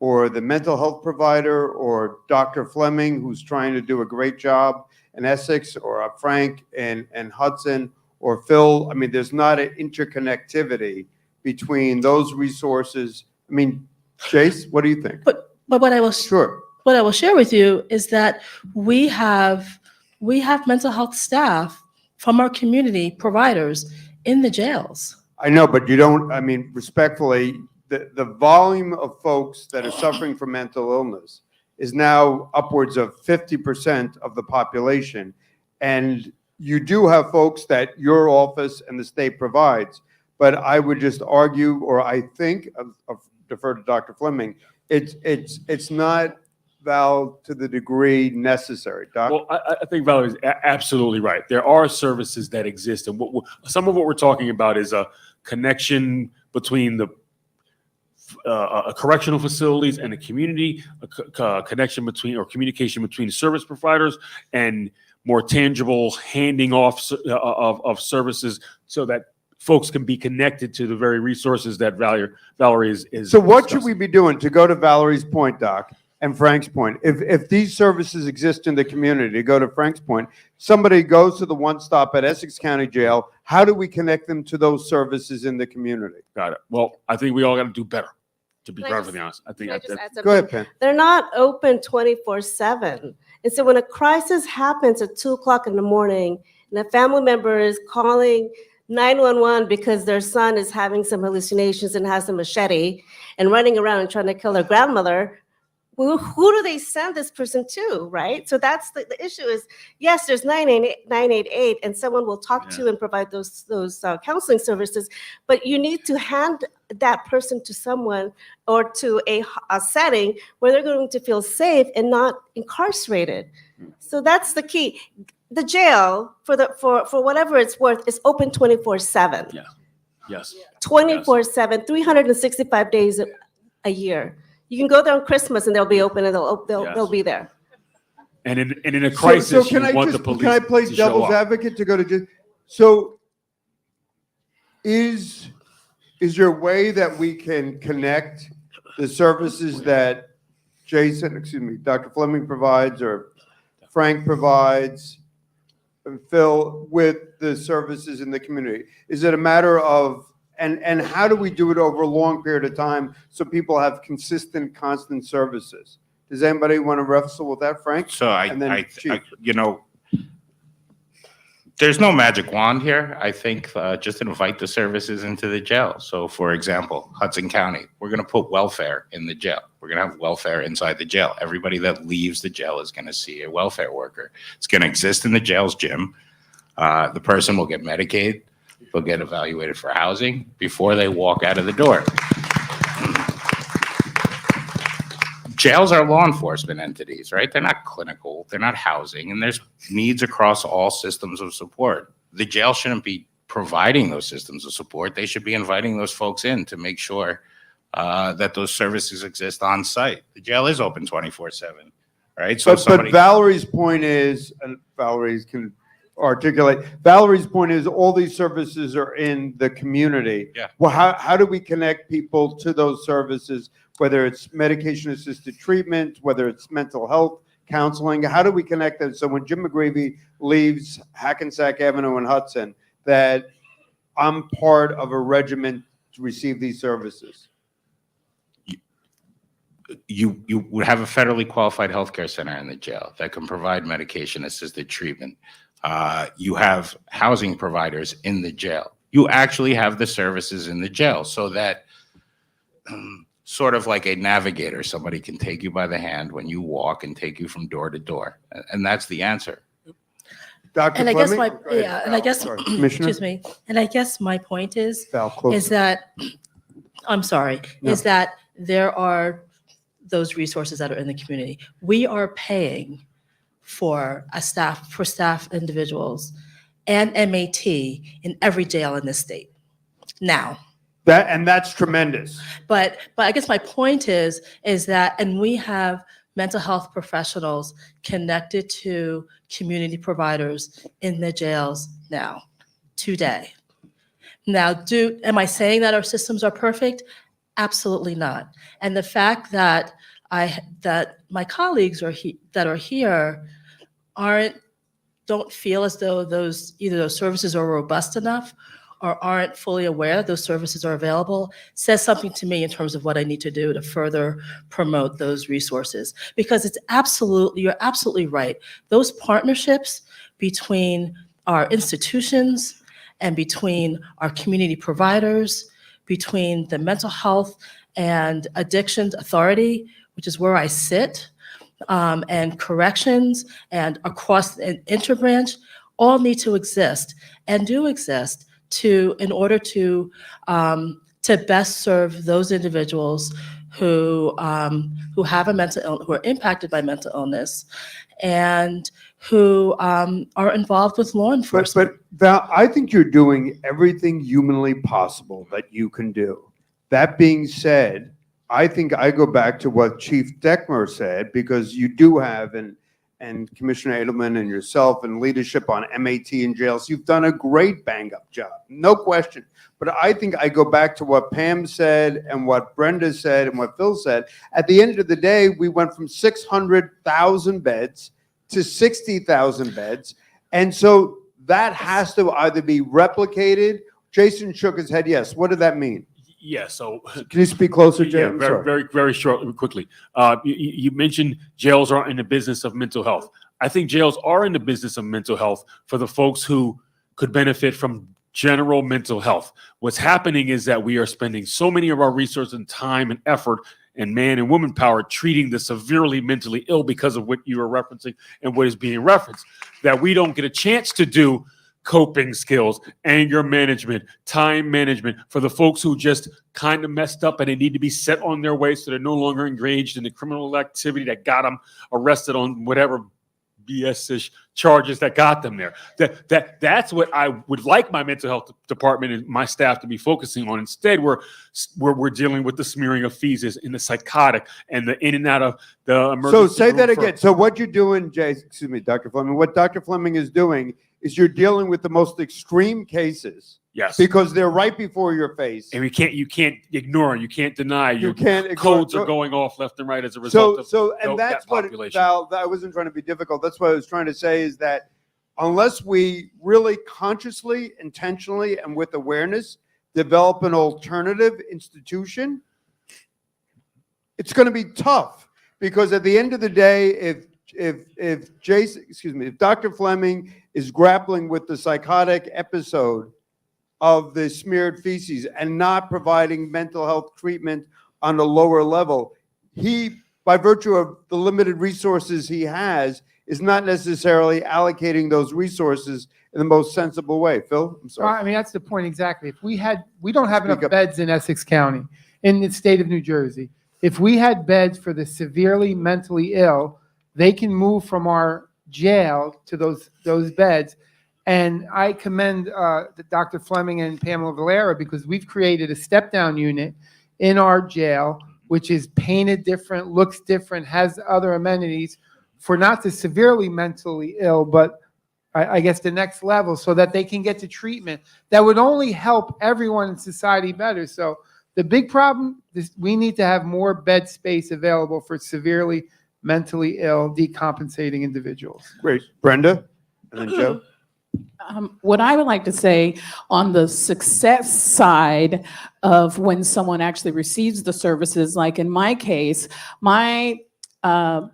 or the mental health provider or Dr. Fleming, who's trying to do a great job in Essex, or Frank and Hudson, or Phil. I mean, there's not an interconnectivity between those resources. I mean, Chase, what do you think? But what I will what I will share with you is that we have mental health staff from our community providers in the jails. I know, but you don't, I mean, respectfully, the volume of folks that are suffering from mental illness is now upwards of 50% of the population. And you do have folks that your office and the state provides. But I would just argue, or I think, I'll defer to Dr. Fleming, it's not, Val, to the degree necessary. Doc? Well, I think Valerie's absolutely right. There are services that exist, and some of what we're talking about is a connection between the correctional facilities and the community, a connection between, or communication between service providers, and more tangible handing off of services so that folks can be connected to the very resources that Valerie is. So what should we be doing, to go to Valerie's point, Doc, and Frank's point? If these services exist in the community, to go to Frank's point, somebody goes to the one stop at Essex County Jail, how do we connect them to those services in the community? Got it. Well, I think we all got to do better, to be perfectly honest. I think Go ahead, Pam. They're not open 24/7. And so when a crisis happens at 2:00 in the morning and a family member is calling 911 because their son is having some hallucinations and has a machete and running around and trying to kill their grandmother, who do they send this person to, right? So that's the issue is, yes, there's 988 and someone will talk to and provide those counseling services, but you need to hand that person to someone or to a setting where they're going to feel safe and not incarcerated. So that's the key. The jail, for whatever it's worth, is open 24/7. Yeah. Yes. 24/7, 365 days a year. You can go there on Christmas and they'll be open and they'll be there. And in a crisis, So can you I want just, the police can I play to show devil's up. advocate to go to just, so is there a way that we can connect the services that Dr. Fleming provides, or Frank provides, and Phil, with the services in the community? Is it a matter of, and how do we do it over a long period of time so people have consistent, constant services? Does anybody want to wrestle with that, Frank? So And then Chief. There's no magic wand here. I think just invite the services into the jail. So for example, Hudson County, we're going to put welfare in the jail. We're going to have welfare inside the jail. Everybody that leaves the jail is going to see a welfare worker. It's going to exist in the jail's gym. The person will get Medicaid. They'll get evaluated for housing before they walk out of the door. Jails are law enforcement entities, right? They're not clinical, they're not housing, and there's needs across all systems of support. The jail shouldn't be providing those systems of support. They should be inviting those folks in to make sure that those services exist on site. The jail is open 24/7, right? So But Valerie's point is, and Valerie can articulate, Valerie's point is all these services are in the community. Yeah. Well, how do we connect people to those services, whether it's medication-assisted treatment, whether it's mental health counseling? How do we connect them so when Jim McGreevy leaves Hackensack Avenue in Hudson, that I'm part of a regimen to receive these services? You would have a federally qualified healthcare center in the jail that can provide medication-assisted treatment. You have housing providers in the jail. You actually have the services in the jail so that sort of like a navigator, somebody can take you by the hand when you walk and take you from door to door. And that's the answer. Dr. And I guess Fleming? Commissioner? excuse me, and I guess my point is Val, closer. that, I'm sorry, No. is that there are those resources that are in the community. We are paying for staff individuals and MAT in every jail in this state now. That's tremendous. But I guess my point is that, and we have mental health professionals connected to community providers in the jails now, today. Now, am I saying that our systems are perfect? Absolutely not. And the fact that my colleagues that are here don't feel as though either those services are robust enough or aren't fully aware that those services are available says something to me in terms of what I need to do to further promote those resources. Because you're absolutely right. Those partnerships between our institutions and between our community providers, between the Mental Health and Addictions Authority, which is where I sit, and corrections and across an interbranch, all need to exist and do exist in order to best serve those individuals who have who are impacted by mental illness and who are involved with law enforcement. But Val, I think you're doing everything humanly possible that you can do. That being said, I think I go back to what Chief Dekmar said, because you do have, and Commissioner Edelman and yourself and leadership on MAT in jails, you've done a great bang-up job, no question. But I think I go back to what Pam said and what Brenda said and what Phil said. At the end of the day, we went from 600,000 beds to 60,000 beds. And so that has to either be replicated. Jason shook his head, yes. What did that mean? Yeah, so Can you speak closer, Jay? yeah, I'm very, sorry. very short, quickly. You mentioned jails are in the business of mental health. I think jails are in the business of mental health for the folks who could benefit from general mental health. What's happening is that we are spending so many of our resources and time and effort and man and woman power treating the severely mentally ill because of what you are referencing and what is being referenced, that we don't get a chance to do coping skills, anger management, time management for the folks who just kind of messed up and they need to be set on their way so they're no longer engaged in the criminal activity that got them arrested on whatever BS-ish charges that got them there. That's what I would like my mental health department and my staff to be focusing on. Instead, we're dealing with the smearing of feces in the psychotic and the in and out of the emergency. So say that room for- again. So what you're doing, Dr. Fleming, what Dr. Fleming is doing is you're dealing with the most extreme cases. Yes. Because they're right before your face. And you can't ignore them. You can't deny. Your can't ignore- codes are going off left and right as a result of and that's that what, population. Val, I wasn't trying to be difficult. That's what I was trying to say is that unless we really consciously, intentionally, and with awareness develop an alternative institution, it's going to be tough. Because at the end of the day, if Dr. Fleming is grappling with the psychotic episode of the smeared feces and not providing mental health treatment on a lower level, he, by virtue of the limited resources he has, is not necessarily allocating those resources in the most sensible way. Phil, I'm sorry. I mean, that's the point exactly. If we don't have Speak enough up. beds in Essex County, in the state of New Jersey. If we had beds for the severely mentally ill, they can move from our jail to those beds. And I commend Dr. Fleming and Pamela Valera because we've created a step-down unit in our jail, which is painted different, looks different, has other amenities for not the severely mentally ill, but I guess the next level, so that they can get to treatment that would only help everyone in society better. So the big problem is we need to have more bed space available for severely mentally ill, decompensating individuals. Great. Brenda, and then Joe. What I would like to say on the success side of when someone actually receives the services, like in my case, my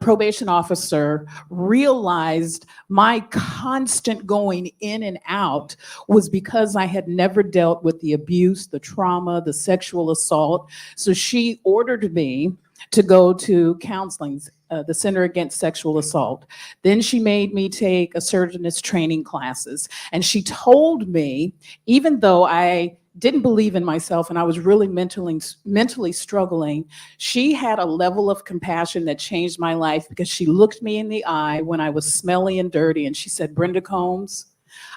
probation officer realized my constant going in and out was because I had never dealt with the abuse, the trauma, the sexual assault. So she ordered me to go to counseling, the Center Against Sexual Assault. Then she made me take assertiveness training classes. And she told me, even though I didn't believe in myself and I was really mentally struggling, she had a level of compassion that changed my life because she looked me in the eye when I was smelly and dirty and she said, Brenda Combs,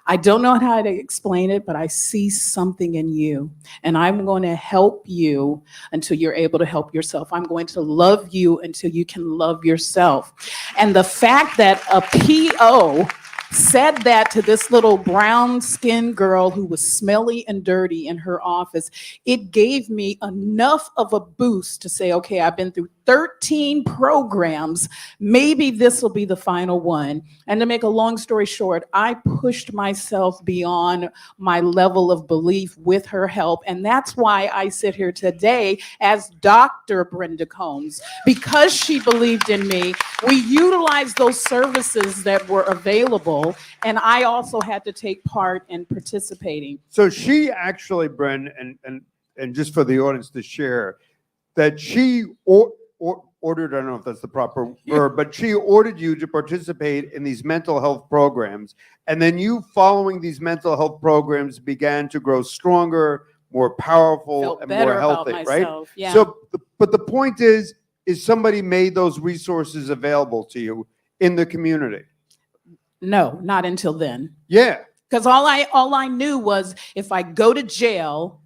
I don't know how to explain it, but I see something in you and I'm going to help you until you're able to help yourself. I'm going to love you until you can love yourself. And the fact that a PO said that to this little brown-skinned girl who was smelly and dirty in her office, it gave me enough of a boost to say, okay, I've been through 13 programs. Maybe this will be the final one. And to make a long story short, I pushed myself beyond my level of belief with her help. And that's why I sit here today as Dr. Brenda Combs. Because she believed in me, we utilized those services that were available. And I also had to take part in participating. So she actually, Brenda, and just for the audience to share, that she ordered, I don't know if that's the proper verb, but she ordered you to participate in these mental health programs. And then you, following these mental health programs, began to grow stronger, more powerful, Felt and better more healthy, about right? myself, yeah. So, but the point is somebody made those resources available to you in the community? No, not until then. Yeah. Because all I knew was if I go to jail,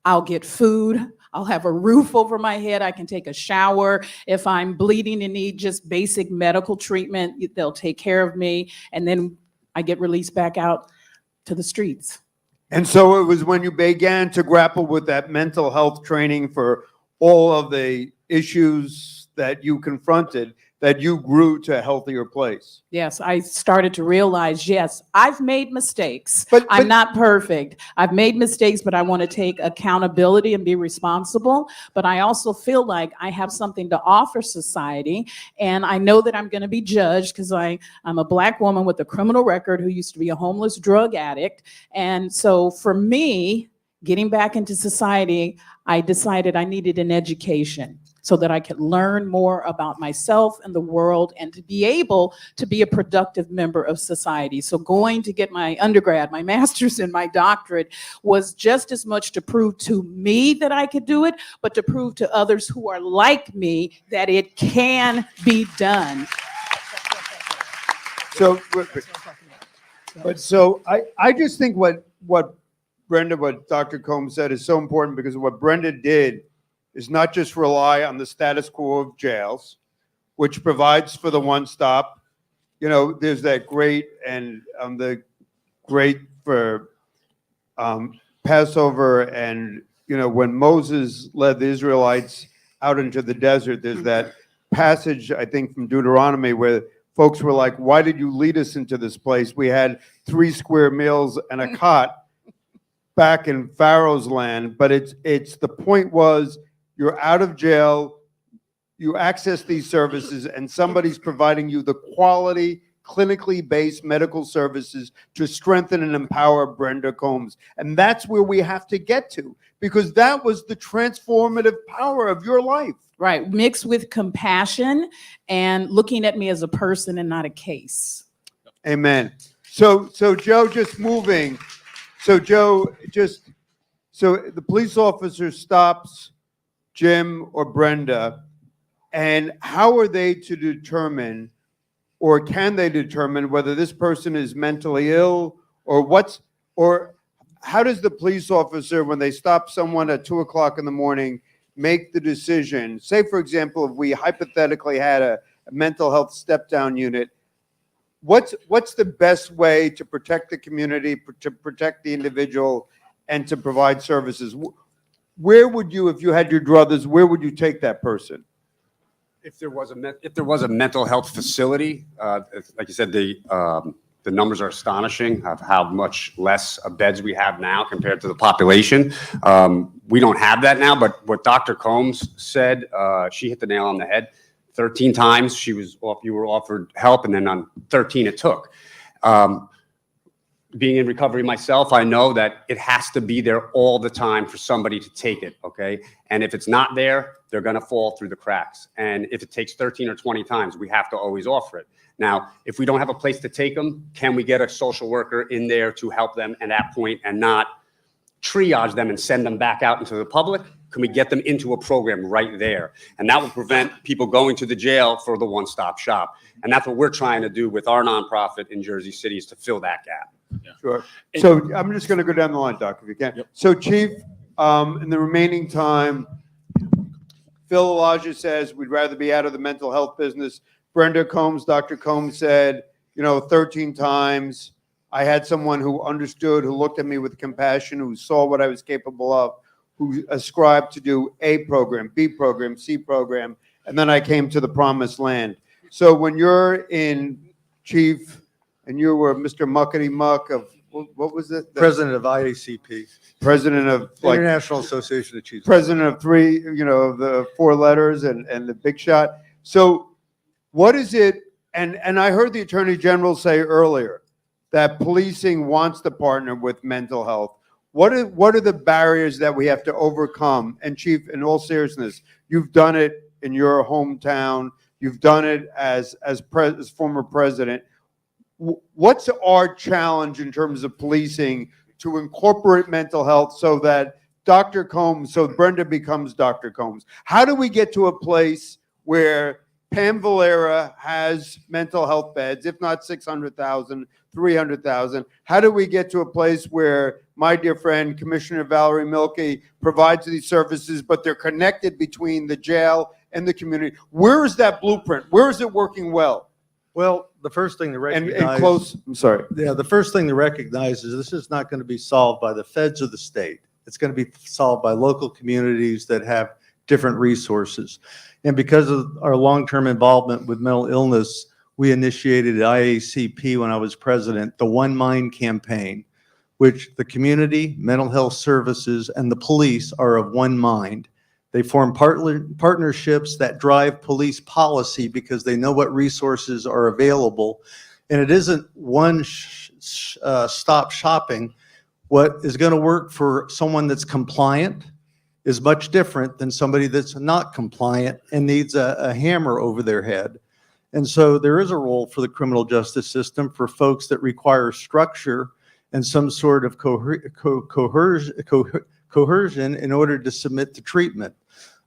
I'll get food, I'll have a roof over my head, I can take a shower. If I'm bleeding and need just basic medical treatment, they'll take care of me. And then I get released back out to the streets. And so it was when you began to grapple with that mental health training for all of the issues that you confronted that you grew to a healthier place. Yes, I started to realize, yes, I've made mistakes. I'm not perfect. I've made mistakes, but I want to take accountability and be responsible. But I also feel like I have something to offer society. And I know that I'm going to be judged because I'm a Black woman with a criminal record who used to be a homeless drug addict. And so for me, getting back into society, I decided I needed an education so that I could learn more about myself and the world and to be able to be a productive member of society. So going to get my undergrad, my master's, and my doctorate was just as much to prove to me that I could do it, but to prove to others who are like me that it can be done. So, I just think what Brenda, what Dr. Combs said is so important, because what Brenda did is not just rely on the status quo of jails, which provides for the one-stop. You know, there's that great, and the great for Passover, and, you know, when Moses led the Israelites out into the desert, there's that passage, I think, from Deuteronomy where folks were like, why did you lead us into this place? We had 3 square meals and a cot back in Pharaoh's land. But it's the point was, you're out of jail, you access these services, and somebody's providing you the quality, clinically based medical services to strengthen and empower Brenda Combs. And that's where we have to get to, because that was the transformative power of your life. Right, mixed with compassion and looking at me as a person and not a case. Amen. So Joe, just moving. So Joe, so the police officer stops Jim or Brenda, and how are they to determine, or can they determine, whether this person is mentally ill, or how does the police officer, when they stop someone at 2 o'clock in the morning, make the decision? Say, for example, if we hypothetically had a mental health step-down unit, what's the best way to protect the community, to protect the individual, and to provide services? Where would you, if you had your druthers, where would you take that person? If there was a mental health facility, like you said, the numbers are astonishing of how much less beds we have now compared to the population. We don't have that now, but what Dr. Combs said, she hit the nail on the head. 13 times you were offered help, and then on 13 it took. Being in recovery myself, I know that it has to be there all the time for somebody to take it, okay? And if it's not there, they're gonna fall through the cracks. And if it takes 13 or 20 times, we have to always offer it. Now, if we don't have a place to take them, can we get a social worker in there to help them at that point and not triage them and send them back out into the public? Can we get them into a program right there? And that will prevent people going to the jail for the one-stop shop. And that's what we're trying to do with our nonprofit in Jersey City, is to fill that gap. Sure. So I'm just going to go down the line, Doc, if you can. Yep. So Chief, in the remaining time, Phil Elijah says we'd rather be out of the mental health business. Brenda Combs, Dr. Combs said, 13 times. I had someone who understood, who looked at me with compassion, who saw what I was capable of, who ascribed to do A program, B program, C program, and then I came to the promised land. So when you're in, Chief, and you were Mr. Muckety Muck of, what was it? President of IACP. President of International Association of Chiefs. President of three, the 4 letters and the big shot. So what is it? And I heard the Attorney General say earlier that policing wants to partner with mental health. What are the barriers that we have to overcome? And Chief, in all seriousness, you've done it in your hometown. You've done it as former president. What's our challenge in terms of policing to incorporate mental health so that Dr. Combs, so Brenda becomes Dr. Combs? How do we get to a place where Pam Valera has mental health beds, if not 600,000, 300,000? How do we get to a place where my dear friend, Commissioner Valerie Milkey, provides these services, but they're connected between the jail and the community? Where is that blueprint? Where is it working well? Well, the first thing to recognize, the first thing to recognize is this is not going to be solved by the feds or the state. It's going to be solved by local communities that have different resources. And because of our long-term involvement with mental illness, we initiated at IACP when I was president, the One Mind campaign, which the community, mental health services, and the police are of one mind. They form partnerships that drive police policy because they know what resources are available. And it isn't one stop shopping. What is going to work for someone that's compliant is much different than somebody that's not compliant and needs a hammer over their head. And so there is a role for the criminal justice system for folks that require structure and some sort of coercion in order to submit to treatment.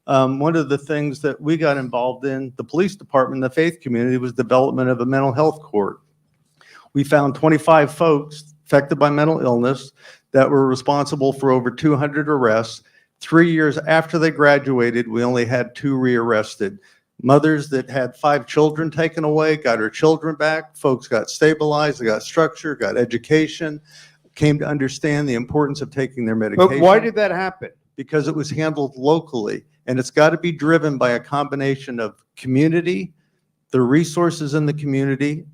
One of the things that we got involved in, the police department, the faith community, was development of a mental health court. We found 25 folks affected by mental illness that were responsible for over 200 arrests. 3 years after they graduated, we only had 2 rearrested. Mothers that had 5 children taken away got her children back. Folks got stabilized, they got structure, got education, came to understand the importance of taking their medication. But why did that happen? Because it was handled locally. And it's got to be driven by a combination of community, the resources in the community,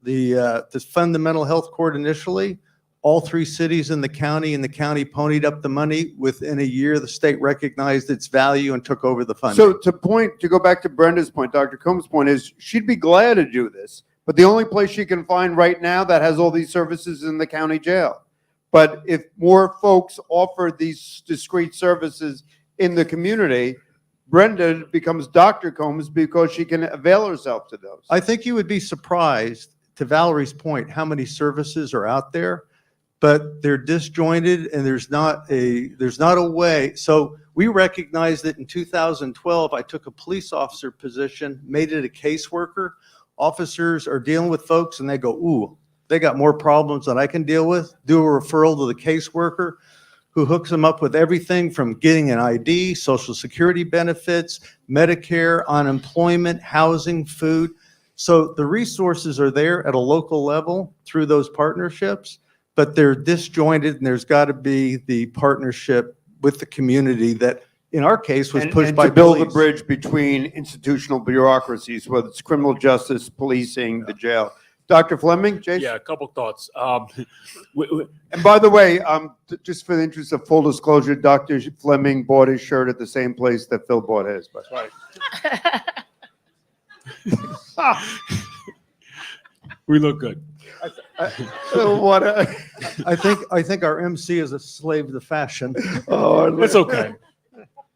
to fund the mental health court initially. All 3 cities in the county, and the county ponied up the money. Within a year, the state recognized its value and took over the funding. So to go back to Brenda's point, Dr. Combs' point is she'd be glad to do this, but the only place she can find right now that has all these services is in the county jail. But if more folks offer these discrete services in the community, Brenda becomes Dr. Combs because she can avail herself to those. I think you would be surprised, to Valerie's point, how many services are out there, but they're disjointed and there's not a way. So we recognized that in 2012, I took a police officer position, made it a caseworker. Officers are dealing with folks and they go, ooh, they got more problems than I can deal with. Do a referral to the caseworker, who hooks them up with everything from getting an ID, Social Security benefits, Medicare, unemployment, housing, food. So the resources are there at a local level through those partnerships, but they're disjointed, and there's got to be the partnership with the community that in our case, was And pushed by to build a police. bridge between institutional bureaucracies, whether it's criminal justice, policing, the jail. Dr. Fleming, Jason? Yeah, a couple thoughts. And by the way, just for the interest of full disclosure, Dr. Fleming bought his shirt at the same place that Phil bought his. But We look good. I think our MC is a slave to fashion. Oh, It's okay.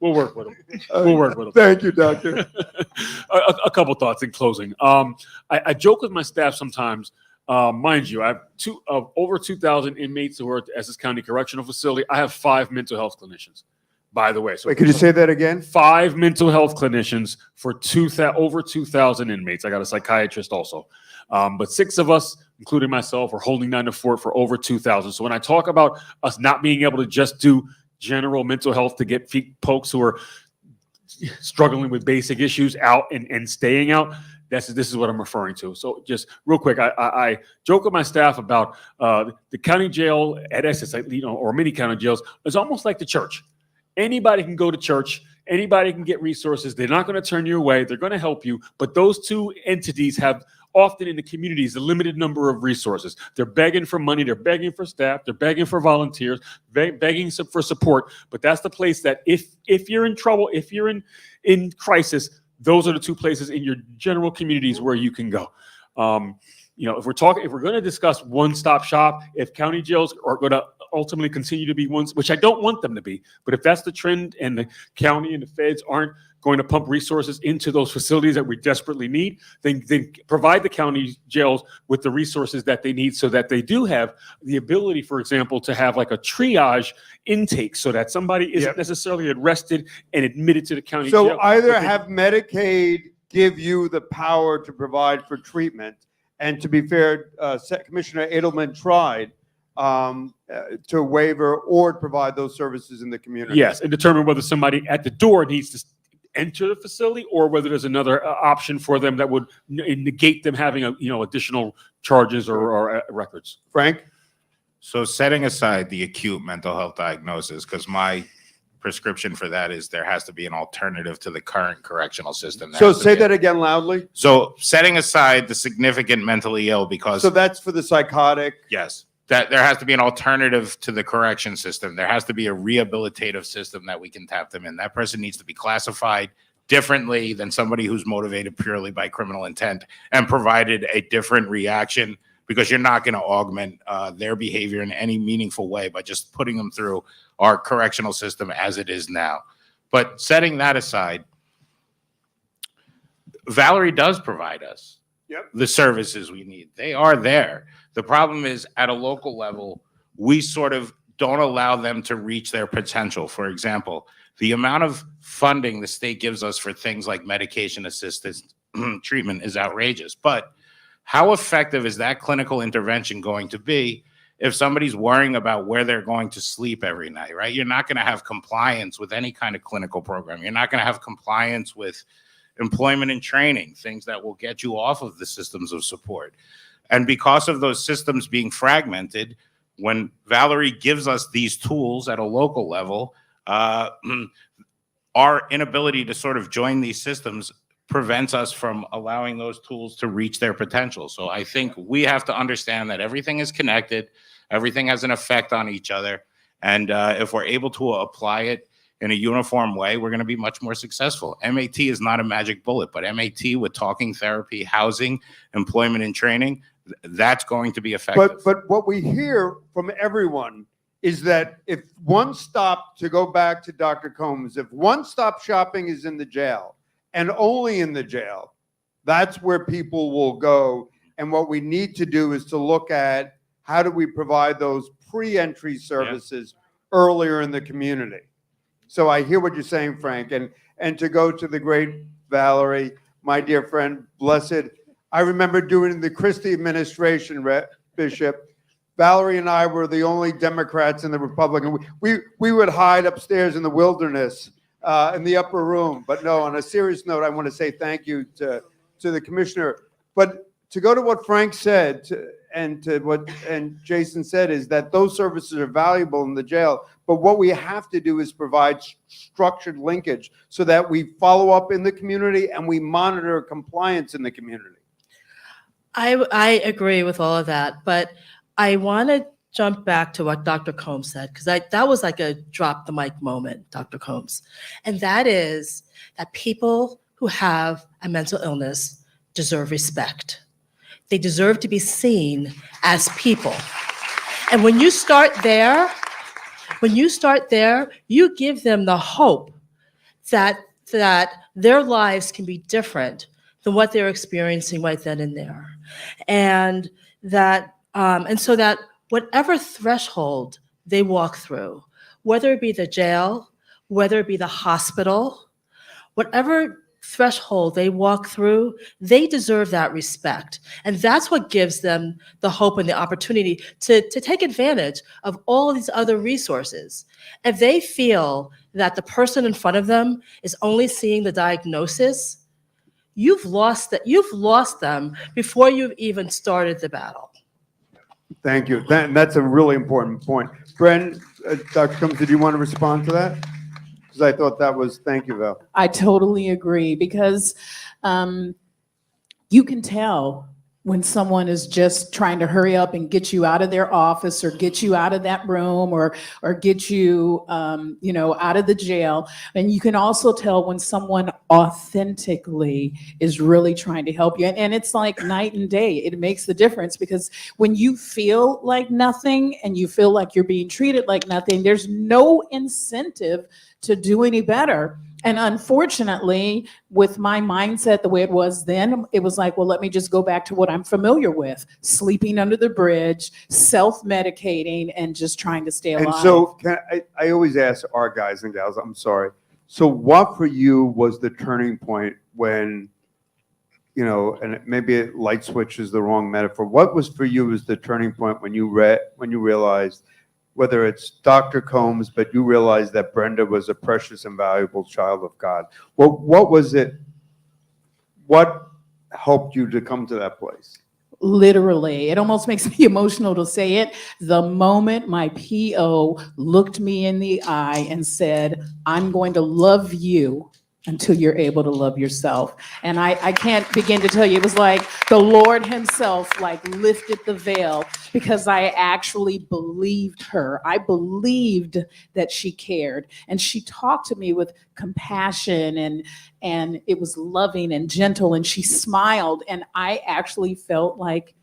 We'll work with him. We'll work with him. Thank you, Doctor. a couple thoughts in closing. I joke with my staff sometimes. Mind you, I have over 2,000 inmates who are at the Essex County Correctional Facility. I have 5 mental health clinicians, by the way. So Wait, could you say that again? 5 mental health clinicians for over 2,000 inmates. I got a psychiatrist also. But 6 of us, including myself, are holding down the fort for over 2,000. So when I talk about us not being able to just do general mental health to get folks who are struggling with basic issues out and staying out, this is what I'm referring to. So just real quick, I joke with my staff about the county jail at Essex, or many county jails. It's almost like the church. Anybody can go to church. Anybody can get resources. They're not going to turn you away. They're going to help you. But those two entities have often in the communities a limited number of resources. They're begging for money. They're begging for staff. They're begging for volunteers, begging for support. But that's the place that if you're in trouble, if you're in crisis, those are the 2 places in your general communities where you can go. If we're going to discuss one-stop shop, if county jails are going to ultimately continue to be ones, which I don't want them to be, but if that's the trend and the county and the feds aren't going to pump resources into those facilities that we desperately need, then provide the county jails with the resources that they need so that they do have the ability, for example, to have like a triage intake so that somebody isn't necessarily arrested and admitted to the county jail. So either have Medicaid give you the power to provide for treatment, and to be fair, Commissioner Edelman tried to waiver or provide those services in the community. Yes, and determine whether somebody at the door needs to enter the facility or whether there's another option for them that would negate them having additional charges or records. Frank? So setting aside the acute mental health diagnosis, because my prescription for that is there has to be an alternative to the current correctional system. So say that again loudly. So setting aside the significant mentally ill, because So that's for the psychotic. yes, that there has to be an alternative to the correction system. There has to be a rehabilitative system that we can tap them in. That person needs to be classified differently than somebody who's motivated purely by criminal intent and provided a different reaction, because you're not going to augment their behavior in any meaningful way by just putting them through our correctional system as it is now. But setting that aside, Valerie does provide us the services we need. They are there. The problem is at a local level, we sort of don't allow them to reach their potential. For example, the amount of funding the state gives us for things like medication-assisted treatment is outrageous. But how effective is that clinical intervention going to be if somebody's worrying about where they're going to sleep every night, right? You're not going to have compliance with any kind of clinical program. You're not going to have compliance with employment and training, things that will get you off of the systems of support. And because of those systems being fragmented, when Valerie gives us these tools at a local level, our inability to sort of join these systems prevents us from allowing those tools to reach their potential. So I think we have to understand that everything is connected, everything has an effect on each other, and if we're able to apply it in a uniform way, we're going to be much more successful. MAT is not a magic bullet, but MAT with talking therapy, housing, employment and training, that's going to be effective. But what we hear from everyone is that if one stop, to go back to Dr. Combs, if one-stop shopping is in the jail and only in the jail, that's where people will go. And what we need to do is to look at how do we provide those pre-entry services earlier in the community. So I hear what you're saying, Frank, and to go to the great Valerie, my dear friend, blessed. I remember doing the Christie administration, Bishop. Valerie and I were the only Democrats in the Republican. We would hide upstairs in the wilderness in the upper room. But no, on a serious note, I want to say thank you to the commissioner. But to go to what Frank said and to what Jason said is that those services are valuable in the jail, but what we have to do is provide structured linkage so that we follow up in the community and we monitor compliance in the community. I agree with all of that, but I want to jump back to what Dr. Combs said, because that was like a drop the mic moment, Dr. Combs. And that is that people who have a mental illness deserve respect. They deserve to be seen as people. And when you start there, you give them the hope that their lives can be different than what they're experiencing right then and there. And so that whatever threshold they walk through, whether it be the jail, whether it be the hospital, whatever threshold they walk through, they deserve that respect. And that's what gives them the hope and the opportunity to take advantage of all these other resources. If they feel that the person in front of them is only seeing the diagnosis, you've lost them before you've even started the battle. Thank you. That's a really important point. Brenda, Dr. Combs, did you want to respond to that? Because I thought that was, thank you, Val. I totally agree, because you can tell when someone is just trying to hurry up and get you out of their office or get you out of that room or get you, out of the jail. And you can also tell when someone authentically is really trying to help you. And it's like night and day. It makes the difference, because when you feel like nothing and you feel like you're being treated like nothing, there's no incentive to do any better. And unfortunately, with my mindset the way it was then, it was like, well, let me just go back to what I'm familiar with: sleeping under the bridge, self-medicating, and just trying to stay alive. And so I always ask our guys and gals, I'm sorry. So what for you was the turning point when, and maybe light switch is the wrong metaphor. What was for you was the turning point when you realized, whether it's Dr. Combs, but you realized that Brenda was a precious and valuable child of God? What was it? What helped you to come to that place? Literally, it almost makes me emotional to say it. The moment my PO looked me in the eye and said, "I'm going to love you until you're able to love yourself." And I can't begin to tell you, it was like the Lord himself lifted the veil, because I actually believed her. I believed that she cared, and she talked to me with compassion, and it was loving and gentle, and she smiled, and I actually felt like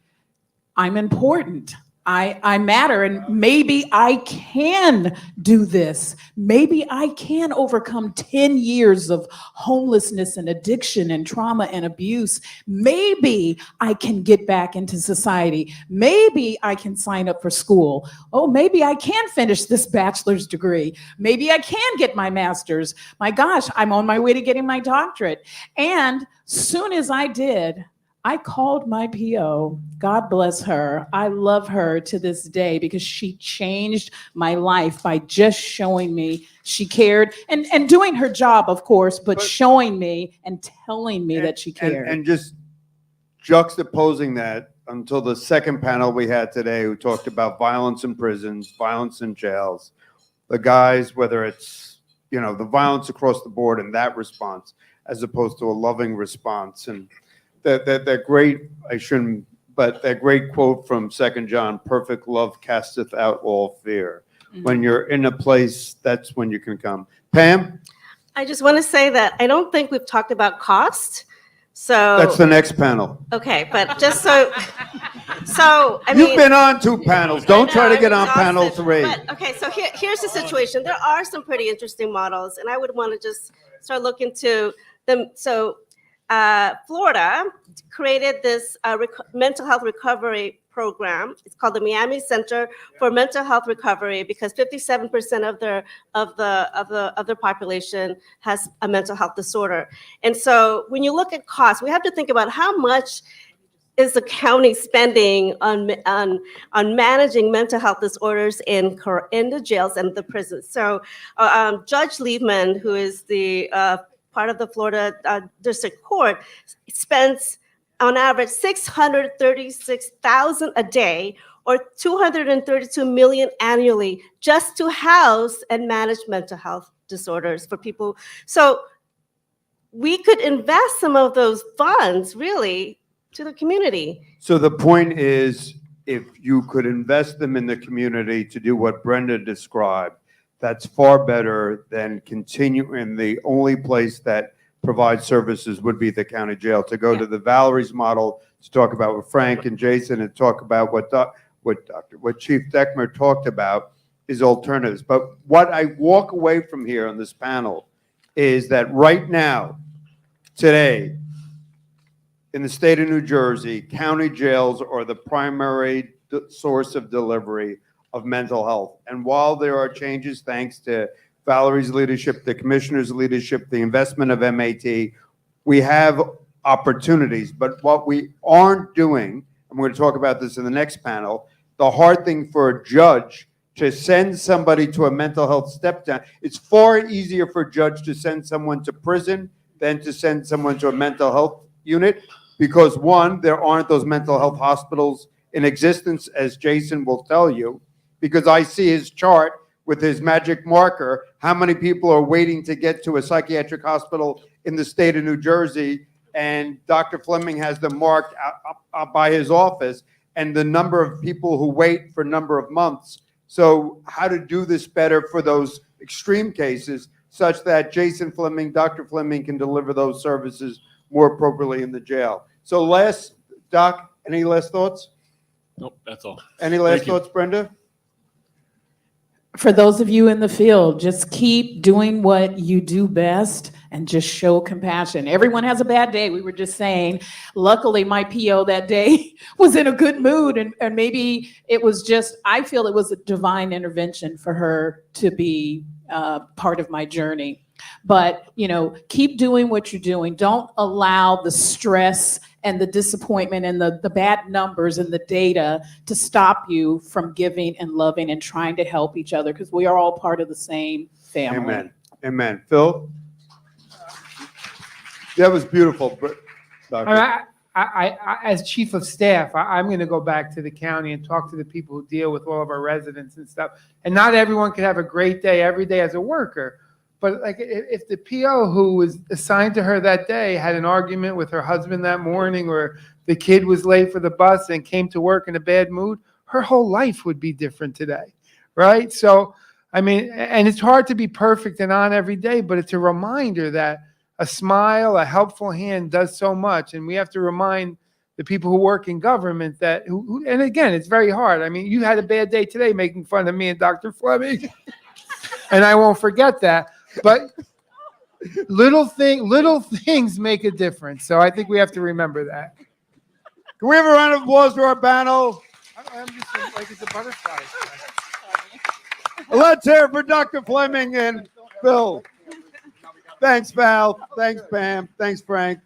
I'm important. I matter, and maybe I can do this. Maybe I can overcome 10 years of homelessness and addiction and trauma and abuse. Maybe I can get back into society. Maybe I can sign up for school. Oh, maybe I can finish this bachelor's degree. Maybe I can get my master's. My gosh, I'm on my way to getting my doctorate. And soon as I did, I called my PO. God bless her. I love her to this day, because she changed my life by just showing me she cared and doing her job, of course, but showing me and telling me that she cared. And just juxtaposing that until the second panel we had today, who talked about violence in prisons, violence in jails, the guys, whether it's, the violence across the board and that response, as opposed to a loving response. And that great, that great quote from 2 John, perfect love casteth out all fear. Mm-hmm. When you're in a place, that's when you can come. Pam? I just want to say that I don't think we've talked about cost. So that's the next panel. Okay, but just so I mean, you've been on 2 panels. Don't try to get on panel 3. But, okay, so here's the situation. There are some pretty interesting models, and I would want to just start looking to them. So Florida created this mental health recovery program. It's called the Miami Center for Mental Health Recovery, because 57% of the population has a mental health disorder. And so when you look at costs, we have to think about how much is the county spending on managing mental health disorders in the jails and the prisons. So Judge Liebman, who is the part of the Florida District Court, spends on average 636,000 a day, or 232 million annually, just to house and manage mental health disorders for people. So we could invest some of those funds really to the community. So the point is, if you could invest them in the community to do what Brenda described, that's far better than continuing. The only place that provides services would be the county jail. To go to the Valerie's model, to talk about what Frank and Jason and talk about what Chief Dekmar talked about is alternatives. But what I walk away from here on this panel is that right now, today, in the state of New Jersey, county jails are the primary source of delivery of mental health. And while there are changes, thanks to Valerie's leadership, the commissioner's leadership, the investment of MAT, we have opportunities. But what we aren't doing, and we're going to talk about this in the next panel, the hard thing for a judge to send somebody to a mental health step down, it's far easier for a judge to send someone to prison than to send someone to a mental health unit. Because one, there aren't those mental health hospitals in existence, as Jason will tell you, because I see his chart with his magic marker, how many people are waiting to get to a psychiatric hospital in the state of New Jersey, and Dr. Fleming has them marked out by his office, and the number of people who wait for a number of months. So how to do this better for those extreme cases, such that Jason Fleming, Dr. Fleming can deliver those services more appropriately in the jail. So Doc, any last thoughts? Nope, that's all. Any last Thank you. thoughts, Brenda? For those of you in the field, just keep doing what you do best and just show compassion. Everyone has a bad day. We were just saying, luckily my PO that day was in a good mood, and maybe it was just, I feel it was a divine intervention for her to be part of my journey. But, keep doing what you're doing. Don't allow the stress and the disappointment and the bad numbers and the data to stop you from giving and loving and trying to help each other, because we are all part of the same family. Amen. Amen. Phil? That was beautiful, Doctor. All right. I as chief of staff, I'm going to go back to the county and talk to the people who deal with all of our residents and stuff. And not everyone can have a great day every day as a worker. But like, if the PO who was assigned to her that day had an argument with her husband that morning, or the kid was late for the bus and came to work in a bad mood, her whole life would be different today, right? So, I mean, and it's hard to be perfect and on every day, but it's a reminder that a smile, a helpful hand does so much. And we have to remind the people who work in government that, and again, it's very hard. I mean, you had a bad day today making fun of me and Dr. Fleming, and I won't forget that. But little things make a difference. So I think we have to remember that. Can we have a round of applause to our panel? I'm just like it's a butterfly. Let's hear it for Dr. Fleming and Phil. Thanks, Val. Thanks, Pam. Thanks, Frank.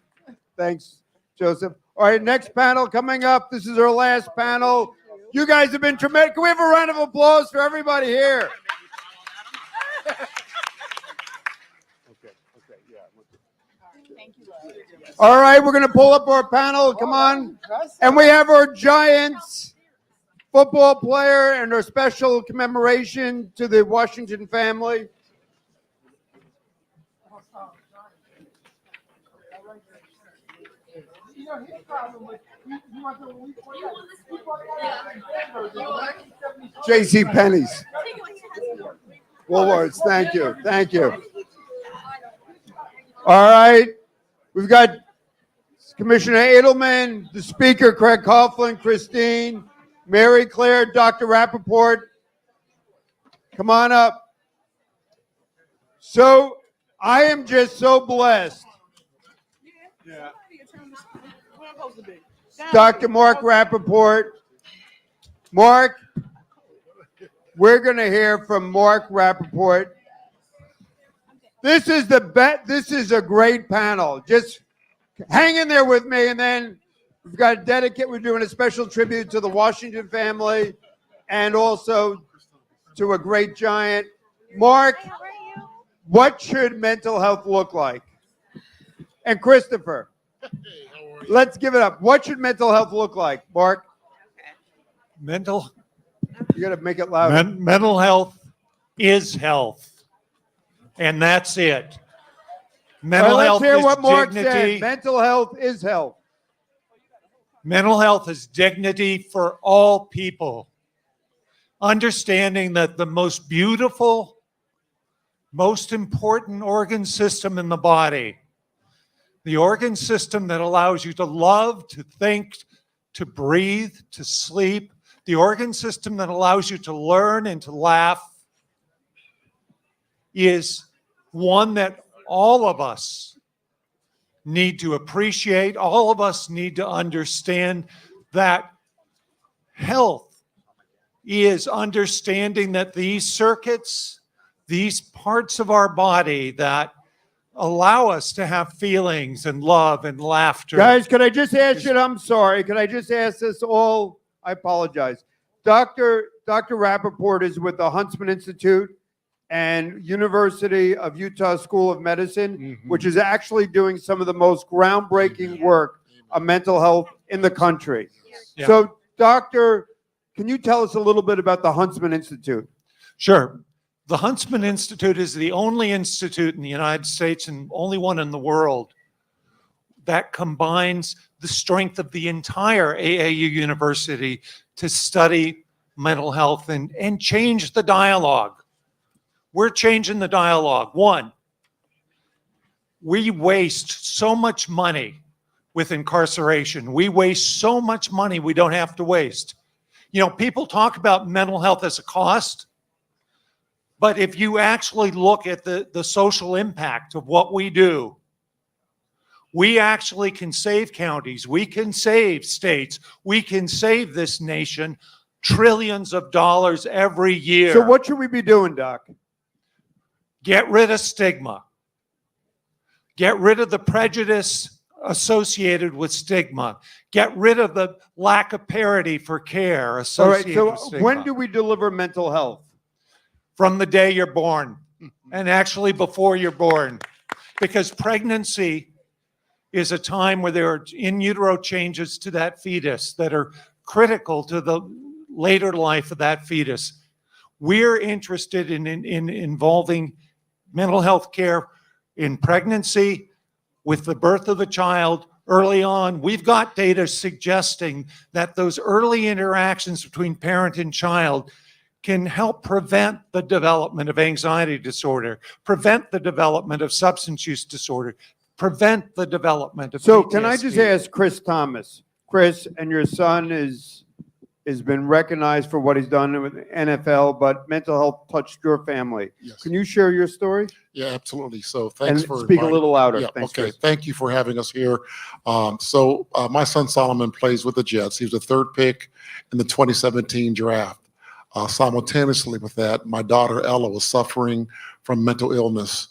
Thanks, Joseph. All right, next panel coming up. This is our last panel. You guys have been tremendous. Can we have a round of applause for everybody here? All right, we're going to pull up our panel. Come on. And we have our Giants football player and our special commemoration to the Washington family. J.C. Penney's. Woolworths. Thank you. Thank you. All right. We've got Commissioner Edelman, the Speaker, Craig Coughlin, Christine, Mary Claire, Dr. Rappaport. Come on up. So I am just so blessed. Dr. Marc Rappaport. Marc, we're going to hear from Marc Rappaport. This is a great panel. Just hang in there with me, and then we've got we're doing a special tribute to the Washington family and also to a great giant. Marc, what should mental health look like? And Christopher. Hey, how are Let's give it up. What should mental health look like, Marc? Mental You got to make it louder. mental health is health, and that's it. Mental All right, health let's hear is what Marc dignity. said. Mental health is health. Mental health is dignity for all people. Understanding that the most beautiful, most important organ system in the body, the organ system that allows you to love, to think, to breathe, to sleep, the organ system that allows you to learn and to laugh, is one that all of us need to appreciate. All of us need to understand that health is understanding that these circuits, these parts of our body that allow us to have feelings and love and laughter. Guys, could I just ask you, I'm sorry, could I just ask this all? I apologize. Dr. Rappaport is with the Huntsman Institute and University of Utah School of Medicine, which is actually doing some of the most groundbreaking work on mental health in the country. Yeah. So, Doctor, can you tell us a little bit about the Huntsman Institute? Sure. The Huntsman Institute is the only institute in the United States and only one in the world that combines the strength of the entire AAU University to study mental health and change the dialogue. We're changing the dialogue. One, we waste so much money with incarceration. We waste so much money we don't have to waste. You know, people talk about mental health as a cost, but if you actually look at the social impact of what we do, we actually can save counties, we can save states, we can save this nation trillions of dollars every year. So what should we be doing, Doc? Get rid of stigma. Get rid of the prejudice associated with stigma. Get rid of the lack of parity for care All right, associated so with stigma. when do we deliver mental health? From the day you're born, and actually before you're born. Because pregnancy is a time where there are in utero changes to that fetus that are critical to the later life of that fetus. We're interested in involving mental health care in pregnancy, with the birth of the child, early on. We've got data suggesting that those early interactions between parent and child can help prevent the development of anxiety disorder, prevent the development of substance use disorder, prevent the development of So PTSD. can I just ask Chris Thomas? Chris, and your son has been recognized for what he's done with the NFL, but mental health touched your family. Yes. Can you share your story? Yeah, absolutely. So thanks And for speak a inviting- little louder. Yeah, Thanks, okay. Chris. Thank you for having us here. My son Solomon plays with the Jets. He was the third pick in the 2017 draft. Simultaneously with that, my daughter Ella was suffering from mental illness,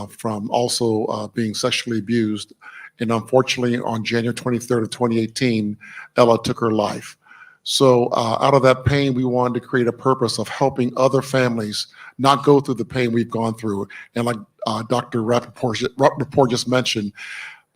from also being sexually abused. And unfortunately, on January 23rd of 2018, Ella took her life. So out of that pain, we wanted to create a purpose of helping other families not go through the pain we've gone through. And like Dr. Rappaport just mentioned,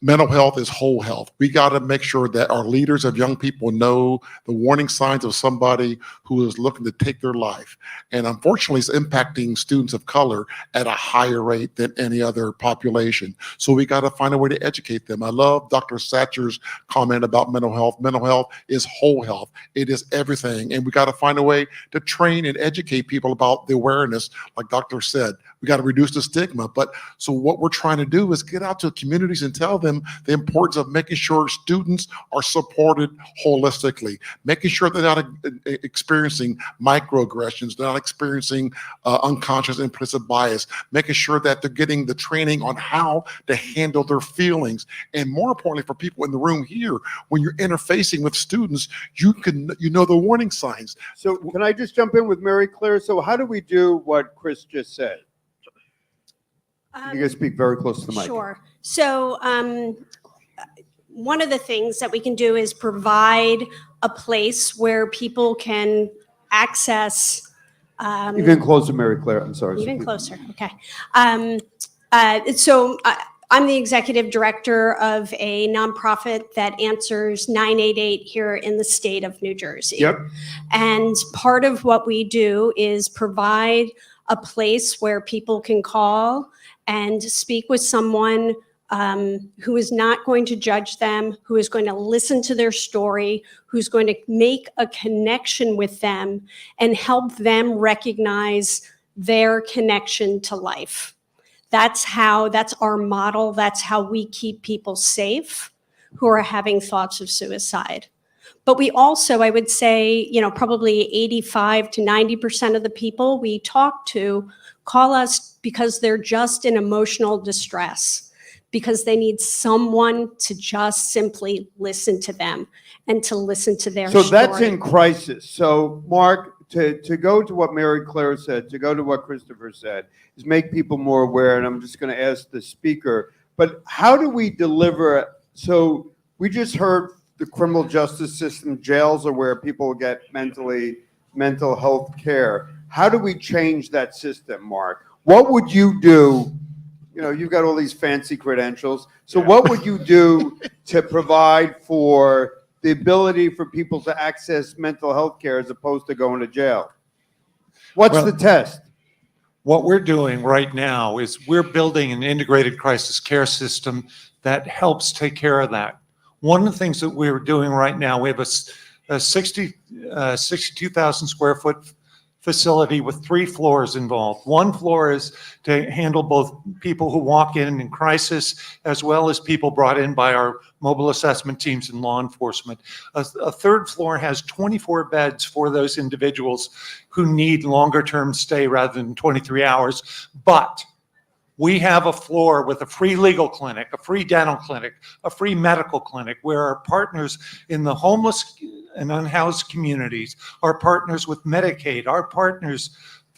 mental health is whole health. We got to make sure that our leaders of young people know the warning signs of somebody who is looking to take their life. And unfortunately, it's impacting students of color at a higher rate than any other population. So we got to find a way to educate them. I love Dr. Satcher's comment about mental health. Mental health is whole health. It is everything. And we got to find a way to train and educate people about the awareness, like Dr. said. We got to reduce the stigma. But so what we're trying to do is get out to communities and tell them the importance of making sure students are supported holistically, making sure they're not experiencing microaggressions, they're not experiencing unconscious implicit bias, making sure that they're getting the training on how to handle their feelings. And more importantly, for people in the room here, when you're interfacing with students, you know the warning signs. So can I just jump in with Mary Claire? So how do we do what Chris just said? You guys speak very close to the mic. Sure. So one of the things that we can do is provide a place where people can access. Even closer, Mary Claire. I'm sorry. Even closer. Okay. So I'm the executive director of a nonprofit that answers 988 here in the state of New Jersey. Yep. And part of what we do is provide a place where people can call and speak with someone who is not going to judge them, who is going to listen to their story, who's going to make a connection with them and help them recognize their connection to life. That's our model. That's how we keep people safe who are having thoughts of suicide. But we also, I would say, probably 85 to 90% of the people we talk to call us because they're just in emotional distress, because they need someone to just simply listen to them and to listen to their So story. that's in crisis. So Marc, to go to what Mary Claire said, to go to what Christopher said, is make people more aware. And I'm just going to ask the speaker, but how do we deliver? So we just heard the criminal justice system, jails are where people get mental health care. How do we change that system, Marc? What would you do? You've got all these fancy credentials. So what would you do to provide for the ability for people to access mental health care as opposed to going to jail? What's the test? What we're doing right now is we're building an integrated crisis care system that helps take care of that. One of the things that we're doing right now, we have a 62,000 square foot facility with 3 floors involved. 1 floor is to handle both people who walk in crisis, as well as people brought in by our mobile assessment teams and law enforcement. A 3rd floor has 24 beds for those individuals who need longer term stay rather than 23 hours. But we have a floor with a free legal clinic, a free dental clinic, a free medical clinic, where our partners in the homeless and unhoused communities, our partners with Medicaid, our partners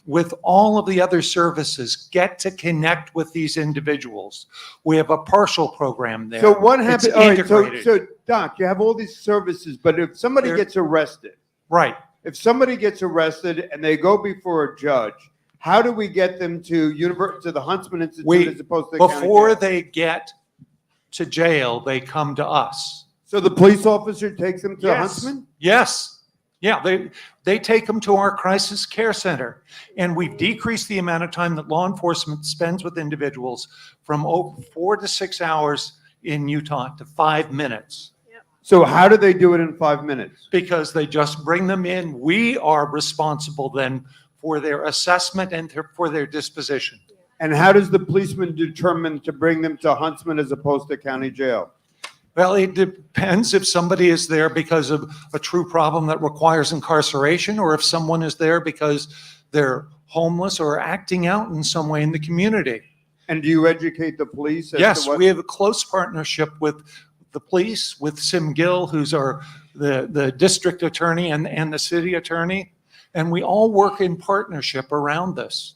with all of the other services get to connect with these individuals. We have a partial program there. So what happens? It's All right, integrated. so Doc, you have all these services, but if somebody gets arrested, right? If somebody gets arrested and they go before a judge, how do we get them to the Huntsman Institute as opposed to the county before jail? they get to jail, they come to us. So the police officer takes them to the Huntsman? Yes. Yeah, they take them to our crisis care center, and we've decreased the amount of time that law enforcement spends with individuals from 4 to 6 hours in Utah to 5 minutes. So how do they do it in 5 minutes? Because they just bring them in. We are responsible then for their assessment and for their disposition. And how does the policeman determine to bring them to Huntsman as opposed to county jail? Well, it depends if somebody is there because of a true problem that requires incarceration, or if someone is there because they're homeless or acting out in some way in the community. And do you educate the police? Yes, we have a close partnership with the police, with Sim Gill, who's the district attorney and the city attorney. And we all work in partnership around this.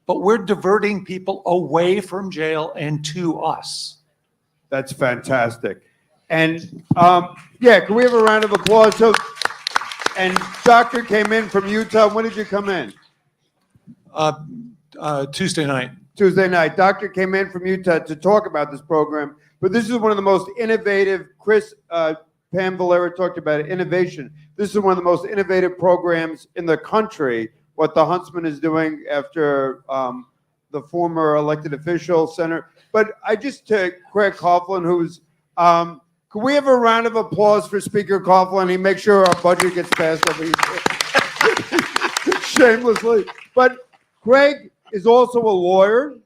But we're diverting people away from jail and to us. That's fantastic. And can we have a round of applause? So, and doctor came in from Utah. When did you come in? Tuesday night. Tuesday night. Doctor came in from Utah to talk about this program. But this is one of the most innovative. Pam Valera talked about innovation. This is one of the most innovative programs in the country. What the Huntsman is doing after the former elected official senator. But I just to Craig Coughlin, who's could we have a round of applause for Speaker Coughlin? He makes sure our budget gets passed every shamelessly. But Craig is also a lawyer,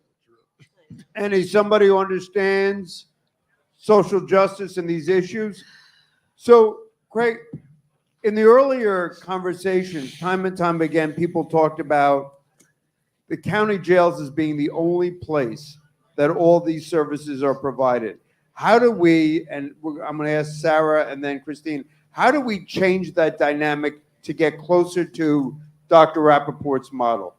and he's somebody who understands social justice and these issues. So, Craig, in the earlier conversations, time and time again, people talked about the county jails as being the only place that all these services are provided. How do we, and I'm going to ask Sarah and then Christine, how do we change that dynamic to get closer to Dr. Rappaport's model?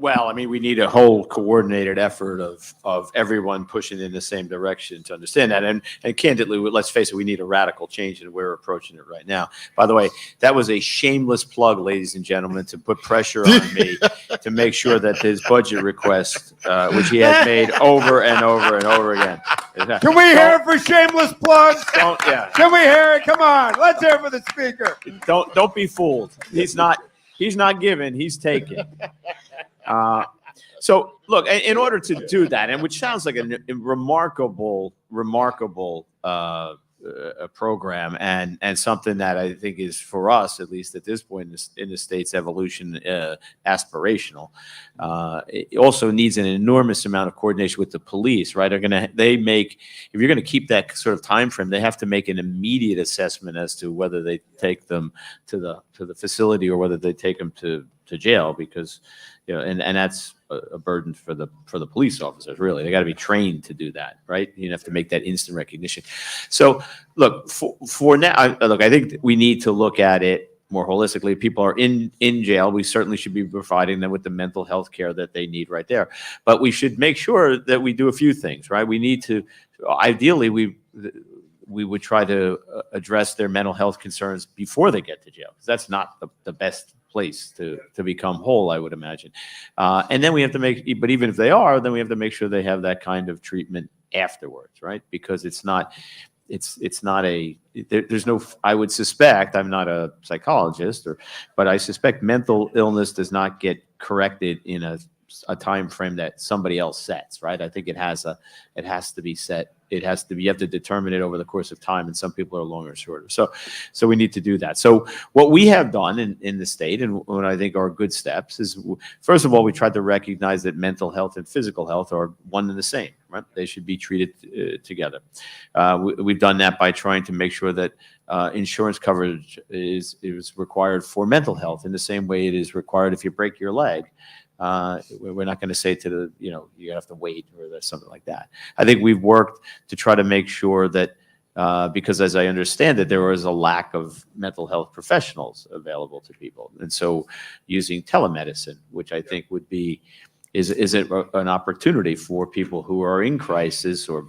Well, I mean, we need a whole coordinated effort of everyone pushing in the same direction to understand that. And candidly, let's face it, we need a radical change, and we're approaching it right now. By the way, that was a shameless plug, ladies and gentlemen, to put pressure on me to make sure that his budget request, which he has made over and over and over again. Can we hear it for shameless plugs? Yeah. Can we hear it? Come on, let's hear it for the speaker. Don't be fooled. He's not giving, he's taking. So look, in order to do that, and which sounds like a remarkable program, and something that I think is, for us, at least at this point in the state's evolution, aspirational. It also needs an enormous amount of coordination with the police, right? If you're going to keep that sort of time frame, they have to make an immediate assessment as to whether they take them to the facility or whether they take them to jail, because and that's a burden for the police officers. Really, they got to be trained to do that, right? You have to make that instant recognition. So look, for now, I think we need to look at it more holistically. People are in jail. We certainly should be providing them with the mental health care that they need right there. But we should make sure that we do a few things, right? We need to, ideally, we would try to address their mental health concerns before they get to jail, because that's not the best place to become whole, I would imagine. And then we have to but even if they are, then we have to make sure they have that kind of treatment afterwards, right? Because there's no, I would suspect, I'm not a psychologist, but I suspect mental illness does not get corrected in a time frame that somebody else sets, right? I think it has to be set. You have to determine it over the course of time, and some people are longer or shorter. So we need to do that. So what we have done in the state, and what I think are good steps, is, first of all, we tried to recognize that mental health and physical health are one and the same, right? They should be treated together. We've done that by trying to make sure that insurance coverage is required for mental health in the same way it is required if you break your leg. We're not going to say to you have to wait or something like that. I think we've worked to try to make sure that, because as I understand it, there was a lack of mental health professionals available to people. And so using telemedicine, which I think is an opportunity for people who are in crisis or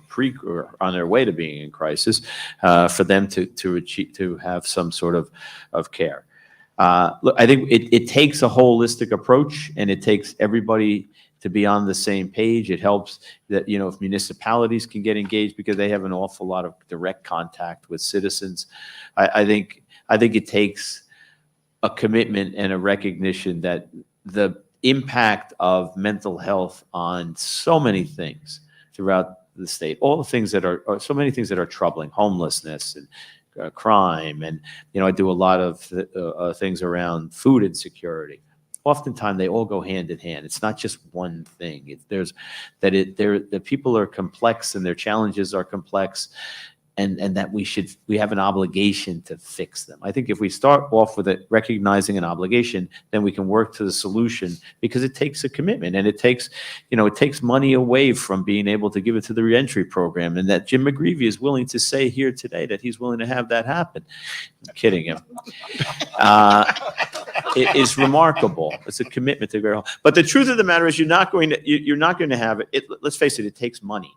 on their way to being in crisis, for them to have some sort of care. Look, I think it takes a holistic approach, and it takes everybody to be on the same page. It helps that, if municipalities can get engaged, because they have an awful lot of direct contact with citizens. I think it takes a commitment and a recognition that the impact of mental health on so many things throughout the state, all the things that are so many things that are troubling, homelessness and crime, and I do a lot of things around food insecurity. Oftentimes they all go hand in hand. It's not just one thing. The people are complex, and their challenges are complex, and that we have an obligation to fix them. I think if we start off with it, recognizing an obligation, then we can work to the solution, because it takes a commitment, and it takes money away from being able to give it to the reentry program, and that Jim McGreevy is willing to say here today that he's willing to have that happen. I'm kidding him. It is remarkable. It's a commitment to go. But the truth of the matter is, you're not going to have it. Let's face it. It takes money,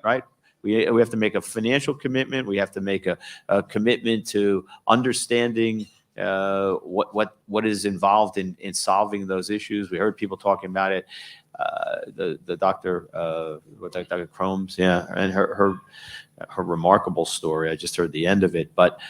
right? We have to make a financial commitment. We have to make a commitment to understanding what is involved in solving those issues. We heard people talking about it. The Dr. Cromes, yeah, and her remarkable story. I just heard the end of it, but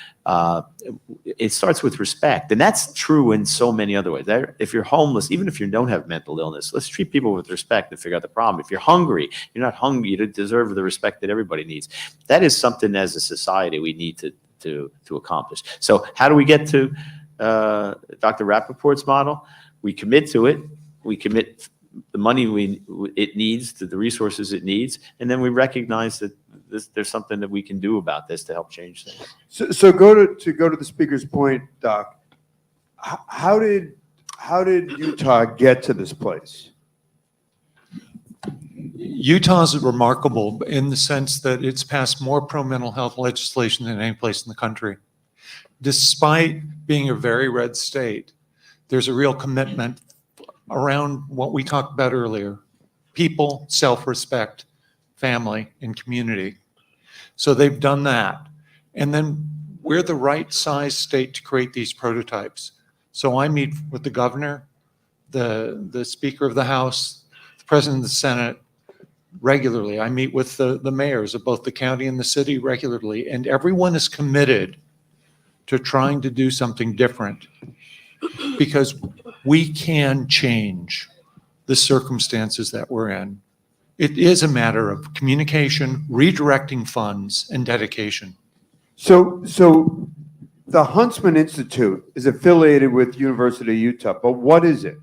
it starts with respect, and that's true in so many other ways. If you're homeless, even if you don't have mental illness, let's treat people with respect and figure out the problem. If you're hungry, you're not hungry, you deserve the respect that everybody needs. That is something as a society we need to accomplish. So how do we get to Dr. Rappaport's model? We commit to it. We commit the money it needs, to the resources it needs, and then we recognize that there's something that we can do about this to help change things. So go to the speaker's point, Doc. How did Utah get to this place? Utah's remarkable in the sense that it's passed more pro-mental health legislation than any place in the country. Despite being a very red state, there's a real commitment around what we talked about earlier: people, self-respect, family, and community. So they've done that. And then we're the right size state to create these prototypes. So I meet with the governor, the Speaker of the House, the President of the Senate regularly. I meet with the mayors of both the county and the city regularly, and everyone is committed to trying to do something different, because we can change the circumstances that we're in. It is a matter of communication, redirecting funds, and dedication. So the Huntsman Institute is affiliated with University of Utah, but what is it?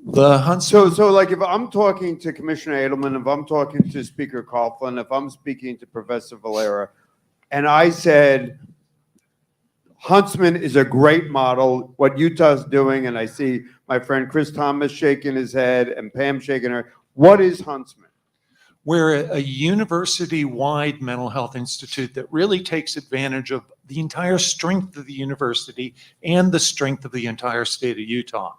The Huntsman. So like if I'm talking to Commissioner Edelman, if I'm talking to Speaker Coughlin, if I'm speaking to Professor Valera, and I said, Huntsman is a great model, what Utah's doing, and I see my friend Chris Thomas shaking his head and Pam shaking her. What is Huntsman? We're a university-wide mental health institute that really takes advantage of the entire strength of the university and the strength of the entire state of Utah.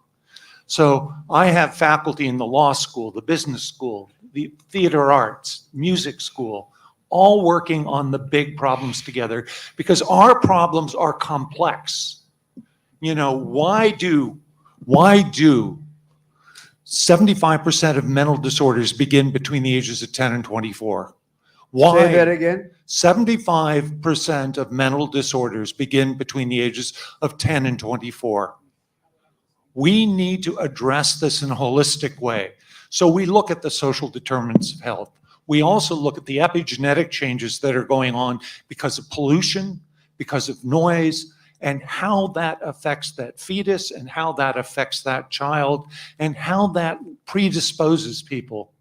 So I have faculty in the law school, the business school, the theater arts, music school, all working on the big problems together, because our problems are complex. You know, why do 75% of mental disorders begin between the ages of 10 and 24? Why? Say that again. 75% of mental disorders begin between the ages of 10 and 24. We need to address this in a holistic way. So we look at the social determinants of health. We also look at the epigenetic changes that are going on because of pollution, because of noise, and how that affects that fetus, and how that affects that child, and how that predisposes people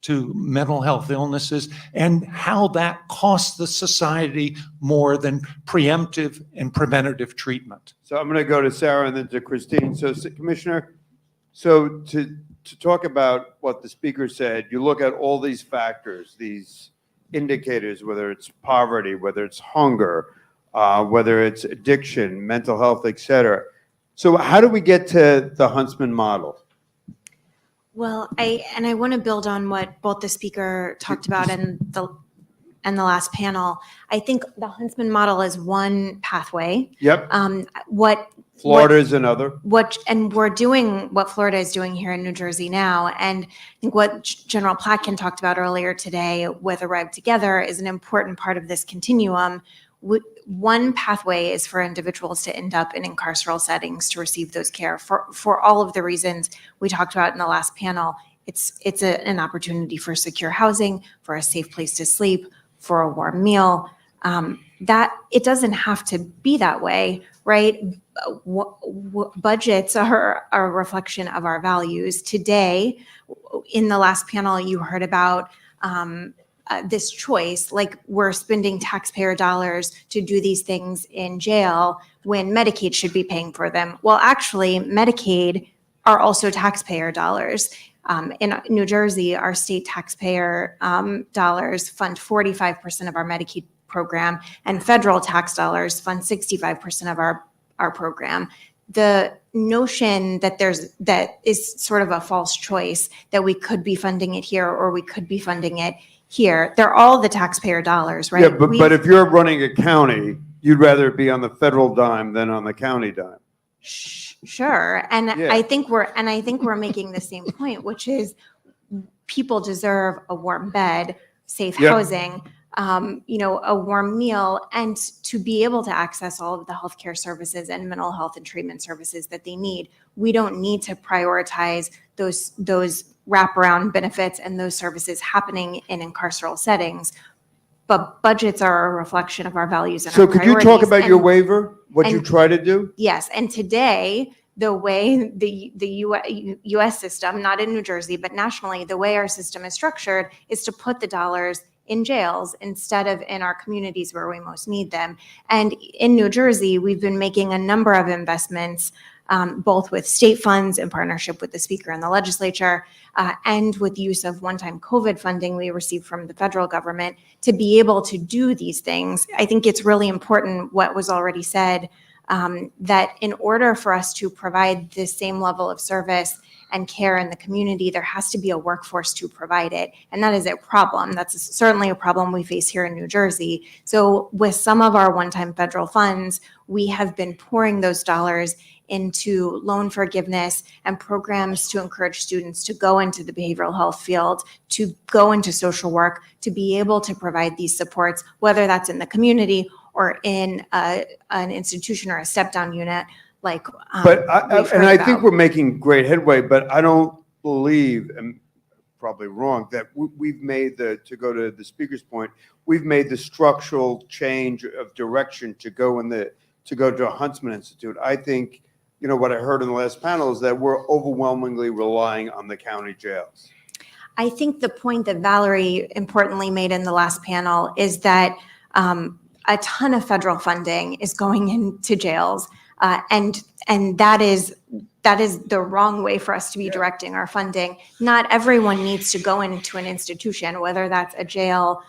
to mental health illnesses, and how that costs the society more than preemptive and preventative treatment. So I'm going to go to Sarah and then to Christine. So Commissioner, so to talk about what the speaker said, you look at all these factors, these indicators, whether it's poverty, whether it's hunger, whether it's addiction, mental health, et cetera. So how do we get to the Huntsman model? Well, I want to build on what both the speaker talked about and the last panel. I think the Huntsman model is one pathway. Yep. Florida is another. And we're doing what Florida is doing here in New Jersey now. And I think what General Platkin talked about earlier today with Arrive Together is an important part of this continuum. One pathway is for individuals to end up in carceral settings to receive those care for all of the reasons we talked about in the last panel. It's an opportunity for secure housing, for a safe place to sleep, for a warm meal. That it doesn't have to be that way, right? Budgets are a reflection of our values. Today, in the last panel, you heard about this choice, like we're spending taxpayer dollars to do these things in jail when Medicaid should be paying for them. Well, actually, Medicaid are also taxpayer dollars. In New Jersey, our state taxpayer dollars fund 45% of our Medicaid program, and federal tax dollars fund 65% of our program. The notion that that is sort of a false choice, that we could be funding it here or we could be funding it here. They're all the taxpayer dollars, right? Yeah, but if you're running a county, you'd rather it be on the federal dime than on the county dime. Sure. And Yeah. I think we're making the same point, which is people deserve a warm bed, safe Yep. housing, a warm meal, and to be able to access all of the healthcare services and mental health and treatment services that they need. We don't need to prioritize those wraparound benefits and those services happening in carceral settings. But budgets are a reflection of our values and So our could priorities. you talk about your waiver, what you and- try to do? Yes, and today, the way the U.S. system, not in New Jersey, but nationally, the way our system is structured is to put the dollars in jails instead of in our communities where we most need them. And in New Jersey, we've been making a number of investments, both with state funds in partnership with the speaker and the legislature, and with use of one-time COVID funding we received from the federal government to be able to do these things. I think it's really important what was already said that in order for us to provide the same level of service and care in the community, there has to be a workforce to provide it. And that is a problem. That's certainly a problem we face here in New Jersey. So with some of our one-time federal funds, we have been pouring those dollars into loan forgiveness and programs to encourage students to go into the behavioral health field, to go into social work, to be able to provide these supports, whether that's in the community or in an institution or a step-down unit like But we've and heard I think about. we're making great headway, but I don't believe, and probably wrong, that we've made to go to the speaker's point, we've made the structural change of direction to go to a Huntsman Institute. I think, what I heard in the last panel is that we're overwhelmingly relying on the county jails. I think the point that Valerie importantly made in the last panel is that a ton of federal funding is going into jails, and that is the wrong way for us to be directing our funding. Not everyone needs to go into an institution, whether that's a jail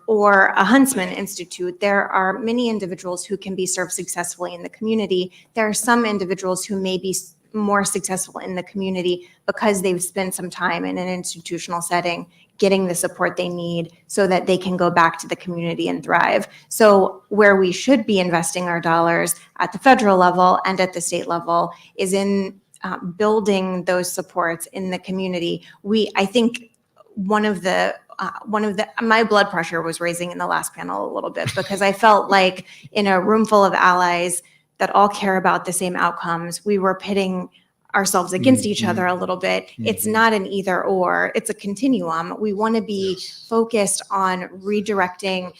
or a Huntsman Institute. There are many individuals who can be served successfully in the community. There are some individuals who may be more successful in the community because they've spent some time in an institutional setting getting the support they need so that they can go back to the community and thrive. So where we should be investing our dollars at the federal level and at the state level is in building those supports in the community. I think one of the my blood pressure was raising in the last panel a little bit because I felt like in a room full of allies that all care about the same outcomes, we were pitting ourselves against each other a little bit. It's not an either or, it's a continuum. We want to be focused on redirecting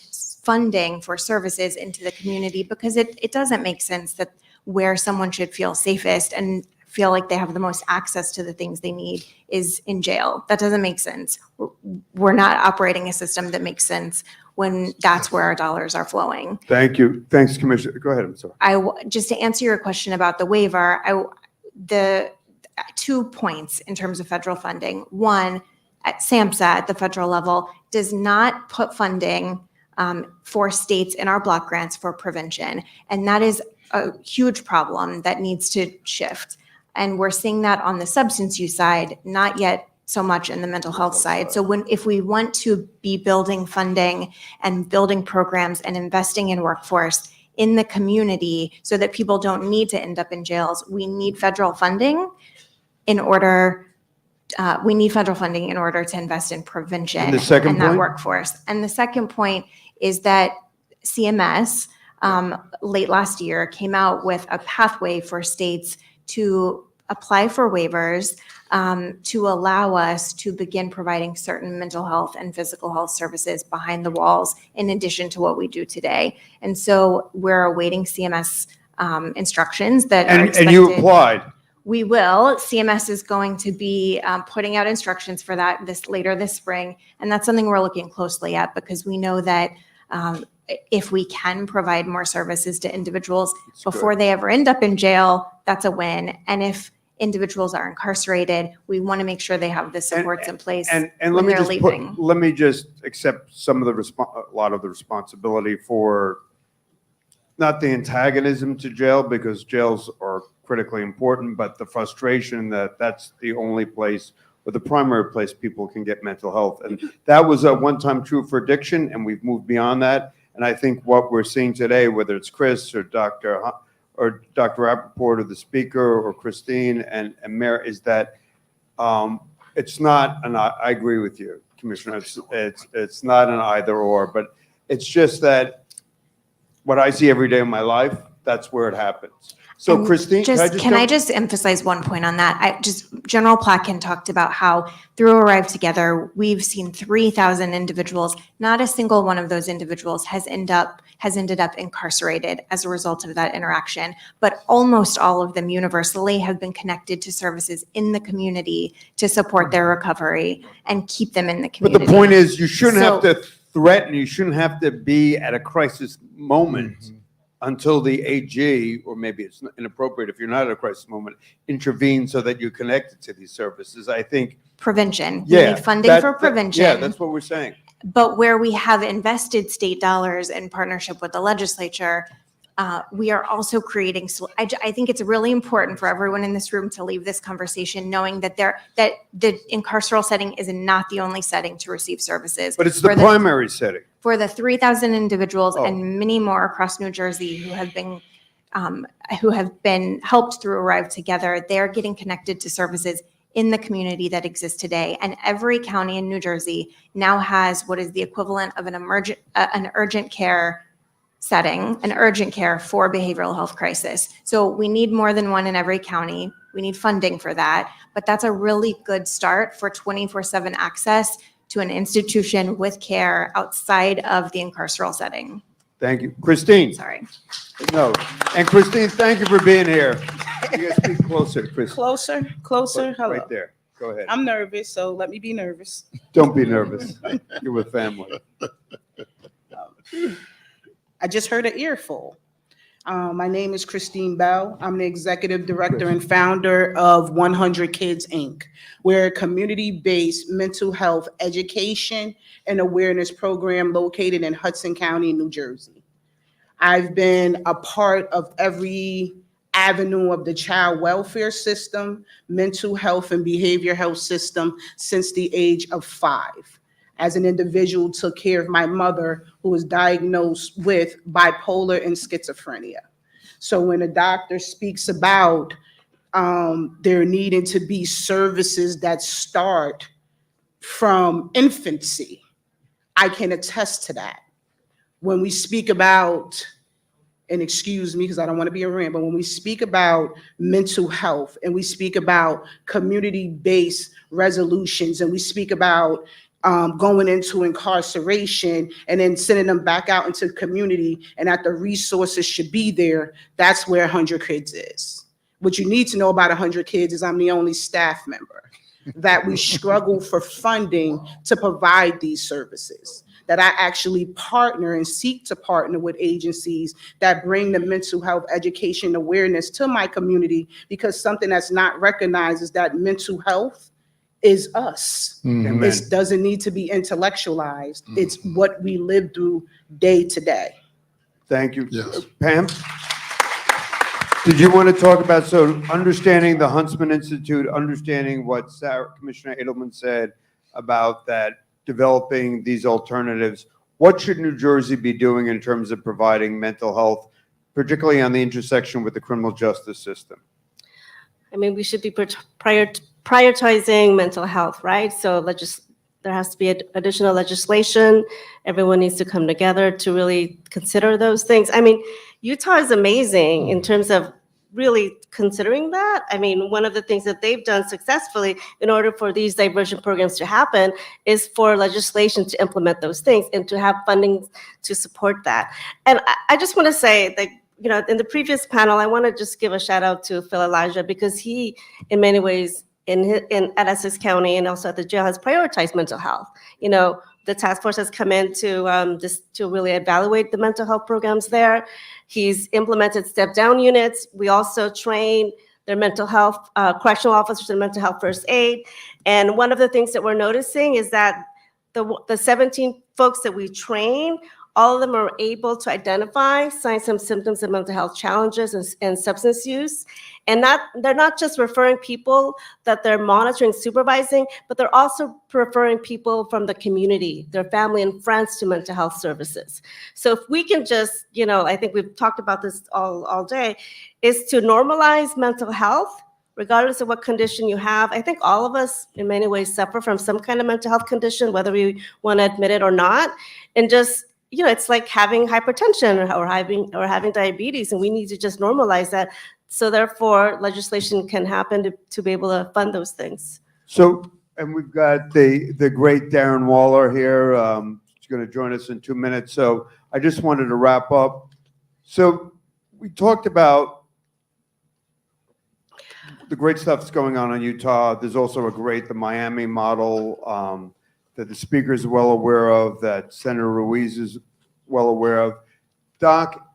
funding for services into the community because it doesn't make sense that where someone should feel safest and feel like they have the most access to the things they need is in jail. That doesn't make sense. We're not operating a system that makes sense when that's where our dollars are flowing. Thank you. Thanks, Commissioner. Go ahead. I'm sorry. Just to answer your question about the waiver, the 2 points in terms of federal funding. One, at SAMHSA at the federal level does not put funding for states in our block grants for prevention. And that is a huge problem that needs to shift. And we're seeing that on the substance use side, not yet so much in the mental health side. So if we want to be building funding and building programs and investing in workforce in the community so that people don't need to end up in jails, we need federal funding in order to invest in prevention And the second and that point? workforce. And the second point is that CMS late last year came out with a pathway for states to apply for waivers to allow us to begin providing certain mental health and physical health services behind the walls in addition to what we do today. And so we're awaiting CMS instructions that are expected. And you applied. We will. CMS is going to be putting out instructions for that later this spring. And that's something we're looking closely at because we know that if we can provide more services to individuals before they ever end up in jail, that's a win. And if individuals are incarcerated, we want to make sure they have the supports in place And when they're leaving. let me just accept a lot of the responsibility for not the antagonism to jail, because jails are critically important, but the frustration that that's the only place or the primary place people can get mental health. And that was a one-time true for addiction, and we've moved beyond that. And I think what we're seeing today, whether it's Chris or Dr. Rappaport or the speaker or Christine and Mayor, is that it's not I agree with you, Commissioner. It's not an either or, but it's just that what I see every day in my life, that's where it happens. So And Christine, can I just emphasize one point on that? General Platkin talked about how through Arrive Together, we've seen 3,000 individuals. Not a single one of those individuals has ended up incarcerated as a result of that interaction. But almost all of them universally have been connected to services in the community to support their recovery and keep them in the community. But the point is, you shouldn't have So- to threaten, you shouldn't have to be at a crisis moment until the AG, or maybe it's inappropriate if you're not at a crisis moment, intervene so that you're connected to these services. I think. Prevention. Yeah. We need funding for prevention. Yeah, that's what we're saying. But where we have invested state dollars in partnership with the legislature, we are also creating, I think it's really important for everyone in this room to leave this conversation knowing that that the incarceral setting is not the only setting to receive services. But it's the primary setting. For the 3,000 individuals Oh. and many more across New Jersey who have been helped through Arrive Together, they're getting connected to services in the community that exists today. And every county in New Jersey now has what is the equivalent of an urgent care setting, an urgent care for behavioral health crisis. So we need more than one in every county. We need funding for that, but that's a really good start for 24/7 access to an institution with care outside of the incarceral setting. Thank you. Christine. Sorry. No. And Christine, thank you for being here. You gotta speak closer, Christine. Closer. Hello. Right there. Go ahead. I'm nervous, so let me be nervous. Don't be nervous. You're with family. I just heard an earful. My name is Christine Bell. I'm the executive director and founder of 100 Kids, Inc. We're a community-based mental health education and awareness program located in Hudson County, New Jersey. I've been a part of every avenue of the child welfare system, mental health and behavior health system since the age of 5. As an individual, took care of my mother who was diagnosed with bipolar and schizophrenia. So when a doctor speaks about there needing to be services that start from infancy, I can attest to that. When we speak about, and excuse me because I don't want to be a rant, but when we speak about mental health and we speak about community-based resolutions and we speak about going into incarceration and then sending them back out into the community and that the resources should be there, that's where 100 Kids is. What you need to know about 100 Kids is I'm the only staff member, that we struggle for funding to provide these services, that I actually partner and seek to partner with agencies that bring the mental health education awareness to my community, because something that's not recognized is that mental health is us. Amen. It doesn't need to be intellectualized. It's what we live through day to day. Thank you. Pam? Did you want to talk about, so understanding the Huntsman Institute, understanding what Commissioner Edelman said about that, developing these alternatives, what should New Jersey be doing in terms of providing mental health, particularly on the intersection with the criminal justice system? I mean, we should be prioritizing mental health, right? So there has to be additional legislation. Everyone needs to come together to really consider those things. I mean, Utah is amazing in terms of really considering that. I mean, one of the things that they've done successfully in order for these diversion programs to happen is for legislation to implement those things and to have funding to support that. And I just want to say that, you know, in the previous panel, I want to just give a shout out to Phil Elijah, because he, in many ways, at Essex County and also at the jail, has prioritized mental health. You know, the task force has come in to really evaluate the mental health programs there. He's implemented step-down units. We also train their mental health, correctional officers in mental health first aid. And one of the things that we're noticing is that the 17 folks that we train, all of them are able to identify signs and symptoms of mental health challenges and substance use. And they're not just referring people that they're monitoring, supervising, but they're also referring people from the community, their family and friends, to mental health services. So if we can just, you know, I think we've talked about this all day, is to normalize mental health, regardless of what condition you have. I think all of us in many ways suffer from some kind of mental health condition, whether we want to admit it or not. And just, you know, it's like having hypertension or having diabetes, and we need to just normalize that. So therefore, legislation can happen to be able to fund those things. So, and we've got the great Darren Waller here. He's going to join us in 2 minutes. So I just wanted to wrap up. So we talked about the great stuff that's going on in Utah. There's also the Miami model that the speaker is well aware of, that Senator Ruiz is well aware of. Doc,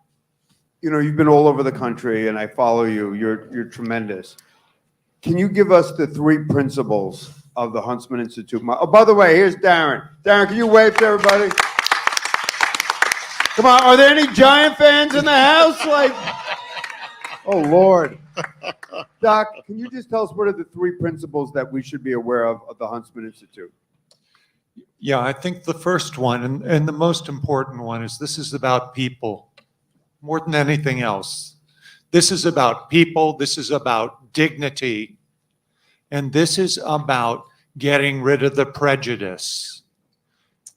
you know, you've been all over the country and I follow you. You're tremendous. Can you give us the 3 principles of the Huntsman Institute? Oh, by the way, here's Darren. Darren, can you wave to everybody? Come on, are there any Giant fans in the house? Like, oh, Lord. Doc, can you just tell us what are the 3 principles that we should be aware of the Huntsman Institute? Yeah, I think the first one and the most important one is this is about people more than anything else. This is about people. This is about dignity. And this is about getting rid of the prejudice.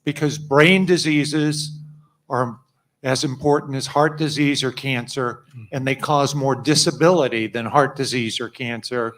Because brain diseases are as important as heart disease or cancer, and they cause more disability than heart disease or cancer.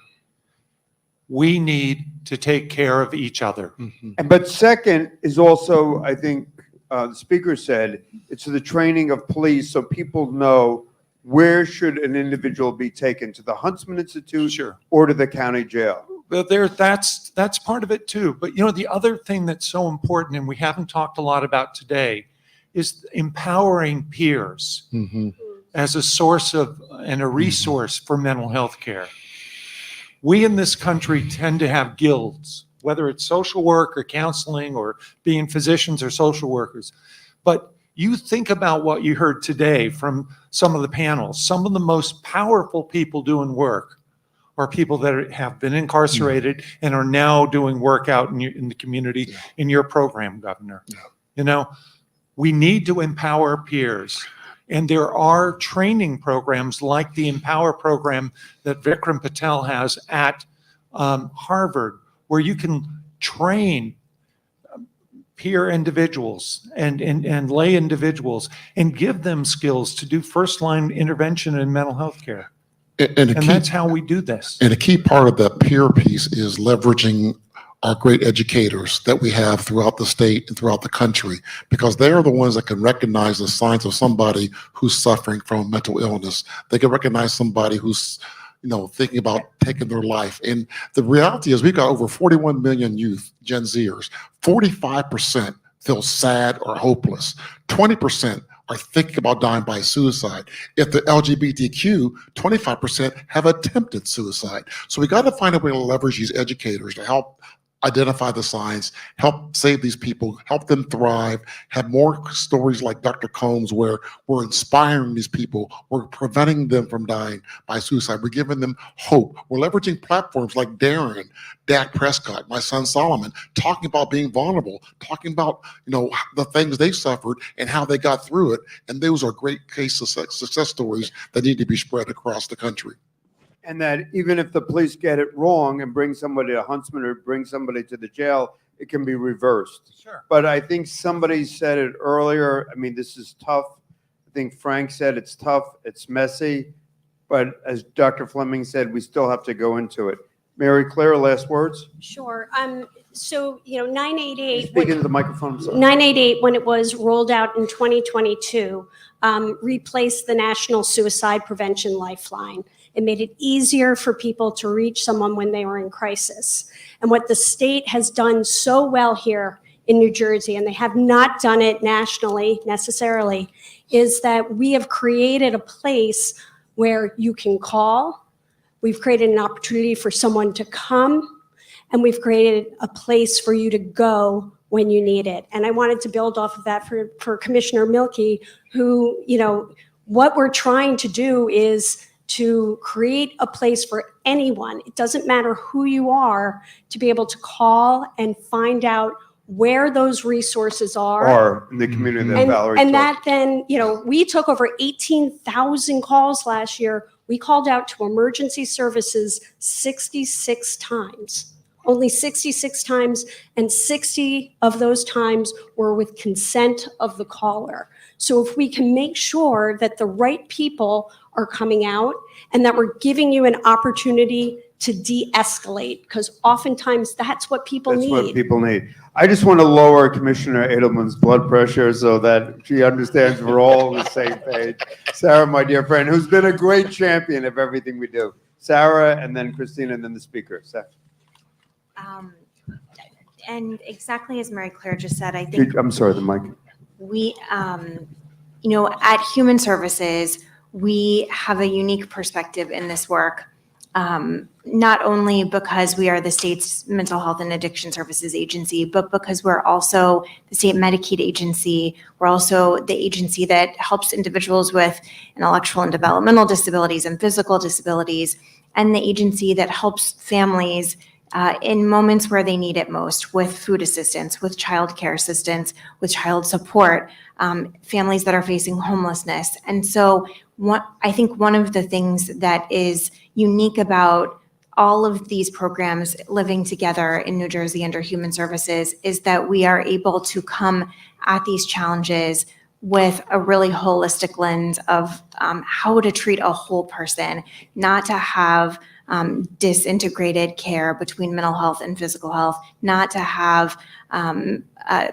We need to take care of each other. But second is also, I think the speaker said, it's the training of police so people know where should an individual be taken, to the Huntsman Institute or to the county jail. But that's part of it too. But the other thing that's so important, and we haven't talked a lot about today, is empowering peers as a source of and a resource for mental health care. We in this country tend to have guilds, whether it's social work or counseling or being physicians or social workers. But you think about what you heard today from some of the panels. Some of the most powerful people doing work are people that have been incarcerated and are now doing work out in the community in your program, Governor. We need to empower peers. And there are training programs like the Empower program that Vikram Patel has at Harvard, where you can train peer individuals and lay individuals and give them skills to do first-line intervention in mental health care. And that's how we do this. And a key part of that peer piece is leveraging our great educators that we have throughout the state and throughout the country, because they are the ones that can recognize the signs of somebody who's suffering from mental illness. They can recognize somebody who's thinking about taking their life. And the reality is we've got over 41 million youth, Gen Zers. 45% feel sad or hopeless. 20% are thinking about dying by suicide. If the LGBTQ, 25% have attempted suicide. So we got to find a way to leverage these educators to help identify the signs, help save these people, help them thrive, have more stories like Dr. Combs where we're inspiring these people, we're preventing them from dying by suicide, we're giving them hope. We're leveraging platforms like Darren, Dak Prescott, my son Solomon, talking about being vulnerable, talking about the things they suffered and how they got through it. And those are great case success stories that need to be spread across the country. And that even if the police get it wrong and bring somebody to Huntsman or bring somebody to the jail, it can be reversed. Sure. But I think somebody said it earlier. I mean, this is tough. I think Frank said it's tough, it's messy. But as Dr. Fleming said, we still have to go into it. Mary Claire, last words? Sure. So, 988. Speak into the microphone. 988, when it was rolled out in 2022, replaced the National Suicide Prevention Lifeline. It made it easier for people to reach someone when they were in crisis. And what the state has done so well here in New Jersey, and they have not done it nationally necessarily, is that we have created a place where you can call. We've created an opportunity for someone to come, and we've created a place for you to go when you need it. And I wanted to build off of that for Commissioner Milkey, who, what we're trying to do is to create a place for anyone, it doesn't matter who you are, to be able to call and find out where those resources are in the community that Valerie and talked. that then, we took over 18,000 calls last year. We called out to emergency services 66 times, only 66 times, and 60 of those times were with consent of the caller. So if we can make sure that the right people are coming out and that we're giving you an opportunity to de-escalate, because oftentimes that's what people need. That's what people need. I just want to lower Commissioner Edelman's blood pressure so that she understands we're all on the same page. Sarah, my dear friend, who's been a great champion of everything we do. Sarah, and then Christina, and then the speaker. Sarah. And exactly as Mary Claire just said, I think I'm sorry, the mic. we, at Human Services, we have a unique perspective in this work. not only because we are the state's mental health and addiction services agency, but because we're also the state Medicaid agency. We're also the agency that helps individuals with intellectual and developmental disabilities and physical disabilities, and the agency that helps families in moments where they need it most, with food assistance, with child care assistance, with child support, families that are facing homelessness. And so I think one of the things that is unique about all of these programs living together in New Jersey under Human Services is that we are able to come at these challenges with a really holistic lens of how to treat a whole person, not to have disintegrated care between mental health and physical health, not to have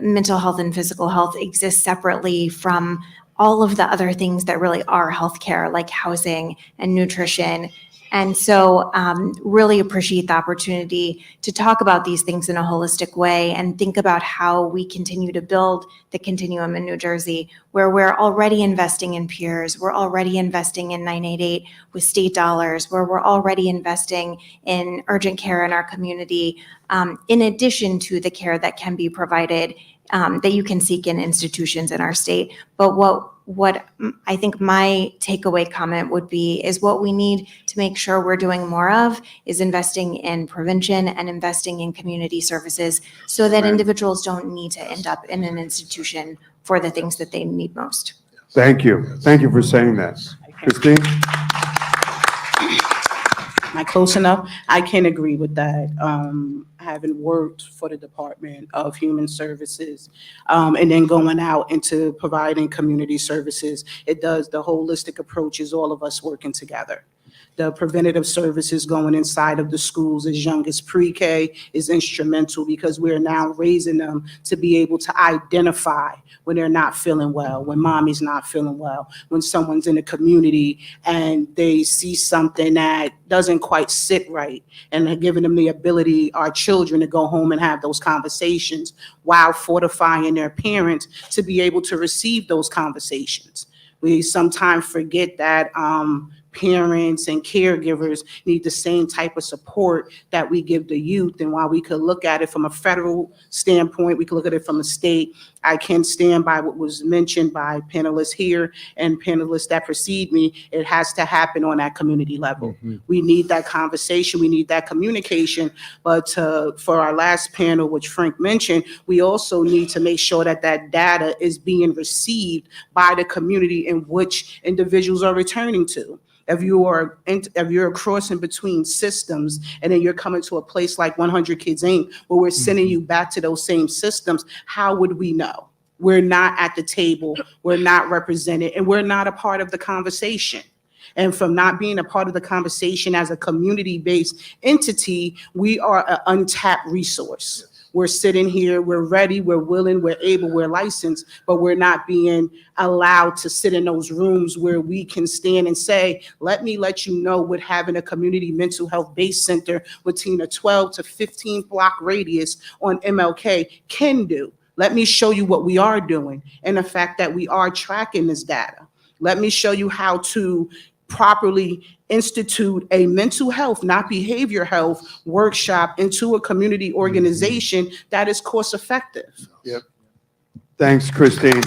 mental health and physical health exist separately from all of the other things that really are healthcare, like housing and nutrition. And so really appreciate the opportunity to talk about these things in a holistic way and think about how we continue to build the continuum in New Jersey, where we're already investing in peers, we're already investing in 988 with state dollars, where we're already investing in urgent care in our community, in addition to the care that can be provided that you can seek in institutions in our state. But what I think my takeaway comment would be is what we need to make sure we're doing more of is investing in prevention and investing in community services so that individuals don't need to end up in an institution for the things that they need most. Thank you. Thank you for saying that. Christine? Am I close enough? I can agree with that. Having worked for the Department of Human Services and then going out into providing community services, the holistic approach is all of us working together. The preventative services going inside of the schools as young as pre-K is instrumental because we're now raising them to be able to identify when they're not feeling well, when mommy's not feeling well, when someone's in a community and they see something that doesn't quite sit right, and they're giving them the ability, our children, to go home and have those conversations while fortifying their parents to be able to receive those conversations. We sometimes forget that parents and caregivers need the same type of support that we give the youth. And while we could look at it from a federal standpoint, we could look at it from a state, I can stand by what was mentioned by panelists here and panelists that precede me. It has to happen on that community level. We need that conversation. We need that communication. But for our last panel, which Frank mentioned, we also need to make sure that that data is being received by the community in which individuals are returning to. If you're crossing between systems and then you're coming to a place like 100 Kids Inc., where we're sending you back to those same systems, how would we know? We're not at the table, we're not represented, and we're not a part of the conversation. And from not being a part of the conversation as a community-based entity, we are an untapped resource. We're sitting here, we're ready, we're willing, we're able, we're licensed, but we're not being allowed to sit in those rooms where we can stand and say, let me let you know what having a community mental health base center within a 12 to 15 block radius on MLK can do. Let me show you what we are doing and the fact that we are tracking this data. Let me show you how to properly institute a mental health, not behavior health, workshop into a community organization that is cost effective. Yep. Thanks, Christine.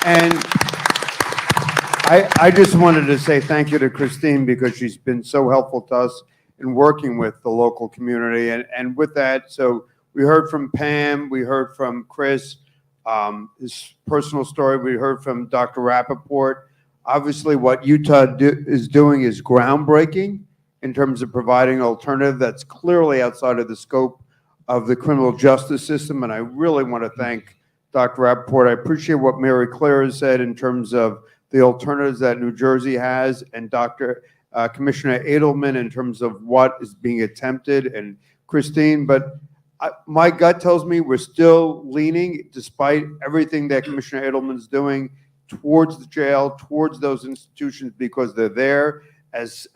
And I just wanted to say thank you to Christine because she's been so helpful to us in working with the local community. And with that, so we heard from Pam, we heard from Chris, his personal story, we heard from Dr. Rappaport. Obviously, what Utah is doing is groundbreaking in terms of providing an alternative that's clearly outside of the scope of the criminal justice system. And I really want to thank Dr. Rappaport. I appreciate what Mary Claire has said in terms of the alternatives that New Jersey has, and Dr. Commissioner Edelman in terms of what is being attempted, and Christine. But my gut tells me we're still leaning, despite everything that Commissioner Edelman's doing, towards the jail, towards those institutions, because they're there. As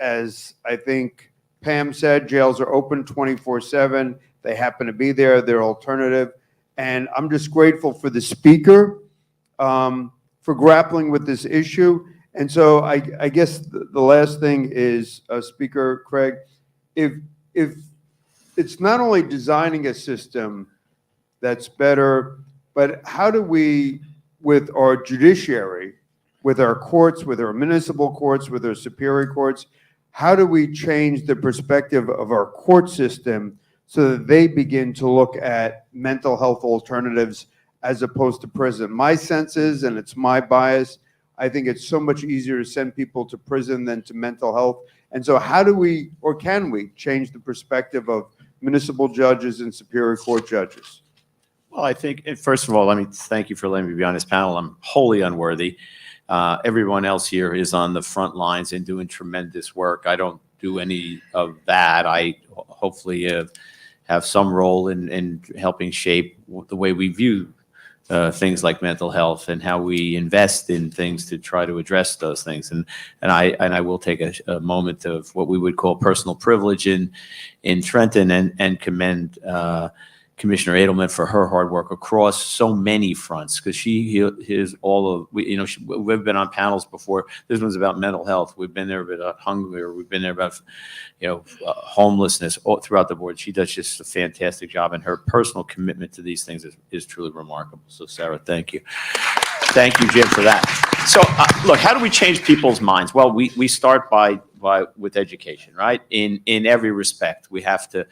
I think Pam said, jails are open 24/7. They happen to be there. They're alternative. And I'm just grateful for the speaker for grappling with this issue. And so I guess the last thing is, Speaker Craig, if it's not only designing a system that's better, but how do we, with our judiciary, with our courts, with our municipal courts, with our superior courts, how do we change the perspective of our court system so that they begin to look at mental health alternatives as opposed to prison? My sense is, and it's my bias, I think it's so much easier to send people to prison than to mental health. And so how do we, or can we, change the perspective of municipal judges and superior court judges? Well, I think, first of all, let me thank you for letting me be on this panel. I'm wholly unworthy. Everyone else here is on the front lines and doing tremendous work. I don't do any of that. I hopefully have some role in helping shape the way we view things like mental health and how we invest in things to try to address those things. And I will take a moment of what we would call personal privilege in Trenton and commend Commissioner Edelman for her hard work across so many fronts, because she is all of, we've been on panels before. This one's about mental health. We've been there about hunger. We've been there about, homelessness all throughout the board. She does just a fantastic job, and her personal commitment to these things is truly remarkable. So Sarah, thank you. Thank you, Jim, for that. So look, how do we change people's minds? Well, we start with education, right? In every respect, we have to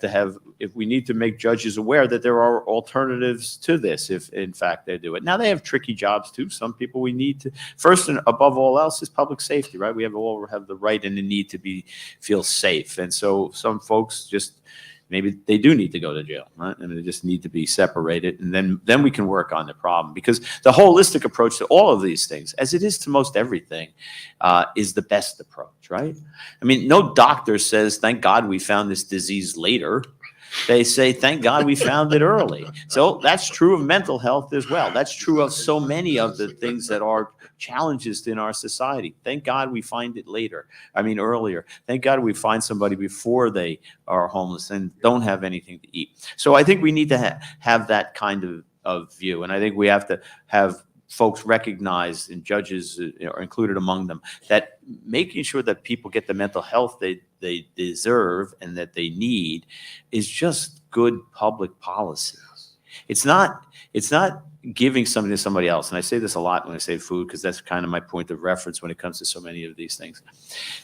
have, if we need to make judges aware that there are alternatives to this, if in fact they do it. Now they have tricky jobs too. Some people we need to, first and above all else is public safety, right? We all have the right and the need to feel safe. And so some folks just, maybe they do need to go to jail, right? And they just need to be separated. And then we can work on the problem, because the holistic approach to all of these things, as it is to most everything, is the best approach, right? I mean, no doctor says, thank God we found this disease later. They say, thank God we found it early. So that's true of mental health as well. That's true of so many of the things that are challenges in our society. Thank God we find it earlier. Thank God we find somebody before they are homeless and don't have anything to eat. So I think we need to have that kind of view. And I think we have to have folks recognized, and judges are included among them, that making sure that people get the mental health they deserve and that they need is just good public policy. It's not giving something to somebody else. And I say this a lot when I say food, because that's kind of my point of reference when it comes to so many of these things.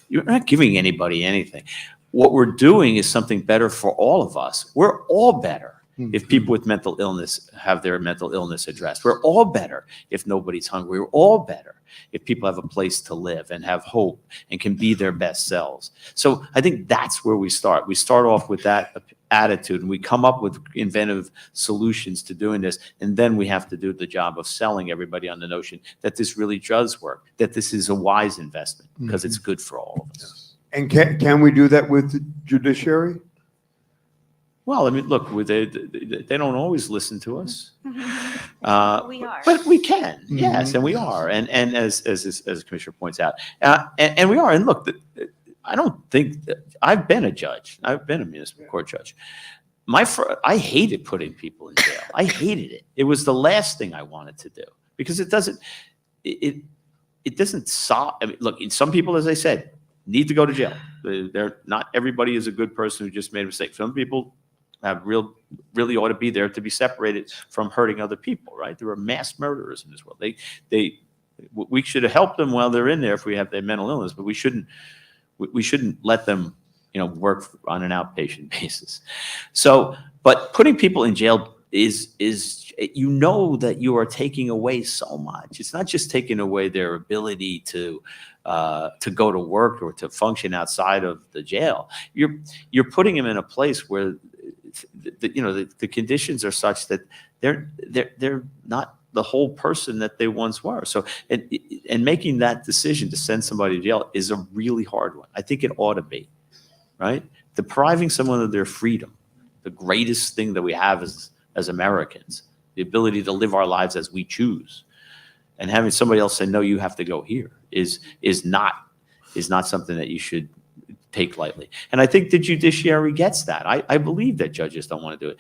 You're not giving anybody anything. What we're doing is something better for all of us. We're all better if people with mental illness have their mental illness addressed. We're all better if nobody's hungry. We're all better if people have a place to live and have hope and can be their best selves. So I think that's where we start. We start off with that attitude, and we come up with inventive solutions to doing this. And then we have to do the job of selling everybody on the notion that this really does work, that this is a wise investment, because it's good for all of us. And can we do that with the judiciary? Well, I mean, look, they don't always listen to us. We are. But we can, yes, and we are. And as the Commissioner points out, and we are. And look, I don't think I've been a judge. I've been a municipal court judge. I hated putting people in jail. I hated it. It was the last thing I wanted to do, because it doesn't solve. I mean, look, some people, as I said, need to go to jail. They're not everybody is a good person who just made a mistake. Some people have really ought to be there to be separated from hurting other people, right? There are mass murderers in this world. We should have helped them while they're in there if we have their mental illness, but we shouldn't let them, work on an outpatient basis. So, but putting people in jail is that you are taking away so much. It's not just taking away their ability to go to work or to function outside of the jail. You're putting them in a place where the conditions are such that they're not the whole person that they once were. So, and making that decision to send somebody to jail is a really hard one. I think it ought to be, right? Depriving someone of their freedom, the greatest thing that we have as Americans, the ability to live our lives as we choose, and having somebody else say, no, you have to go here is not something that you should take lightly. And I think the judiciary gets that. I believe that judges don't want to do it.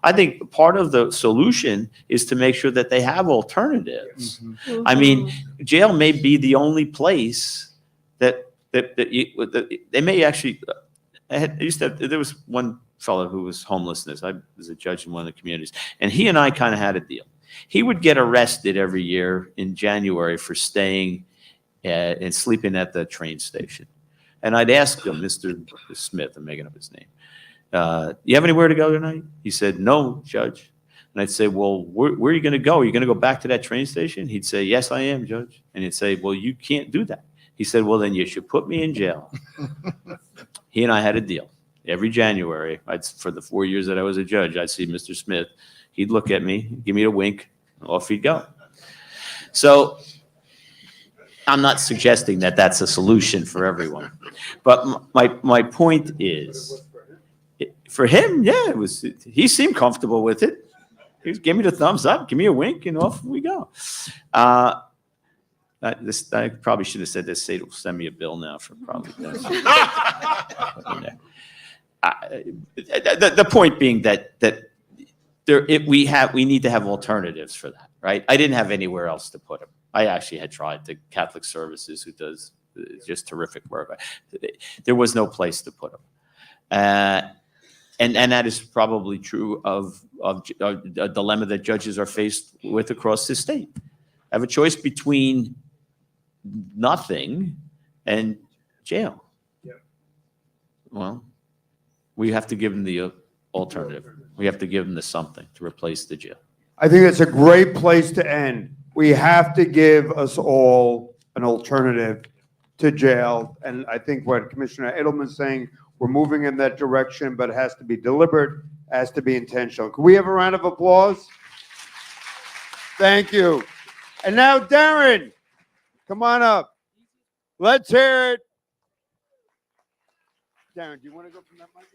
I think part of the solution is to make sure that they have alternatives. I mean, jail may be the only place that they may actually, there was one fellow who was homelessness. I was a judge in one of the communities, and he and I kind of had a deal. He would get arrested every year in January for staying and sleeping at the train station. And I'd ask him, Mr. Smith, I'm making up his name, you have anywhere to go tonight? He said, no, Judge. And I'd say, well, where are you going to go? Are you going to go back to that train station? He'd say, yes, I am, Judge. And he'd say, well, you can't do that. He said, well, then you should put me in jail. He and I had a deal. Every January, for the 4 years that I was a judge, I'd see Mr. Smith. He'd look at me, give me a wink, and off he'd go. So I'm not suggesting that that's a solution for everyone. But my point is, for him, yeah, he seemed comfortable with it. He gave me the thumbs up, give me a wink, and off we go. I probably should have said this. Say, send me a bill now for probably this. The point being that we need to have alternatives for that, right? I didn't have anywhere else to put him. I actually had tried the Catholic Services, who does just terrific work. There was no place to put him, and that is probably true of a dilemma that judges are faced with across the state. I have a choice between nothing and jail. Well, we have to give them the alternative. We have to give them the something to replace the jail. I think it's a great place to end. We have to give us all an alternative to jail. And I think what Commissioner Edelman's saying, we're moving in that direction, but it has to be deliberate, has to be intentional. Can we have a round of applause? Thank you. And now, Darren, come on up. Let's hear it. Darren, do you want to go from that microphone?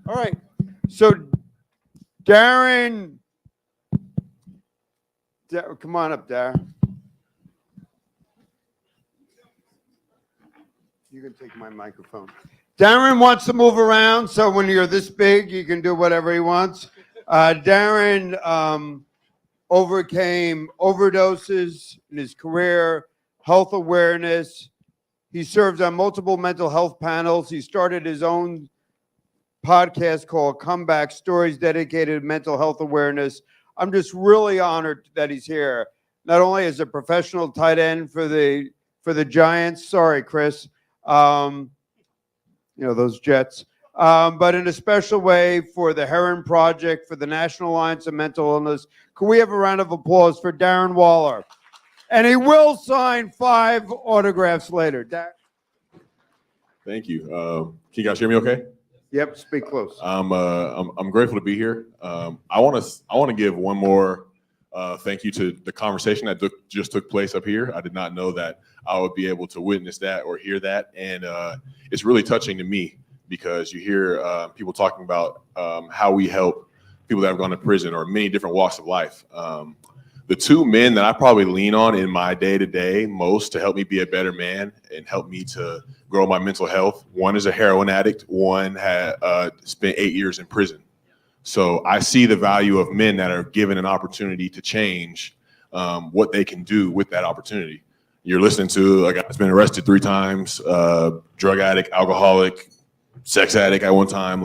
All right. So, Darren, come on up, Darren. You can take my microphone. Darren wants to move around, so when you're this big, you can do whatever he wants. Darren overcame overdoses in his career, health awareness. He serves on multiple mental health panels. He started his own podcast called Comeback Stories, dedicated to mental health awareness. I'm just really honored that he's here, not only as a professional tight end for the Giants. Sorry, Chris. Those Jets. But in a special way for the Heron Project, for the National Alliance of Mental Illness. Can we have a round of applause for Darren Waller? And he will sign 5 autographs later. Thank you. Can you guys hear me okay? Yep, speak close. I'm grateful to be here. I want to give one more thank you to the conversation that just took place up here. I did not know that I would be able to witness that or hear that, and it's really touching to me because you hear people talking about how we help people that have gone to prison or many different walks of life. The 2 men that I probably lean on in my day-to-day most to help me be a better man and help me to grow my mental health. One is a heroin addict. One had spent 8 years in prison. So I see the value of men that are given an opportunity to change what they can do with that opportunity. You're listening to a guy that's been arrested 3 times, drug addict, alcoholic, sex addict at one time.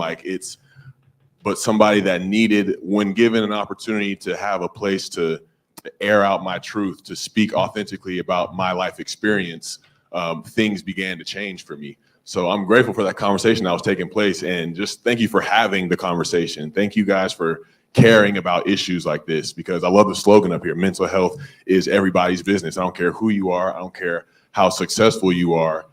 But somebody that needed, when given an opportunity to have a place to air out my truth, to speak authentically about my life experience, things began to change for me. So I'm grateful for that conversation that was taking place, and just thank you for having the conversation. Thank you guys for caring about issues like this, because I love the slogan up here. Mental health is everybody's business. I don't care who you are. I don't care how successful you are.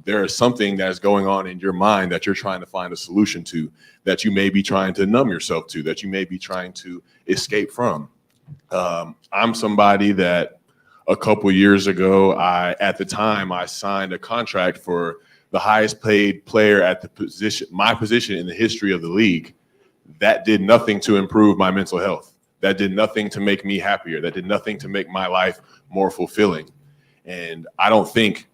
There is something that's going on in your mind that you're trying to find a solution to, that you may be trying to numb yourself to, that you may be trying to escape from. I'm somebody that a couple years ago, at the time I signed a contract for the highest paid player at my position in the history of the league. That did nothing to improve my mental health. That did nothing to make me happier. That did nothing to make my life more fulfilling. And I don't think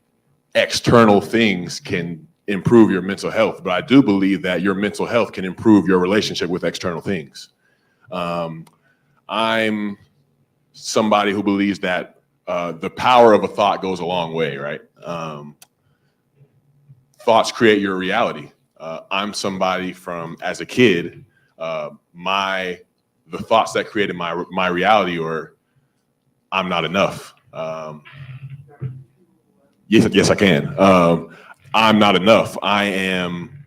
external things can improve your mental health, but I do believe that your mental health can improve your relationship with external things. I'm somebody who believes that the power of a thought goes a long way, right? Thoughts create your reality. I'm somebody from, as a kid, the thoughts that created my reality were, I'm not enough. Yes, I can. I'm not enough. I am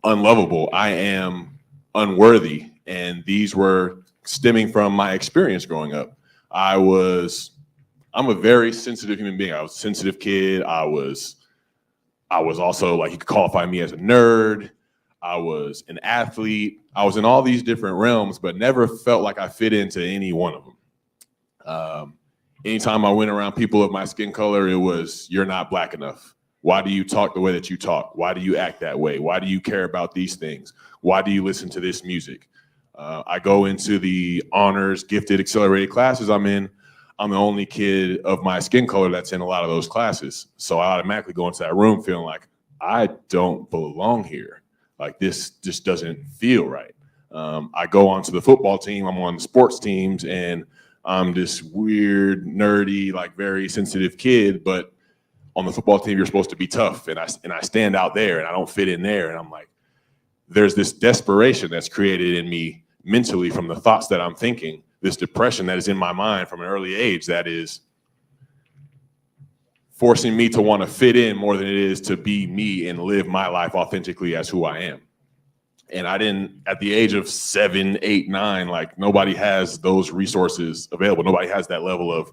unlovable. I am unworthy. And these were stemming from my experience growing up. I'm a very sensitive human being. I was a sensitive kid. I was also, like, you could qualify me as a nerd. I was an athlete. I was in all these different realms, but never felt like I fit into any one of them. Anytime I went around people of my skin color, it was, you're not black enough. Why do you talk the way that you talk? Why do you act that way? Why do you care about these things? Why do you listen to this music? I go into the honors, gifted, accelerated classes I'm in. I'm the only kid of my skin color that's in a lot of those classes. So I automatically go into that room feeling like I don't belong here. Like, this just doesn't feel right. I go onto the football team. I'm on the sports teams, and I'm this weird, nerdy, like, very sensitive kid. But on the football team, you're supposed to be tough, and I stand out there, and I don't fit in there. And I'm like, there's this desperation that's created in me mentally from the thoughts that I'm thinking. This depression that is in my mind from an early age that is forcing me to want to fit in more than it is to be me and live my life authentically as who I am. And I didn't, at the age of 7, 8, 9, like, nobody has those resources available. Nobody has that level of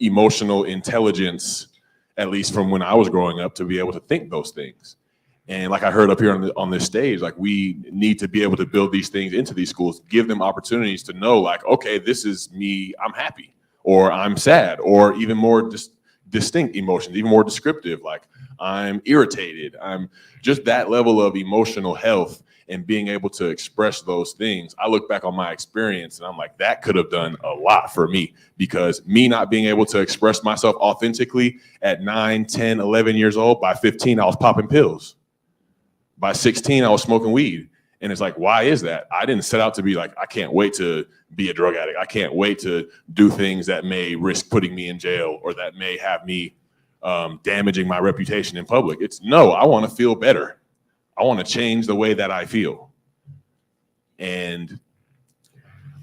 emotional intelligence, at least from when I was growing up, to be able to think those things. And like I heard up here on this stage, like, we need to be able to build these things into these schools, give them opportunities to know, like, okay, this is me, I'm happy, or I'm sad, or even more distinct emotions, even more descriptive, like, I'm irritated. I'm just that level of emotional health and being able to express those things. I look back on my experience and I'm like, that could have done a lot for me, because me not being able to express myself authentically at 9, 10, 11 years old, by 15, I was popping pills. By 16, I was smoking weed. And it's like, why is that? I didn't set out to be like, I can't wait to be a drug addict. I can't wait to do things that may risk putting me in jail, or that may have me damaging my reputation in public. It's no, I want to feel better. I want to change the way that I feel. And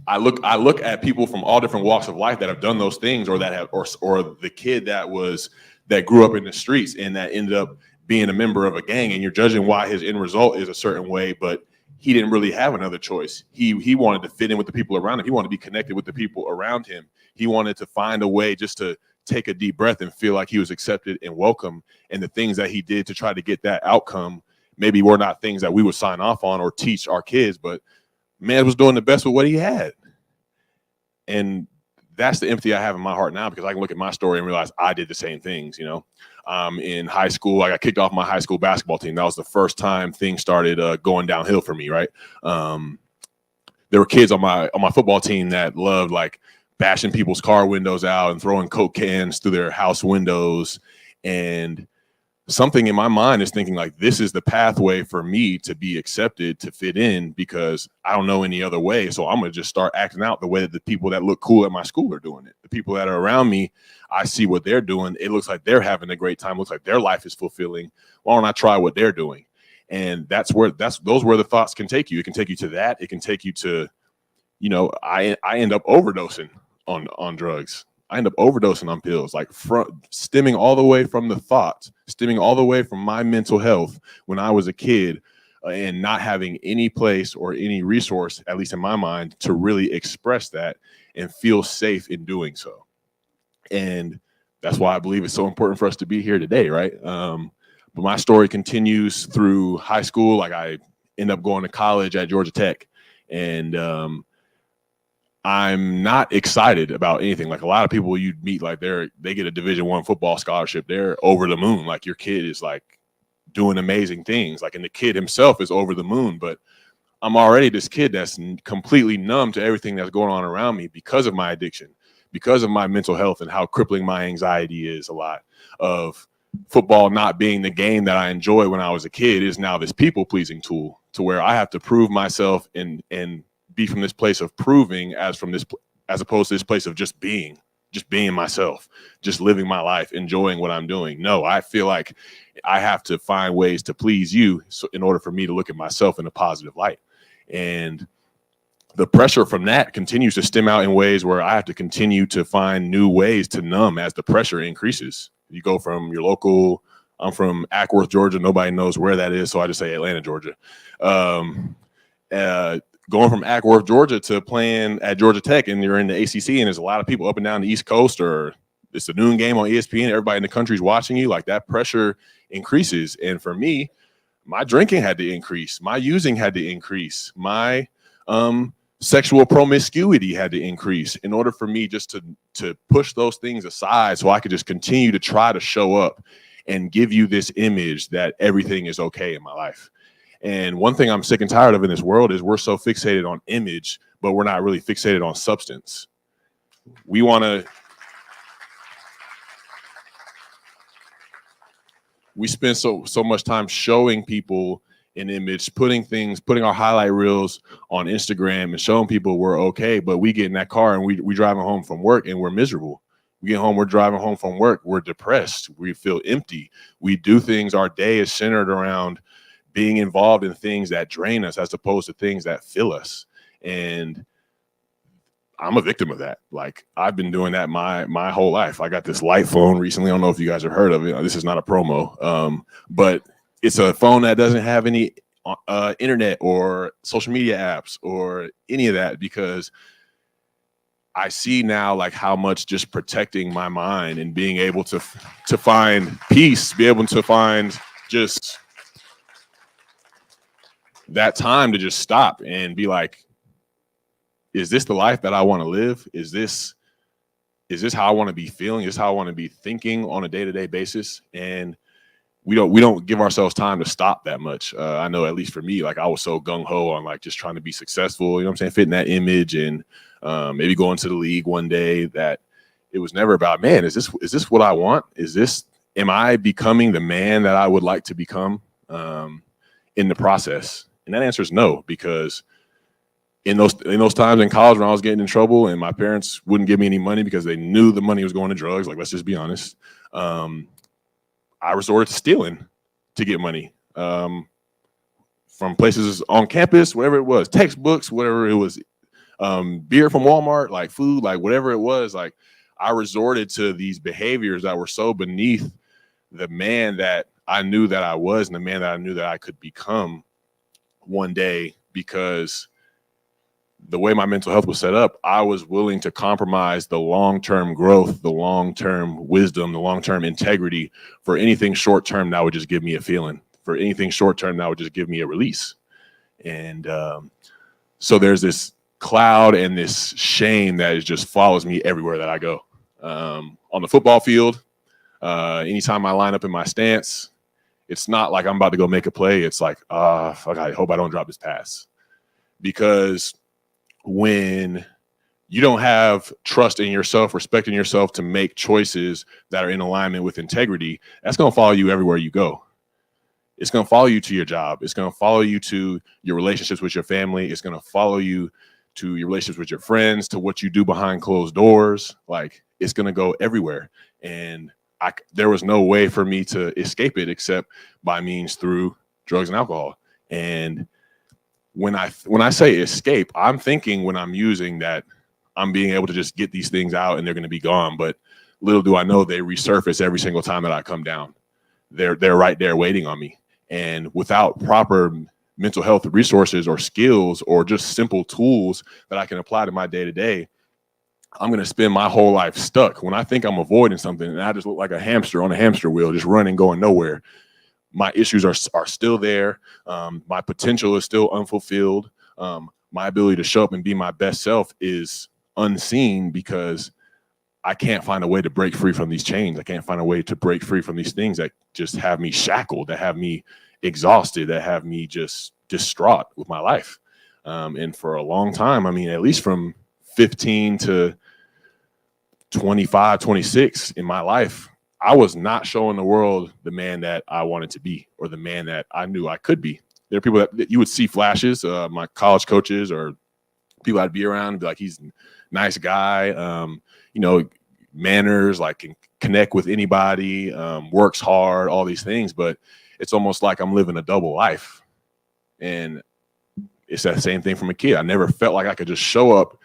I look at people from all different walks of life that have done those things, or that have, or the kid that grew up in the streets and that ended up being a member of a gang, and you're judging why his end result is a certain way, but he didn't really have another choice. He wanted to fit in with the people around him. He wanted to be connected with the people around him. He wanted to find a way just to take a deep breath and feel like he was accepted and welcome. And the things that he did to try to get that outcome maybe were not things that we would sign off on or teach our kids, but man was doing the best with what he had. And that's the empathy I have in my heart now, because I can look at my story and realize I did the same things. You know, in high school, I got kicked off my high school basketball team. That was the first time things started going downhill for me. Right. There were kids on my football team that loved, like, bashing people's car windows out and throwing Coke cans through their house windows. And something in my mind is thinking, like, this is the pathway for me to be accepted, to fit in, because I don't know any other way. So I'm going to just start acting out the way that the people that look cool at my school are doing it. The people that are around me, I see what they're doing. It looks like they're having a great time. It looks like their life is fulfilling. Why don't I try what they're doing? And those where the thoughts can take you. It can take you to that. It can take you to, you know, I end up overdosing on drugs. I end up overdosing on pills, like, stemming all the way from the thought, stemming all the way from my mental health when I was a kid, and not having any place or any resource, at least in my mind, to really express that and feel safe in doing so. And that's why I believe it's so important for us to be here today, right? But my story continues through high school. Like, I end up going to college at Georgia Tech, and I'm not excited about anything. Like, a lot of people you meet, like, they get a Division I football scholarship, they're over the moon. Like, your kid is, like, doing amazing things. Like, and the kid himself is over the moon. But I'm already this kid that's completely numb to everything that's going on around me because of my addiction, because of my mental health and how crippling my anxiety is. A lot of football not being the game that I enjoyed when I was a kid is now this people-pleasing tool, to where I have to prove myself and be from this place of proving as opposed to this place of just being just being myself, just living my life, enjoying what I'm doing. No, I feel like I have to find ways to please you in order for me to look at myself in a positive light. And the pressure from that continues to stem out in ways where I have to continue to find new ways to numb as the pressure increases. You go from your local, I'm from Ackworth, Georgia. Nobody knows where that is, so I just say Atlanta, Georgia. Going from Ackworth, Georgia to playing at Georgia Tech, and you're in the ACC, and there's a lot of people up and down the East Coast, or it's a noon game on ESPN, everybody in the country is watching you, like that pressure increases. And for me, my drinking had to increase, my using had to increase, my sexual promiscuity had to increase in order for me just to push those things aside so I could just continue to try to show up and give you this image that everything is okay in my life. And one thing I'm sick and tired of in this world is we're so fixated on image, but we're not really fixated on substance. We spend so much time showing people an image, putting our highlight reels on Instagram and showing people we're okay, but we get in that car and we driving home from work and we're miserable. We get home, we're driving home from work, we're depressed, we feel empty. We do things, our day is centered around being involved in things that drain us as opposed to things that fill us. And I'm a victim of that. Like, I've been doing that my whole life. I got this light phone recently. I don't know if you guys have heard of it. This is not a promo, but it's a phone that doesn't have any internet or social media apps or any of that, because I see now like how much just protecting my mind and being able to find peace, be able to find just that time to just stop and be like, is this the life that I want to live? Is this how I want to be feeling? Is this how I want to be thinking on a day-to-day basis? And we don't give ourselves time to stop that much. I know, at least for me, like I was so gung-ho on like just trying to be successful, you know what I'm saying, fitting that image and maybe going to the league one day, that it was never about, man, is this what I want? Am I becoming the man that I would like to become in the process? And that answer is no, because in those times in college when I was getting in trouble and my parents wouldn't give me any money because they knew the money was going to drugs, like, let's just be honest, I resorted to stealing to get money from places on campus, whatever it was, textbooks, whatever it was, beer from Walmart, like food, like whatever it was. Like, I resorted to these behaviors that were so beneath the man that I knew that I was and the man that I knew that I could become one day, because the way my mental health was set up, I was willing to compromise the long-term growth, the long-term wisdom, the long-term integrity for anything short-term that would just give me a feeling, for anything short-term that would just give me a release. And so there's this cloud and this shame that just follows me everywhere that I go. On the football field, anytime I line up in my stance, it's not like I'm about to go make a play. It's like, fuck, I hope I don't drop this pass. Because when you don't have trust in yourself, respect in yourself to make choices that are in alignment with integrity, that's going to follow you everywhere you go. It's going to follow you to your job. It's going to follow you to your relationships with your family. It's going to follow you to your relationships with your friends, to what you do behind closed doors. Like, it's going to go everywhere. And there was no way for me to escape it except by means through drugs and alcohol. And when I say escape, I'm thinking when I'm using that I'm being able to just get these things out and they're going to be gone. But little do I know they resurface every single time that I come down. They're right there waiting on me. And without proper mental health resources or skills or just simple tools that I can apply to my day-to-day, I'm going to spend my whole life stuck. When I think I'm avoiding something and I just look like a hamster on a hamster wheel, just running, going nowhere, my issues are still there. My potential is still unfulfilled. My ability to show up and be my best self is unseen because I can't find a way to break free from these chains. I can't find a way to break free from these things that just have me shackled, that have me exhausted, that have me just distraught with my life. And for a long time, I mean, at least from 15 to 25, 26 in my life, I was not showing the world the man that I wanted to be or the man that I knew I could be. There are people that you would see flashes, my college coaches or people I'd be around and be like, he's a nice guy, you know, manners, like can connect with anybody, works hard, all these things, but it's almost like I'm living a double life. And it's that same thing from a kid. I never felt like I could just show up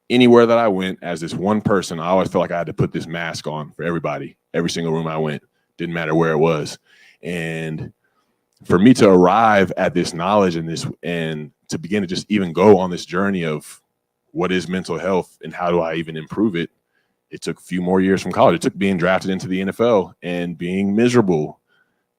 anywhere that I went as this one person. I always felt like I had to put this mask on for everybody, every single room I went, didn't matter where it was. And for me to arrive at this knowledge and to begin to just even go on this journey of what is mental health and how do I even improve it, it took a few more years from college. It took being drafted into the NFL and being miserable,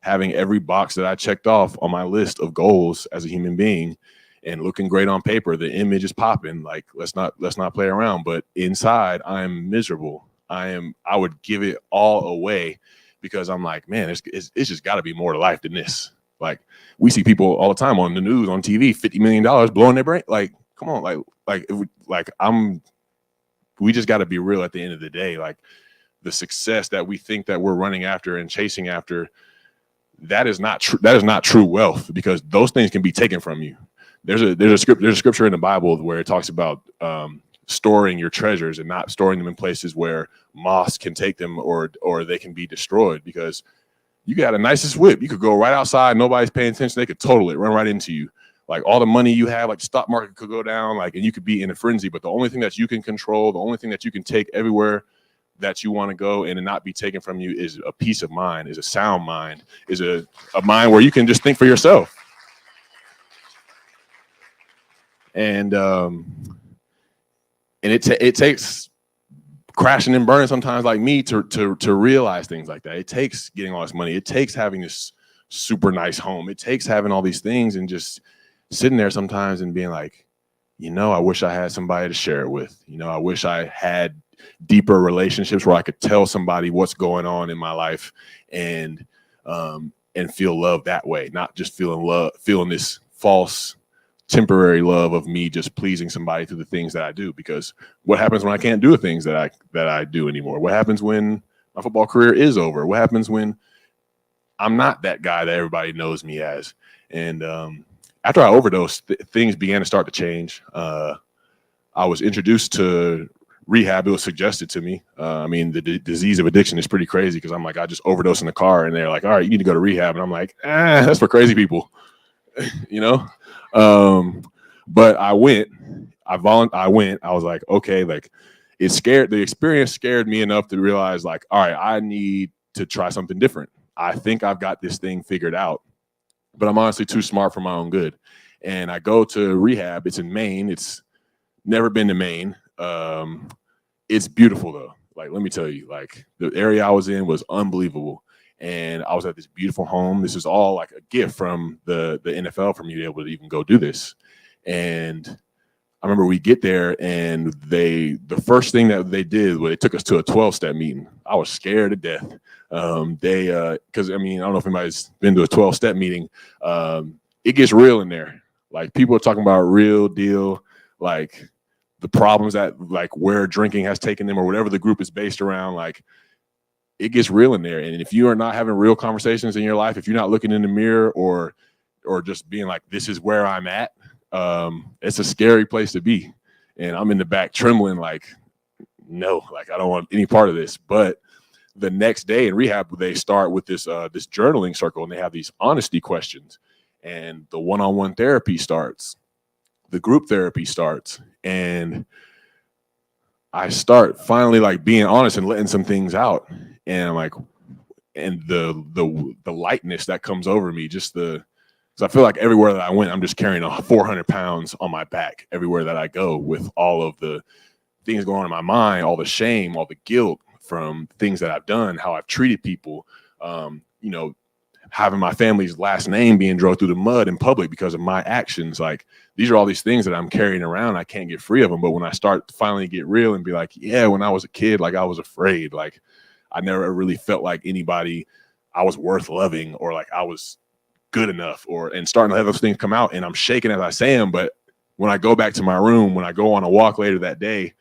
having every box that I checked off on my list of goals as a human being and looking great on paper. The image is popping. Like, let's not play around. But inside, I'm miserable. I would give it all away because I'm like, man, it's just got to be more to life than this. Like, we see people all the time on the news, on TV, $50 million blowing their brain. Like, come on, we just got to be real at the end of the day. Like, the success that we think that we're running after and chasing after, that is not true. That is not true wealth, because those things can be taken from you. There's a scripture in the Bible where it talks about storing your treasures and not storing them in places where moths can take them or they can be destroyed, because you got the nicest whip. You could go right outside, nobody's paying attention. They could total it, run right into you. Like, all the money you have, like the stock market could go down, like, and you could be in a frenzy. But the only thing that you can control, the only thing that you can take everywhere that you want to go and not be taken from you is a peace of mind, is a sound mind, is a mind where you can just think for yourself. And it takes crashing and burning sometimes like me to realize things like that. It takes getting all this money. It takes having this super nice home. It takes having all these things and just sitting there sometimes and being like, I wish I had somebody to share it with. I wish I had deeper relationships where I could tell somebody what's going on in my life and feel love that way, not just feeling this false temporary love of me just pleasing somebody through the things that I do. Because what happens when I can't do the things that I do anymore? What happens when my football career is over? What happens when I'm not that guy that everybody knows me as? And after I overdosed, things began to start to change. I was introduced to rehab. It was suggested to me. The disease of addiction is pretty crazy, because I'm like, I just overdosed in the car, and they're like, all right, you need to go to rehab. And I'm like, that's for crazy people, But I went. I was like, okay, like, the experience scared me enough to realize, like, all right, I need to try something different. I think I've got this thing figured out, but I'm honestly too smart for my own good. And I go to rehab. It's in Maine. It's never been to Maine. It's beautiful though. Like, let me tell you, like, the area I was in was unbelievable. And I was at this beautiful home. This is all like a gift from the NFL for me to be able to even go do this. And I remember we get there, and the first thing that they did was they took us to a 12-step meeting. I was scared to death. Because I don't know if anybody's been to a 12-step meeting. It gets real in there. Like, people are talking about real deal, like the problems that, like, where drinking has taken them or whatever the group is based around. Like, it gets real in there. And if you are not having real conversations in your life, if you're not looking in the mirror or just being like, this is where I'm at, it's a scary place to be. And I'm in the back trembling, like, no, like, I don't want any part of this. But the next day in rehab, they start with this journaling circle, and they have these honesty questions, and the one-on-one therapy starts, the group therapy starts, and I start finally, like, being honest and letting some things out. And I'm like, and the lightness that comes over me, so I feel like everywhere that I went, I'm just carrying 400 pounds on my back everywhere that I go, with all of the things going on in my mind, all the shame, all the guilt from things that I've done, how I've treated people, having my family's last name being dragged through the mud in public because of my actions. Like, these are all these things that I'm carrying around. I can't get free of them. But when I start to finally get real and be like, yeah, when I was a kid, like, I was afraid, like, I never really felt like I was worth loving, or like I was good enough, and starting to have those things come out, and I'm shaking as I say them. But when I go back to my room, when I go on a walk later that day,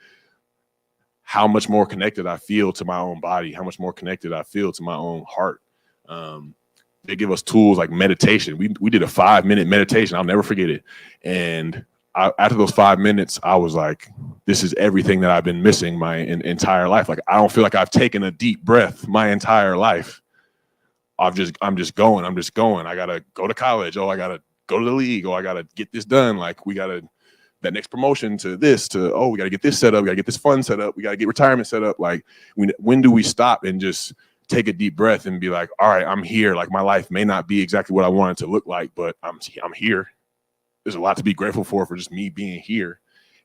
how much more connected I feel to my own body, how much more connected I feel to my own heart. They give us tools like meditation. We did a 5-minute meditation. I'll never forget it. And after those 5 minutes, I was like, this is everything that I've been missing my entire life. Like, I don't feel like I've taken a deep breath my entire life. I'm just going. I gotta go to college. Oh, I gotta go to the league. Oh, I gotta get this done. Like, we gotta that next promotion to this, to, oh, we gotta get this set up. We gotta get this fund set up. We gotta get retirement set up. Like, when do we stop and just take a deep breath and be like, all right, I'm here. Like, my life may not be exactly what I want it to look like, but I'm here. There's a lot to be grateful for just me being here,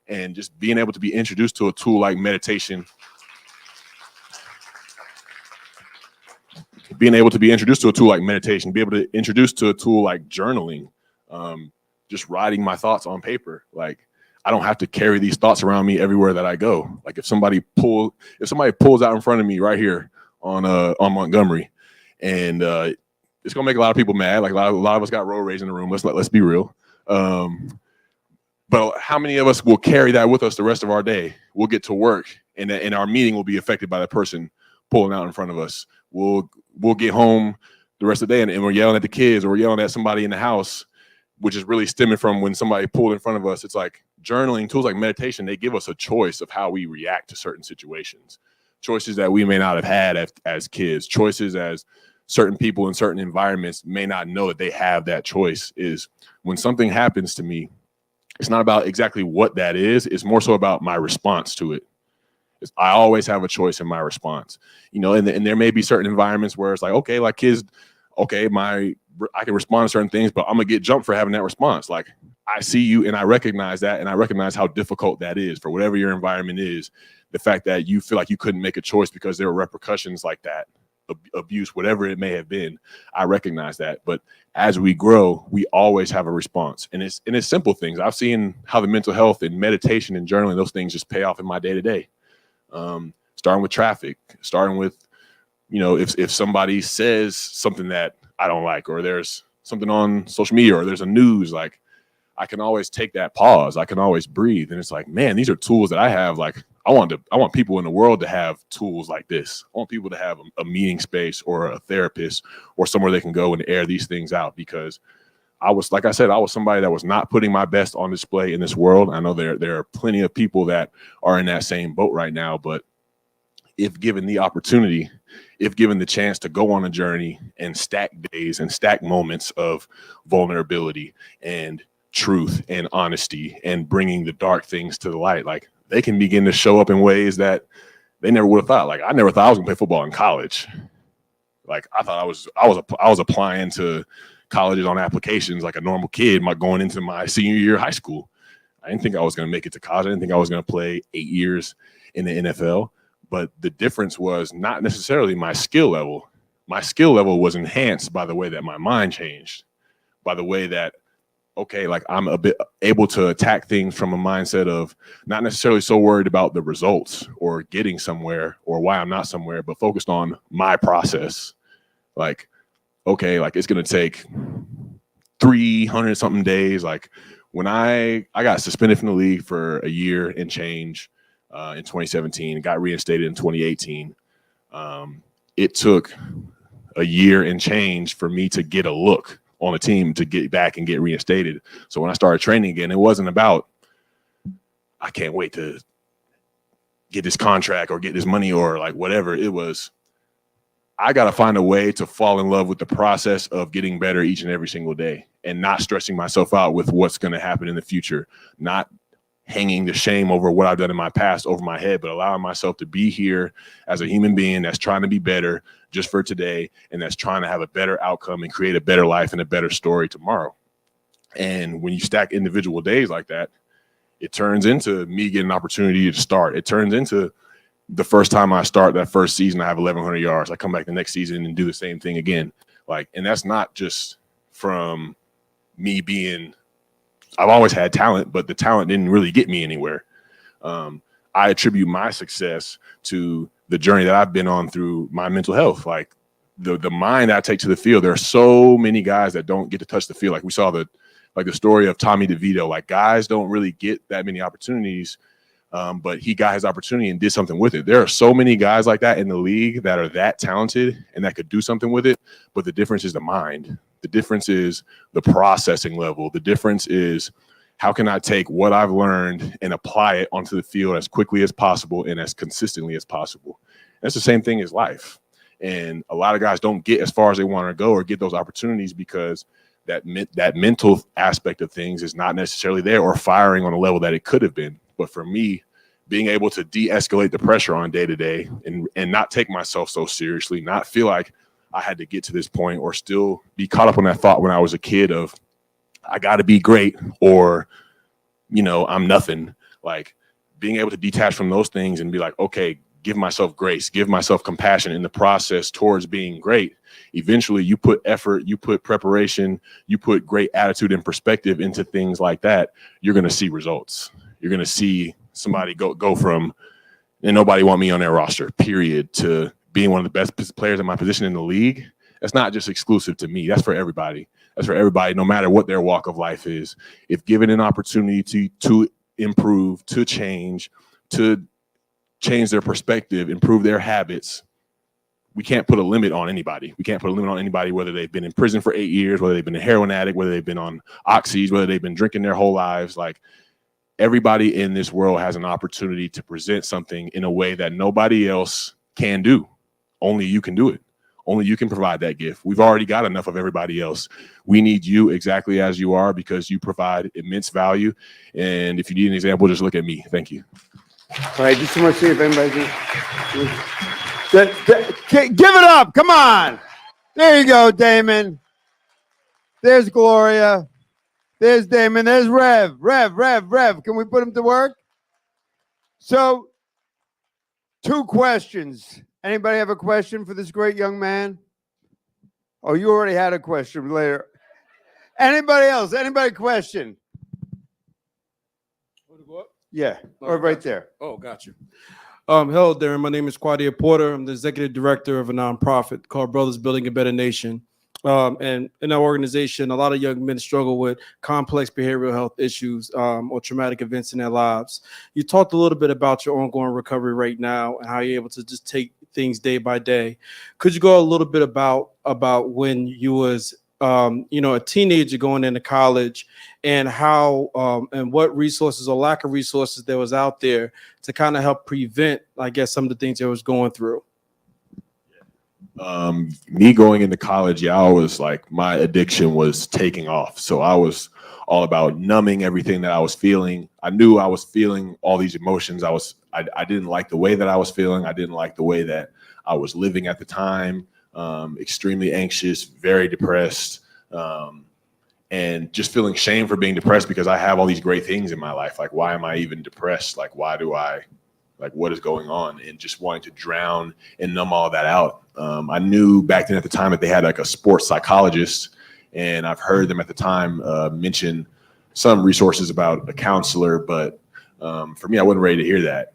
and just being able to be introduced to a tool like meditation. Being able to be introduced to a tool like meditation, be able to introduce to a tool like journaling, just writing my thoughts on paper. Like, I don't have to carry these thoughts around me everywhere that I go. Like, if somebody pulls out in front of me right here on Montgomery, and it's gonna make a lot of people mad. Like, a lot of us got road rage in the room. Let's be real. But how many of us will carry that with us the rest of our day? We'll get to work, and our meeting will be affected by that person pulling out in front of us. We'll get home the rest of the day, and we're yelling at the kids, or we're yelling at somebody in the house, which is really stemming from when somebody pulled in front of us. It's like journaling, tools like meditation, they give us a choice of how we react to certain situations, choices that we may not have had as kids, choices as certain people in certain environments may not know that they have that choice. Is when something happens to me, it's not about exactly what that is. It's more so about my response to it. I always have a choice in my response, and there may be certain environments where it's like, okay, like kids, okay, I can respond to certain things, but I'm gonna get jumped for having that response. Like, I see you and I recognize that, and I recognize how difficult that is for whatever your environment is. The fact that you feel like you couldn't make a choice because there were repercussions like that, abuse, whatever it may have been, I recognize that. But as we grow, we always have a response, and it's simple things. I've seen how the mental health and meditation and journaling, those things just pay off in my day to day. Starting with traffic, starting with, if somebody says something that I don't like, or there's something on social media, or there's a news, like, I can always take that pause. I can always breathe. And it's like, man, these are tools that I have. Like, I want people in the world to have tools like this. I want people to have a meeting space, or a therapist, or somewhere they can go and air these things out, because I was somebody that was not putting my best on display in this world. I know there are plenty of people that are in that same boat right now, but if given the opportunity, if given the chance to go on a journey and stack days and stack moments of vulnerability and truth and honesty and bringing the dark things to the light, like, they can begin to show up in ways that they never would have thought. Like, I never thought I was gonna play football in college. Like, I thought I was applying to colleges on applications like a normal kid, going into my senior year of high school. I didn't think I was going to make it to college. I didn't think I was going to play 8 years in the NFL. But the difference was not necessarily my skill level. My skill level was enhanced by the way that my mind changed, by the way that, okay, like, I'm a bit able to attack things from a mindset of not necessarily so worried about the results or getting somewhere or why I'm not somewhere, but focused on my process. Like, okay, like, it's going to take 300 something days. Like, when I got suspended from the league for a year and change in 2017, got reinstated in 2018. It took a year and change for me to get a look on a team to get back and get reinstated. So when I started training again, it wasn't about, I can't wait to get this contract or get this money or like whatever. It was, I got to find a way to fall in love with the process of getting better each and every single day and not stressing myself out with what's going to happen in the future, not hanging the shame over what I've done in my past over my head, but allowing myself to be here as a human being that's trying to be better just for today and that's trying to have a better outcome and create a better life and a better story tomorrow. And when you stack individual days like that, it turns into me getting an opportunity to start. It turns into the first time I start that first season, I have 1,100 yards. I come back the next season and do the same thing again. Like, and that's not just from me being, I've always had talent, but the talent didn't really get me anywhere. I attribute my success to the journey that I've been on through my mental health. Like the mind I take to the field, there are so many guys that don't get to touch the field. Like we saw the story of Tommy DeVito, like guys don't really get that many opportunities. But he got his opportunity and did something with it. There are so many guys like that in the league that are that talented and that could do something with it. But the difference is the mind. The difference is the processing level. The difference is how can I take what I've learned and apply it onto the field as quickly as possible and as consistently as possible? That's the same thing as life. And a lot of guys don't get as far as they want to go or get those opportunities because that mental aspect of things is not necessarily there or firing on a level that it could have been. But for me, being able to de-escalate the pressure on day to day and not take myself so seriously, not feel like I had to get to this point or still be caught up on that thought when I was a kid of I got to be great or, I'm nothing. Like being able to detach from those things and be like, okay, give myself grace, give myself compassion in the process towards being great. Eventually you put effort, you put preparation, you put great attitude and perspective into things like that. You're going to see results. You're going to see somebody go from, and nobody want me on their roster, period, to being one of the best players in my position in the league. That's not just exclusive to me. That's for everybody. That's for everybody, no matter what their walk of life is. If given an opportunity to improve, to change their perspective, improve their habits, we can't put a limit on anybody. We can't put a limit on anybody, whether they've been in prison for 8 years, whether they've been a heroin addict, whether they've been on oxys, whether they've been drinking their whole lives. Like everybody in this world has an opportunity to present something in a way that nobody else can do. Only you can do it. Only you can provide that gift. We've already got enough of everybody else. We need you exactly as you are because you provide immense value. And if you need an example, just look at me. Thank you. All right, just want to see if anybody give it up. Come on. There you go, Damon. There's Gloria. There's Damon. There's Rev. Can we put him to work? So, 2 questions. Anybody have a question for this great young man? Oh, you already had a question later. Anybody else? Anybody question? Yeah, or right there. Oh, got you. Hello, Darren. My name is Quadia Porter. I'm the executive director of a nonprofit called Brothers Building a Better Nation. And in our organization, a lot of young men struggle with complex behavioral health issues or traumatic events in their lives. You talked a little bit about your ongoing recovery right now and how you're able to just take things day by day. Could you go a little bit about when you was a teenager going into college and how and what resources or lack of resources there was out there to kind of help prevent, I guess, some of the things that was going through? Me going into college, I was like, my addiction was taking off. So I was all about numbing everything that I was feeling. I knew I was feeling all these emotions. I didn't like the way that I was feeling. I didn't like the way that I was living at the time. Extremely anxious, very depressed, and just feeling shame for being depressed because I have all these great things in my life. Like, why am I even depressed? Like, what is going on? And just wanting to drown and numb all of that out. I knew back then at the time that they had like a sports psychologist, and I've heard them at the time mention some resources about a counselor, but for me, I wasn't ready to hear that.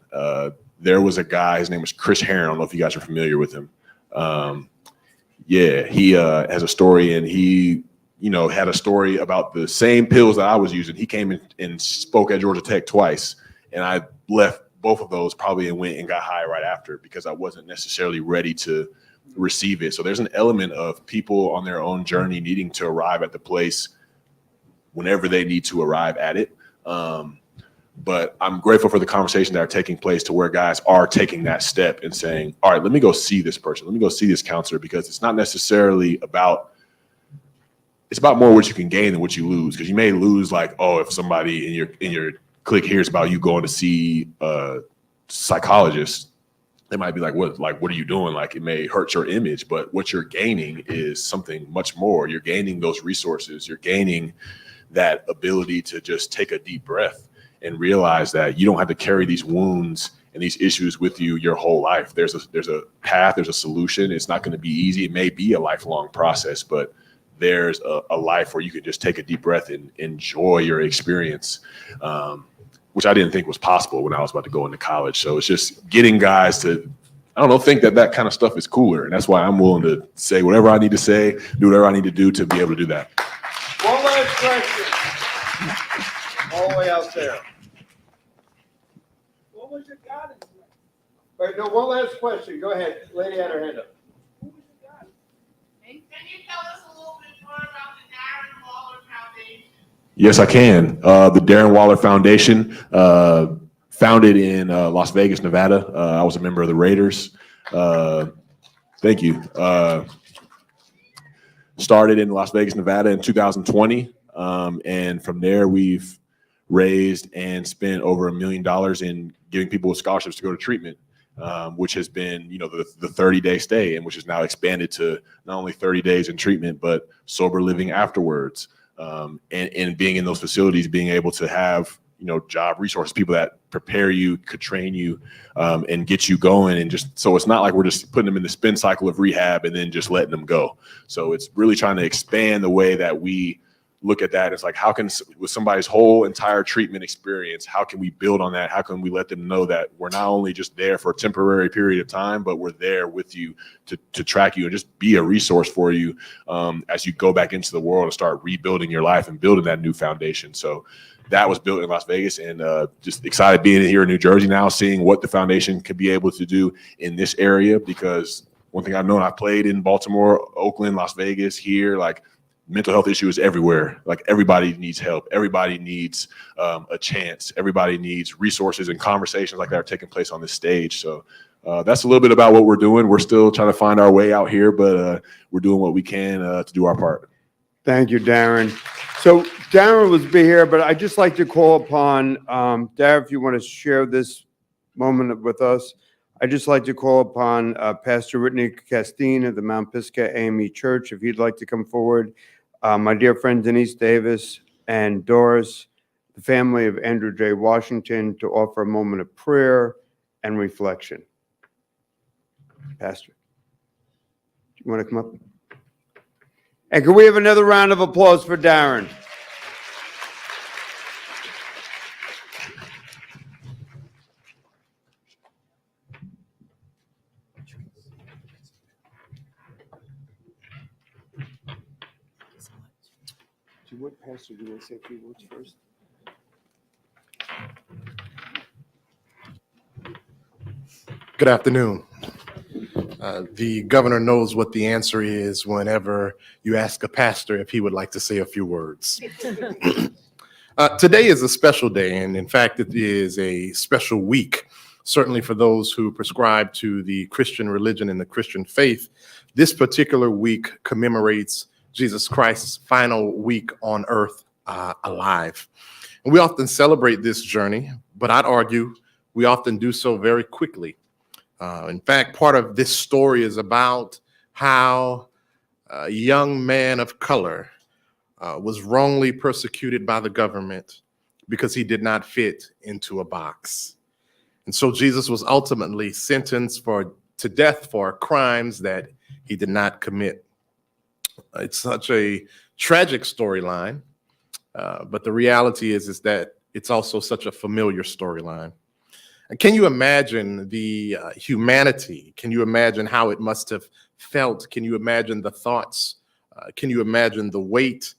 There was a guy, his name was Chris Herron. I don't know if you guys are familiar with him. He has a story, and he, had a story about the same pills that I was using. He came in and spoke at Georgia Tech twice, and I left both of those probably and went and got high right after because I wasn't necessarily ready to receive it. So there's an element of people on their own journey needing to arrive at the place whenever they need to arrive at it. But I'm grateful for the conversations that are taking place to where guys are taking that step and saying, all right, let me go see this person. Let me go see this counselor, because it's not necessarily about, it's about more what you can gain than what you lose. Because you may lose, like, oh, if somebody in your clique hears about you going to see a psychologist, they might be like, what are you doing? Like, it may hurt your image, but what you're gaining is something much more. You're gaining those resources. You're gaining that ability to just take a deep breath and realize that you don't have to carry these wounds and these issues with you your whole life. There's a path, there's a solution. It's not going to be easy. It may be a lifelong process, but there's a life where you can just take a deep breath and enjoy your experience, which I didn't think was possible when I was about to go into college. So it's just getting guys to, think that kind of stuff is cooler. And that's why I'm willing to say whatever I need to say, do whatever I need to do to be able to do that. One last question. All the way out there. What was your guidance? Wait, no, one last question. Go ahead. Lady had her hand up. Can you tell us a little bit more about the Darren Waller Foundation? Yes, I can. The Darren Waller Foundation, founded in Las Vegas, Nevada. I was a member of the Raiders. Thank you. Started in Las Vegas, Nevada in 2020. And from there, we've raised and spent over $1 million in giving people scholarships to go to treatment, which has been, the 30-day stay, and which is now expanded to not only 30 days in treatment, but sober living afterwards. And being in those facilities, being able to have, job resources, people that prepare you, could train you, and get you going. And just, so it's not like we're just putting them in the spin cycle of rehab and then just letting them go. So it's really trying to expand the way that we look at that. It's like, how can, with somebody's whole entire treatment experience, how can we build on that? How can we let them know that we're not only just there for a temporary period of time, but we're there with you to track you and just be a resource for you as you go back into the world and start rebuilding your life and building that new foundation. So that was built in Las Vegas, and just excited being here in New Jersey now, seeing what the foundation could be able to do in this area. Because one thing I've known, I played in Baltimore, Oakland, Las Vegas, here, like, mental health issue is everywhere. Like, everybody needs help. Everybody needs a chance. Everybody needs resources and conversations like that are taking place on this stage. So that's a little bit about what we're doing. We're still trying to find our way out here, but we're doing what we can to do our part. Thank you, Darren. So Darren was be here, but I'd just like to call upon, Darren, if you want to share this moment with us, I'd just like to call upon Pastor Whitney Castine of the Mount Pisgah AME Church, if he'd like to come forward. My dear friend Denise Davis and Doris, the family of Andrew J. Washington, to offer a moment of prayer and reflection. Pastor, you want to come up? And can we have another round of applause for Darren? Pastor, do you want to say a few words first? Good afternoon. The governor knows what the answer is whenever you ask a pastor if he would like to say a few words. Today is a special day, and in fact, it is a special week. Certainly for those who prescribe to the Christian religion and the Christian faith, this particular week commemorates Jesus Christ's final week on earth alive. And we often celebrate this journey, but I'd argue we often do so very quickly. In fact, part of this story is about how a young man of color was wrongly persecuted by the government because he did not fit into a box. And so Jesus was ultimately sentenced to death for crimes that he did not commit. It's such a tragic storyline, but the reality is that it's also such a familiar storyline. Can you imagine the humanity? Can you imagine how it must have felt? Can you imagine the thoughts? Can you imagine the weight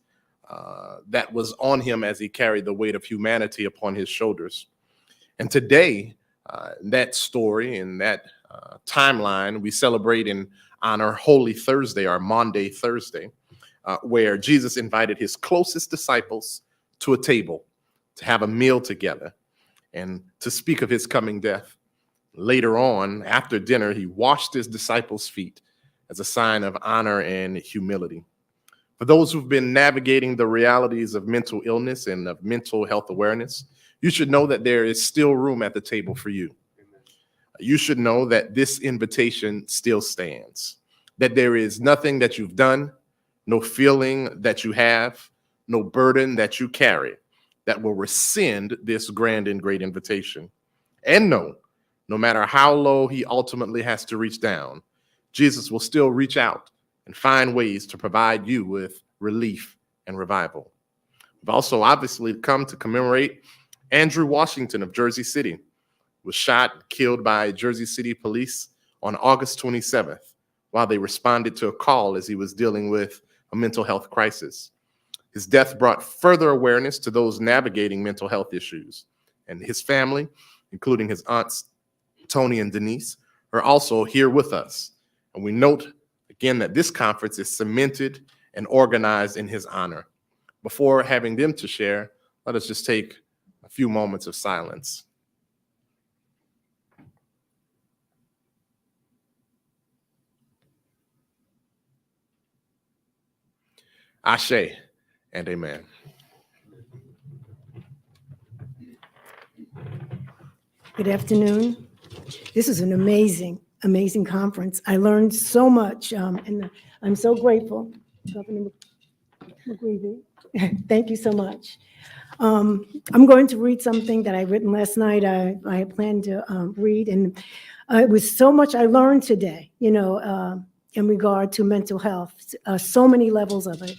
that was on him as he carried the weight of humanity upon his shoulders? And today, that story and that timeline, we celebrate and honor Holy Thursday, or Maundy Thursday, where Jesus invited his closest disciples to a table to have a meal together and to speak of his coming death. Later on, after dinner, he washed his disciples' feet as a sign of honor and humility. For those who've been navigating the realities of mental illness and of mental health awareness, you should know that there is still room at the table for you. You should know that this invitation still stands, that there is nothing that you've done, no feeling that you have, no burden that you carry that will rescind this grand and great invitation. And no matter how low he ultimately has to reach down, Jesus will still reach out and find ways to provide you with relief and revival. We've also obviously come to commemorate Andrew Washington of Jersey City, was shot and killed by Jersey City police on August 27th while they responded to a call as he was dealing with a mental health crisis. His death brought further awareness to those navigating mental health issues, and his family, including his aunts, Tony and Denise, are also here with us. And we note again that this conference is cemented and organized in his honor. Before having them to share, let us just take a few moments of silence. Ashe and amen. Good afternoon. This is an amazing conference. I learned so much, and I'm so grateful, Governor McGreevy. Thank you so much. I'm going to read something that I written last night. I had planned to read, and it was so much I learned today, in regard to mental health, so many levels of it.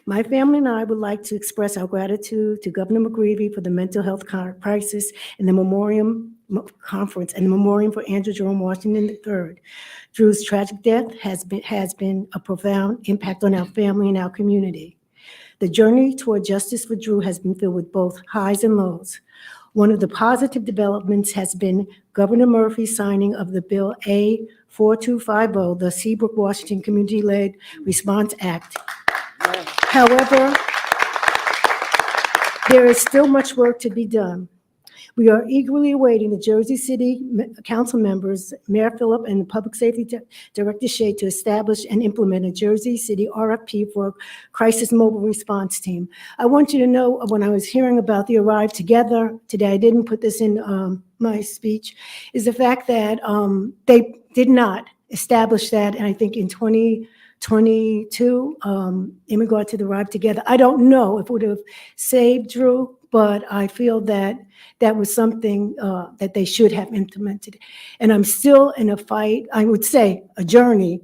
My family and I would like to express our gratitude to Governor McGreevy for the mental health crisis and the memoriam conference and the memoriam for Andrew Jerome Washington III. Drew's tragic death has been a profound impact on our family and our community. The journey toward justice for Drew has been filled with both highs and lows. One of the positive developments has been Governor Murphy's signing of the Bill A-4250, the Seabrook Washington Community-Led Response Act. However, there is still much work to be done. We are eagerly awaiting the Jersey City Council members, Mayor Phillip and the Public Safety Director Shea, to establish and implement a Jersey City RFP for Crisis Mobile Response Team. I want you to know, when I was hearing about the Arrive Together today, I didn't put this in my speech, is the fact that they did not establish that, and I think in 2022, in regard to the Arrive Together. I don't know if it would have saved Drew, but I feel that that was something that they should have implemented. And I'm still in a fight, I would say a journey,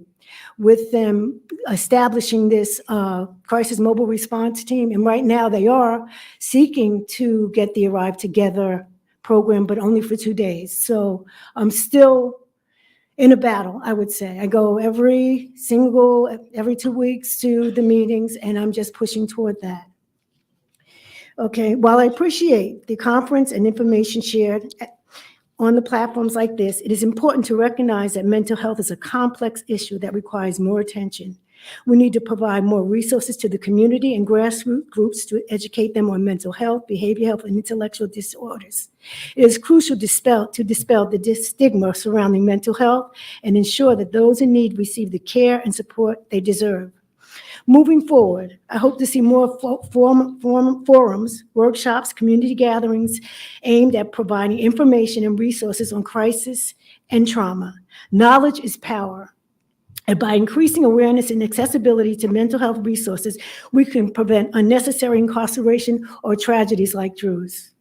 with them establishing this crisis mobile response team. And right now they are seeking to get the Arrive Together program, but only for 2 days. So I'm still in a battle, I would say. I go every 2 weeks to the meetings, and I'm just pushing toward that. Okay, while I appreciate the conference and information shared on the platforms like this, it is important to recognize that mental health is a complex issue that requires more attention. We need to provide more resources to the community and grassroots groups to educate them on mental health, behavioral health, and intellectual disorders. It is crucial to dispel the stigma surrounding mental health and ensure that those in need receive the care and support they deserve. Moving forward, I hope to see more forums, workshops, community gatherings aimed at providing information and resources on crisis and trauma. Knowledge is power. And by increasing awareness and accessibility to mental health resources, we can prevent unnecessary incarceration or tragedies like Drew's.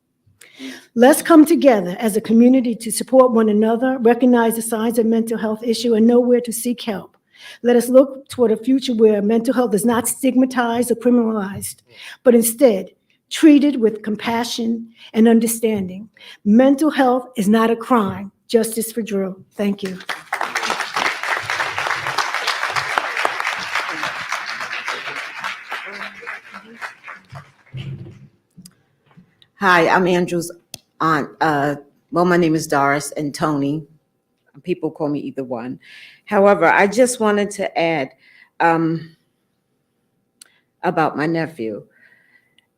Let's come together as a community to support one another, recognize the signs of mental health issue, and know where to seek help. Let us look toward a future where mental health is not stigmatized or criminalized, but instead treated with compassion and understanding. Mental health is not a crime. Justice for Drew. Thank you. Hi, I'm Andrew's aunt. My name is Doris and Tony. People call me either one. However, I just wanted to add about my nephew.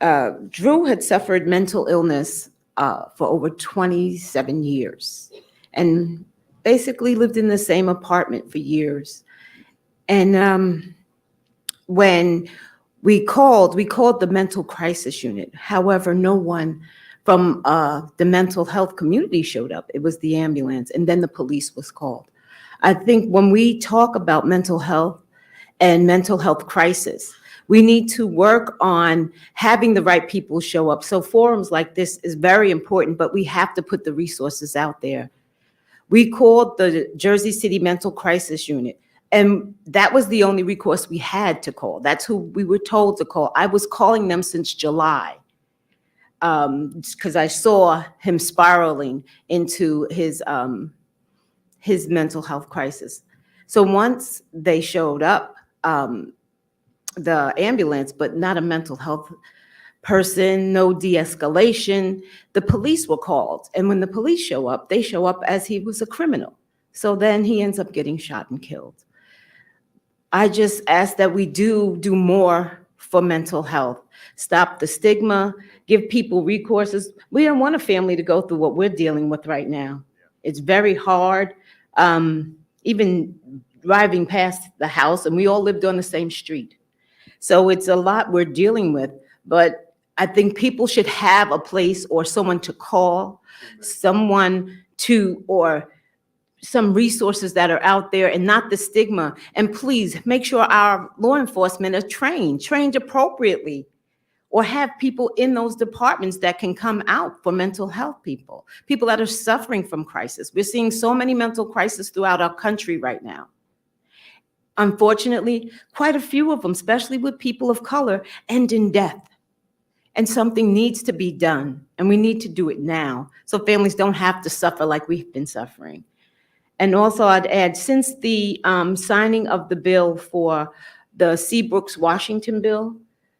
Drew had suffered mental illness for over 27 years and basically lived in the same apartment for years. And when we called the mental crisis unit. However, no one from the mental health community showed up. It was the ambulance, and then the police was called. I think when we talk about mental health and mental health crisis, we need to work on having the right people show up. So forums like this is very important, but we have to put the resources out there. We called the Jersey City Mental Crisis Unit, and that was the only recourse we had to call. That's who we were told to call. I was calling them since July because I saw him spiraling into his mental health crisis. So once they showed up, the ambulance, but not a mental health person, no de-escalation, the police were called. And when the police show up, they show up as he was a criminal. So then he ends up getting shot and killed. I just ask that we do more for mental health. Stop the stigma, give people recourses. We don't want a family to go through what we're dealing with right now. It's very hard. Even driving past the house, and we all lived on the same street. So it's a lot we're dealing with, but I think people should have a place or someone to call, someone to, or some resources that are out there and not the stigma. And please make sure our law enforcement are trained appropriately, or have people in those departments that can come out for mental health people that are suffering from crisis. We're seeing so many mental crises throughout our country right now. Unfortunately, quite a few of them, especially with people of color, end in death. And something needs to be done, and we need to do it now so families don't have to suffer like we've been suffering. And also I'd add, since the signing of the bill for the Seabrooks Washington bill,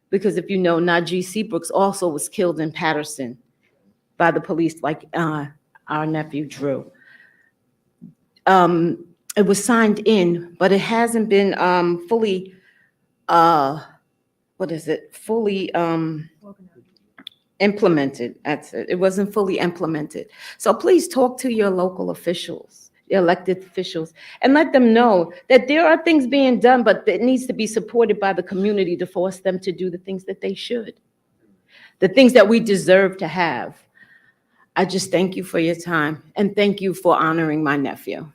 because if you know, Najee Seabrooks also was killed in Patterson by the police, like our nephew Drew. It was signed in, but it hasn't been fully, fully implemented. That's it. It wasn't fully implemented. So please talk to your local officials, your elected officials, and let them know that there are things being done, but it needs to be supported by the community to force them to do the things that they should, the things that we deserve to have. I just thank you for your time, and thank you for honoring my nephew.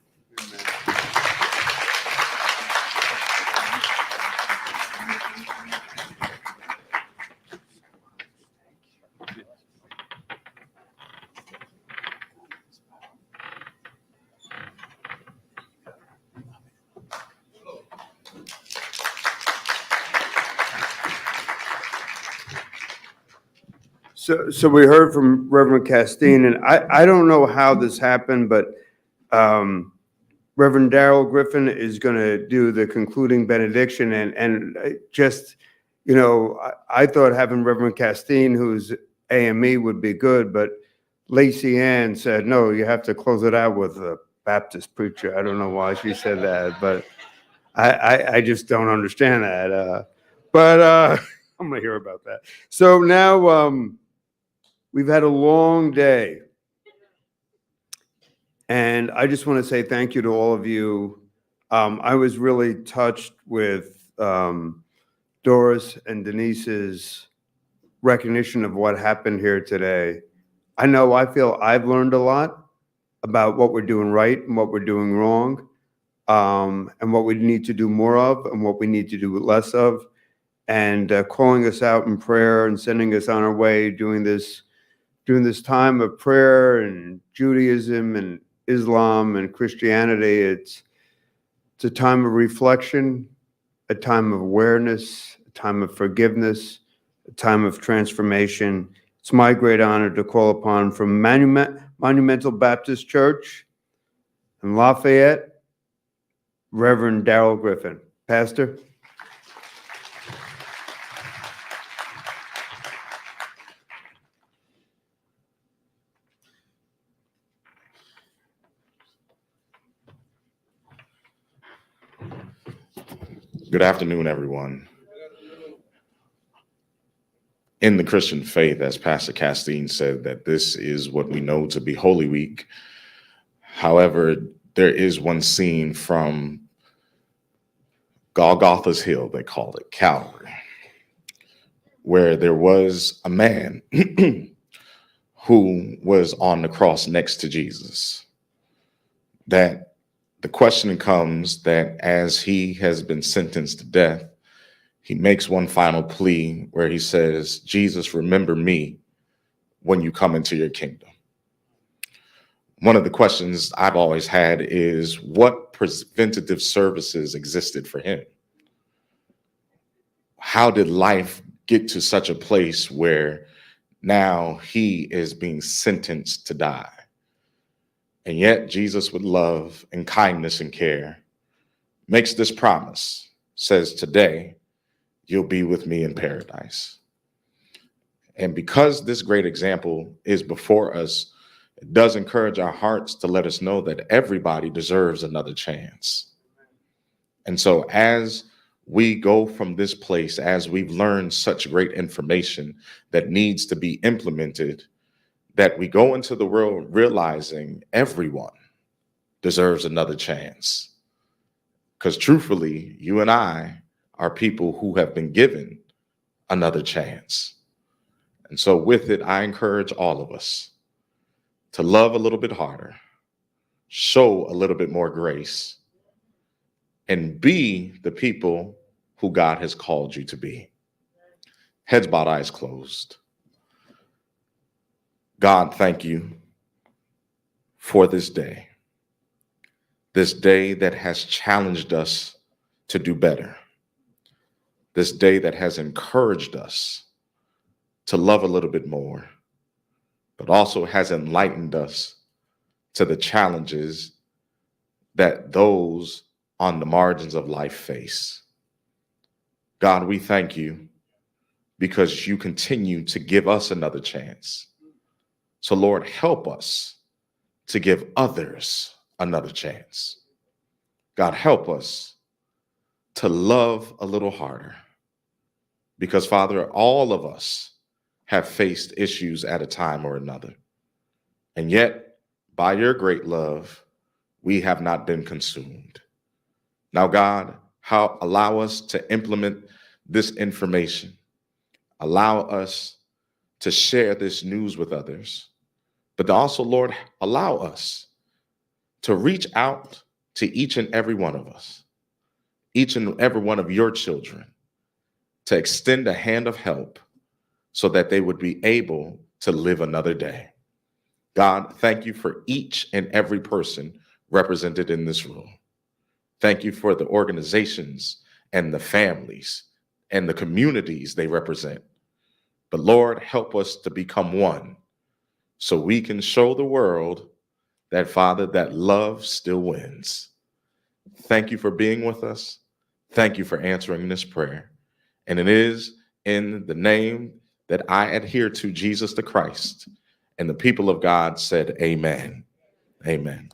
So we heard from Reverend Castine, and I don't know how this happened, but Reverend Darrell Griffin is going to do the concluding benediction, and just, you know, I thought having Reverend Castine, who's AME, would be good, but Lacey Ann said, no, you have to close it out with a Baptist preacher. I don't know why she said that, but I just don't understand that. But I'm going to hear about that. So now we've had a long day. And I just want to say thank you to all of you. I was really touched with Doris and Denise's recognition of what happened here today. I know I feel I've learned a lot about what we're doing right and what we're doing wrong, and what we need to do more of and what we need to do less of, and calling us out in prayer and sending us on our way during this time of prayer and Judaism and Islam and Christianity. It's a time of reflection, a time of awareness, a time of forgiveness, a time of transformation. It's my great honor to call upon from Monumental Baptist Church in Lafayette, Reverend Darrell Griffin. Pastor. Good afternoon, everyone. In the Christian faith, as Pastor Castine said, that this is what we know to be Holy Week. However, there is one scene from Golgotha's Hill, they called it, Calvary, where there was a man who was on the cross next to Jesus. That the question comes that as he has been sentenced to death, he makes one final plea where he says, Jesus, remember me when you come into your kingdom. One of the questions I've always had is what preventative services existed for him? How did life get to such a place where now he is being sentenced to die? And yet Jesus, with love and kindness and care, makes this promise, says, today you'll be with me in paradise. And because this great example is before us, it does encourage our hearts to let us know that everybody deserves another chance. And so as we go from this place, as we've learned such great information that needs to be implemented, that we go into the world realizing everyone deserves another chance. Because truthfully, you and I are people who have been given another chance. And so with it, I encourage all of us to love a little bit harder, show a little bit more grace, and be the people who God has called you to be. Heads bowed, eyes closed. God, thank you for this day that has challenged us to do better, this day that has encouraged us to love a little bit more, but also has enlightened us to the challenges that those on the margins of life face. God, we thank you because you continue to give us another chance. So Lord, help us to give others another chance. God, help us to love a little harder because, Father, all of us have faced issues at a time or another. And yet, by your great love, we have not been consumed. Now, God, allow us to implement this information. Allow us to share this news with others. But also, Lord, allow us to reach out to each and every one of us, each and every one of your children, to extend a hand of help so that they would be able to live another day. God, thank you for each and every person represented in this room. Thank you for the organizations and the families and the communities they represent. But Lord, help us to become one so we can show the world that, Father, that love still wins. Thank you for being with us. Thank you for answering this prayer. And it is in the name that I adhere to, Jesus the Christ. And the people of God said, amen. Amen.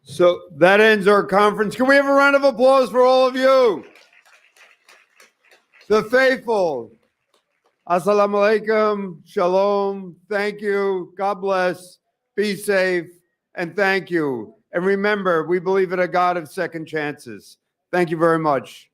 So that ends our conference. Can we have a round of applause for all of you? The faithful. Assalamu alaikum. Shalom. Thank you. God bless. Be safe. And thank you. And remember, we believe in a God of second chances. Thank you very much.